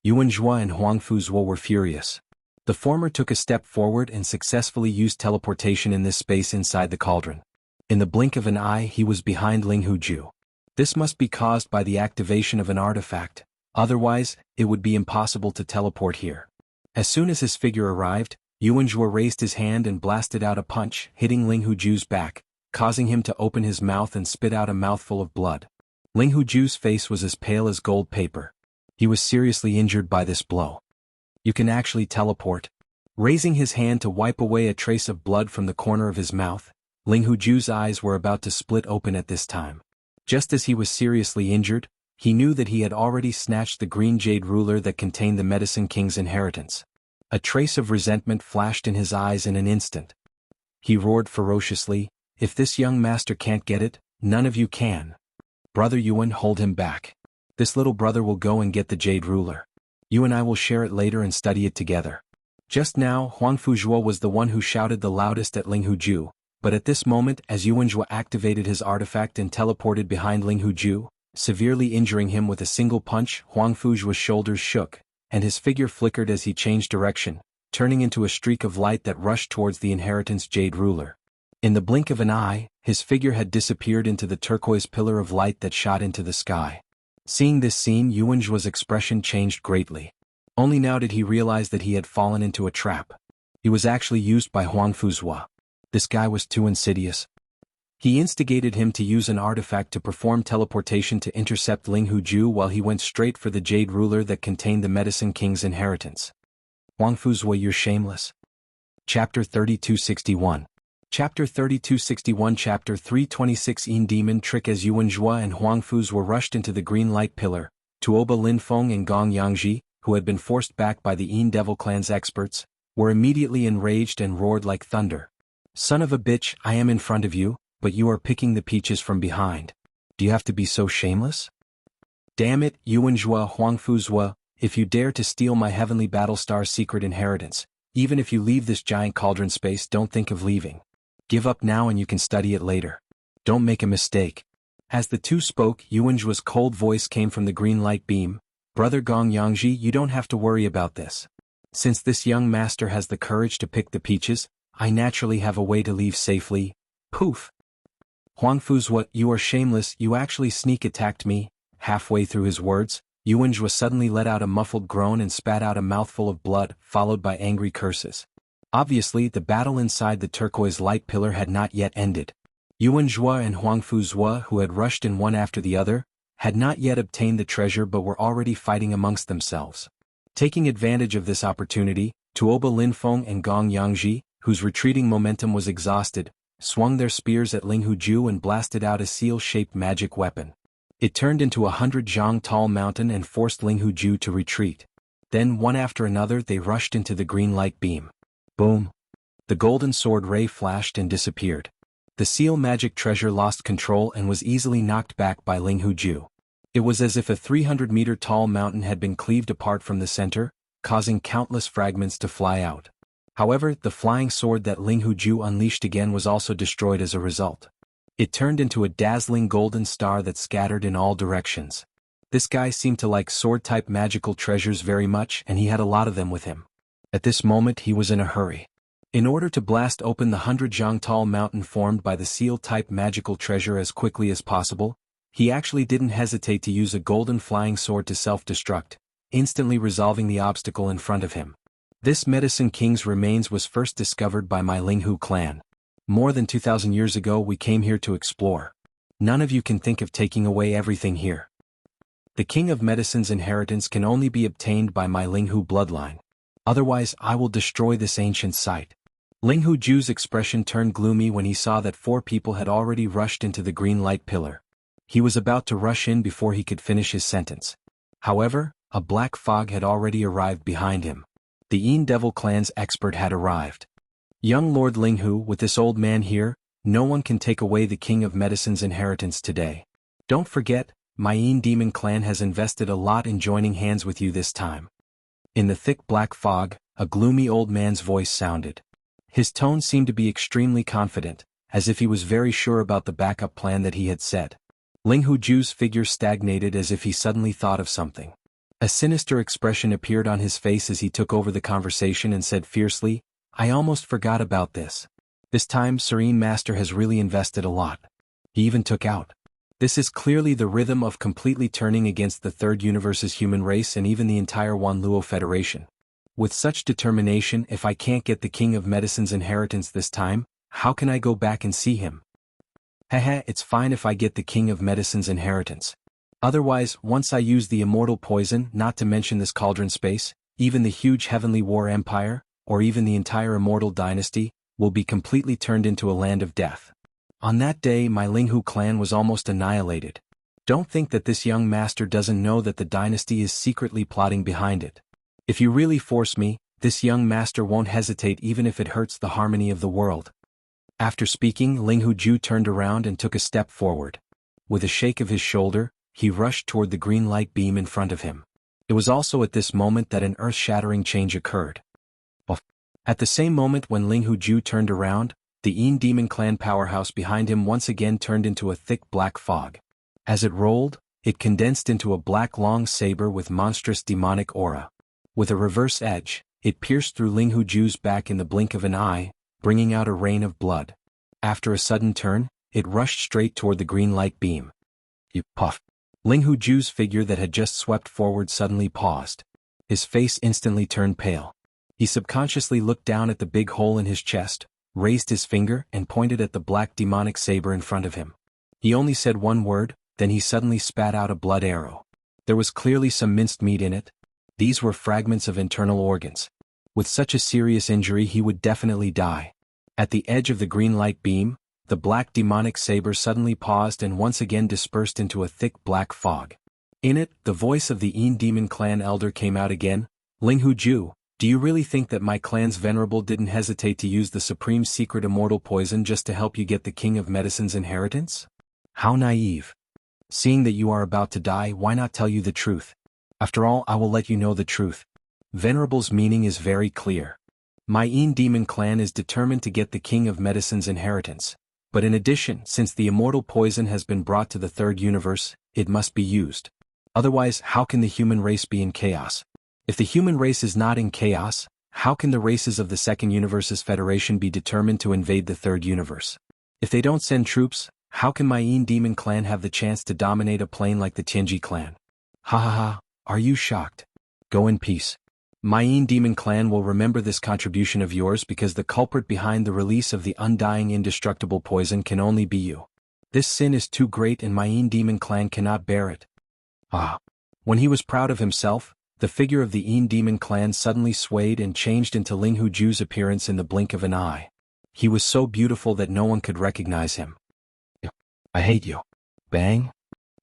Yuan Zhua and Huang Fu's were furious. The former took a step forward and successfully used teleportation in this space inside the cauldron. In the blink of an eye he was behind Ling Huju. This must be caused by the activation of an artifact, otherwise, it would be impossible to teleport here. As soon as his figure arrived, Yuan Zhua raised his hand and blasted out a punch, hitting Ling Huju's back, causing him to open his mouth and spit out a mouthful of blood. Ling Huju's face was as pale as gold paper. He was seriously injured by this blow. You can actually teleport. Raising his hand to wipe away a trace of blood from the corner of his mouth, Ling Huju's eyes were about to split open at this time. Just as he was seriously injured, he knew that he had already snatched the green jade ruler that contained the Medicine King's inheritance. A trace of resentment flashed in his eyes in an instant. He roared ferociously, "If this young master can't get it, none of you can. Brother Yuan, hold him back. This little brother will go and get the jade ruler. You and I will share it later and study it together." Just now, Huang Fuzhuo was the one who shouted the loudest at Ling Huju, but at this moment as Yuan Zhua activated his artifact and teleported behind Ling Huju, severely injuring him with a single punch, Huang Fuzhuo's shoulders shook, and his figure flickered as he changed direction, turning into a streak of light that rushed towards the inheritance jade ruler. In the blink of an eye, his figure had disappeared into the turquoise pillar of light that shot into the sky. Seeing this scene, Yuan Zhua's expression changed greatly. Only now did he realize that he had fallen into a trap. He was actually used by Huang Fuzhua. This guy was too insidious. He instigated him to use an artifact to perform teleportation to intercept Ling Huju while he went straight for the jade ruler that contained the Medicine King's inheritance. Huang Fuzhua, you're shameless. Chapter 3261. Chapter 3261 Chapter 326 Een Demon Trick. As Yuan Zhua and Huang Fuz were rushed into the green light pillar, Tuoba Lin Feng and Gong Yangji, who had been forced back by the Een Devil Clan's experts, were immediately enraged and roared like thunder. "Son of a bitch, I am in front of you, but you are picking the peaches from behind. Do you have to be so shameless? Damn it, Yuan Zhua, Huang Fuzhua, if you dare to steal my heavenly Battlestar's secret inheritance, even if you leave this giant cauldron space, don't think of leaving. Give up now and you can study it later. Don't make a mistake." As the two spoke, Yuan Zhua's cold voice came from the green light beam. "Brother Gong Yangji, you don't have to worry about this. Since this young master has the courage to pick the peaches, I naturally have a way to leave safely." Poof! Huang Fuzhua, you are shameless, you actually sneak attacked me. Halfway through his words, Yuan Zhua suddenly let out a muffled groan and spat out a mouthful of blood, followed by angry curses. Obviously, the battle inside the turquoise light pillar had not yet ended. Yuan Zhua and Huang Fuzhua, who had rushed in one after the other, had not yet obtained the treasure but were already fighting amongst themselves. Taking advantage of this opportunity, Tuoba Linfeng and Gong Yangji, whose retreating momentum was exhausted, swung their spears at Ling Huju and blasted out a seal-shaped magic weapon. It turned into 100 zhang tall mountain and forced Ling Huju to retreat. Then one after another they rushed into the green light beam. Boom! The golden sword ray flashed and disappeared. The seal magic treasure lost control and was easily knocked back by Ling Huju. It was as if a 300-meter tall mountain had been cleaved apart from the center, causing countless fragments to fly out. However, the flying sword that Ling Huju unleashed again was also destroyed as a result. It turned into a dazzling golden star that scattered in all directions. This guy seemed to like sword-type magical treasures very much, and he had a lot of them with him. At this moment he was in a hurry. In order to blast open the 100 zhang tall mountain formed by the seal-type magical treasure as quickly as possible, he actually didn't hesitate to use a golden flying sword to self-destruct, instantly resolving the obstacle in front of him. This Medicine King's remains was first discovered by my Linghu clan. More than 2,000 years ago we came here to explore. None of you can think of taking away everything here. The King of Medicine's inheritance can only be obtained by my Linghu bloodline. Otherwise I will destroy this ancient site. Ling Huju's expression turned gloomy when he saw that 4 people had already rushed into the green light pillar. He was about to rush in before he could finish his sentence. However, a black fog had already arrived behind him. The Yin Devil clan's expert had arrived. Young Lord Linghu, with this old man here, no one can take away the King of Medicine's inheritance today. Don't forget, my Yin Demon clan has invested a lot in joining hands with you this time. In the thick black fog, a gloomy old man's voice sounded. His tone seemed to be extremely confident, as if he was very sure about the backup plan that he had set. Ling Huju's figure stagnated as if he suddenly thought of something. A sinister expression appeared on his face as he took over the conversation and said fiercely, I almost forgot about this. This time Serene Master has really invested a lot. He even took out. This is clearly the rhythm of completely turning against the Third Universe's human race and even the entire Wanluo Federation. With such determination, if I can't get the King of Medicine's inheritance this time, how can I go back and see him? Haha, it's fine if I get the King of Medicine's inheritance. Otherwise, once I use the immortal poison, not to mention this cauldron space, even the huge Heavenly War Empire, or even the entire immortal dynasty, will be completely turned into a land of death. On that day my Linghu clan was almost annihilated. Don't think that this young master doesn't know that the dynasty is secretly plotting behind it. If you really force me, this young master won't hesitate even if it hurts the harmony of the world. After speaking, Ling Huju turned around and took a step forward. With a shake of his shoulder, he rushed toward the green light beam in front of him. It was also at this moment that an earth-shattering change occurred. At the same moment when Ling Huju turned around, the Yin Demon clan powerhouse behind him once again turned into a thick black fog. As it rolled, it condensed into a black long saber with monstrous demonic aura. With a reverse edge, it pierced through Ling Huju's back in the blink of an eye, bringing out a rain of blood. After a sudden turn, it rushed straight toward the green light beam. Puff! Ling Huju's figure that had just swept forward suddenly paused. His face instantly turned pale. He subconsciously looked down at the big hole in his chest, raised his finger and pointed at the black demonic saber in front of him. He only said one word, then he suddenly spat out a blood arrow. There was clearly some minced meat in it. These were fragments of internal organs. With such a serious injury he would definitely die. At the edge of the green light beam, the black demonic saber suddenly paused and once again dispersed into a thick black fog. In it, the voice of the Yin Demon clan elder came out again. Ling Huju, do you really think that my clan's venerable didn't hesitate to use the supreme secret immortal poison just to help you get the King of Medicine's inheritance? How naive. Seeing that you are about to die, why not tell you the truth? After all, I will let you know the truth. Venerable's meaning is very clear. My Yin Demon clan is determined to get the King of Medicine's inheritance. But in addition, since the immortal poison has been brought to the Third Universe, it must be used. Otherwise, how can the human race be in chaos? If the human race is not in chaos, how can the races of the Second Universe's Federation be determined to invade the Third Universe? If they don't send troops, how can my Yin Demon clan have the chance to dominate a plane like the Tianji clan? Ha ha ha, are you shocked? Go in peace. My Yin Demon clan will remember this contribution of yours because the culprit behind the release of the undying indestructible poison can only be you. This sin is too great and my Yin Demon clan cannot bear it. Ah. When he was proud of himself, The figure of the Yin Demon clan suddenly swayed and changed into Ling Huju's appearance in the blink of an eye. He was so beautiful that no one could recognize him. I hate you. Bang.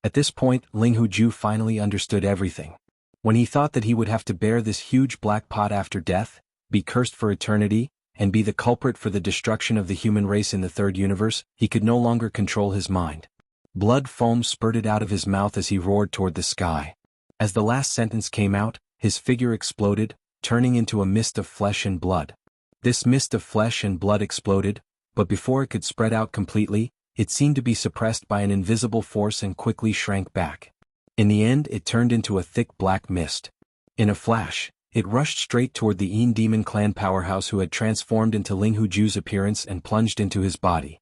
At this point, Ling Huju finally understood everything. When he thought that he would have to bear this huge black pot after death, be cursed for eternity, and be the culprit for the destruction of the human race in the third universe, he could no longer control his mind. Blood foam spurted out of his mouth as he roared toward the sky. As the last sentence came out, his figure exploded, turning into a mist of flesh and blood. This mist of flesh and blood exploded, but before it could spread out completely, it seemed to be suppressed by an invisible force and quickly shrank back. In the end, it turned into a thick black mist. In a flash, it rushed straight toward the Yin Demon clan powerhouse who had transformed into Ling Huju's appearance and plunged into his body.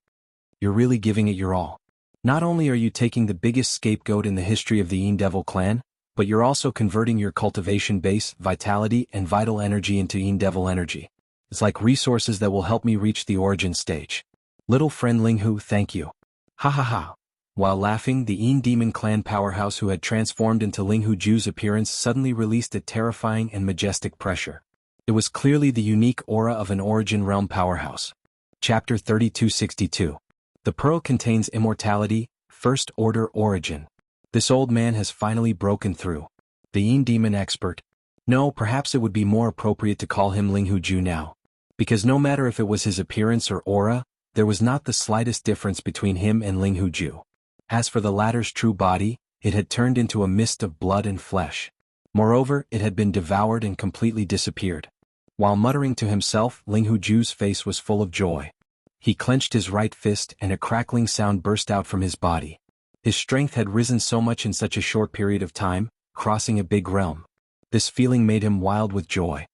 You're really giving it your all. Not only are you taking the biggest scapegoat in the history of the Yin Devil clan, but you're also converting your cultivation base, vitality, and vital energy into Yin Devil energy. It's like resources that will help me reach the origin stage. Little friend Ling Hu, thank you. Ha ha ha. While laughing, the Yin Demon clan powerhouse who had transformed into Ling Huju's appearance suddenly released a terrifying and majestic pressure. It was clearly the unique aura of an origin realm powerhouse. Chapter 3262. The pearl contains immortality, first order origin. This old man has finally broken through. The Yin Demon expert. No, perhaps it would be more appropriate to call him Ling Huju now. Because no matter if it was his appearance or aura, there was not the slightest difference between him and Ling Huju. As for the latter's true body, it had turned into a mist of blood and flesh. Moreover, it had been devoured and completely disappeared. While muttering to himself, Ling Huju's face was full of joy. He clenched his right fist and a crackling sound burst out from his body. His strength had risen so much in such a short period of time, crossing a big realm. This feeling made him wild with joy.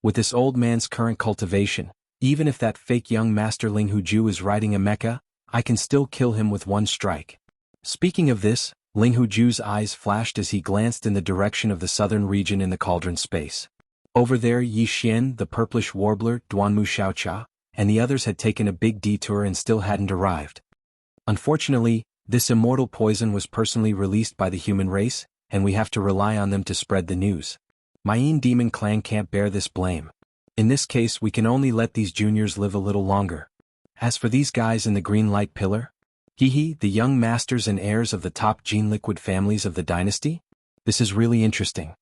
With this old man's current cultivation, even if that fake young master Ling Huju is riding a mecha, I can still kill him with one strike. Speaking of this, Ling Huju's eyes flashed as he glanced in the direction of the southern region in the cauldron space. Over there Yi Xian, the purplish warbler, Duanmu Xiaocha, and the others had taken a big detour and still hadn't arrived. Unfortunately, this immortal poison was personally released by the human race, and we have to rely on them to spread the news. My Yin Demon clan can't bear this blame. In this case, we can only let these juniors live a little longer. As for these guys in the green light pillar, the young masters and heirs of the top gene liquid families of the dynasty? This is really interesting.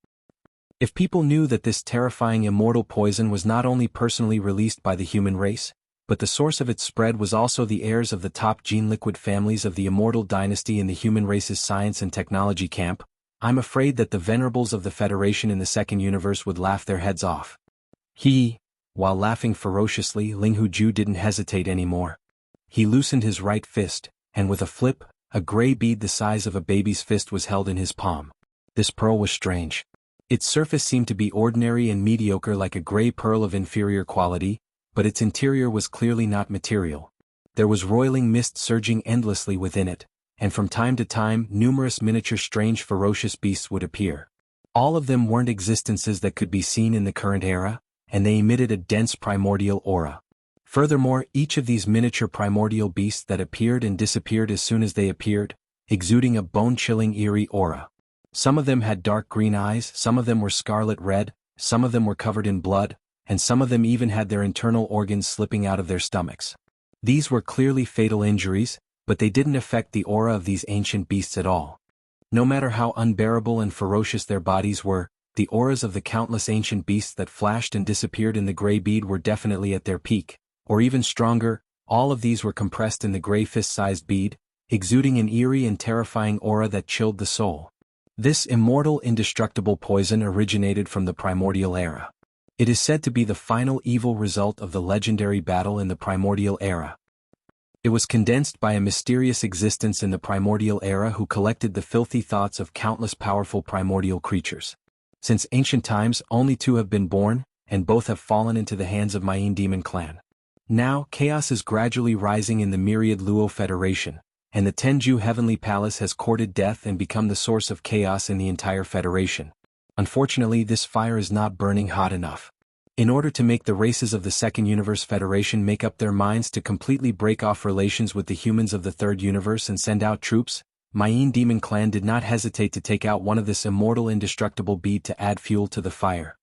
If people knew that this terrifying immortal poison was not only personally released by the human race, but the source of its spread was also the heirs of the top gene liquid families of the immortal dynasty in the human race's science and technology camp, I'm afraid that the venerables of the Federation in the second universe would laugh their heads off. While laughing ferociously, Ling Huju didn't hesitate anymore. He loosened his right fist, and with a flip, a gray bead the size of a baby's fist was held in his palm. This pearl was strange. Its surface seemed to be ordinary and mediocre like a gray pearl of inferior quality, but its interior was clearly not material. There was roiling mist surging endlessly within it, and from time to time numerous miniature strange ferocious beasts would appear. All of them weren't existences that could be seen in the current era, and they emitted a dense primordial aura. Furthermore, each of these miniature primordial beasts that appeared and disappeared as soon as they appeared, exuding a bone-chilling eerie aura. Some of them had dark green eyes, some of them were scarlet red, some of them were covered in blood, and some of them even had their internal organs slipping out of their stomachs. These were clearly fatal injuries, but they didn't affect the aura of these ancient beasts at all. No matter how unbearable and ferocious their bodies were, the auras of the countless ancient beasts that flashed and disappeared in the gray bead were definitely at their peak, or even stronger. All of these were compressed in the gray fist-sized bead, exuding an eerie and terrifying aura that chilled the soul. This immortal indestructible poison originated from the primordial era. It is said to be the final evil result of the legendary battle in the primordial era. It was condensed by a mysterious existence in the primordial era who collected the filthy thoughts of countless powerful primordial creatures. Since ancient times, only two have been born, and both have fallen into the hands of my Yin Demon clan. Now, chaos is gradually rising in the myriad Luo Federation, and the Tenju Heavenly Palace has courted death and become the source of chaos in the entire Federation. Unfortunately, this fire is not burning hot enough. In order to make the races of the Second Universe Federation make up their minds to completely break off relations with the humans of the Third Universe and send out troops, my Yin Demon clan did not hesitate to take out one of this immortal indestructible bead to add fuel to the fire.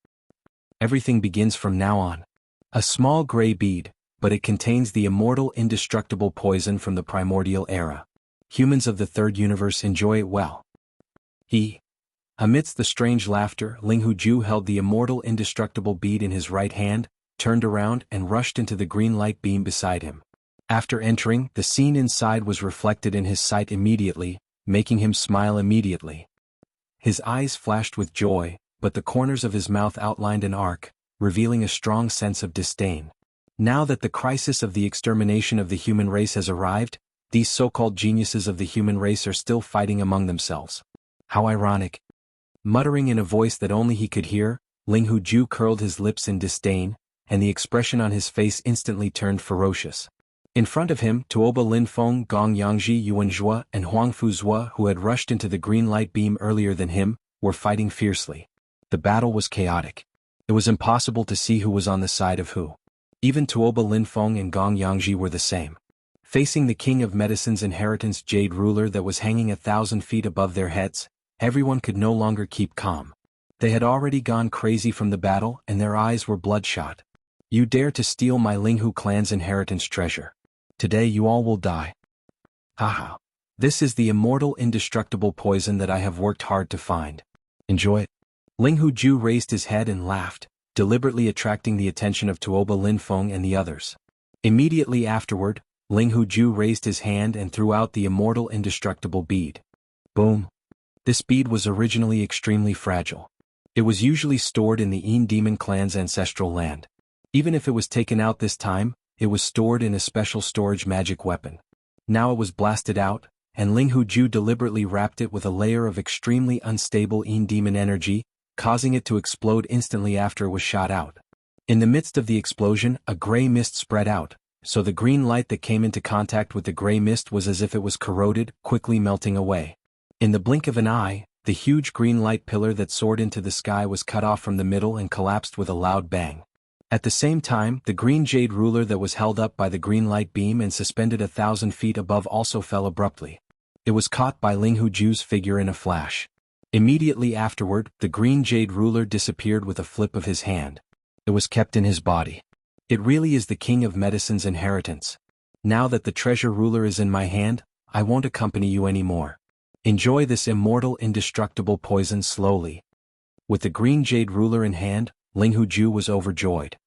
Everything begins from now on. A small gray bead, but it contains the immortal indestructible poison from the primordial era. Humans of the third universe enjoy it well. Amidst the strange laughter, Ling Huju held the immortal indestructible bead in his right hand, turned around and rushed into the green light beam beside him. After entering, the scene inside was reflected in his sight immediately, making him smile immediately. His eyes flashed with joy, but the corners of his mouth outlined an arc, revealing a strong sense of disdain. Now that the crisis of the extermination of the human race has arrived, these so-called geniuses of the human race are still fighting among themselves. How ironic. Muttering in a voice that only he could hear, Ling Huju curled his lips in disdain, and the expression on his face instantly turned ferocious. In front of him, Tuoba Linfeng, Gong Yangji, Yuanzhua, and Huangfu Zhua, who had rushed into the green light beam earlier than him, were fighting fiercely. The battle was chaotic. It was impossible to see who was on the side of who. Even Tuoba Linfeng and Gong Yangji were the same. Facing the King of Medicine's inheritance jade ruler that was hanging 1,000 feet above their heads, everyone could no longer keep calm. They had already gone crazy from the battle and their eyes were bloodshot. You dare to steal my Linghu clan's inheritance treasure. Today you all will die. Haha. This is the immortal indestructible poison that I have worked hard to find. Enjoy it. Ling Huju raised his head and laughed, deliberately attracting the attention of Tuoba Linfeng and the others. Immediately afterward, Ling Huju raised his hand and threw out the immortal indestructible bead. Boom. This bead was originally extremely fragile. It was usually stored in the Yin Demon clan's ancestral land. Even if it was taken out this time, it was stored in a special storage magic weapon. Now it was blasted out, and Ling Huju deliberately wrapped it with a layer of extremely unstable Yin Demon energy, causing it to explode instantly after it was shot out. In the midst of the explosion, a gray mist spread out, so the green light that came into contact with the gray mist was as if it was corroded, quickly melting away. In the blink of an eye, the huge green light pillar that soared into the sky was cut off from the middle and collapsed with a loud bang. At the same time, the green jade ruler that was held up by the green light beam and suspended 1,000 feet above also fell abruptly. It was caught by Ling Huju's figure in a flash. Immediately afterward, the green jade ruler disappeared with a flip of his hand. It was kept in his body. It really is the King of Medicine's inheritance. Now that the treasure ruler is in my hand, I won't accompany you anymore. Enjoy this immortal indestructible poison slowly. With the green jade ruler in hand, Ling Huju was overjoyed.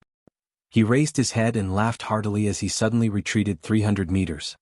He raised his head and laughed heartily as he suddenly retreated 300 meters.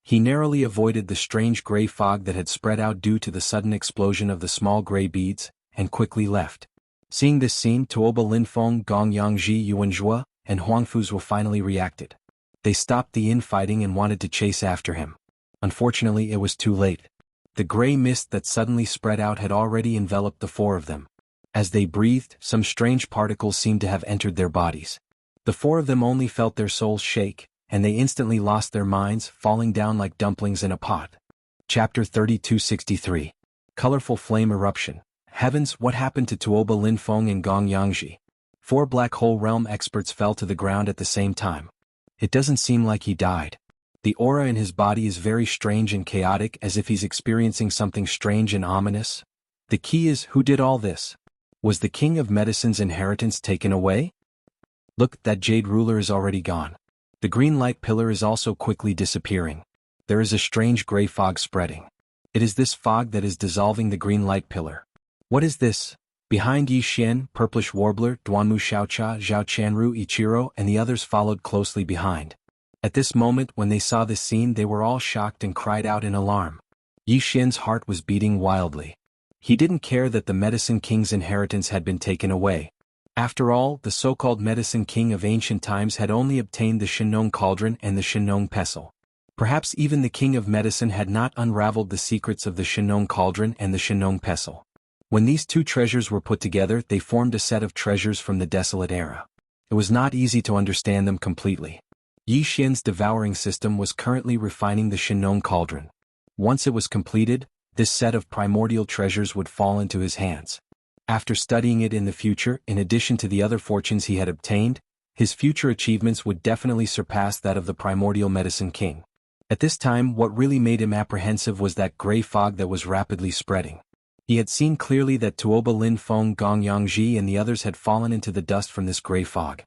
He narrowly avoided the strange gray fog that had spread out due to the sudden explosion of the small gray beads, and quickly left. Seeing this scene, Tuoba Linfeng, Gong Yangji, Yuanzhua, and Huangfu Zhua finally reacted. They stopped the infighting and wanted to chase after him. Unfortunately, it was too late. The gray mist that suddenly spread out had already enveloped the four of them. As they breathed, some strange particles seemed to have entered their bodies. The four of them only felt their souls shake, and they instantly lost their minds, falling down like dumplings in a pot. Chapter 3263. Colorful Flame Eruption. Heavens, what happened to Tuoba Linfeng and Gong Yangji? 4 black hole realm experts fell to the ground at the same time. It doesn't seem like he died. The aura in his body is very strange and chaotic, as if he's experiencing something strange and ominous. The key is, who did all this? Was the King of Medicine's inheritance taken away? Look, that jade ruler is already gone. The green light pillar is also quickly disappearing. There is a strange gray fog spreading. It is this fog that is dissolving the green light pillar. What is this? Behind Yi Xian, Purplish Warbler, Duanmu Xiaocha, Zhao Qianru, Ichiro, and the others followed closely behind. At this moment, when they saw this scene, they were all shocked and cried out in alarm. Yi Xian's heart was beating wildly. He didn't care that the Medicine King's inheritance had been taken away. After all, the so-called Medicine King of ancient times had only obtained the Shenong Cauldron and the Shenong Pestle. Perhaps even the King of Medicine had not unraveled the secrets of the Shenong Cauldron and the Shenong Pestle. When these two treasures were put together, they formed a set of treasures from the desolate era. It was not easy to understand them completely. Yi Xian's devouring system was currently refining the Shenong Cauldron. Once it was completed, this set of primordial treasures would fall into his hands. After studying it in the future, in addition to the other fortunes he had obtained, his future achievements would definitely surpass that of the primordial Medicine King. At this time, what really made him apprehensive was that gray fog that was rapidly spreading. He had seen clearly that Tuoba Lin Feng Gong Yangji and the others had fallen into the dust from this gray fog.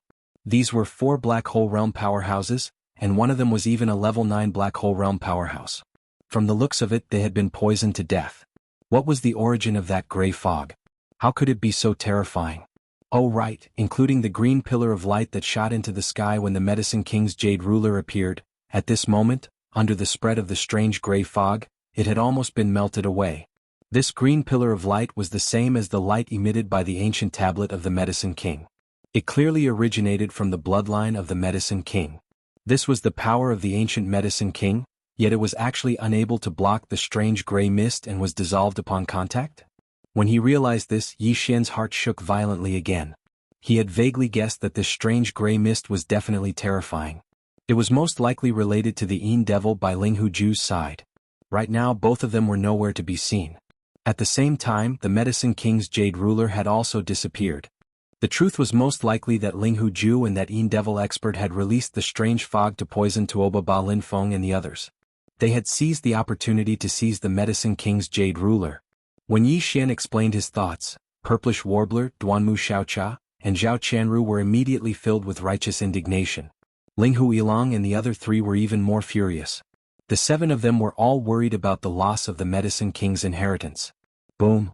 These were 4 black hole realm powerhouses, and one of them was even a level 9 black hole realm powerhouse. From the looks of it, they had been poisoned to death. What was the origin of that gray fog? How could it be so terrifying? Oh right, including the green pillar of light that shot into the sky when the Medicine King's Jade Ruler appeared. At this moment, under the spread of the strange gray fog, it had almost been melted away. This green pillar of light was the same as the light emitted by the ancient tablet of the Medicine King. It clearly originated from the bloodline of the Medicine King. This was the power of the ancient Medicine King, yet it was actually unable to block the strange gray mist and was dissolved upon contact? When he realized this, Yi Xian's heart shook violently again. He had vaguely guessed that this strange gray mist was definitely terrifying. It was most likely related to the Yin Devil by Ling Huju's side. Right now both of them were nowhere to be seen. At the same time, the Medicine King's Jade Ruler had also disappeared. The truth was most likely that Ling Huju and that Yin Devil expert had released the strange fog to poison Tuoba Ba Lin Feng and the others. They had seized the opportunity to seize the Medicine King's Jade Ruler. When Yi Xian explained his thoughts, Purplish Warbler, Duanmu Xiaocha, and Zhao Qianru were immediately filled with righteous indignation. Ling Hu Yilong and the other 3 were even more furious. The 7 of them were all worried about the loss of the Medicine King's inheritance. Boom.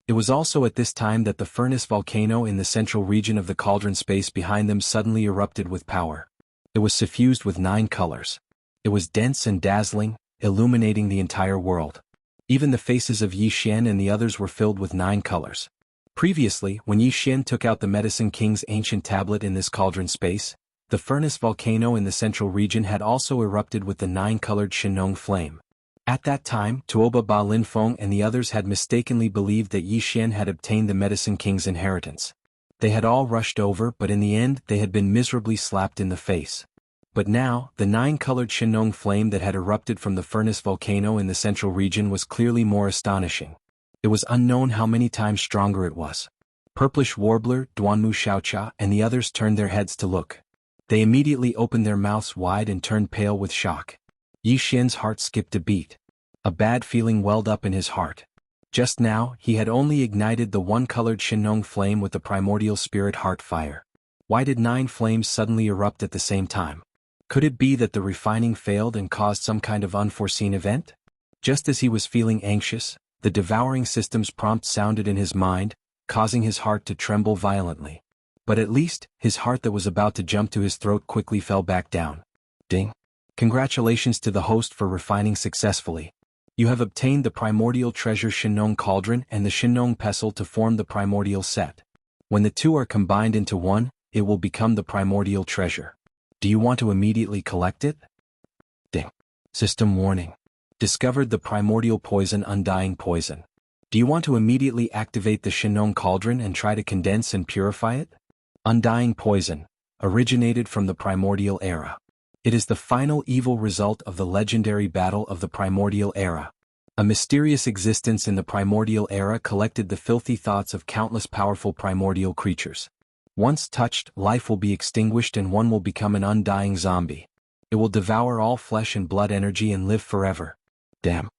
It was also at this time that the furnace volcano in the central region of the cauldron space behind them suddenly erupted with power. It was suffused with 9 colors. It was dense and dazzling, illuminating the entire world. Even the faces of Yi Xian and the others were filled with 9 colors. Previously, when Yi Xian took out the Medicine King's ancient tablet in this cauldron space, the furnace volcano in the central region had also erupted with the 9-colored Shenong flame. At that time, Tuoba Ba Lin Feng and the others had mistakenly believed that Yi Xian had obtained the Medicine King's inheritance. They had all rushed over, but in the end they had been miserably slapped in the face. But now, the 9-colored Shenong flame that had erupted from the furnace volcano in the central region was clearly more astonishing. It was unknown how many times stronger it was. Purplish Warbler, Duanmu Xiaocha, and the others turned their heads to look. They immediately opened their mouths wide and turned pale with shock. Yi Xian's heart skipped a beat. A bad feeling welled up in his heart. Just now, he had only ignited the 1-colored Shenong flame with the primordial spirit heart fire. Why did 9 flames suddenly erupt at the same time? Could it be that the refining failed and caused some kind of unforeseen event? Just as he was feeling anxious, the devouring system's prompt sounded in his mind, causing his heart to tremble violently. But at least, his heart that was about to jump to his throat quickly fell back down. Ding! Congratulations to the host for refining successfully. You have obtained the primordial treasure Shenong Cauldron and the Shenong Pestle to form the primordial set. When the 2 are combined into one, it will become the primordial treasure. Do you want to immediately collect it? Ding. System warning. Discovered the primordial poison Undying Poison. Do you want to immediately activate the Shenong Cauldron and try to condense and purify it? Undying Poison. Originated from the primordial era. It is the final evil result of the legendary battle of the primordial era. A mysterious existence in the primordial era collected the filthy thoughts of countless powerful primordial creatures. Once touched, life will be extinguished and one will become an undying zombie. It will devour all flesh and blood energy and live forever. Damn.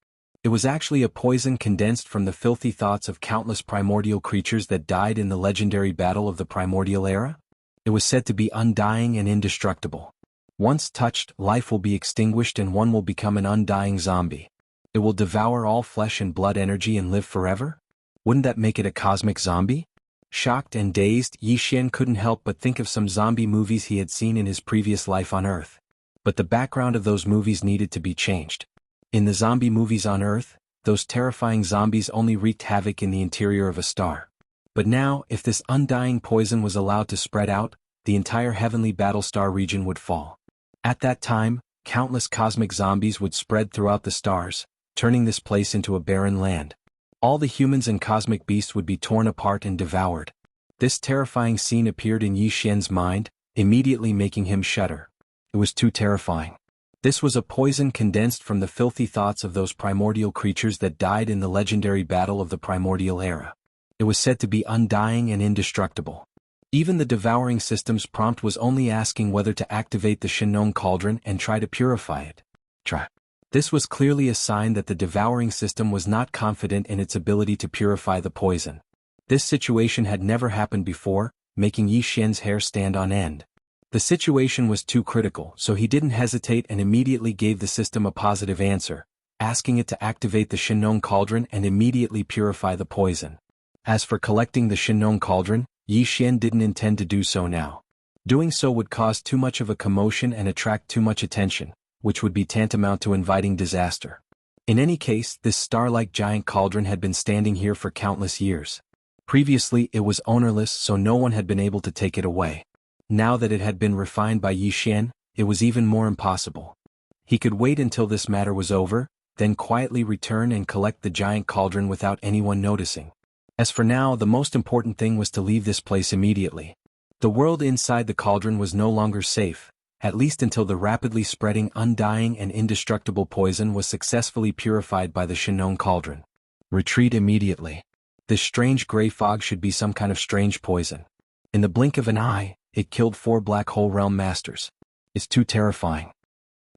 It was actually a poison condensed from the filthy thoughts of countless primordial creatures that died in the legendary battle of the primordial era? It was said to be undying and indestructible. Once touched, life will be extinguished and one will become an undying zombie. It will devour all flesh and blood energy and live forever? Wouldn't that make it a cosmic zombie? Shocked and dazed, Yi Xian couldn't help but think of some zombie movies he had seen in his previous life on Earth. But the background of those movies needed to be changed. In the zombie movies on Earth, those terrifying zombies only wreaked havoc in the interior of a star. But now, if this undying poison was allowed to spread out, the entire heavenly Battlestar region would fall. At that time, countless cosmic zombies would spread throughout the stars, turning this place into a barren land. All the humans and cosmic beasts would be torn apart and devoured. This terrifying scene appeared in Yi Xian's mind, immediately making him shudder. It was too terrifying. This was a poison condensed from the filthy thoughts of those primordial creatures that died in the legendary battle of the primordial era. It was said to be undying and indestructible. Even the devouring system's prompt was only asking whether to activate the Shenong Cauldron and try to purify it. Try. This was clearly a sign that the devouring system was not confident in its ability to purify the poison. This situation had never happened before, making Yi Xian's hair stand on end. The situation was too critical, so he didn't hesitate and immediately gave the system a positive answer, asking it to activate the Shenong cauldron and immediately purify the poison. As for collecting the Shenong cauldron, Yi Xian didn't intend to do so now. Doing so would cause too much of a commotion and attract too much attention, which would be tantamount to inviting disaster. In any case, this star-like giant cauldron had been standing here for countless years. Previously it was ownerless, so no one had been able to take it away. Now that it had been refined by Yi Xian, it was even more impossible. He could wait until this matter was over, then quietly return and collect the giant cauldron without anyone noticing. As for now, the most important thing was to leave this place immediately. The world inside the cauldron was no longer safe, at least until the rapidly spreading, undying and indestructible poison was successfully purified by the Shenong cauldron. Retreat immediately. This strange gray fog should be some kind of strange poison. In the blink of an eye, it killed 4 Black Hole Realm Masters. It's too terrifying.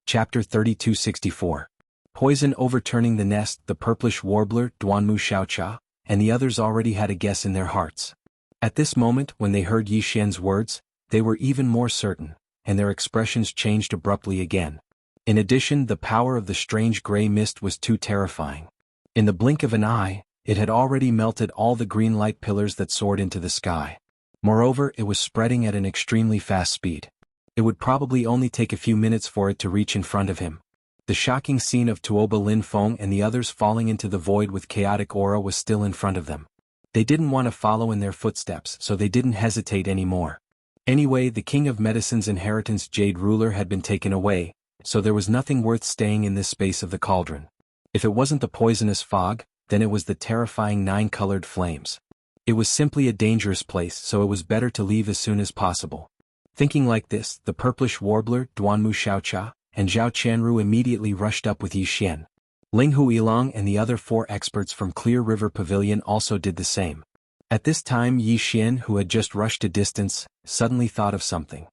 Chapter 3264. Poison overturning the nest. The purplish warbler, Duanmu Xiaocha, and the others already had a guess in their hearts. At this moment, when they heard Yi Xian's words, they were even more certain, and their expressions changed abruptly again. In addition, the power of the strange gray mist was too terrifying. In the blink of an eye, it had already melted all the green light pillars that soared into the sky. Moreover, it was spreading at an extremely fast speed. It would probably only take a few minutes for it to reach in front of him. The shocking scene of Tuoba Lin Feng and the others falling into the void with chaotic aura was still in front of them. They didn't want to follow in their footsteps, so they didn't hesitate anymore. Anyway, the King of Medicine's inheritance Jade Ruler had been taken away, so there was nothing worth staying in this space of the cauldron. If it wasn't the poisonous fog, then it was the terrifying 9-colored flames. It was simply a dangerous place, so it was better to leave as soon as possible. Thinking like this, the purplish warbler, Duanmu Xiaocha, and Zhao Qianru immediately rushed up with Yi Xian. Ling Hu Yilong and the other 4 experts from Clear River Pavilion also did the same. At this time, Yi Xian, who had just rushed a distance, suddenly thought of something.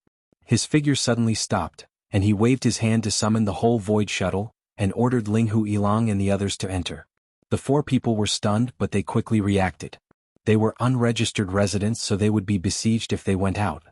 His figure suddenly stopped, and he waved his hand to summon the whole void shuttle, and ordered Ling Hu Yilong and the others to enter. The 4 people were stunned, but they quickly reacted. They were unregistered residents, so they would be besieged if they went out.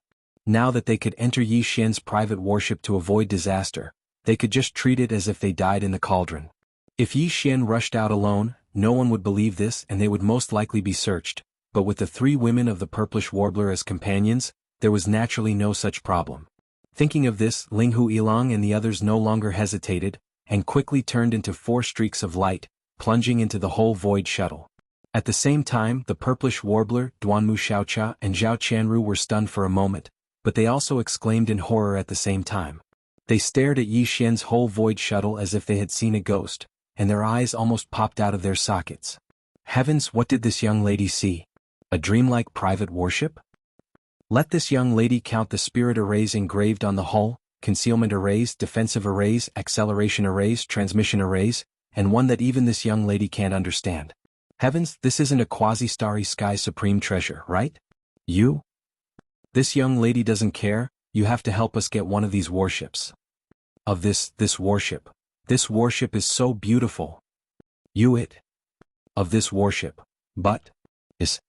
Now that they could enter Yi Xian's private warship to avoid disaster, they could just treat it as if they died in the cauldron. If Yi Xian rushed out alone, no one would believe this and they would most likely be searched, but with the 3 women of the purplish warbler as companions, there was naturally no such problem. Thinking of this, Ling Hu Yilong and the others no longer hesitated, and quickly turned into 4 streaks of light, plunging into the whole void shuttle. At the same time, the purplish warbler, Duanmu Xiaocha and Zhao Qianru were stunned for a moment, but they also exclaimed in horror at the same time. They stared at Yi Xian's whole void shuttle as if they had seen a ghost, and their eyes almost popped out of their sockets. Heavens, what did this young lady see? A dreamlike private warship? Let this young lady count the spirit arrays engraved on the hull, concealment arrays, defensive arrays, acceleration arrays, transmission arrays, and one that even this young lady can't understand. Heavens, this isn't a quasi-starry sky supreme treasure, right? You? This young lady doesn't care. You have to help us get one of these warships. Of this warship. This warship is so beautiful. Of this warship. But. Is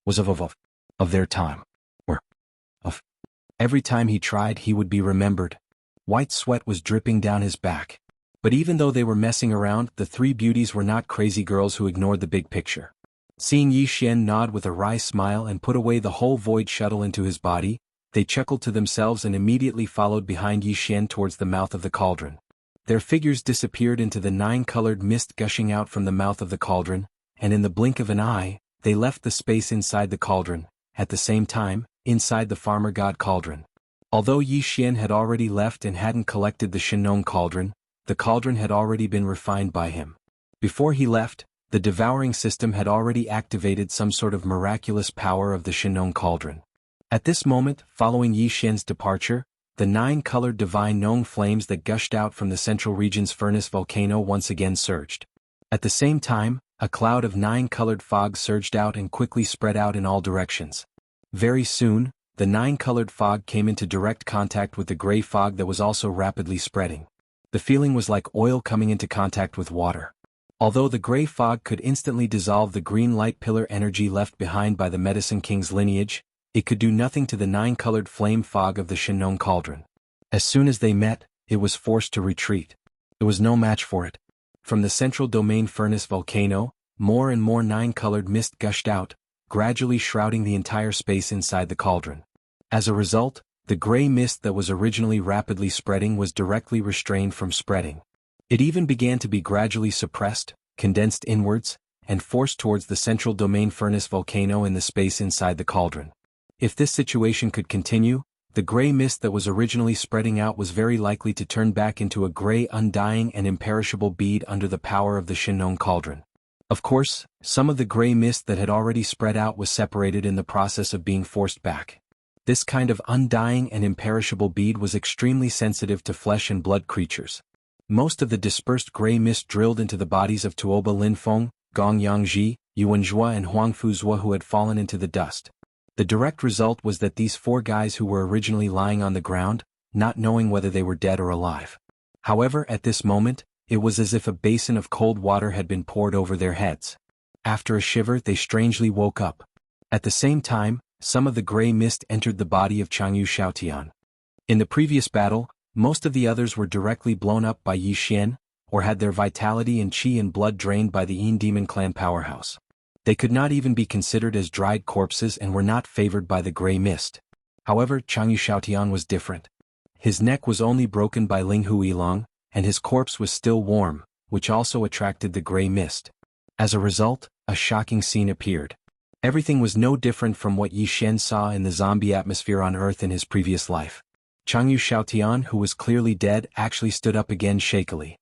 was of their time. Every time he tried, he would be remembered. White sweat was dripping down his back. But even though they were messing around, the 3 beauties were not crazy girls who ignored the big picture. Seeing Yi Xian nod with a wry smile and put away the whole void shuttle into his body, they chuckled to themselves and immediately followed behind Yi Xian towards the mouth of the cauldron. Their figures disappeared into the 9-colored mist gushing out from the mouth of the cauldron, and in the blink of an eye, they left the space inside the cauldron, at the same time, inside the farmer god cauldron. Although Yi Xian had already left and hadn't collected the Shenong cauldron, the cauldron had already been refined by him. Before he left, the devouring system had already activated some sort of miraculous power of the Shenong cauldron. At this moment, following Yi Xian's departure, the 9-colored divine Nong flames that gushed out from the central region's furnace volcano once again surged. At the same time, a cloud of 9-colored fog surged out and quickly spread out in all directions. Very soon, the nine-colored fog came into direct contact with the gray fog that was also rapidly spreading. The feeling was like oil coming into contact with water. Although the gray fog could instantly dissolve the green light pillar energy left behind by the Medicine King's lineage, it could do nothing to the nine-colored flame fog of the Shinnon Cauldron. As soon as they met, it was forced to retreat. It was no match for it. From the central domain furnace volcano, more and more nine-colored mist gushed out, gradually shrouding the entire space inside the cauldron. As a result, the gray mist that was originally rapidly spreading was directly restrained from spreading. It even began to be gradually suppressed, condensed inwards, and forced towards the central domain furnace volcano in the space inside the cauldron. If this situation could continue, the gray mist that was originally spreading out was very likely to turn back into a gray undying and imperishable bead under the power of the Shinnon Cauldron. Of course, some of the gray mist that had already spread out was separated in the process of being forced back. This kind of undying and imperishable bead was extremely sensitive to flesh and blood creatures. Most of the dispersed gray mist drilled into the bodies of Tuoba Linfeng, Gong Yangji, Yuan Zhua and Huang Fuzhua who had fallen into the dust. The direct result was that these four guys who were originally lying on the ground, not knowing whether they were dead or alive. However, at this moment, it was as if a basin of cold water had been poured over their heads. After a shiver, they strangely woke up. At the same time, some of the gray mist entered the body of Changyu Xiaotian. In the previous battle, most of the others were directly blown up by Yi Xian, or had their vitality and qi and blood drained by the Yin Demon Clan powerhouse. They could not even be considered as dried corpses and were not favored by the gray mist. However, Changyu Xiaotian was different. His neck was only broken by Ling Huilong, and his corpse was still warm, which also attracted the gray mist. As a result, a shocking scene appeared. Everything was no different from what Yi Xian saw in the zombie atmosphere on Earth in his previous life. Changyu Xiaotian, who was clearly dead, actually stood up again shakily.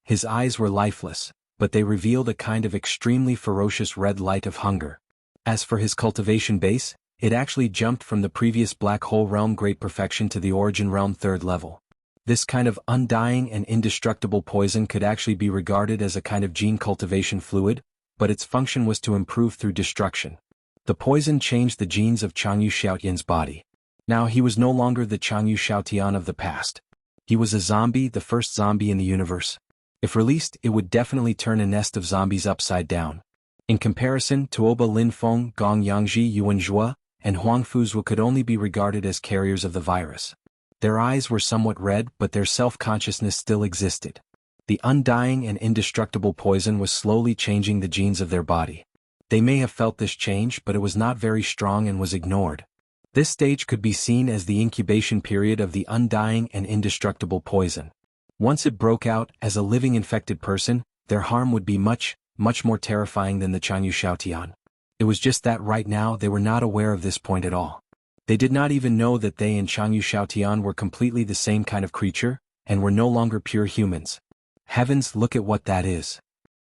His eyes were lifeless, but they revealed a kind of extremely ferocious red light of hunger. As for his cultivation base, it actually jumped from the previous Black Hole Realm Great Perfection to the Origin Realm 3rd level. This kind of undying and indestructible poison could actually be regarded as a kind of gene cultivation fluid, but its function was to improve through destruction. The poison changed the genes of Changyu Xiaotian's body. Now he was no longer the Changyu Xiaotian of the past. He was a zombie, the first zombie in the universe. If released, it would definitely turn a nest of zombies upside down. In comparison, Tuoba Linfeng, Gong Yangji, Yuan Zhua, and Huang Fuzhua could only be regarded as carriers of the virus. Their eyes were somewhat red, but their self-consciousness still existed. The undying and indestructible poison was slowly changing the genes of their body. They may have felt this change, but it was not very strong and was ignored. This stage could be seen as the incubation period of the undying and indestructible poison. Once it broke out, as a living infected person, their harm would be much, much more terrifying than the Changyu Xiaotian. It was just that right now they were not aware of this point at all. They did not even know that they and Changyu Xiaotian were completely the same kind of creature, and were no longer pure humans. Heavens, look at what that is.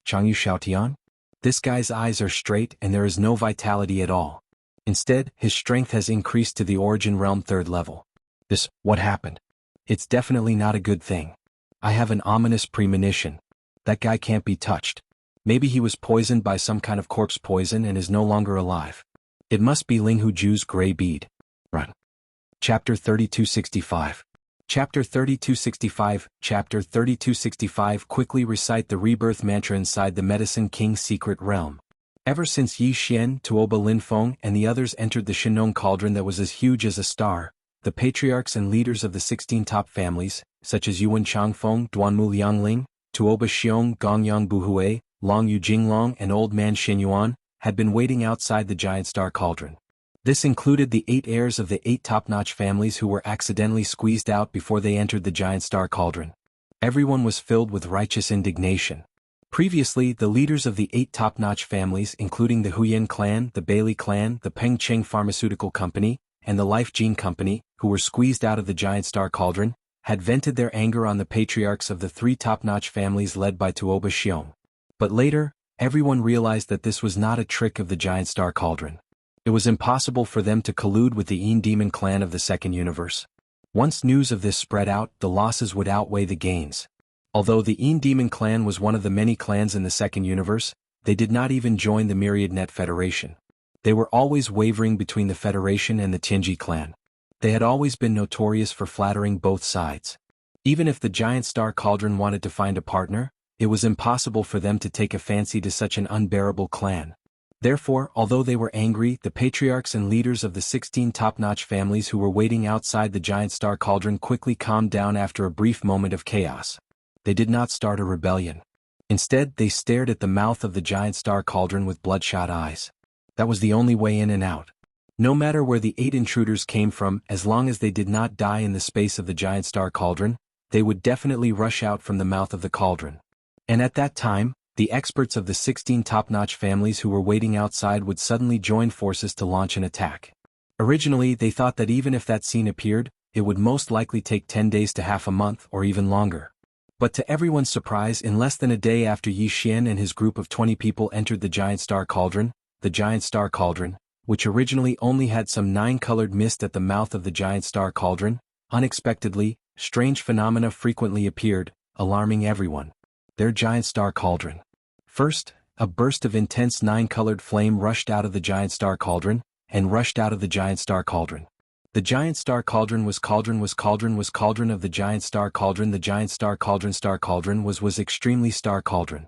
Changyu Xiaotian? This guy's eyes are straight and there is no vitality at all. Instead, his strength has increased to the Origin Realm 3rd level. What happened? It's definitely not a good thing. I have an ominous premonition. That guy can't be touched. Maybe he was poisoned by some kind of corpse poison and is no longer alive. It must be Ling Huju's gray bead. Run. Chapter 3265. Chapter 3265. Chapter 3265. Quickly recite the rebirth mantra inside the Medicine King's secret realm. Ever since Yi Xian, Tuoba Linfeng, and the others entered the Shinnon Cauldron that was as huge as a star, the patriarchs and leaders of the 16 top families, such as Yuan Changfeng, Duanmu Liangling, Tuoba Xiong, Gongyang Buhui, Long Yu Jinglong, and Old Man Xinyuan, had been waiting outside the giant star cauldron. This included the 8 heirs of the 8 top-notch families who were accidentally squeezed out before they entered the giant star cauldron. Everyone was filled with righteous indignation. Previously, the leaders of the 8 top-notch families, including the Huyan clan, the Bailey clan, the Peng Cheng Pharmaceutical Company, and the Life Gene Company, who were squeezed out of the giant star cauldron, had vented their anger on the patriarchs of the 3 top-notch families led by Tuoba Xiong. But later, everyone realized that this was not a trick of the giant star cauldron. It was impossible for them to collude with the Yin Demon clan of the second universe. Once news of this spread out, the losses would outweigh the gains. Although the Yin Demon clan was one of the many clans in the second universe, they did not even join the Myriad Net Federation. They were always wavering between the Federation and the Tianji clan. They had always been notorious for flattering both sides. Even if the giant star cauldron wanted to find a partner, it was impossible for them to take a fancy to such an unbearable clan. Therefore, although they were angry, the patriarchs and leaders of the 16 top-notch families who were waiting outside the giant star cauldron quickly calmed down after a brief moment of chaos. They did not start a rebellion. Instead, they stared at the mouth of the giant star cauldron with bloodshot eyes. That was the only way in and out. No matter where the 8 intruders came from, as long as they did not die in the space of the giant star cauldron, they would definitely rush out from the mouth of the cauldron. And at that time, the experts of the 16 top-notch families who were waiting outside would suddenly join forces to launch an attack. Originally, they thought that even if that scene appeared, it would most likely take 10 days to half a month or even longer. But to everyone's surprise, in less than a day after Yi Xian and his group of 20 people entered the giant star cauldron, which originally only had some 9-colored mist at the mouth of the giant star cauldron, unexpectedly, strange phenomena frequently appeared, alarming everyone. Their giant star cauldron. First, a burst of intense 9-colored flame rushed out of the giant star cauldron, and rushed out of the giant star cauldron. The giant star cauldron was cauldron of the giant star cauldron. The giant star cauldron was extremely star cauldron.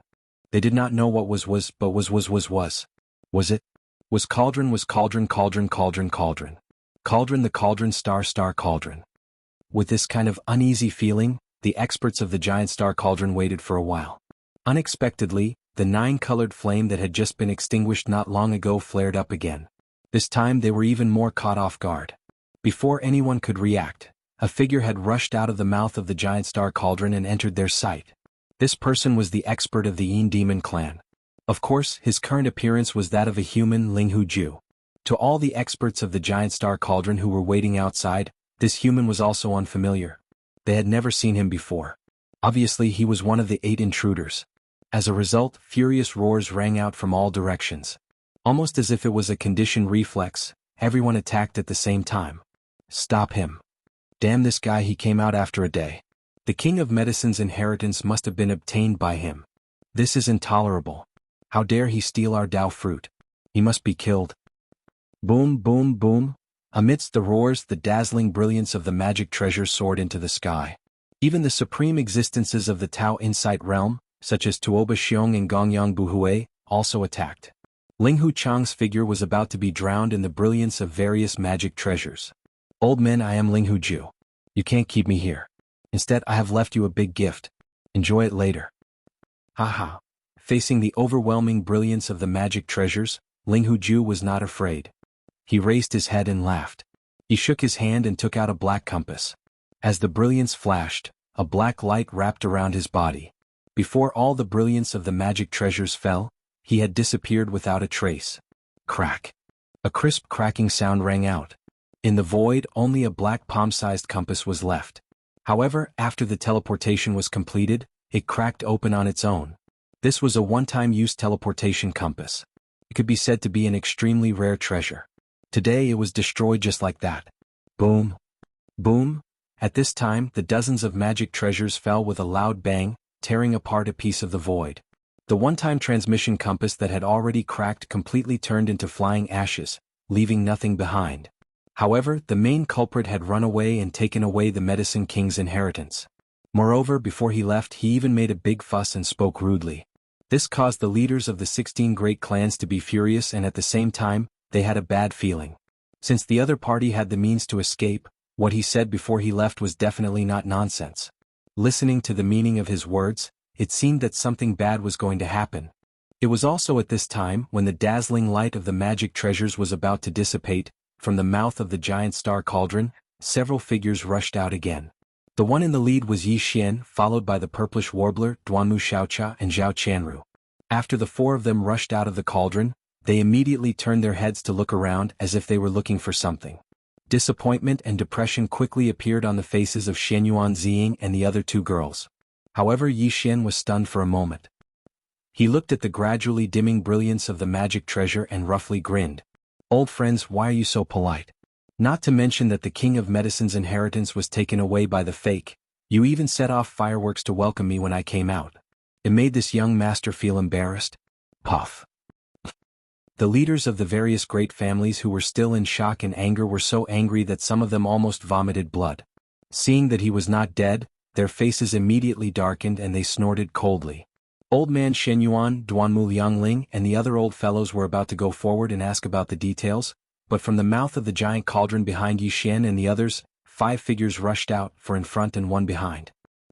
They did not know what was, but was. Was it? Was cauldron cauldron the cauldron star cauldron. With this kind of uneasy feeling, the experts of the giant star cauldron waited for a while. Unexpectedly, the 9-colored flame that had just been extinguished not long ago flared up again. This time they were even more caught off guard. Before anyone could react, a figure had rushed out of the mouth of the giant star cauldron and entered their sight. This person was the expert of the Yin Demon clan. Of course, his current appearance was that of a human Linghu Ju. To all the experts of the giant star cauldron who were waiting outside, this human was also unfamiliar. They had never seen him before. Obviously, he was one of the 8 intruders. As a result, furious roars rang out from all directions. Almost as if it was a conditioned reflex, everyone attacked at the same time. Stop him. Damn this guy, he came out after a day. The King of Medicine's inheritance must have been obtained by him. This is intolerable. How dare he steal our Dao fruit? He must be killed. Boom, boom, boom. Amidst the roars, the dazzling brilliance of the magic treasure soared into the sky. Even the supreme existences of the Tao Insight realm, such as Tuoba Xiong and Gongyang Buhui, also attacked. Linghu Chang's figure was about to be drowned in the brilliance of various magic treasures. Old man, I am Linghu Ju. You can't keep me here. Instead, I have left you a big gift. Enjoy it later. Haha. Facing the overwhelming brilliance of the magic treasures, Linghu Ju was not afraid. He raised his head and laughed. He shook his hand and took out a black compass. As the brilliance flashed, a black light wrapped around his body. Before all the brilliance of the magic treasures fell, he had disappeared without a trace. Crack. A crisp cracking sound rang out. In the void, only a black palm-sized compass was left. However, after the teleportation was completed, it cracked open on its own. This was a one-time use teleportation compass. It could be said to be an extremely rare treasure. Today it was destroyed just like that. Boom. Boom. At this time, the dozens of magic treasures fell with a loud bang, tearing apart a piece of the void. The one-time transmission compass that had already cracked completely turned into flying ashes, leaving nothing behind. However, the main culprit had run away and taken away the Medicine King's inheritance. Moreover, before he left, he even made a big fuss and spoke rudely. This caused the leaders of the 16 great clans to be furious, and at the same time, they had a bad feeling. Since the other party had the means to escape, what he said before he left was definitely not nonsense. Listening to the meaning of his words, it seemed that something bad was going to happen. It was also at this time, when the dazzling light of the magic treasures was about to dissipate, from the mouth of the giant star cauldron, several figures rushed out again. The one in the lead was Yi Xian, followed by the purplish warbler, Duanmu Xiaocha and Zhao Qianru. After the 4 of them rushed out of the cauldron, they immediately turned their heads to look around as if they were looking for something. Disappointment and depression quickly appeared on the faces of Shenyuan Ziying and the other 2 girls. However, Yi Xian was stunned for a moment. He looked at the gradually dimming brilliance of the magic treasure and roughly grinned. Old friends, why are you so polite? Not to mention that the King of Medicine's inheritance was taken away by the fake. You even set off fireworks to welcome me when I came out. It made this young master feel embarrassed. Puff. The leaders of the various great families who were still in shock and anger were so angry that some of them almost vomited blood. Seeing that he was not dead, their faces immediately darkened and they snorted coldly. Old man Shen Yuan, Duanmu Liangling, and the other old fellows were about to go forward and ask about the details, but from the mouth of the giant cauldron behind Yi Xian and the others, 5 figures rushed out, 4 in front and 1 behind.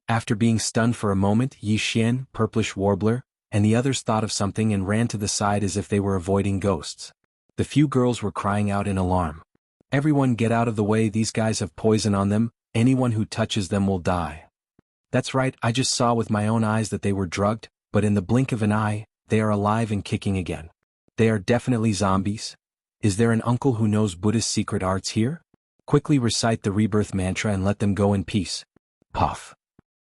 After being stunned for a moment, Yi Xian, Purplish Warbler, and the others thought of something and ran to the side as if they were avoiding ghosts. The few girls were crying out in alarm. "Everyone get out of the way, these guys have poison on them, anyone who touches them will die." "That's right, I just saw with my own eyes that they were drugged, but in the blink of an eye, they are alive and kicking again. They are definitely zombies. Is there an uncle who knows Buddhist secret arts here? Quickly recite the rebirth mantra and let them go in peace." Puff.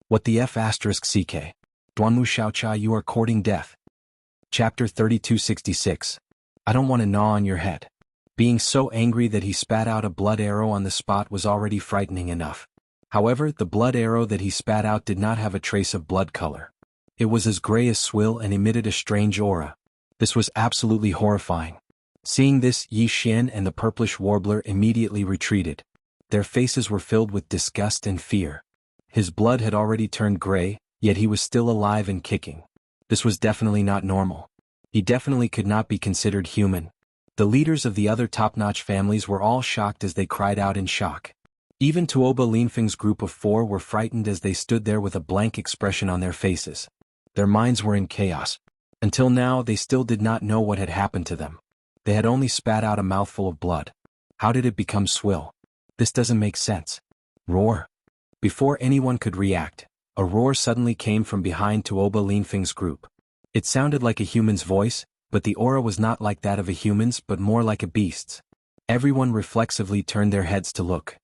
What the F***, CK. Duanmu Xiaocha, you are courting death. Chapter 3266. I don't want to gnaw on your head. Being so angry that he spat out a blood arrow on the spot was already frightening enough. However, the blood arrow that he spat out did not have a trace of blood color. It was as gray as swill and emitted a strange aura. This was absolutely horrifying. Seeing this, Yi Xian and the Purplish Warbler immediately retreated. Their faces were filled with disgust and fear. His blood had already turned gray, yet he was still alive and kicking. This was definitely not normal. He definitely could not be considered human. The leaders of the other top-notch families were all shocked as they cried out in shock. Even Tuoba Linfeng's group of 4 were frightened as they stood there with a blank expression on their faces. Their minds were in chaos. Until now, they still did not know what had happened to them. They had only spat out a mouthful of blood. How did it become swill? This doesn't make sense. Roar. Before anyone could react, a roar suddenly came from behind Tuoba Linfeng's group. It sounded like a human's voice, but the aura was not like that of a human's but more like a beast's. Everyone reflexively turned their heads to look.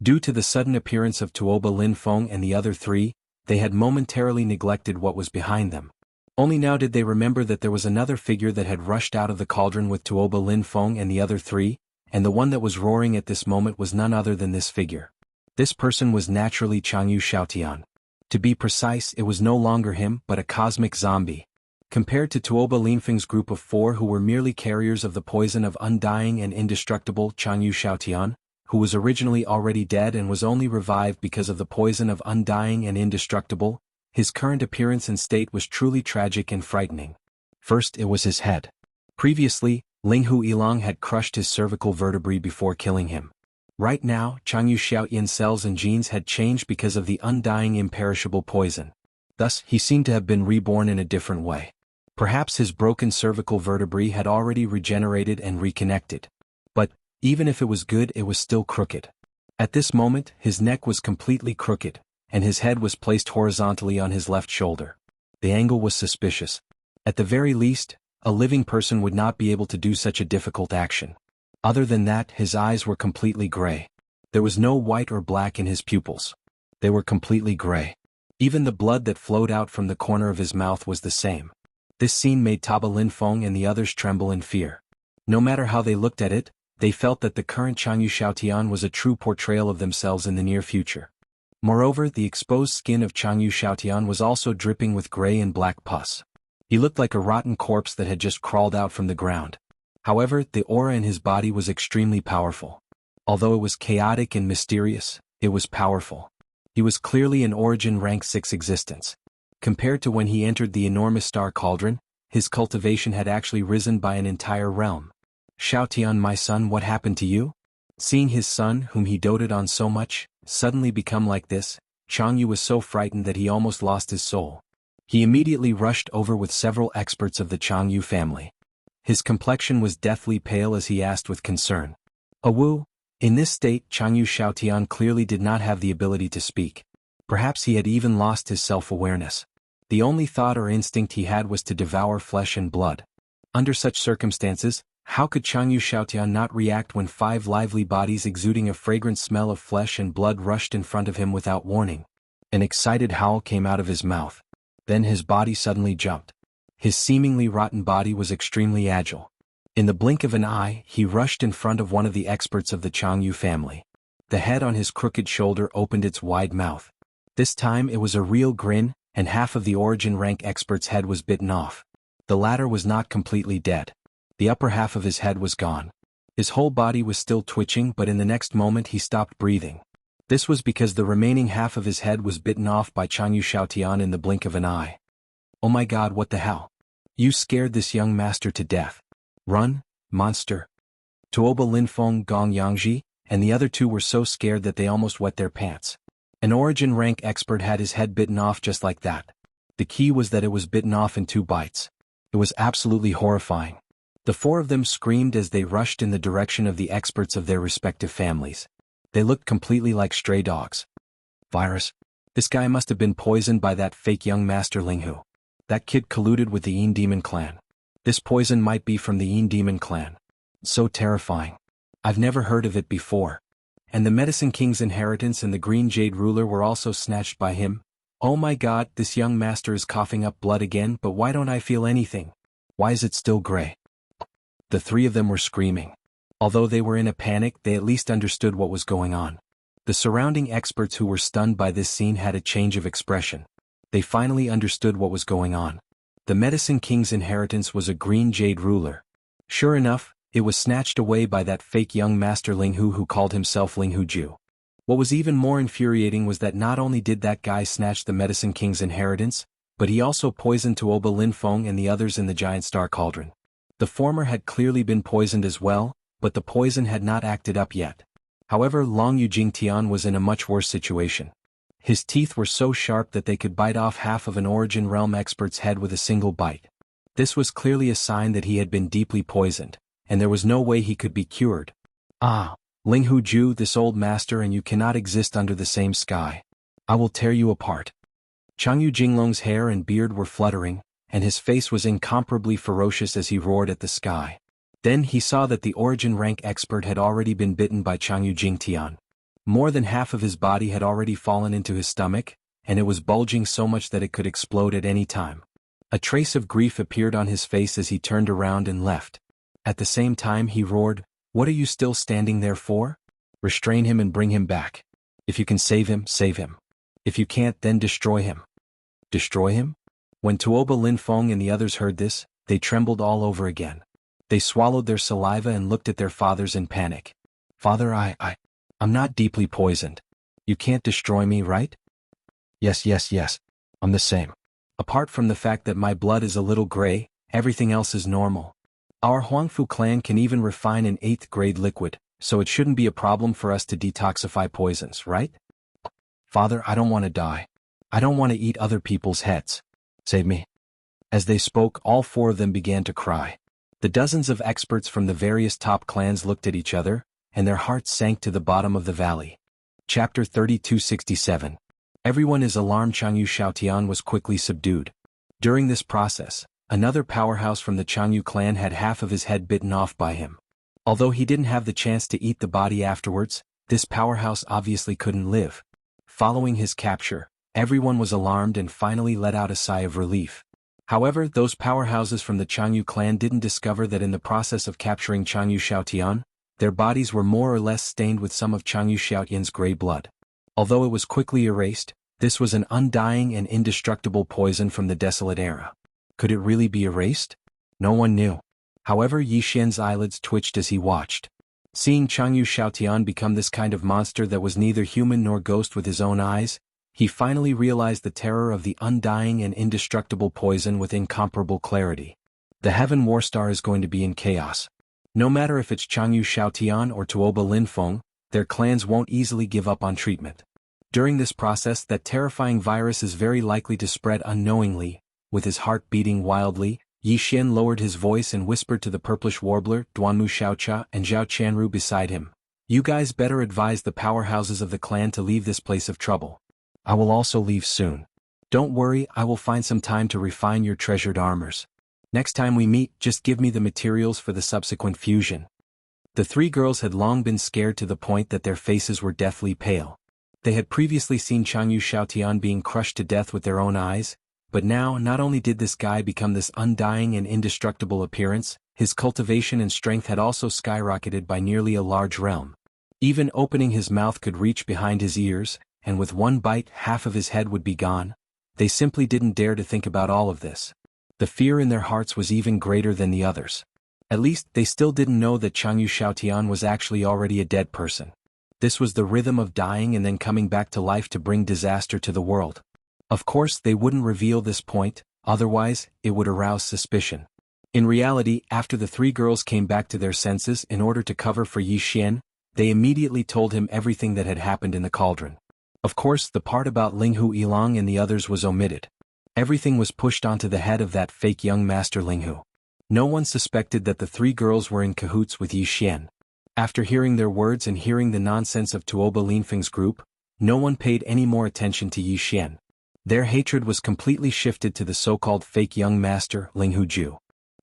Due to the sudden appearance of Tuoba Linfeng and the other 3, they had momentarily neglected what was behind them. Only now did they remember that there was another figure that had rushed out of the cauldron with Tuoba Linfeng and the other 3, and the one that was roaring at this moment was none other than this figure. This person was naturally Changyu Xiaotian. To be precise, it was no longer him but a cosmic zombie. Compared to Tuoba Linfeng's group of 4 who were merely carriers of the poison of undying and indestructible Changyu Xiaotian, who was originally already dead and was only revived because of the poison of undying and indestructible, his current appearance and state was truly tragic and frightening. First, it was his head. Previously, Linghu Ilang had crushed his cervical vertebrae before killing him. Right now, Changyu Xiaotian's cells and genes had changed because of the undying imperishable poison. Thus, he seemed to have been reborn in a different way. Perhaps his broken cervical vertebrae had already regenerated and reconnected. But, even if it was good, it was still crooked. At this moment, his neck was completely crooked, and his head was placed horizontally on his left shoulder. The angle was suspicious. At the very least, a living person would not be able to do such a difficult action. Other than that, his eyes were completely gray. There was no white or black in his pupils. They were completely gray. Even the blood that flowed out from the corner of his mouth was the same. This scene made Tuoba Linfeng and the others tremble in fear. No matter how they looked at it, they felt that the current Changyu Xiaotian was a true portrayal of themselves in the near future. Moreover, the exposed skin of Changyu Xiaotian was also dripping with gray and black pus. He looked like a rotten corpse that had just crawled out from the ground. However, the aura in his body was extremely powerful. Although it was chaotic and mysterious, it was powerful. He was clearly an origin rank 6 existence. Compared to when he entered the enormous star cauldron, his cultivation had actually risen by an entire realm. Xiaotian, my son, what happened to you? Seeing his son, whom he doted on so much, suddenly become like this, Changyu was so frightened that he almost lost his soul. He immediately rushed over with several experts of the Changyu family. His complexion was deathly pale as he asked with concern. Awu? In this state, Changyu Xiaotian clearly did not have the ability to speak. Perhaps he had even lost his self-awareness. The only thought or instinct he had was to devour flesh and blood. Under such circumstances, how could Changyu Xiaotian not react when 5 lively bodies exuding a fragrant smell of flesh and blood rushed in front of him without warning? An excited howl came out of his mouth. Then his body suddenly jumped. His seemingly rotten body was extremely agile. In the blink of an eye, he rushed in front of one of the experts of the Changyu family. The head on his crooked shoulder opened its wide mouth. This time it was a real grin, and half of the origin rank expert's head was bitten off. The latter was not completely dead. The upper half of his head was gone. His whole body was still twitching, but in the next moment he stopped breathing. This was because the remaining half of his head was bitten off by Changyu Xiaotian in the blink of an eye. Oh my god, what the hell? You scared this young master to death. Run, monster. Tuoba Linfeng Gong Yangji, and the other two were so scared that they almost wet their pants. An origin rank expert had his head bitten off just like that. The key was that it was bitten off in 2 bites. It was absolutely horrifying. The 4 of them screamed as they rushed in the direction of the experts of their respective families. They looked completely like stray dogs. Virus. This guy must have been poisoned by that fake young master Linghu. That kid colluded with the Yin Demon clan. This poison might be from the Yin Demon clan. So terrifying. I've never heard of it before. And the Medicine King's inheritance and the Green Jade ruler were also snatched by him. Oh my god, this young master is coughing up blood again, but why don't I feel anything? Why is it still gray? The 3 of them were screaming. Although they were in a panic, they at least understood what was going on. The surrounding experts who were stunned by this scene had a change of expression. They finally understood what was going on. The Medicine King's inheritance was a Green Jade ruler. Sure enough, it was snatched away by that fake young master Linghu who called himself Linghu Ju. What was even more infuriating was that not only did that guy snatch the Medicine King's inheritance, but he also poisoned Tuoba Linfeng and the others in the Giant Star Cauldron. The former had clearly been poisoned as well, but the poison had not acted up yet. However, Long Yujingtian was in a much worse situation. His teeth were so sharp that they could bite off half of an Origin Realm expert's head with a single bite. This was clearly a sign that he had been deeply poisoned, and there was no way he could be cured. Ah, Linghu Ju, this old master, and you cannot exist under the same sky. I will tear you apart. Changyu Jinglong's hair and beard were fluttering, and his face was incomparably ferocious as he roared at the sky. Then he saw that the origin rank expert had already been bitten by Changyu Jingtian. More than half of his body had already fallen into his stomach, and it was bulging so much that it could explode at any time. A trace of grief appeared on his face as he turned around and left. At the same time he roared, "What are you still standing there for? Restrain him and bring him back. If you can save him, save him. If you can't, then destroy him." Destroy him? When Tuoba Linfeng and the others heard this, they trembled all over again. They swallowed their saliva and looked at their fathers in panic. "Father, I'm not deeply poisoned. You can't destroy me, right?" Yes, I'm the same. Apart from the fact that my blood is a little gray, everything else is normal. Our Huangfu clan can even refine an 8th grade liquid, so it shouldn't be a problem for us to detoxify poisons, right? Father, I don't want to die. I don't want to eat other people's heads. Save me. As they spoke, all 4 of them began to cry. The dozens of experts from the various top clans looked at each other, and their hearts sank to the bottom of the valley. Chapter 3267. Everyone is alarmed. Changyu Xiaotian was quickly subdued. During this process, another powerhouse from the Changyu clan had half of his head bitten off by him. Although he didn't have the chance to eat the body afterwards, this powerhouse obviously couldn't live. Following his capture, everyone was alarmed and finally let out a sigh of relief. However, those powerhouses from the Changyu clan didn't discover that in the process of capturing Changyu Xiaotian, their bodies were more or less stained with some of Changyu Xiaotian's gray blood. Although it was quickly erased, this was an undying and indestructible poison from the desolate era. Could it really be erased? No one knew. However, Yi Xian's eyelids twitched as he watched. Seeing Changyu Xiaotian become this kind of monster that was neither human nor ghost with his own eyes, he finally realized the terror of the undying and indestructible poison with incomparable clarity. The Heaven Warstar is going to be in chaos. No matter if it's Changyu Xiaotian or Tuoba Linfeng, their clans won't easily give up on treatment. During this process, that terrifying virus is very likely to spread unknowingly. With his heart beating wildly, Yi Xian lowered his voice and whispered to the purplish warbler, Duanmu Xiaocha and Zhao Qianru beside him. "You guys better advise the powerhouses of the clan to leave this place of trouble. I will also leave soon. Don't worry, I will find some time to refine your treasured armors. Next time we meet, just give me the materials for the subsequent fusion." The 3 girls had long been scared to the point that their faces were deathly pale. They had previously seen Changyu Xiaotian being crushed to death with their own eyes, but now not only did this guy become this undying and indestructible appearance, his cultivation and strength had also skyrocketed by nearly a large realm. Even opening his mouth could reach behind his ears, and with one bite half of his head would be gone. They simply didn't dare to think about all of this. The fear in their hearts was even greater than the others. At least, they still didn't know that Changyu Xiaotian was actually already a dead person. This was the rhythm of dying and then coming back to life to bring disaster to the world. Of course, they wouldn't reveal this point, otherwise, it would arouse suspicion. In reality, after the three girls came back to their senses in order to cover for Yi Xian, they immediately told him everything that had happened in the cauldron. Of course, the part about Linghu Yilang and the others was omitted. Everything was pushed onto the head of that fake young master Linghu. No one suspected that the three girls were in cahoots with Yi Xian. After hearing their words and hearing the nonsense of Tuoba Linfeng's group, no one paid any more attention to Yi Xian. Their hatred was completely shifted to the so-called fake young master, Linghu Ju.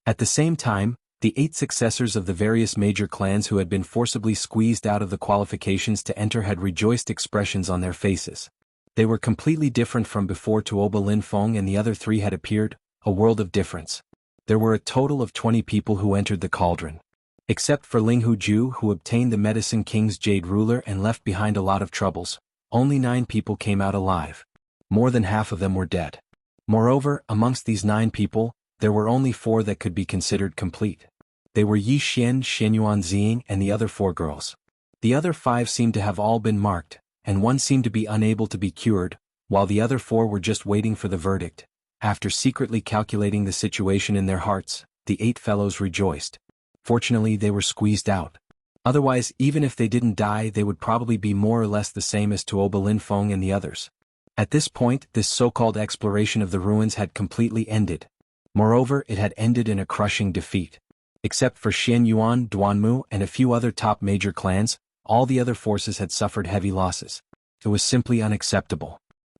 At the same time, the 8 successors of the various major clans who had been forcibly squeezed out of the qualifications to enter had rejoiced expressions on their faces. They were completely different from before Tuoba Linfeng and the other 3 had appeared, a world of difference. There were a total of 20 people who entered the cauldron. Except for Linghu Ju, who obtained the Medicine King's Jade Ruler and left behind a lot of troubles, only 9 people came out alive. More than half of them were dead. Moreover, amongst these 9 people, there were only 4 that could be considered complete. They were Yi Xian, Xianyuan Ziying, and the other 4 girls. The other 5 seemed to have all been marked, and 1 seemed to be unable to be cured, while the other 4 were just waiting for the verdict. After secretly calculating the situation in their hearts, the 8 fellows rejoiced. Fortunately, they were squeezed out. Otherwise, even if they didn't die, they would probably be more or less the same as Tuoba Linfeng and the others. At this point, this so-called exploration of the ruins had completely ended. Moreover, it had ended in a crushing defeat. Except for Xianyuan, Duanmu, and a few other top major clans, all the other forces had suffered heavy losses. It was simply unacceptable.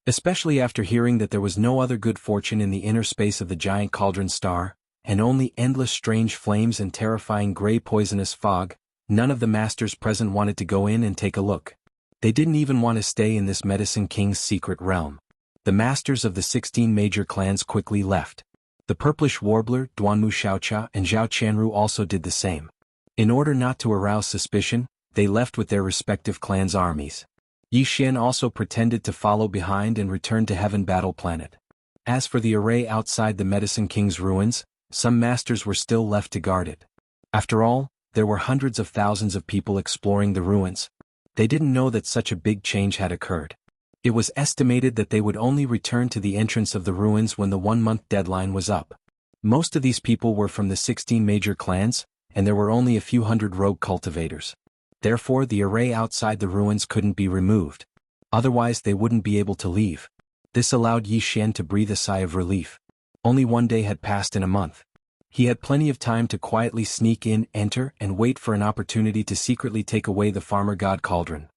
Especially after hearing that there was no other good fortune in the inner space of the giant cauldron star, and only endless strange flames and terrifying gray poisonous fog, none of the masters present wanted to go in and take a look. They didn't even want to stay in this Medicine King's secret realm. The masters of the 16 major clans quickly left. The Purplish Warbler, Duanmu Xiaocha, and Zhao Qianru also did the same. In order not to arouse suspicion, they left with their respective clans' armies. Yi Xian also pretended to follow behind and returned to Heaven Battle Planet. As for the array outside the Medicine King's ruins, some masters were still left to guard it. After all, there were hundreds of thousands of people exploring the ruins. They didn't know that such a big change had occurred. It was estimated that they would only return to the entrance of the ruins when the 1-month deadline was up. Most of these people were from the 16 major clans, and there were only a few hundred rogue cultivators. Therefore, the array outside the ruins couldn't be removed. Otherwise, they wouldn't be able to leave. This allowed Yi Xian to breathe a sigh of relief. Only 1 day had passed in a month. He had plenty of time to quietly sneak in, enter, and wait for an opportunity to secretly take away the farmer god cauldron.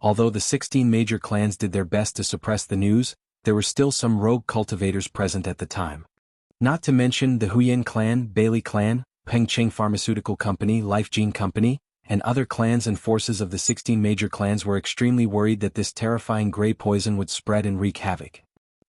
Although the 16 major clans did their best to suppress the news, there were still some rogue cultivators present at the time. Not to mention the Huyan clan, Bailey clan, Pengcheng Pharmaceutical Company, Life Gene Company, and other clans and forces of the 16 major clans were extremely worried that this terrifying gray poison would spread and wreak havoc.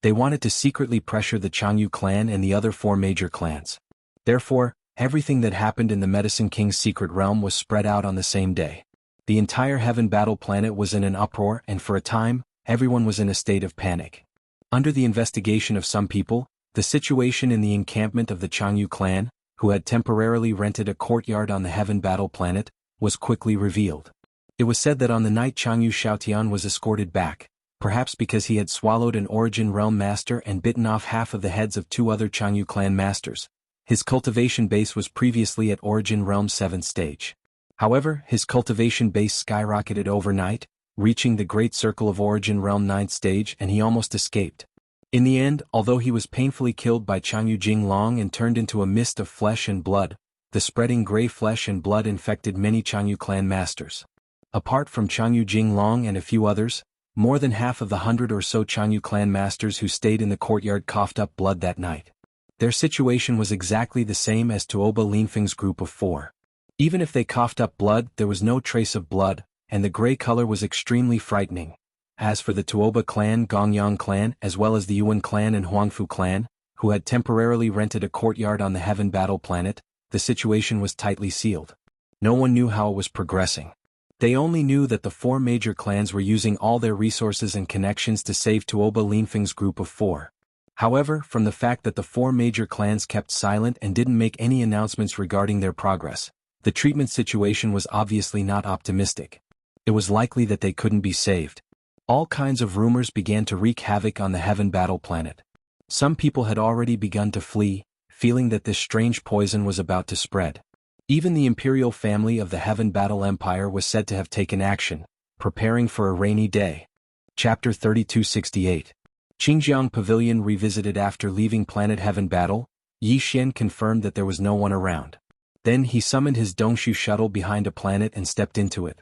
They wanted to secretly pressure the Changyu clan and the other 4 major clans. Therefore, everything that happened in the Medicine King's secret realm was spread out on the same day. The entire Heaven Battle Planet was in an uproar, and for a time, everyone was in a state of panic. Under the investigation of some people, the situation in the encampment of the Changyu clan, who had temporarily rented a courtyard on the Heaven Battle Planet, was quickly revealed. It was said that on the night Changyu Xiaotian was escorted back, perhaps because he had swallowed an Origin Realm Master and bitten off half of the heads of 2 other Changyu clan masters. His cultivation base was previously at Origin Realm 7th stage. However, his cultivation base skyrocketed overnight, reaching the Great Circle of Origin Realm 9th stage, and he almost escaped. In the end, although he was painfully killed by Changyu Jinglong and turned into a mist of flesh and blood, the spreading gray flesh and blood infected many Changyu clan masters. Apart from Changyu Jinglong and a few others, more than half of the 100 or so Changyu clan masters who stayed in the courtyard coughed up blood that night. Their situation was exactly the same as Tuoba Linfeng's group of 4. Even if they coughed up blood, there was no trace of blood, and the gray color was extremely frightening. As for the Tuoba clan, Gongyang clan, as well as the Yuan clan and Huangfu clan, who had temporarily rented a courtyard on the Heaven Battle Planet, the situation was tightly sealed. No one knew how it was progressing. They only knew that the 4 major clans were using all their resources and connections to save Tuoba Linfeng's group of 4. However, from the fact that the four major clans kept silent and didn't make any announcements regarding their progress, the treatment situation was obviously not optimistic. It was likely that they couldn't be saved. All kinds of rumors began to wreak havoc on the Heaven Battle planet. Some people had already begun to flee, feeling that this strange poison was about to spread. Even the imperial family of the Heaven Battle Empire was said to have taken action, preparing for a rainy day. Chapter 3268. Xinjiang Pavilion revisited. After leaving Planet Heaven Battle, Yi Xian confirmed that there was no one around. Then he summoned his Dongshu shuttle behind a planet and stepped into it.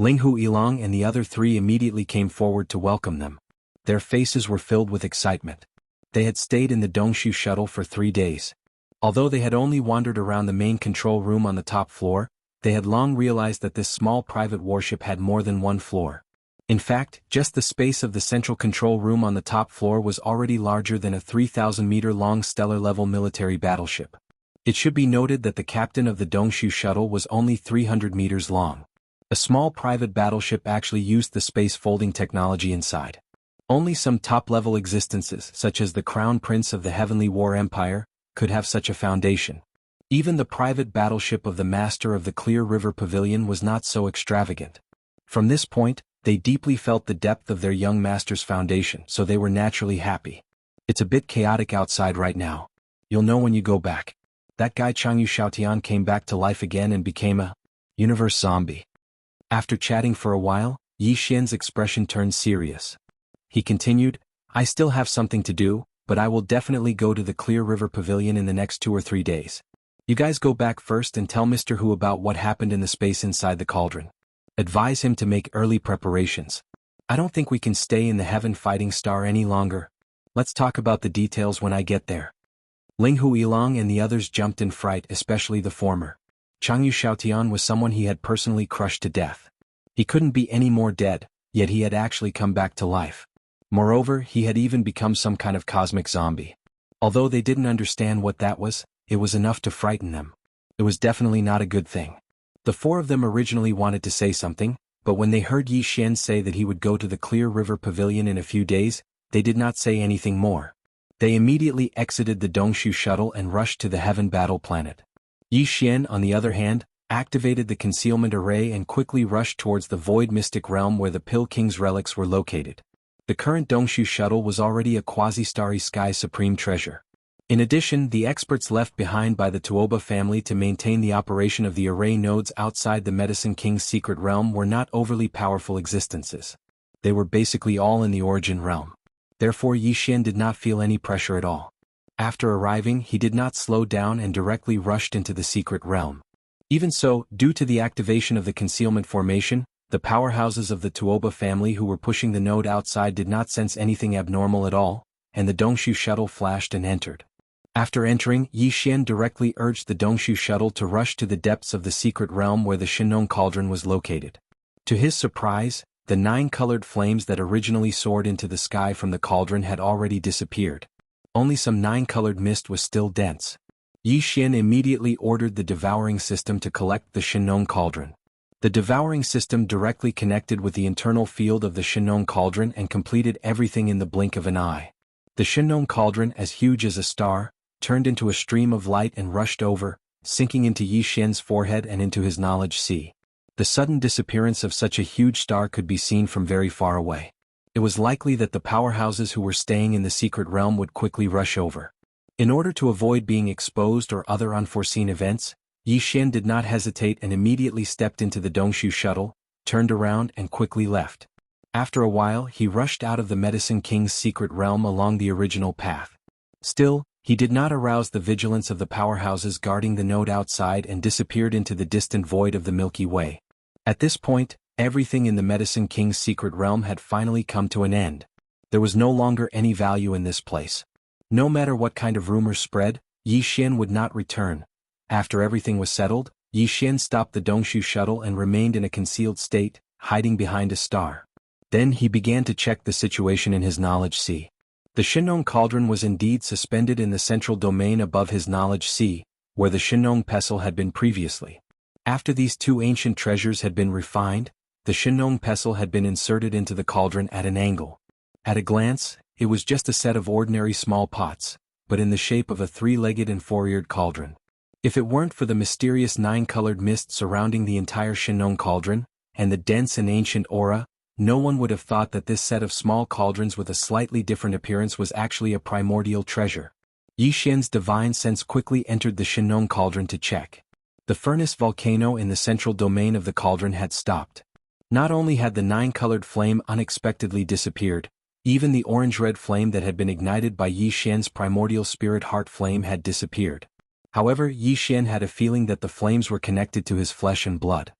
Linghu Yilong and the other three immediately came forward to welcome them. Their faces were filled with excitement. They had stayed in the Dongshu shuttle for 3 days. Although they had only wandered around the main control room on the top floor, they had long realized that this small private warship had more than one floor. In fact, just the space of the central control room on the top floor was already larger than a 3,000-meter-long stellar-level military battleship. It should be noted that the captain of the Dongshu shuttle was only 300 meters long. A small private battleship actually used the space folding technology inside. Only some top-level existences, such as the Crown Prince of the Heavenly War Empire, could have such a foundation. Even the private battleship of the Master of the Clear River Pavilion was not so extravagant. From this point, they deeply felt the depth of their young master's foundation, so they were naturally happy. It's a bit chaotic outside right now. You'll know when you go back. That guy Changyu Xiaotian came back to life again and became a universe zombie. After chatting for a while, Yi Xian's expression turned serious. He continued, I still have something to do, but I will definitely go to the Clear River Pavilion in the next 2 or 3 days. You guys go back first and tell Mr. Hu about what happened in the space inside the cauldron. Advise him to make early preparations. I don't think we can stay in the Heaven Fighting Star any longer. Let's talk about the details when I get there. Linghu Yilong and the others jumped in fright, especially the former. Changyu Xiaotian was someone he had personally crushed to death. He couldn't be any more dead, yet he had actually come back to life. Moreover, he had even become some kind of cosmic zombie. Although they didn't understand what that was, it was enough to frighten them. It was definitely not a good thing. The four of them originally wanted to say something, but when they heard Yi Xian say that he would go to the Clear River Pavilion in a few days, they did not say anything more. They immediately exited the Dongshu shuttle and rushed to the Heaven Battle planet. Yi Xian, on the other hand, activated the concealment array and quickly rushed towards the Void Mystic Realm where the Pill King's relics were located. The current Dongshu shuttle was already a quasi-starry sky supreme treasure. In addition, the experts left behind by the Tuoba family to maintain the operation of the array nodes outside the Medicine King's secret realm were not overly powerful existences. They were basically all in the origin realm. Therefore Yi Xian did not feel any pressure at all. After arriving, he did not slow down and directly rushed into the secret realm. Even so, due to the activation of the concealment formation, the powerhouses of the Tuoba family who were pushing the node outside did not sense anything abnormal at all, and the Dongshu shuttle flashed and entered. After entering, Yi Xian directly urged the Dongshu shuttle to rush to the depths of the secret realm where the Shinong Cauldron was located. To his surprise, the 9 colored flames that originally soared into the sky from the cauldron had already disappeared. Only some 9-colored mist was still dense. Yi Xian immediately ordered the devouring system to collect the Shinong Cauldron. The devouring system directly connected with the internal field of the Shinong Cauldron and completed everything in the blink of an eye. The Shinong Cauldron, as huge as a star, turned into a stream of light and rushed over, sinking into Yi Xian's forehead and into his knowledge sea. The sudden disappearance of such a huge star could be seen from very far away. It was likely that the powerhouses who were staying in the secret realm would quickly rush over. In order to avoid being exposed or other unforeseen events, Yi Xian did not hesitate and immediately stepped into the Dongshu shuttle, turned around and quickly left. After a while, he rushed out of the Medicine King's secret realm along the original path. Still, he did not arouse the vigilance of the powerhouses guarding the node outside and disappeared into the distant void of the Milky Way. At this point, everything in the Medicine King's secret realm had finally come to an end. There was no longer any value in this place. No matter what kind of rumors spread, Yi Xian would not return. After everything was settled, Yi Xian stopped the Dongshu shuttle and remained in a concealed state, hiding behind a star. Then he began to check the situation in his knowledge sea. The Shinong Cauldron was indeed suspended in the central domain above his knowledge sea, where the Shinong Pestle had been previously. After these 2 ancient treasures had been refined, the Shinong Pestle had been inserted into the cauldron at an angle. At a glance, it was just a set of ordinary small pots, but in the shape of a three-legged and four-eared cauldron. If it weren't for the mysterious nine-colored mist surrounding the entire Shinong cauldron, and the dense and ancient aura, no one would have thought that this set of small cauldrons with a slightly different appearance was actually a primordial treasure. Yi Xian's divine sense quickly entered the Shinong cauldron to check. The furnace volcano in the central domain of the cauldron had stopped. Not only had the nine-colored flame unexpectedly disappeared, even the orange-red flame that had been ignited by Yi Xian's primordial spirit heart flame had disappeared. However, Yi Xian had a feeling that the flames were connected to his flesh and blood.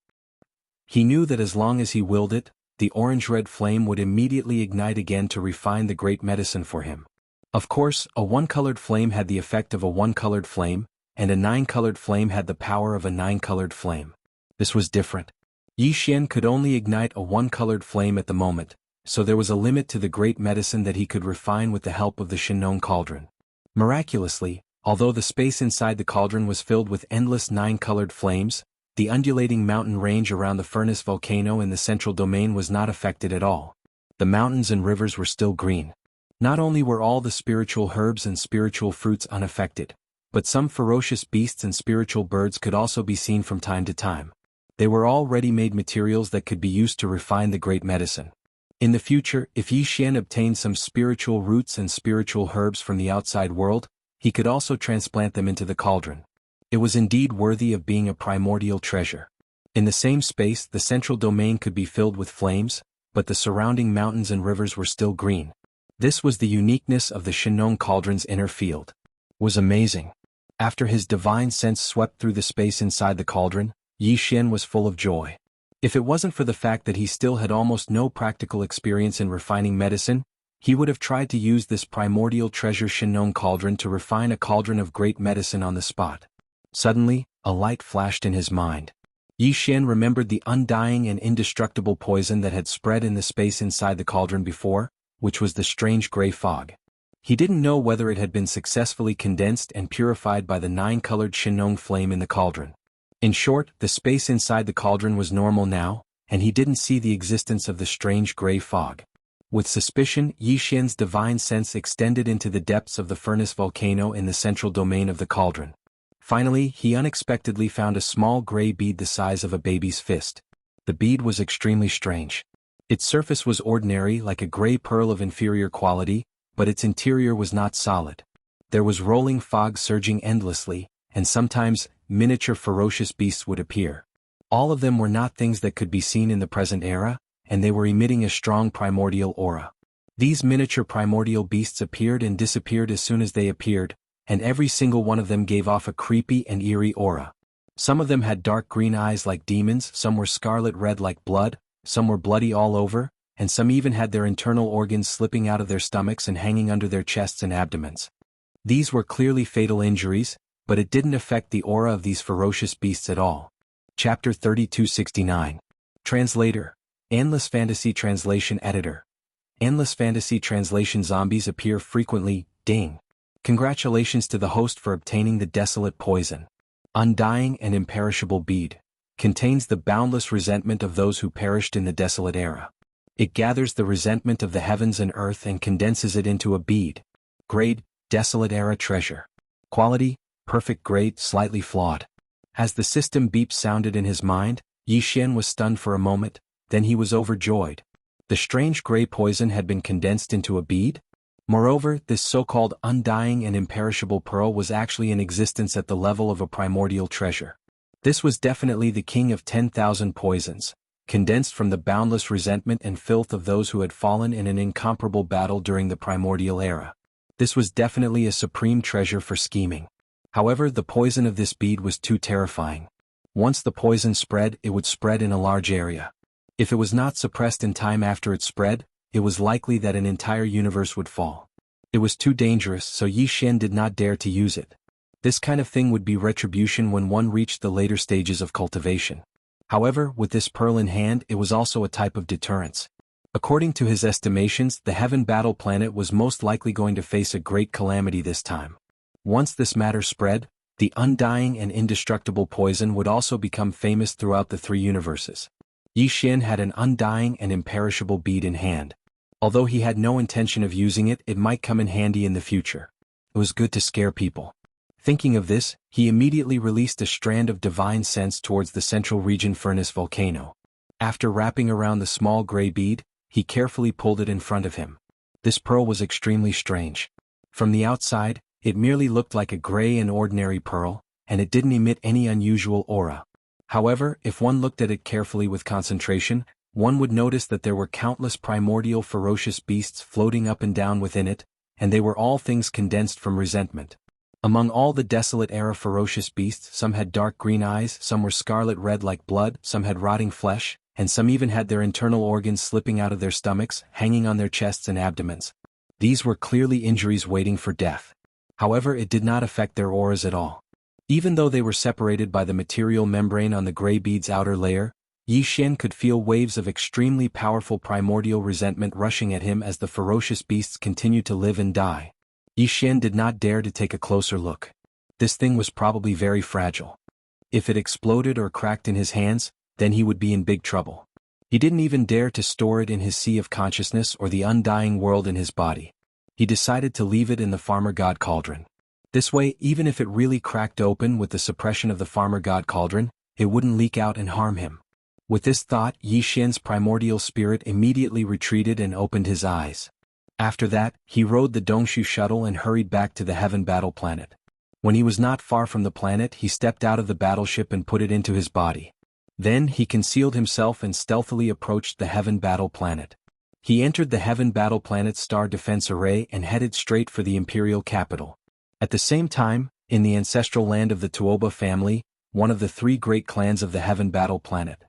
He knew that as long as he willed it, the orange-red flame would immediately ignite again to refine the great medicine for him. Of course, a one-colored flame had the effect of a one-colored flame, and a nine-colored flame had the power of a nine-colored flame. This was different. Yi Xian could only ignite a one-colored flame at the moment, so there was a limit to the great medicine that he could refine with the help of the Shinong cauldron. Miraculously, although the space inside the cauldron was filled with endless nine-colored flames, the undulating mountain range around the furnace volcano in the central domain was not affected at all. The mountains and rivers were still green. Not only were all the spiritual herbs and spiritual fruits unaffected, but some ferocious beasts and spiritual birds could also be seen from time to time. They were all ready-made materials that could be used to refine the great medicine. In the future, if Yi Xian obtained some spiritual roots and spiritual herbs from the outside world, he could also transplant them into the cauldron. It was indeed worthy of being a primordial treasure. In the same space, the central domain could be filled with flames, but the surrounding mountains and rivers were still green. This was the uniqueness of the Shinong cauldron's inner field. It was amazing. After his divine sense swept through the space inside the cauldron, Yi Xian was full of joy. If it wasn't for the fact that he still had almost no practical experience in refining medicine, he would have tried to use this primordial treasure Shinong cauldron to refine a cauldron of great medicine on the spot. Suddenly, a light flashed in his mind. Yi Xian remembered the undying and indestructible poison that had spread in the space inside the cauldron before, which was the strange gray fog. He didn't know whether it had been successfully condensed and purified by the nine-colored Shinong flame in the cauldron. In short, the space inside the cauldron was normal now, and he didn't see the existence of the strange gray fog. With suspicion, Yi Xian's divine sense extended into the depths of the furnace volcano in the central domain of the cauldron. Finally, he unexpectedly found a small gray bead the size of a baby's fist. The bead was extremely strange. Its surface was ordinary, like a gray pearl of inferior quality, but its interior was not solid. There was rolling fog surging endlessly, and sometimes, miniature ferocious beasts would appear. All of them were not things that could be seen in the present era, and they were emitting a strong primordial aura. These miniature primordial beasts appeared and disappeared as soon as they appeared, and every single one of them gave off a creepy and eerie aura. Some of them had dark green eyes like demons, some were scarlet red like blood, some were bloody all over, and some even had their internal organs slipping out of their stomachs and hanging under their chests and abdomens. These were clearly fatal injuries, but it didn't affect the aura of these ferocious beasts at all. Chapter 3269. Translator. Endless Fantasy Translation Editor. Endless Fantasy Translation Zombies appear frequently, ding. Congratulations to the host for obtaining the desolate poison. Undying and imperishable bead. Contains the boundless resentment of those who perished in the desolate era. It gathers the resentment of the heavens and earth and condenses it into a bead. Grade, desolate era treasure. Quality, perfect grade, slightly flawed. As the system beep sounded in his mind, Yi Xian was stunned for a moment, then he was overjoyed. The strange gray poison had been condensed into a bead? Moreover, this so-called undying and imperishable pearl was actually in existence at the level of a primordial treasure. This was definitely the king of 10,000 poisons, condensed from the boundless resentment and filth of those who had fallen in an incomparable battle during the primordial era. This was definitely a supreme treasure for scheming. However, the poison of this bead was too terrifying. Once the poison spread, it would spread in a large area. If it was not suppressed in time after it spread, it was likely that an entire universe would fall. It was too dangerous, so Yi Xian did not dare to use it. This kind of thing would be retribution when one reached the later stages of cultivation. However, with this pearl in hand, it was also a type of deterrence. According to his estimations, the Heaven Battle Planet was most likely going to face a great calamity this time. Once this matter spread, the undying and indestructible poison would also become famous throughout the three universes. Yi Xian had an undying and imperishable bead in hand. Although he had no intention of using it, it might come in handy in the future. It was good to scare people. Thinking of this, he immediately released a strand of divine sense towards the central region furnace volcano. After wrapping around the small gray bead, he carefully pulled it in front of him. This pearl was extremely strange. From the outside, it merely looked like a gray and ordinary pearl, and it didn't emit any unusual aura. However, if one looked at it carefully with concentration, one would notice that there were countless primordial ferocious beasts floating up and down within it, and they were all things condensed from resentment. Among all the desolate-era ferocious beasts, some had dark green eyes, some were scarlet red like blood, some had rotting flesh, and some even had their internal organs slipping out of their stomachs, hanging on their chests and abdomens. These were clearly injuries waiting for death. However, it did not affect their auras at all. Even though they were separated by the material membrane on the gray bead's outer layer, Yi Xian could feel waves of extremely powerful primordial resentment rushing at him as the ferocious beasts continued to live and die. Yi Xian did not dare to take a closer look. This thing was probably very fragile. If it exploded or cracked in his hands, then he would be in big trouble. He didn't even dare to store it in his sea of consciousness or the undying world in his body. He decided to leave it in the farmer god cauldron. This way, even if it really cracked open with the suppression of the farmer god cauldron, it wouldn't leak out and harm him. With this thought, Yi Xian's primordial spirit immediately retreated and opened his eyes. After that, he rode the Dongshu shuttle and hurried back to the Heaven Battle Planet. When he was not far from the planet, he stepped out of the battleship and put it into his body. Then he concealed himself and stealthily approached the Heaven Battle Planet. He entered the Heaven Battle Planet's star defense array and headed straight for the imperial capital. At the same time, in the ancestral land of the Tuoba family, one of the three great clans of the Heaven Battle Planet.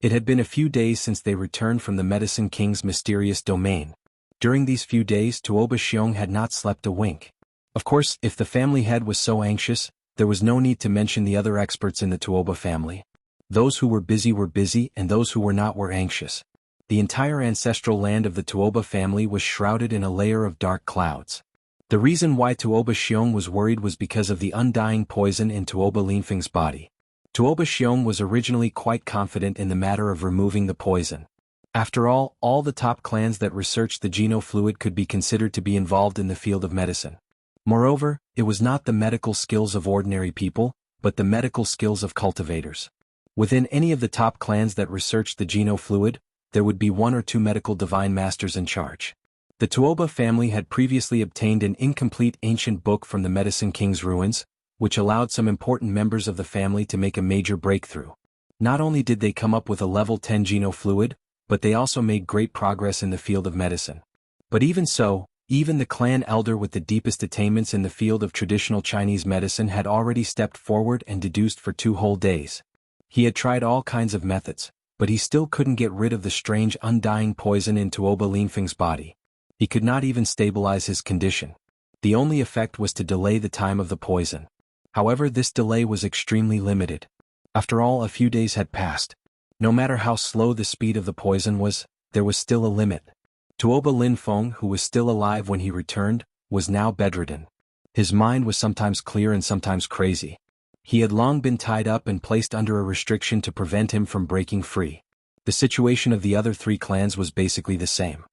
It had been a few days since they returned from the Medicine King's mysterious domain. During these few days, Tuoba Xiong had not slept a wink. Of course, if the family head was so anxious, there was no need to mention the other experts in the Tuoba family. Those who were busy, and those who were not were anxious. The entire ancestral land of the Tuoba family was shrouded in a layer of dark clouds. The reason why Tuoba Xiong was worried was because of the undying poison in Tuoba Linfeng's body. Tuoba Xiong was originally quite confident in the matter of removing the poison. After all the top clans that researched the genofluid could be considered to be involved in the field of medicine. Moreover, it was not the medical skills of ordinary people, but the medical skills of cultivators. Within any of the top clans that researched the genofluid, there would be one or two medical divine masters in charge. The Tuoba family had previously obtained an incomplete ancient book from the Medicine King's ruins, which allowed some important members of the family to make a major breakthrough. Not only did they come up with a level 10 genofluid, but they also made great progress in the field of medicine. But even so, even the clan elder with the deepest attainments in the field of traditional Chinese medicine had already stepped forward and deduced for 2 whole days. He had tried all kinds of methods, but he still couldn't get rid of the strange undying poison in Tuoba Linfeng's body. He could not even stabilize his condition. The only effect was to delay the time of the poison. However, this delay was extremely limited. After all, a few days had passed. No matter how slow the speed of the poison was, there was still a limit. Tuoba Linfeng, who was still alive when he returned, was now bedridden. His mind was sometimes clear and sometimes crazy. He had long been tied up and placed under a restriction to prevent him from breaking free. The situation of the other 3 clans was basically the same.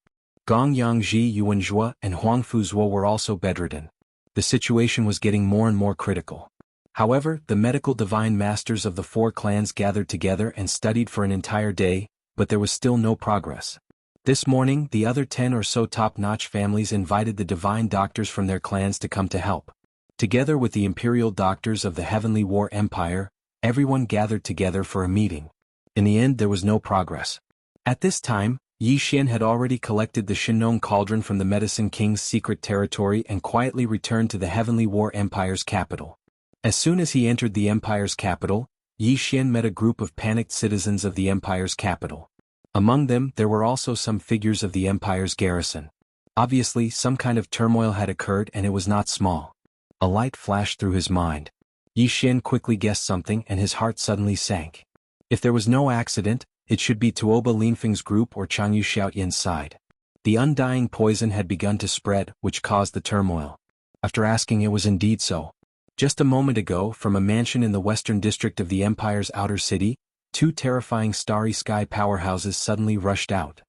Gong Yangji, Yuanzhua, and Huangfu Zuo were also bedridden. The situation was getting more and more critical. However, the medical divine masters of the 4 clans gathered together and studied for an entire day, but there was still no progress. This morning, the other 10 or so top-notch families invited the divine doctors from their clans to come to help. Together with the imperial doctors of the Heavenly War Empire, everyone gathered together for a meeting. In the end, there was no progress. At this time, Yi Xian had already collected the Shinnong cauldron from the Medicine King's secret territory and quietly returned to the Heavenly War Empire's capital. As soon as he entered the Empire's capital, Yi Xian met a group of panicked citizens of the Empire's capital. Among them, there were also some figures of the Empire's garrison. Obviously, some kind of turmoil had occurred and it was not small. A light flashed through his mind. Yi Xian quickly guessed something and his heart suddenly sank. If there was no accident, it should be Tuoba Linfeng's group or Changyu Xiaoyan's side. The undying poison had begun to spread, which caused the turmoil. After asking, it was indeed so. Just a moment ago, from a mansion in the western district of the Empire's outer city, 2 terrifying starry sky powerhouses suddenly rushed out.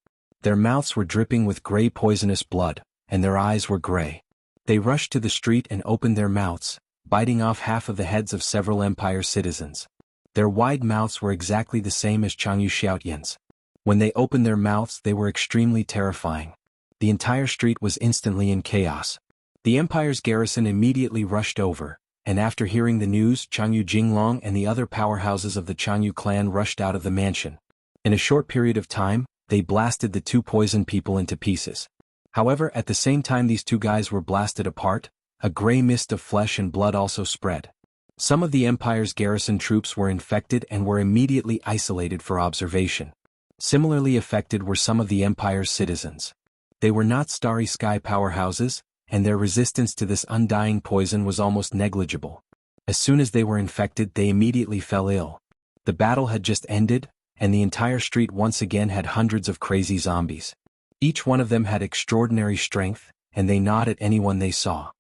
Their mouths were dripping with gray poisonous blood, and their eyes were gray. They rushed to the street and opened their mouths, biting off half of the heads of several Empire citizens. Their wide mouths were exactly the same as Changyu Xiaotian's. When they opened their mouths, they were extremely terrifying. The entire street was instantly in chaos. The Empire's garrison immediately rushed over, and after hearing the news, Changyu Jinglong and the other powerhouses of the Changyu clan rushed out of the mansion. In a short period of time, they blasted the two poisoned people into pieces. However, at the same time these two guys were blasted apart, a gray mist of flesh and blood also spread. Some of the Empire's garrison troops were infected and were immediately isolated for observation. Similarly affected were some of the Empire's citizens. They were not starry sky powerhouses, and their resistance to this undying poison was almost negligible. As soon as they were infected, they immediately fell ill. The battle had just ended, and the entire street once again had hundreds of crazy zombies. Each one of them had extraordinary strength, and they gnawed at anyone they saw.